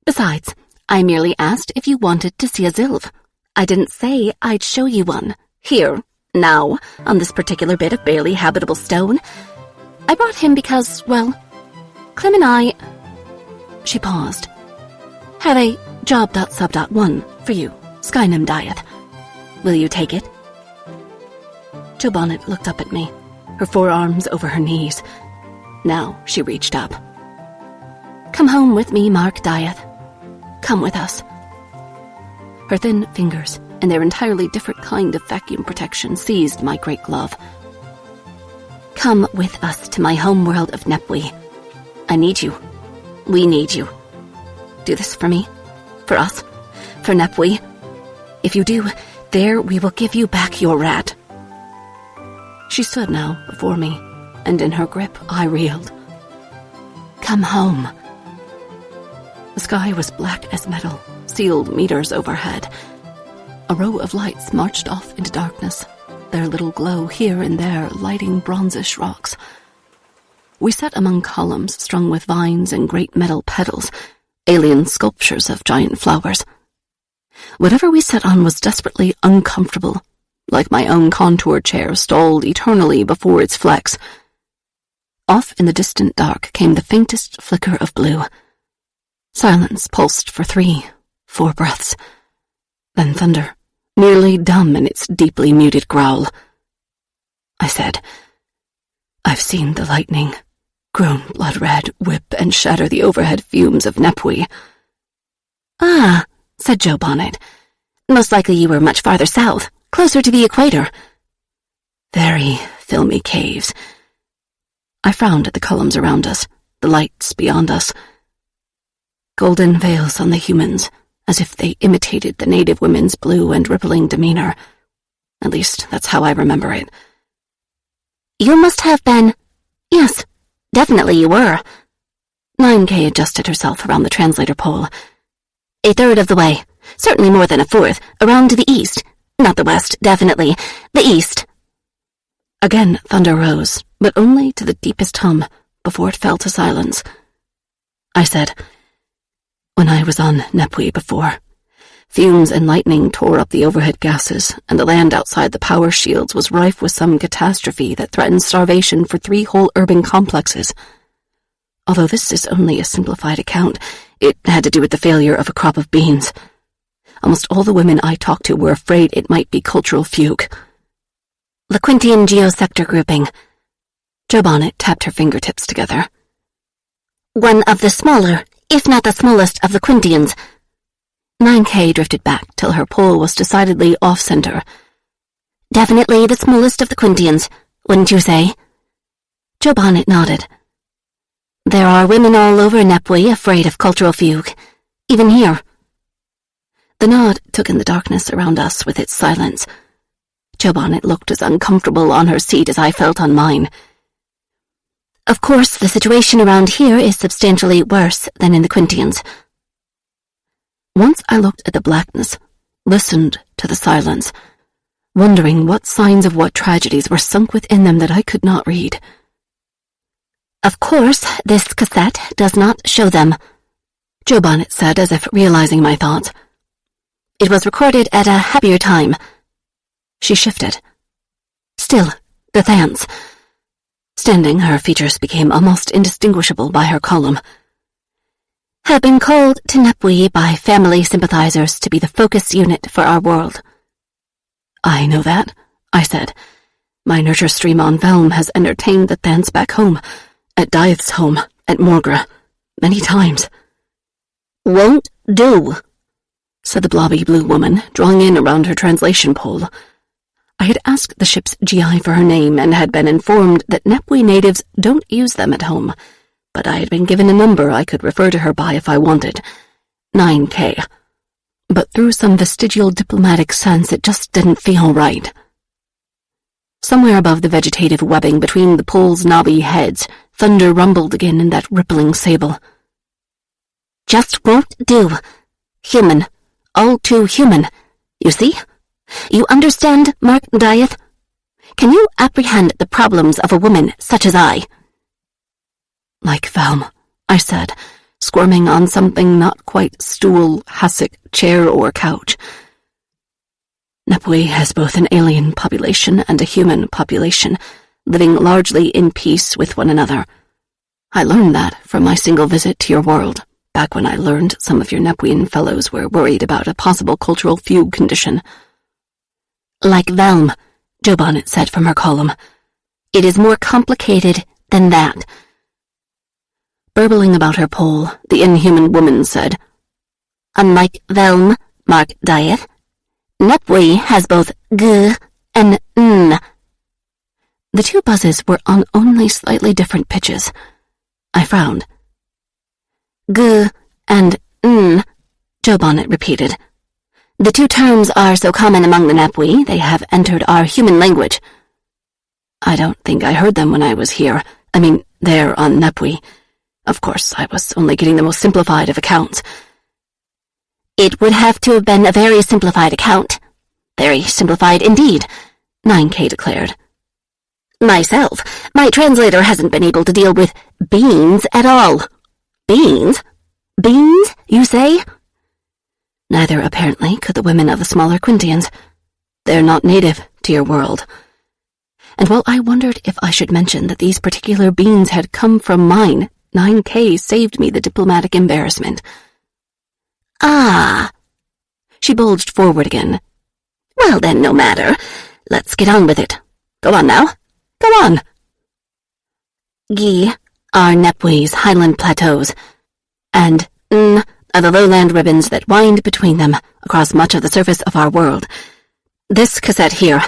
Besides, I merely asked if you wanted to see a Sylv. I didn't say I'd show you one. Here, now, on this particular bit of barely habitable stone. I brought him because, well, Clem and I... She paused. Have a job.sub.1 for you, Skynum Dieth. Will you take it? Jo Bonnet looked up at me, her forearms over her knees. Now she reached up. Come home with me, Mark Dieth. Come with us. Her thin fingers, and their entirely different kind of vacuum protection, seized my great glove. Come with us to my homeworld of Nepwe. I need you. We need you. Do this for me, for us, for Nepwe. If you do, there we will give you back your rat. She stood now before me, and in her grip I reeled. Come home. The sky was black as metal, sealed meters overhead. A row of lights marched off into darkness, their little glow here and there lighting bronzish rocks. We sat among columns strung with vines and great metal petals, alien sculptures of giant flowers. Whatever we sat on was desperately uncomfortable, like my own contour chair stalled eternally before its flex. Off in the distant dark came the faintest flicker of blue. Silence pulsed for 3, 4 breaths. Then thunder, nearly dumb in its deeply muted growl. I said, I've seen the lightning, grown blood-red, whip and shatter the overhead fumes of Nepwe. Ah, said Jo Bonnet. Most likely you were much farther south, closer to the equator. Very filmy caves. I frowned at the columns around us, the lights beyond us. Golden veils on the humans, as if they imitated the native women's blue and rippling demeanor. At least, that's how I remember it. You must have been... Yes, definitely you were. 9K adjusted herself around the translator pole. A third of the way, certainly more than a fourth, around to the east. Not the west, definitely. The east. Again thunder rose, but only to the deepest hum, before it fell to silence. I said, when I was on Nepwe before, fumes and lightning tore up the overhead gases, and the land outside the power shields was rife with some catastrophe that threatened starvation for 3 whole urban complexes. Although this is only a simplified account, it had to do with the failure of a crop of beans. Almost all the women I talked to were afraid it might be cultural fugue. The Quintian geosector grouping. Jo Bonnet tapped her fingertips together. One of the smaller, if not the smallest, of the Quintians. 9K drifted back till her pole was decidedly off-center. Definitely the smallest of the Quintians, wouldn't you say? Jo Bonnet nodded. There are women all over Nepwe afraid of cultural fugue. Even here, The nod took in the darkness around us with its silence. Jo Bonnet looked as uncomfortable on her seat as I felt on mine. Of course, the situation around here is substantially worse than in the Quintians. Once I looked at the blackness, listened to the silence, wondering what signs of what tragedies were sunk within them that I could not read. Of course, this cassette does not show them, Jo Bonnet said, as if realizing my thoughts. It was recorded at a happier time. She shifted. Still, the Thants. Standing, her features became almost indistinguishable by her column. Have been called to Miéville by family sympathizers to be the focus unit for our world. I know that, I said. My nurture stream on Velm has entertained the Thants back home, at Dyeth's home, at Morgra, many times. Won't do, said the blobby blue woman, drawing in around her translation pole. I had asked the ship's GI for her name and had been informed that Miéville natives don't use them at home, but I had been given a number I could refer to her by if I wanted. 9K. But through some vestigial diplomatic sense, it just didn't feel right. Somewhere above the vegetative webbing between the pole's knobby heads, thunder rumbled again in that rippling sable. Just won't do. Human. All too human. You see? You understand, Mark Dyeth? Can you apprehend the problems of a woman such as I? Like Velm, I said, squirming on something not quite stool, hassock, chair, or couch. Miéville has both an alien population and a human population, living largely in peace with one another. I learned that from my single visit to your world, back when I learned some of your Miévillian fellows were worried about a possible cultural fugue condition. Like Velm, Jo Bonnet said from her column. It is more complicated than that. Burbling about her pole, the inhuman woman said, Unlike Velm, Mark Dyeth, Miéville has both g and n. The two buzzes were on only slightly different pitches. I frowned. G and n, Jo Bonnet repeated. The two terms are so common among the Miéville, they have entered our human language. I don't think I heard them when I was here. There on Miéville. Of course, I was only getting the most simplified of accounts. It would have to have been a very simplified account. Very simplified indeed, 9K declared. Myself, my translator hasn't been able to deal with beans at all. Beans? Beans, you say? Neither, apparently, could the women of the smaller Quintians. They're not native to your world. And while I wondered if I should mention that these particular beans had come from mine, 9K saved me the diplomatic embarrassment. Ah! She bulged forward again. Well then, no matter. Let's get on with it. Go on now. Go on. Gi are Miéville's highland plateaus, and n are the lowland ribbons that wind between them across much of the surface of our world. This cassette here,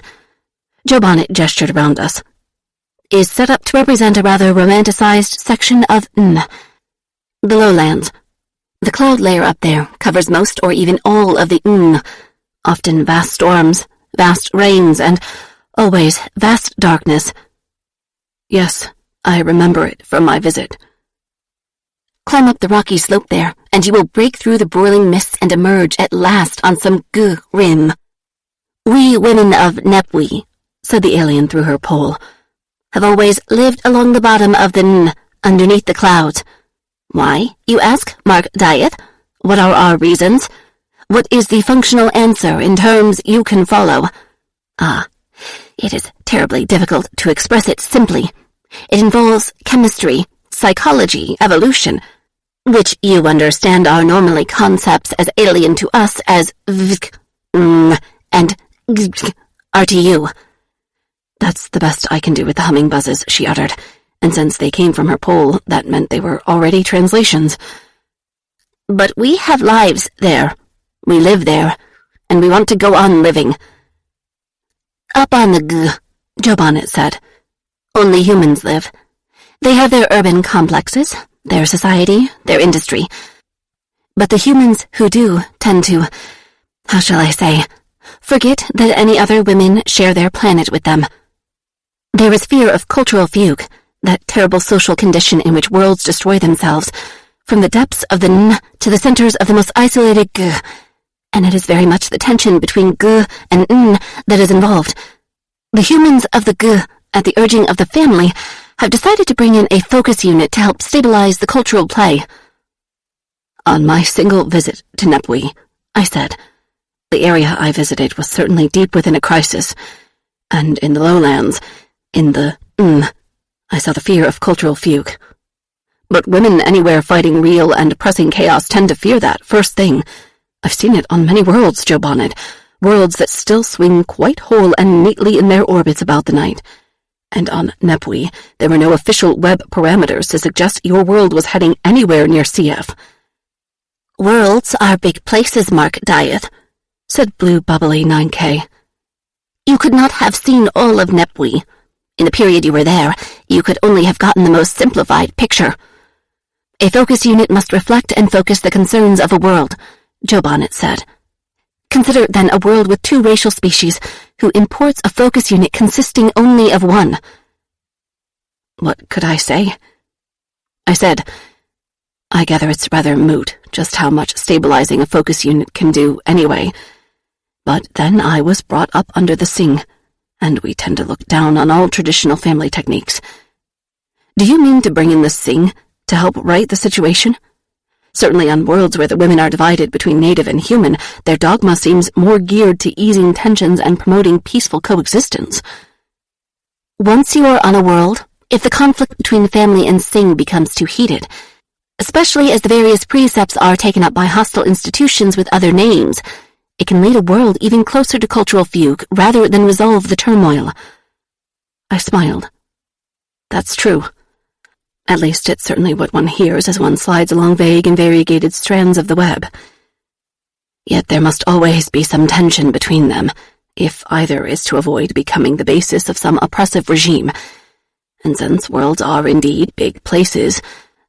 Jo Bonnet gestured around us, is set up to represent a rather romanticized section of n, the lowlands. The cloud layer up there covers most or even all of the n, often vast storms, vast rains, and always vast darkness. Yes, I remember it from my visit. Climb up the rocky slope there, and you will break through the broiling mists and emerge at last on some g rim. We women of Miéville, said the alien through her pole, have always lived along the bottom of the n, underneath the clouds. Why, you ask, Mark Dyeth? What are our reasons? What is the functional answer in terms you can follow? Ah, it is terribly difficult to express it simply. It involves chemistry, psychology, evolution, which you understand are normally concepts as alien to us as vk, and gk are to you. That's the best I can do with the humming buzzes, she uttered, and since they came from her pole, that meant they were already translations. But we have lives there. We live there, and we want to go on living. Up on the g, Jo Bonnet said. Only humans live. They have their urban complexes, their society, their industry. But the humans who do tend to how shall I say, forget that any other women share their planet with them. There is fear of cultural fugue, that terrible social condition in which worlds destroy themselves, from the depths of the N to the centers of the most isolated G, and it is very much the tension between G and N that is involved. The humans of the G, at the urging of the family, have decided to bring in a focus unit to help stabilize the cultural play. On my single visit to Miéville, I said, the area I visited was certainly deep within a crisis, and in the lowlands, in the I saw the fear of cultural fugue. But women anywhere fighting real and pressing chaos tend to fear that first thing. I've seen it on many worlds, Joe Bonnet, worlds that still swing quite whole and neatly in their orbits about the night. And on Miéville, there were no official web parameters to suggest your world was heading anywhere near CF. Worlds are big places, Mark Dieth, said Blue Bubbly 9K. You could not have seen all of Miéville. In the period you were there, you could only have gotten the most simplified picture. A focus unit must reflect and focus the concerns of a world, Joe Bonnet said. Consider then a world with two racial species, who imports a focus unit consisting only of one. What could I say? I said, I gather it's rather moot just how much stabilizing a focus unit can do anyway. But then I was brought up under the Sing, and we tend to look down on all traditional family techniques. Do you mean to bring in the Sing to help right the situation? Certainly on worlds where the women are divided between native and human, their dogma seems more geared to easing tensions and promoting peaceful coexistence. Once you are on a world, if the conflict between family and Sing becomes too heated, especially as the various precepts are taken up by hostile institutions with other names, it can lead a world even closer to cultural fugue rather than resolve the turmoil. I smiled. That's true. At least it's certainly what one hears as one slides along vague and variegated strands of the web. Yet there must always be some tension between them, if either is to avoid becoming the basis of some oppressive regime. And since worlds are indeed big places,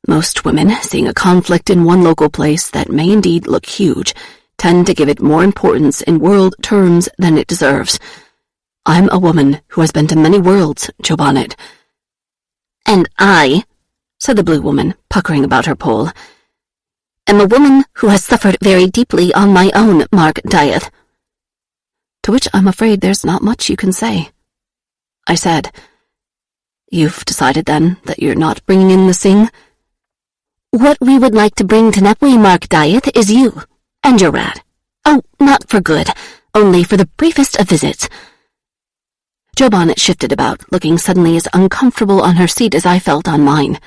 most women, seeing a conflict in one local place that may indeed look huge, tend to give it more importance in world terms than it deserves. I'm a woman who has been to many worlds, Joe Bonnet. And I, said the blue woman, puckering about her pole, am a woman who has suffered very deeply on my own, Mark Dieth. To which I'm afraid there's not much you can say. I said, You've decided then that you're not bringing in the Sing? What we would like to bring to Miéville, Mark Dieth, is you. And your rat. Oh, not for good, only for the briefest of visits. Joe Bonnet shifted about, looking suddenly as uncomfortable on her seat as I felt on mine.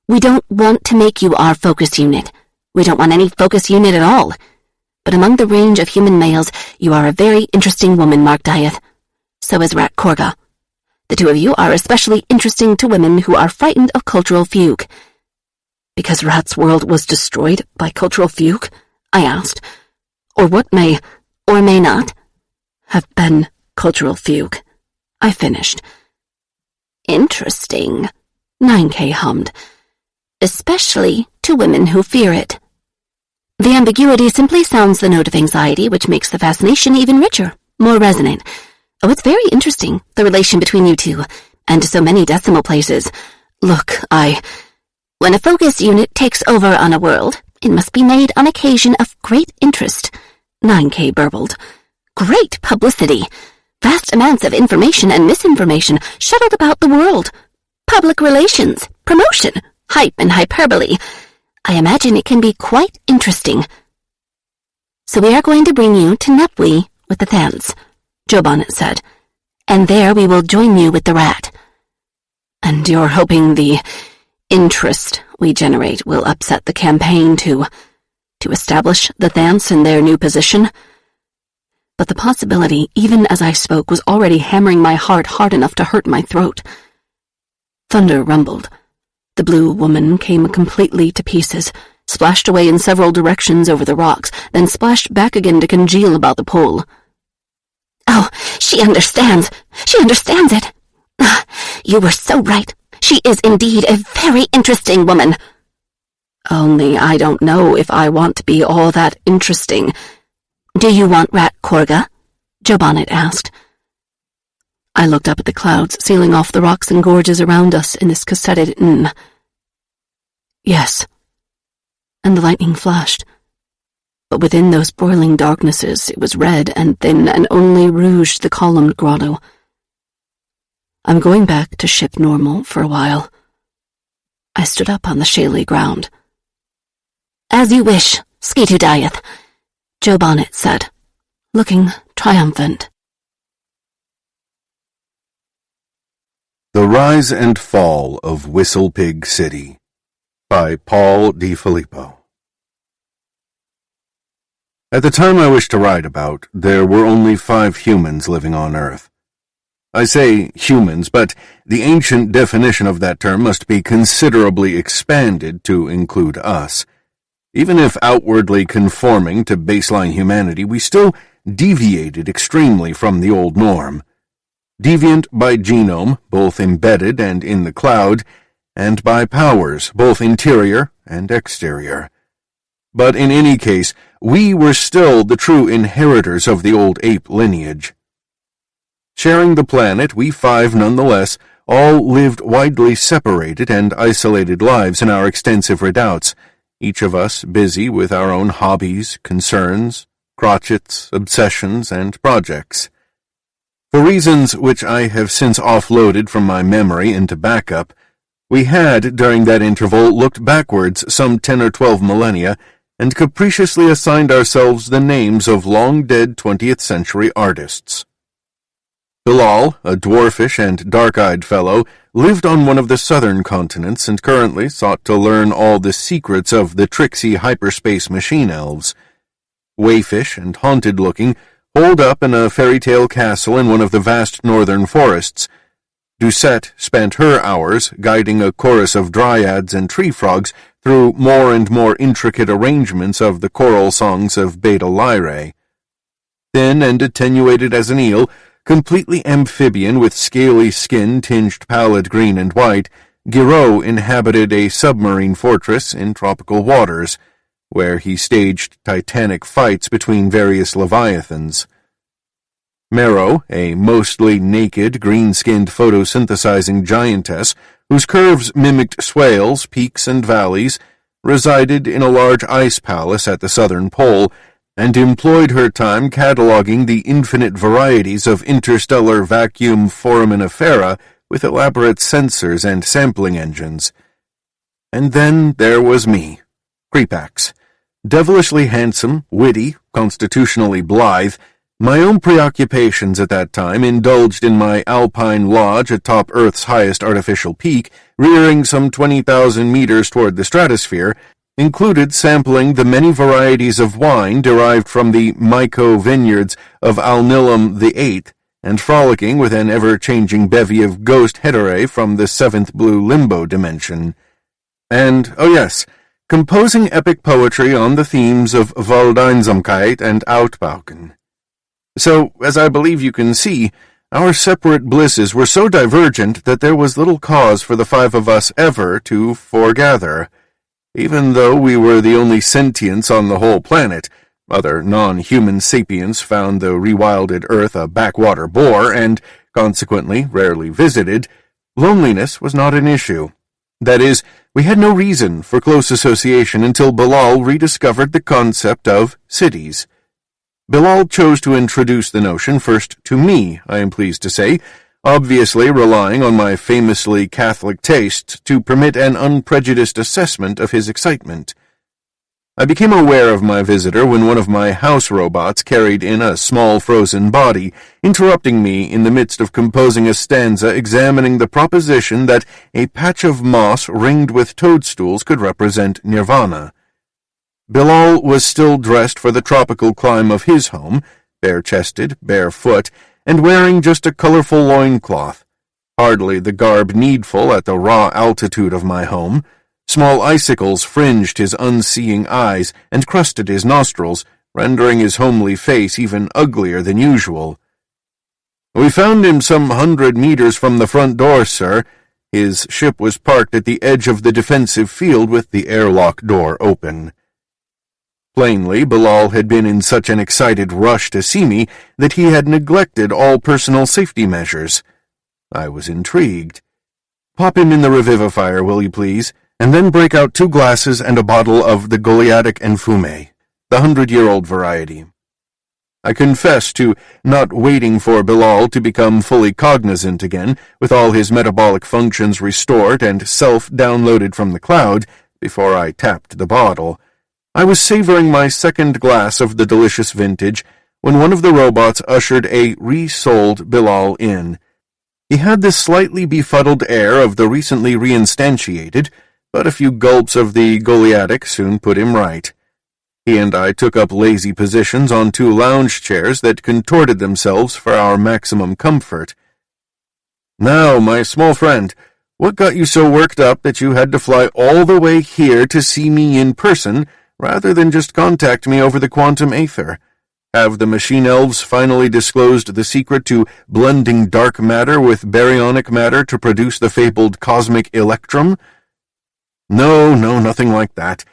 We don't want to make you our focus unit. We don't want any focus unit at all. But among the range of human males, you are a very interesting woman, Mark Dieth. So is Rat Korga. The two of you are especially interesting to women who are frightened of cultural fugue. Because Rat's world was destroyed by cultural fugue? I asked. Or what may, or may not, have been cultural fugue? I finished. Interesting, 9K hummed. Especially to women who fear it. The ambiguity simply sounds the note of anxiety, which makes the fascination even richer, more resonant. Oh, it's very interesting, the relation between you two, and to so many decimal places. Look, When a focus unit takes over on a world, it must be made on occasion of great interest, 9K burbled. Great publicity. Vast amounts of information and misinformation shuttled about the world. Public relations, promotion, hype and hyperbole. I imagine it can be quite interesting. So we are going to bring you to Miéville with the Thants, Joe Bonnet said, and there we will join you with the rat. And you're hoping the interest we generate will upset the campaign to establish the Thants in their new position? But the possibility, even as I spoke, was already hammering my heart hard enough to hurt my throat. Thunder rumbled. The blue woman came completely to pieces, splashed away in several directions over the rocks, then splashed back again to congeal about the pole. Oh, she understands. She understands it. You were so right. She is indeed a very interesting woman. Only I don't know if I want to be all that interesting. Do you want Rat Korga? Joe Bonnet asked. I looked up at the clouds sealing off the rocks and gorges around us in this cassetted Yes. And the lightning flashed. But within those broiling darknesses it was red and thin and only rouged the columned grotto. I'm going back to ship normal for a while. I stood up on the shaly ground. As you wish, Skeetu Dieth, Joe Bonnet said, looking triumphant. The Rise and Fall of Whistle Pig City by Paul D. Filippo. At the time I wish to write about, there were only 5 humans living on Earth. I say humans, but the ancient definition of that term must be considerably expanded to include us. Even if outwardly conforming to baseline humanity, we still deviated extremely from the old norm. Deviant by genome, both embedded and in the cloud, and by powers, both interior and exterior. But in any case, we were still the true inheritors of the old ape lineage. Sharing the planet, we 5 nonetheless all lived widely separated and isolated lives in our extensive redoubts, each of us busy with our own hobbies, concerns, crotchets, obsessions, and projects. For reasons which I have since offloaded from my memory into backup, we had, during that interval, looked backwards some 10 or 12 millennia and capriciously assigned ourselves the names of long-dead 20th century artists. Bilal, a dwarfish and dark-eyed fellow, lived on one of the southern continents and currently sought to learn all the secrets of the tricksy hyperspace machine elves. Wayfish and haunted-looking, holed up in a fairy-tale castle in one of the vast northern forests. Doucette spent her hours guiding a chorus of dryads and tree frogs through more and more intricate arrangements of the choral songs of Beta Lyrae. Thin and attenuated as an eel, completely amphibian with scaly skin tinged pallid green and white, Giraud inhabited a submarine fortress in tropical waters, where he staged titanic fights between various leviathans. Mero, a mostly naked, green-skinned photosynthesizing giantess, whose curves mimicked swales, peaks, and valleys, resided in a large ice palace at the southern pole, and employed her time cataloging the infinite varieties of interstellar vacuum foraminifera with elaborate sensors and sampling engines. And then there was me, Creepax, devilishly handsome, witty, constitutionally blithe, my own preoccupations at that time indulged in my alpine lodge atop Earth's highest artificial peak, rearing some 20,000 meters toward the stratosphere, included sampling the many varieties of wine derived from the Myco vineyards of Alnilum VIII, and frolicking with an ever-changing bevy of ghost heterae from the 7th blue limbo dimension. And, oh yes, composing epic poetry on the themes of Waldeinsamkeit and Outbauken. So, as I believe you can see, our separate blisses were so divergent that there was little cause for the 5 of us ever to foregather. Even though we were the only sentients on the whole planet, other non-human sapients found the rewilded Earth a backwater bore and, consequently, rarely visited, loneliness was not an issue. That is, we had no reason for close association until Bilal rediscovered the concept of cities. Bilal chose to introduce the notion first to me, I am pleased to say, obviously relying on my famously Catholic taste to permit an unprejudiced assessment of his excitement. I became aware of my visitor when one of my house robots carried in a small frozen body, interrupting me in the midst of composing a stanza examining the proposition that a patch of moss ringed with toadstools could represent nirvana. Bilal was still dressed for the tropical clime of his home, bare-chested, barefoot, and wearing just a colorful loincloth, hardly the garb needful at the raw altitude of my home. Small icicles fringed his unseeing eyes and crusted his nostrils, rendering his homely face even uglier than usual. "We found him some 100 meters from the front door, sir. His ship was parked at the edge of the defensive field with the airlock door open." Plainly, Bilal had been in such an excited rush to see me that he had neglected all personal safety measures. I was intrigued. "Pop him in the revivifier, will you please, and then break out 2 glasses and a bottle of the Goliatic Enfume, the 100-year-old variety." I confess to not waiting for Bilal to become fully cognizant again, with all his metabolic functions restored and self-downloaded from the cloud, before I tapped the bottle. I was savoring my second glass of the delicious vintage when one of the robots ushered a resold Bilal in. He had the slightly befuddled air of the recently reinstantiated, but a few gulps of the Goliatic soon put him right. He and I took up lazy positions on 2 lounge chairs that contorted themselves for our maximum comfort. "Now, my small friend, what got you so worked up that you had to fly all the way here to see me in person rather than just contact me over the quantum aether? Have the machine elves finally disclosed the secret to blending dark matter with baryonic matter to produce the fabled cosmic electrum?" No, nothing like that.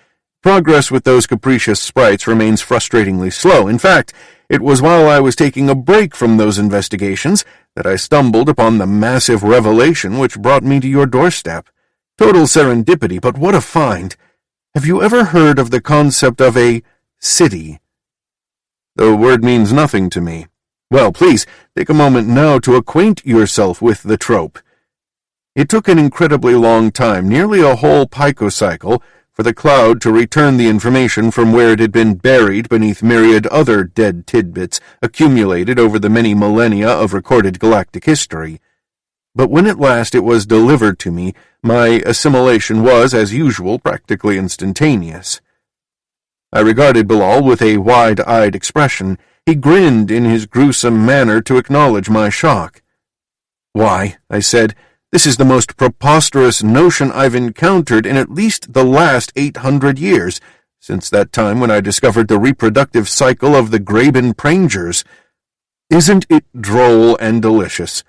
Progress with those capricious sprites remains frustratingly slow. In fact, it was while I was taking a break from those investigations that I stumbled upon the massive revelation which brought me to your doorstep. Total serendipity, but what a find! Have you ever heard of the concept of a city? The word means nothing to me. Well, please, take a moment now to acquaint yourself with the trope. It took an incredibly long time, nearly a whole picocycle, for the cloud to return the information from where it had been buried beneath myriad other dead tidbits accumulated over the many millennia of recorded galactic history. But when at last it was delivered to me, my assimilation was, as usual, practically instantaneous. I regarded Bilal with a wide-eyed expression. He grinned in his gruesome manner to acknowledge my shock. "Why," I said, "this is the most preposterous notion I've encountered in at least the last 800 years, since that time when I discovered the reproductive cycle of the Graben prangers. Isn't it droll and delicious?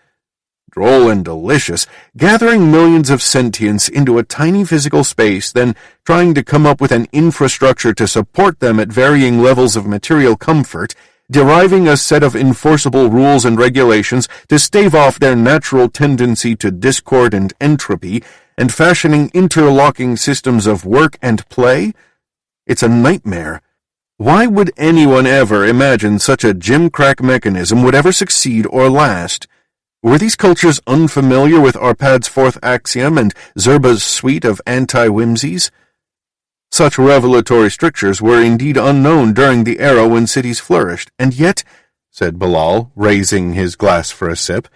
Droll and delicious, gathering millions of sentience into a tiny physical space, then trying to come up with an infrastructure to support them at varying levels of material comfort, deriving a set of enforceable rules and regulations to stave off their natural tendency to discord and entropy, and fashioning interlocking systems of work and play? It's a nightmare. Why would anyone ever imagine such a gimcrack mechanism would ever succeed or last? Were these cultures unfamiliar with Arpad's 4th axiom and Zerba's suite of anti-whimsies? Such revelatory strictures were indeed unknown during the era when cities flourished, and yet, said Bilal, raising his glass for a sip,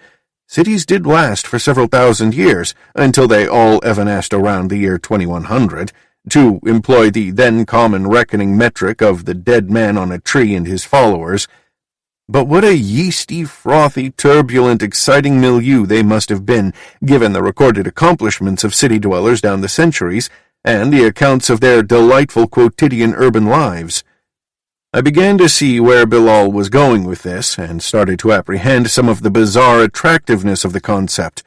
cities did last for several thousand years, until they all evanesced around the year 2100, to employ the then common reckoning metric of the dead man on a tree and his followers. But what a yeasty, frothy, turbulent, exciting milieu they must have been, given the recorded accomplishments of city dwellers down the centuries, and the accounts of their delightful quotidian urban lives. I began to see where Bilal was going with this, and started to apprehend some of the bizarre attractiveness of the concept.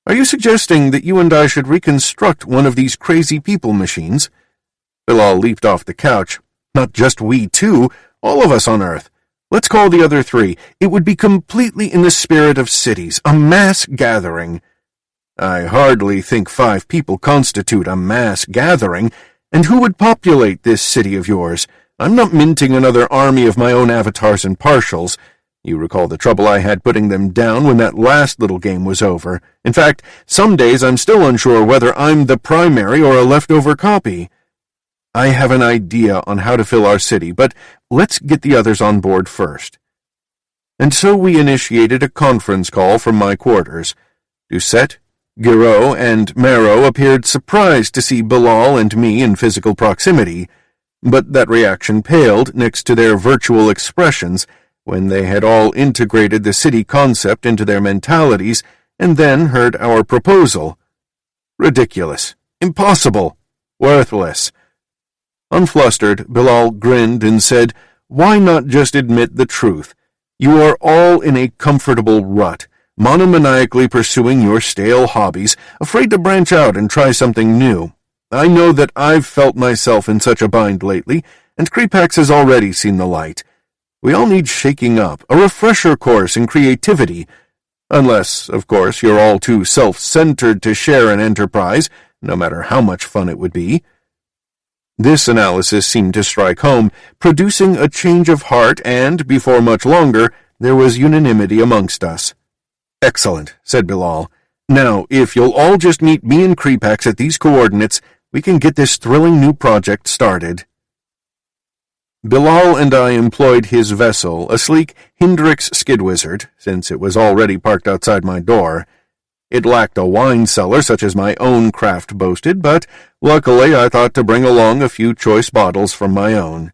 "Are you suggesting that you and I should reconstruct one of these crazy people machines?" Bilal leaped off the couch. "Not just we two, all of us on Earth. Let's call the other 3. It would be completely in the spirit of cities, a mass gathering." "I hardly think 5 people constitute a mass gathering, and who would populate this city of yours? I'm not minting another army of my own avatars and partials. You recall the trouble I had putting them down when that last little game was over. In fact, some days I'm still unsure whether I'm the primary or a leftover copy. I have an idea on how to fill our city, but let's get the others on board first." And so we initiated a conference call from my quarters. Doucette, Giraud, and Marrow appeared surprised to see Bilal and me in physical proximity, but that reaction paled next to their virtual expressions when they had all integrated the city concept into their mentalities and then heard our proposal. Ridiculous. Impossible. Worthless. Unflustered, Bilal grinned and said, "Why not just admit the truth? You are all in a comfortable rut, monomaniacally pursuing your stale hobbies, afraid to branch out and try something new. I know that I've felt myself in such a bind lately, and Creepax has already seen the light. We all need shaking up, a refresher course in creativity. Unless, of course, you're all too self-centered to share an enterprise, no matter how much fun it would be. This analysis seemed to strike home, producing a change of heart, and, before much longer, there was unanimity amongst us. "Excellent," said Bilal. "Now, if you'll all just meet me and Creepax at these coordinates, we can get this thrilling new project started." Bilal and I employed his vessel, a sleek Hendrix skid-wizard, since it was already parked outside my door. It lacked a wine cellar such as my own craft boasted, but luckily I thought to bring along a few choice bottles from my own.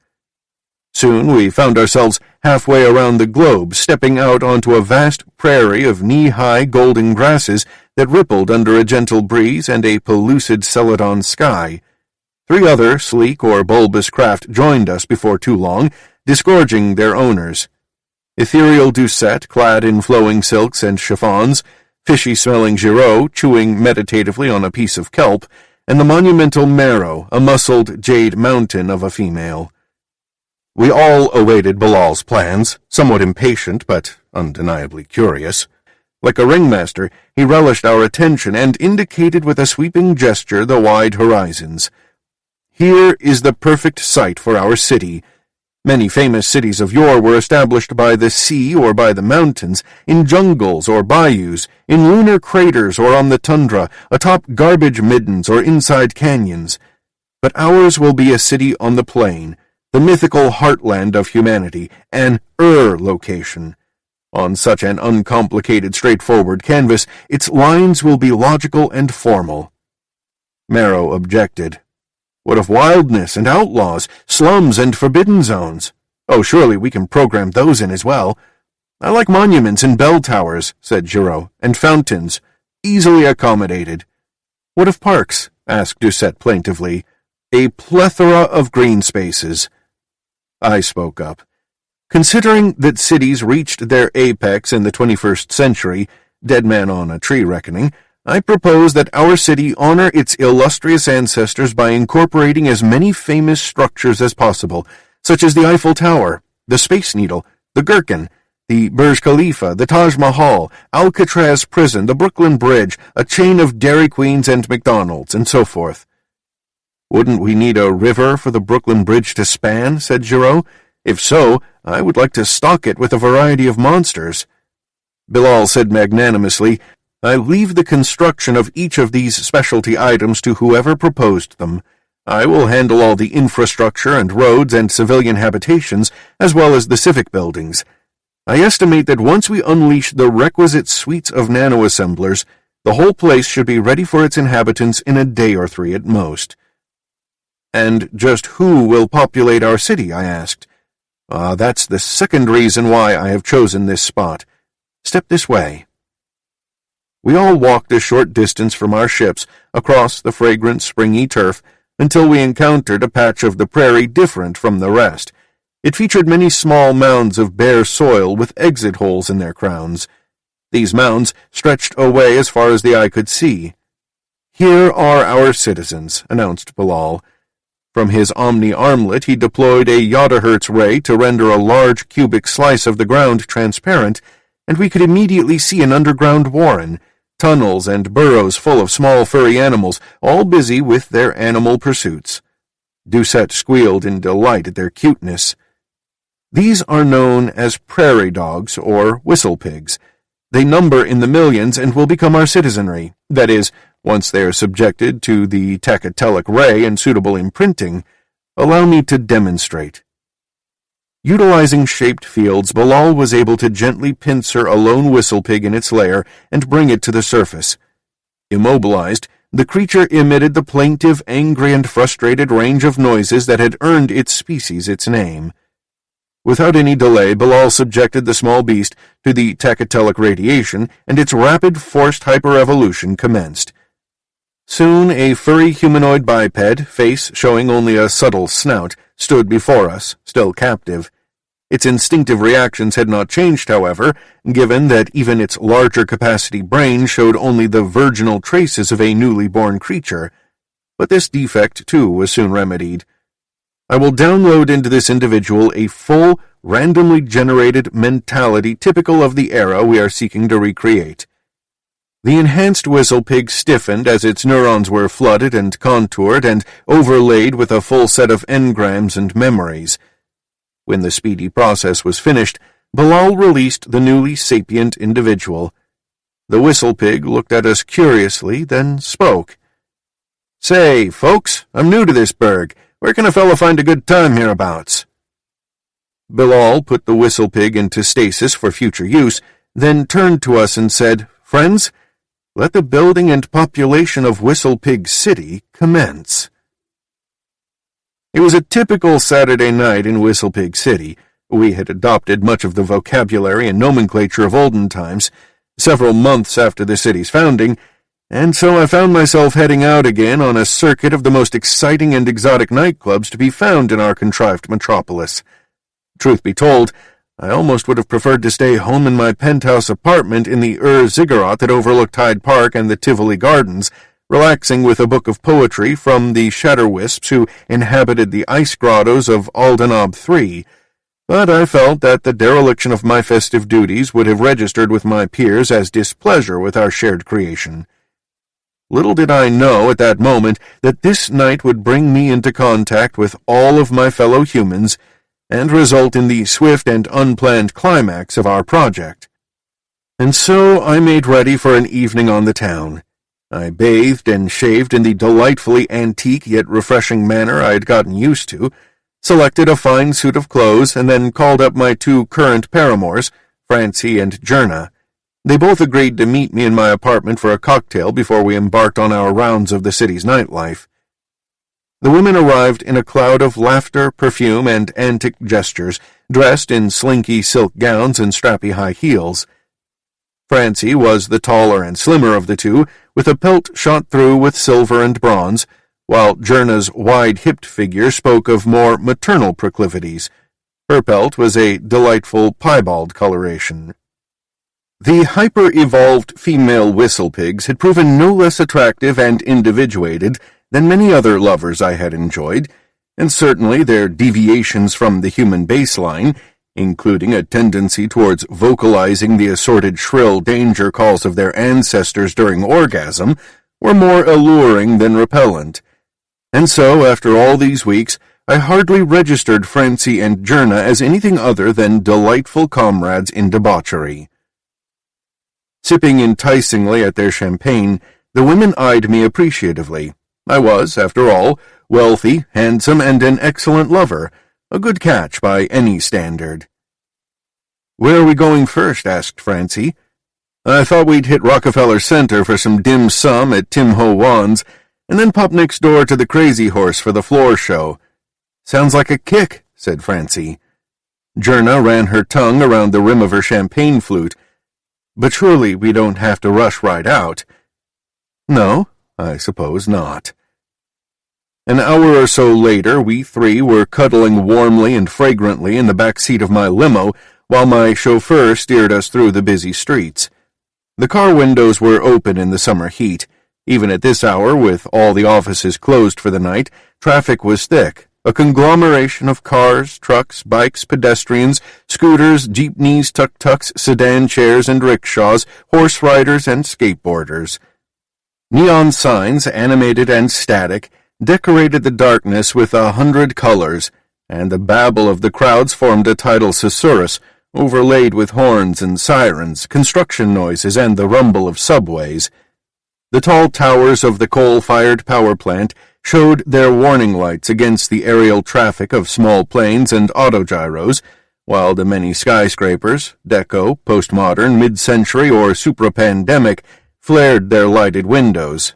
Soon we found ourselves halfway around the globe, stepping out onto a vast prairie of knee-high golden grasses that rippled under a gentle breeze and a pellucid celadon sky. 3 other sleek or bulbous craft joined us before too long, disgorging their owners. Ethereal Doucette, clad in flowing silks and chiffons, fishy-smelling Giraud, chewing meditatively on a piece of kelp, and the monumental Marrow, a muscled jade mountain of a female. We all awaited Bilal's plans, somewhat impatient but undeniably curious. Like a ringmaster, he relished our attention and indicated with a sweeping gesture the wide horizons. "Here is the perfect site for our city. Many famous cities of yore were established by the sea or by the mountains, in jungles or bayous, in lunar craters or on the tundra, atop garbage middens or inside canyons. But ours will be a city on the plain, the mythical heartland of humanity, an location. On such an uncomplicated, straightforward canvas, its lines will be logical and formal." Marrow objected. "What of wildness and outlaws, slums and forbidden zones? Oh, surely we can program those in as well. I like monuments and bell towers," said Giraud, "and fountains. Easily accommodated." "What of parks?" asked Doucette plaintively. "A plethora of green spaces." I spoke up. "Considering that cities reached their apex in the 21st century, dead man on a tree reckoning, I propose that our city honor its illustrious ancestors by incorporating as many famous structures as possible, such as the Eiffel Tower, the Space Needle, the Gherkin, the Burj Khalifa, the Taj Mahal, Alcatraz Prison, the Brooklyn Bridge, a chain of Dairy Queens and McDonald's, and so forth." "Wouldn't we need a river for the Brooklyn Bridge to span?" said Giraud. "If so, I would like to stock it with a variety of monsters." Bilal said magnanimously, "I leave the construction of each of these specialty items to whoever proposed them. I will handle all the infrastructure and roads and civilian habitations, as well as the civic buildings. I estimate that once we unleash the requisite suites of nano-assemblers, the whole place should be ready for its inhabitants in a day or 3 at most." "And just who will populate our city?" I asked. "That's the second reason why I have chosen this spot. Step this way." We all walked a short distance from our ships, across the fragrant springy turf, until we encountered a patch of the prairie different from the rest. It featured many small mounds of bare soil with exit holes in their crowns. These mounds stretched away as far as the eye could see. "Here are our citizens," announced Bilal. From his omni-armlet he deployed a Yottahertz ray to render a large cubic slice of the ground transparent, and we could immediately see an underground warren, tunnels and burrows full of small furry animals, all busy with their animal pursuits. Doucette squealed in delight at their cuteness. "These are known as prairie dogs or whistle pigs. They number in the millions and will become our citizenry, that is, once they are subjected to the tachytelic ray and suitable imprinting. Allow me to demonstrate." Utilizing shaped fields, Bilal was able to gently pincer a lone whistle pig in its lair and bring it to the surface. Immobilized, the creature emitted the plaintive, angry, and frustrated range of noises that had earned its species its name. Without any delay, Bilal subjected the small beast to the tachytelic radiation, and its rapid, forced hyperevolution commenced. Soon a furry humanoid biped, face showing only a subtle snout, stood before us, still captive. Its instinctive reactions had not changed, however, given that even its larger capacity brain showed only the virginal traces of a newly born creature. But this defect, too, was soon remedied. I will download into this individual a full, randomly generated mentality typical of the era we are seeking to recreate. The enhanced whistlepig stiffened as its neurons were flooded and contoured and overlaid with a full set of engrams and memories. When the speedy process was finished, Bilal released the newly sapient individual. The whistlepig looked at us curiously, then spoke. "Say, folks, I'm new to this burg. Where can a fellow find a good time hereabouts?" Bilal put the whistlepig into stasis for future use, then turned to us and said, "Friends, let the building and population of Whistlepig City commence." It was a typical Saturday night in Whistlepig City. We had adopted much of the vocabulary and nomenclature of olden times, several months after the city's founding, and so I found myself heading out again on a circuit of the most exciting and exotic nightclubs to be found in our contrived metropolis. Truth be told, I almost would have preferred to stay home in my penthouse apartment in the Ziggurat that overlooked Hyde Park and the Tivoli Gardens, relaxing with a book of poetry from the Shatterwisps who inhabited the ice grottos of Aldenob III, but I felt that the dereliction of my festive duties would have registered with my peers as displeasure with our shared creation. Little did I know at that moment that this night would bring me into contact with all of my fellow humans and result in the swift and unplanned climax of our project. And so I made ready for an evening on the town. I bathed and shaved in the delightfully antique yet refreshing manner I had gotten used to, selected a fine suit of clothes, and then called up my two current paramours, Francie and Jerna. They both agreed to meet me in my apartment for a cocktail before we embarked on our rounds of the city's nightlife. The women arrived in a cloud of laughter, perfume, and antic gestures, dressed in slinky silk gowns and strappy high heels. Francie was the taller and slimmer of the two, with a pelt shot through with silver and bronze, while Jerna's wide-hipped figure spoke of more maternal proclivities. Her pelt was a delightful piebald coloration. The hyper-evolved female whistlepigs had proven no less attractive and individuated than many other lovers I had enjoyed, and certainly their deviations from the human baseline, including a tendency towards vocalizing the assorted shrill danger calls of their ancestors during orgasm, were more alluring than repellent. And so, after all these weeks, I hardly registered Francie and Jerna as anything other than delightful comrades in debauchery. Sipping enticingly at their champagne, the women eyed me appreciatively. I was, after all, wealthy, handsome, and an excellent lover, a good catch by any standard. "Where are we going first?" asked Francie. "I thought we'd hit Rockefeller Center for some dim sum at Tim Ho Wan's, and then pop next door to the Crazy Horse for the floor show." "Sounds like a kick," said Francie. Jerna ran her tongue around the rim of her champagne flute. "But surely we don't have to rush right out." "No, I suppose not." An hour or so later, we three were cuddling warmly and fragrantly in the back seat of my limo while my chauffeur steered us through the busy streets. The car windows were open in the summer heat. Even at this hour, with all the offices closed for the night, traffic was thick, a conglomeration of cars, trucks, bikes, pedestrians, scooters, jeepneys, tuk-tuks, sedan chairs and rickshaws, horse riders and skateboarders. Neon signs, animated and static, decorated the darkness with 100 colors, and the babble of the crowds formed a tidal susurrus, overlaid with horns and sirens, construction noises, and the rumble of subways. The tall towers of the coal-fired power plant showed their warning lights against the aerial traffic of small planes and autogyros, while the many skyscrapers, deco, postmodern, mid-century, or supra-pandemic, flared their lighted windows.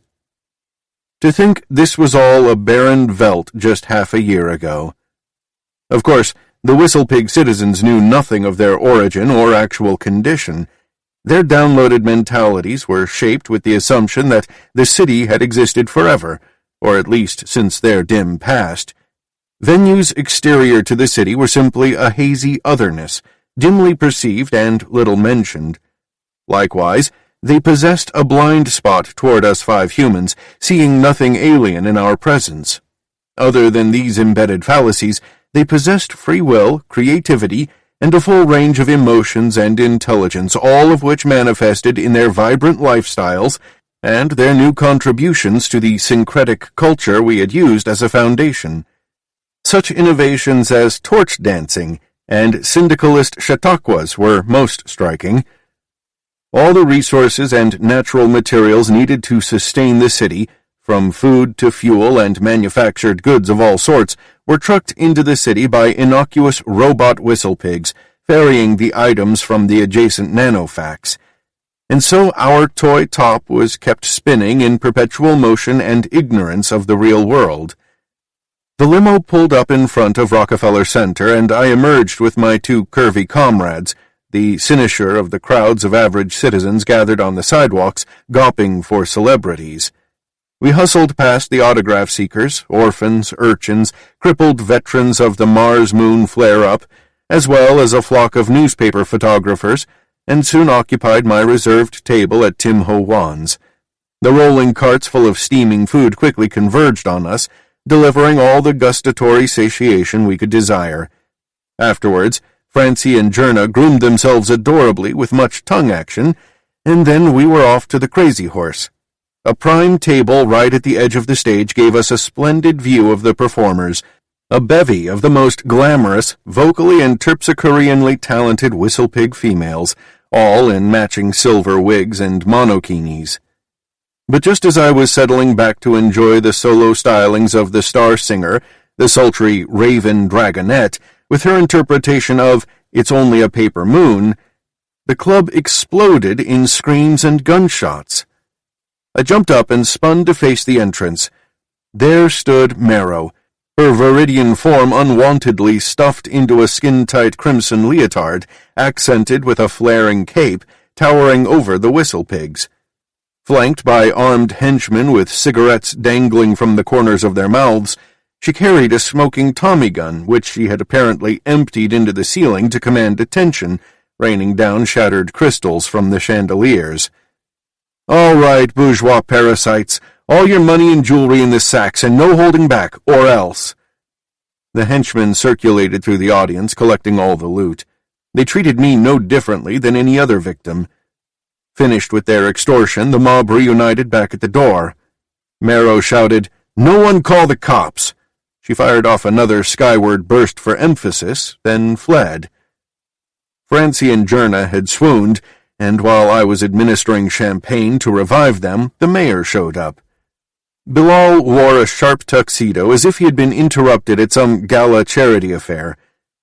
To think this was all a barren veldt just half a year ago. Of course, the Whistlepig citizens knew nothing of their origin or actual condition. Their downloaded mentalities were shaped with the assumption that the city had existed forever, or at least since their dim past. Venues exterior to the city were simply a hazy otherness, dimly perceived and little mentioned. Likewise, they possessed a blind spot toward us five humans, seeing nothing alien in our presence. Other than these embedded fallacies, they possessed free will, creativity, and a full range of emotions and intelligence, all of which manifested in their vibrant lifestyles and their new contributions to the syncretic culture we had used as a foundation. Such innovations as torch dancing and syndicalist chautauquas were most striking. All the resources and natural materials needed to sustain the city, from food to fuel and manufactured goods of all sorts, were trucked into the city by innocuous robot whistlepigs, ferrying the items from the adjacent nanofax. And so our toy top was kept spinning in perpetual motion and ignorance of the real world. The limo pulled up in front of Rockefeller Center, and I emerged with my two curvy comrades, the cynosure of the crowds of average citizens gathered on the sidewalks, gawping for celebrities. We hustled past the autograph seekers, orphans, urchins, crippled veterans of the Mars-Moon flare-up, as well as a flock of newspaper photographers, and soon occupied my reserved table at Tim Ho Wan's. The rolling carts full of steaming food quickly converged on us, delivering all the gustatory satiation we could desire. Afterwards, Francie and Jerna groomed themselves adorably with much tongue action, and then we were off to the Crazy Horse. A prime table right at the edge of the stage gave us a splendid view of the performers, a bevy of the most glamorous, vocally and terpsichoreanly talented whistlepig females, all in matching silver wigs and monokinis. But just as I was settling back to enjoy the solo stylings of the star singer, the sultry Raven Dragonette, with her interpretation of "It's Only a Paper Moon," the club exploded in screams and gunshots. I jumped up and spun to face the entrance. There stood Marrow, her viridian form unwontedly stuffed into a skin-tight crimson leotard, accented with a flaring cape, towering over the whistlepigs. Flanked by armed henchmen with cigarettes dangling from the corners of their mouths, she carried a smoking Tommy gun, which she had apparently emptied into the ceiling to command attention, raining down shattered crystals from the chandeliers. "All right, bourgeois parasites, all your money and jewelry in the sacks, and no holding back, or else." The henchmen circulated through the audience, collecting all the loot. They treated me no differently than any other victim. Finished with their extortion, the mob reunited back at the door. Marrow shouted, "No one call the cops!" She fired off another skyward burst for emphasis, then fled. Francie and Jerna had swooned, and while I was administering champagne to revive them, the mayor showed up. Bilal wore a sharp tuxedo as if he had been interrupted at some gala charity affair.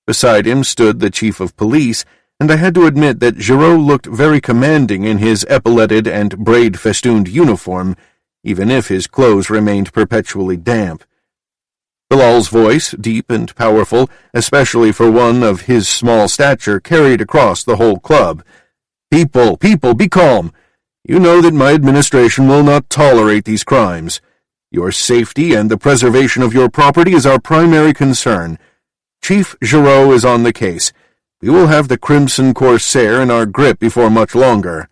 Beside him stood the chief of police, and I had to admit that Giraud looked very commanding in his epauletted and braid-festooned uniform, even if his clothes remained perpetually damp. Bilal's voice, deep and powerful, especially for one of his small stature, carried across the whole club. People, be calm. You know that my administration will not tolerate these crimes. Your safety and the preservation of your property is our primary concern. Chief Giraud is on the case. We will have the Crimson Corsair in our grip before much longer."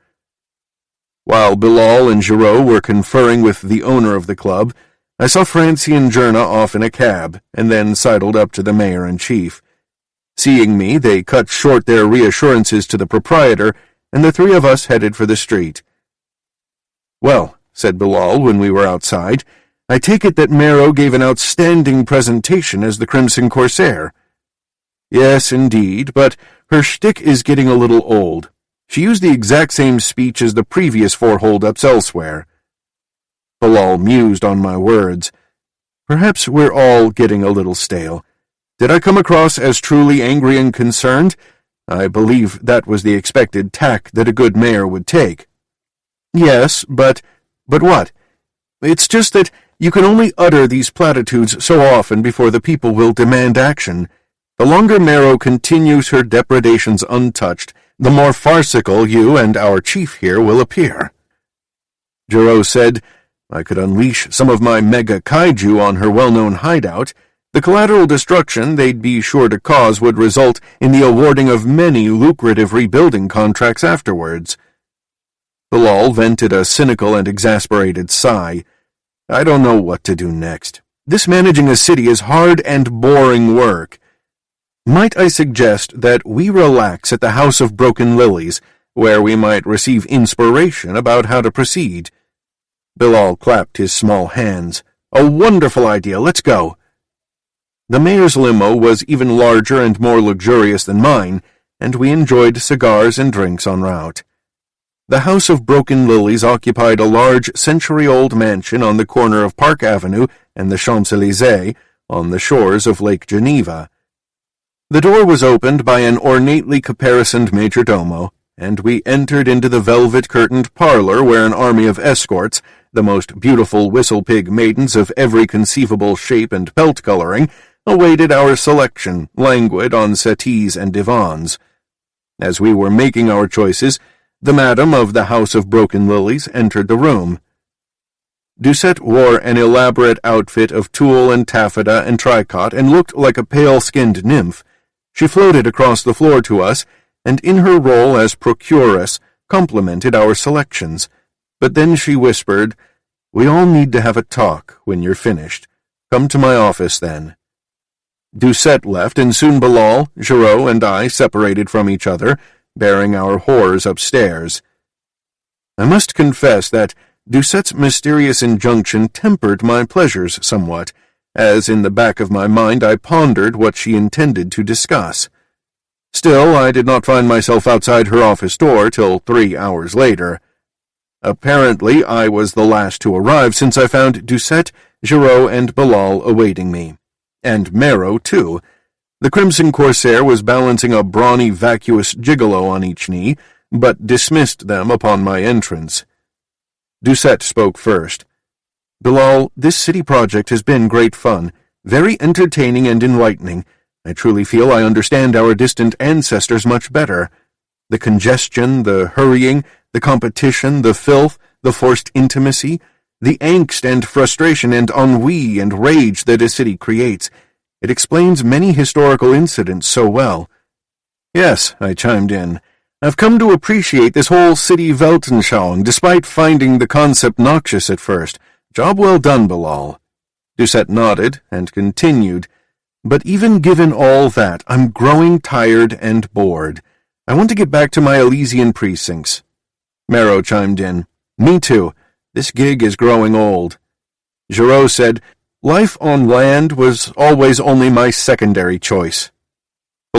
While Bilal and Giraud were conferring with the owner of the club, I saw Francie and Jerna off in a cab, and then sidled up to the mayor and chief. Seeing me, they cut short their reassurances to the proprietor, and the three of us headed for the street. "Well," said Bilal when we were outside, "I take it that Marrow gave an outstanding presentation as the Crimson Corsair." "Yes, indeed, but her shtick is getting a little old. She used the exact same speech as the previous four hold-ups elsewhere." Bilal mused on my words. "Perhaps we're all getting a little stale. Did I come across as truly angry and concerned? I believe that was the expected tack that a good mayor would take." "Yes, but what? It's just that you can only utter these platitudes so often before the people will demand action. The longer Marrow continues her depredations untouched, the more farcical you and our chief here will appear." Giraud said, "I could unleash some of my mega kaiju on her well-known hideout. The collateral destruction they'd be sure to cause would result in the awarding of many lucrative rebuilding contracts afterwards." Bilal vented a cynical and exasperated sigh. "I don't know what to do next. This managing a city is hard and boring work. Might I suggest that we relax at the House of Broken Lilies, where we might receive inspiration about how to proceed?" Bilal clapped his small hands. "A wonderful idea, let's go." The mayor's limo was even larger and more luxurious than mine, and we enjoyed cigars and drinks en route. The House of Broken Lilies occupied a large century-old mansion on the corner of Park Avenue and the Champs-Élysées, on the shores of Lake Geneva. The door was opened by an ornately caparisoned majordomo, and we entered into the velvet-curtained parlor where an army of escorts, the most beautiful whistle-pig maidens of every conceivable shape and pelt coloring, awaited our selection, languid on settees and divans. As we were making our choices, the madam of the House of Broken Lilies entered the room. Doucette wore an elaborate outfit of tulle and taffeta and tricot and looked like a pale-skinned nymph. She floated across the floor to us, and in her role as procuress complimented our selections. But then she whispered, "We all need to have a talk when you're finished. Come to my office then." Doucette left, and soon Bilal, Giraud, and I separated from each other, bearing our horrors upstairs. I must confess that Doucette's mysterious injunction tempered my pleasures somewhat, as in the back of my mind I pondered what she intended to discuss. Still, I did not find myself outside her office door till 3 hours later. Apparently, I was the last to arrive, since I found Doucette, Giraud, and Bilal awaiting me. And Marrow, too. The Crimson Corsair was balancing a brawny, vacuous gigolo on each knee, but dismissed them upon my entrance. Doucette spoke first. "Bilal, this city project has been great fun, very entertaining and enlightening. I truly feel I understand our distant ancestors much better. The congestion, the hurrying, the competition, the filth, the forced intimacy, the angst and frustration and ennui and rage that a city creates. It explains many historical incidents so well." "Yes," I chimed in. "I've come to appreciate this whole city Weltanschauung, despite finding the concept noxious at first. Job well done, Bilal." Doucette nodded and continued, "But even given all that, I'm growing tired and bored. I want to get back to my Elysian precincts." Marrow chimed in, "Me too. This gig is growing old." Giraud said, "Life on land was always only my secondary choice."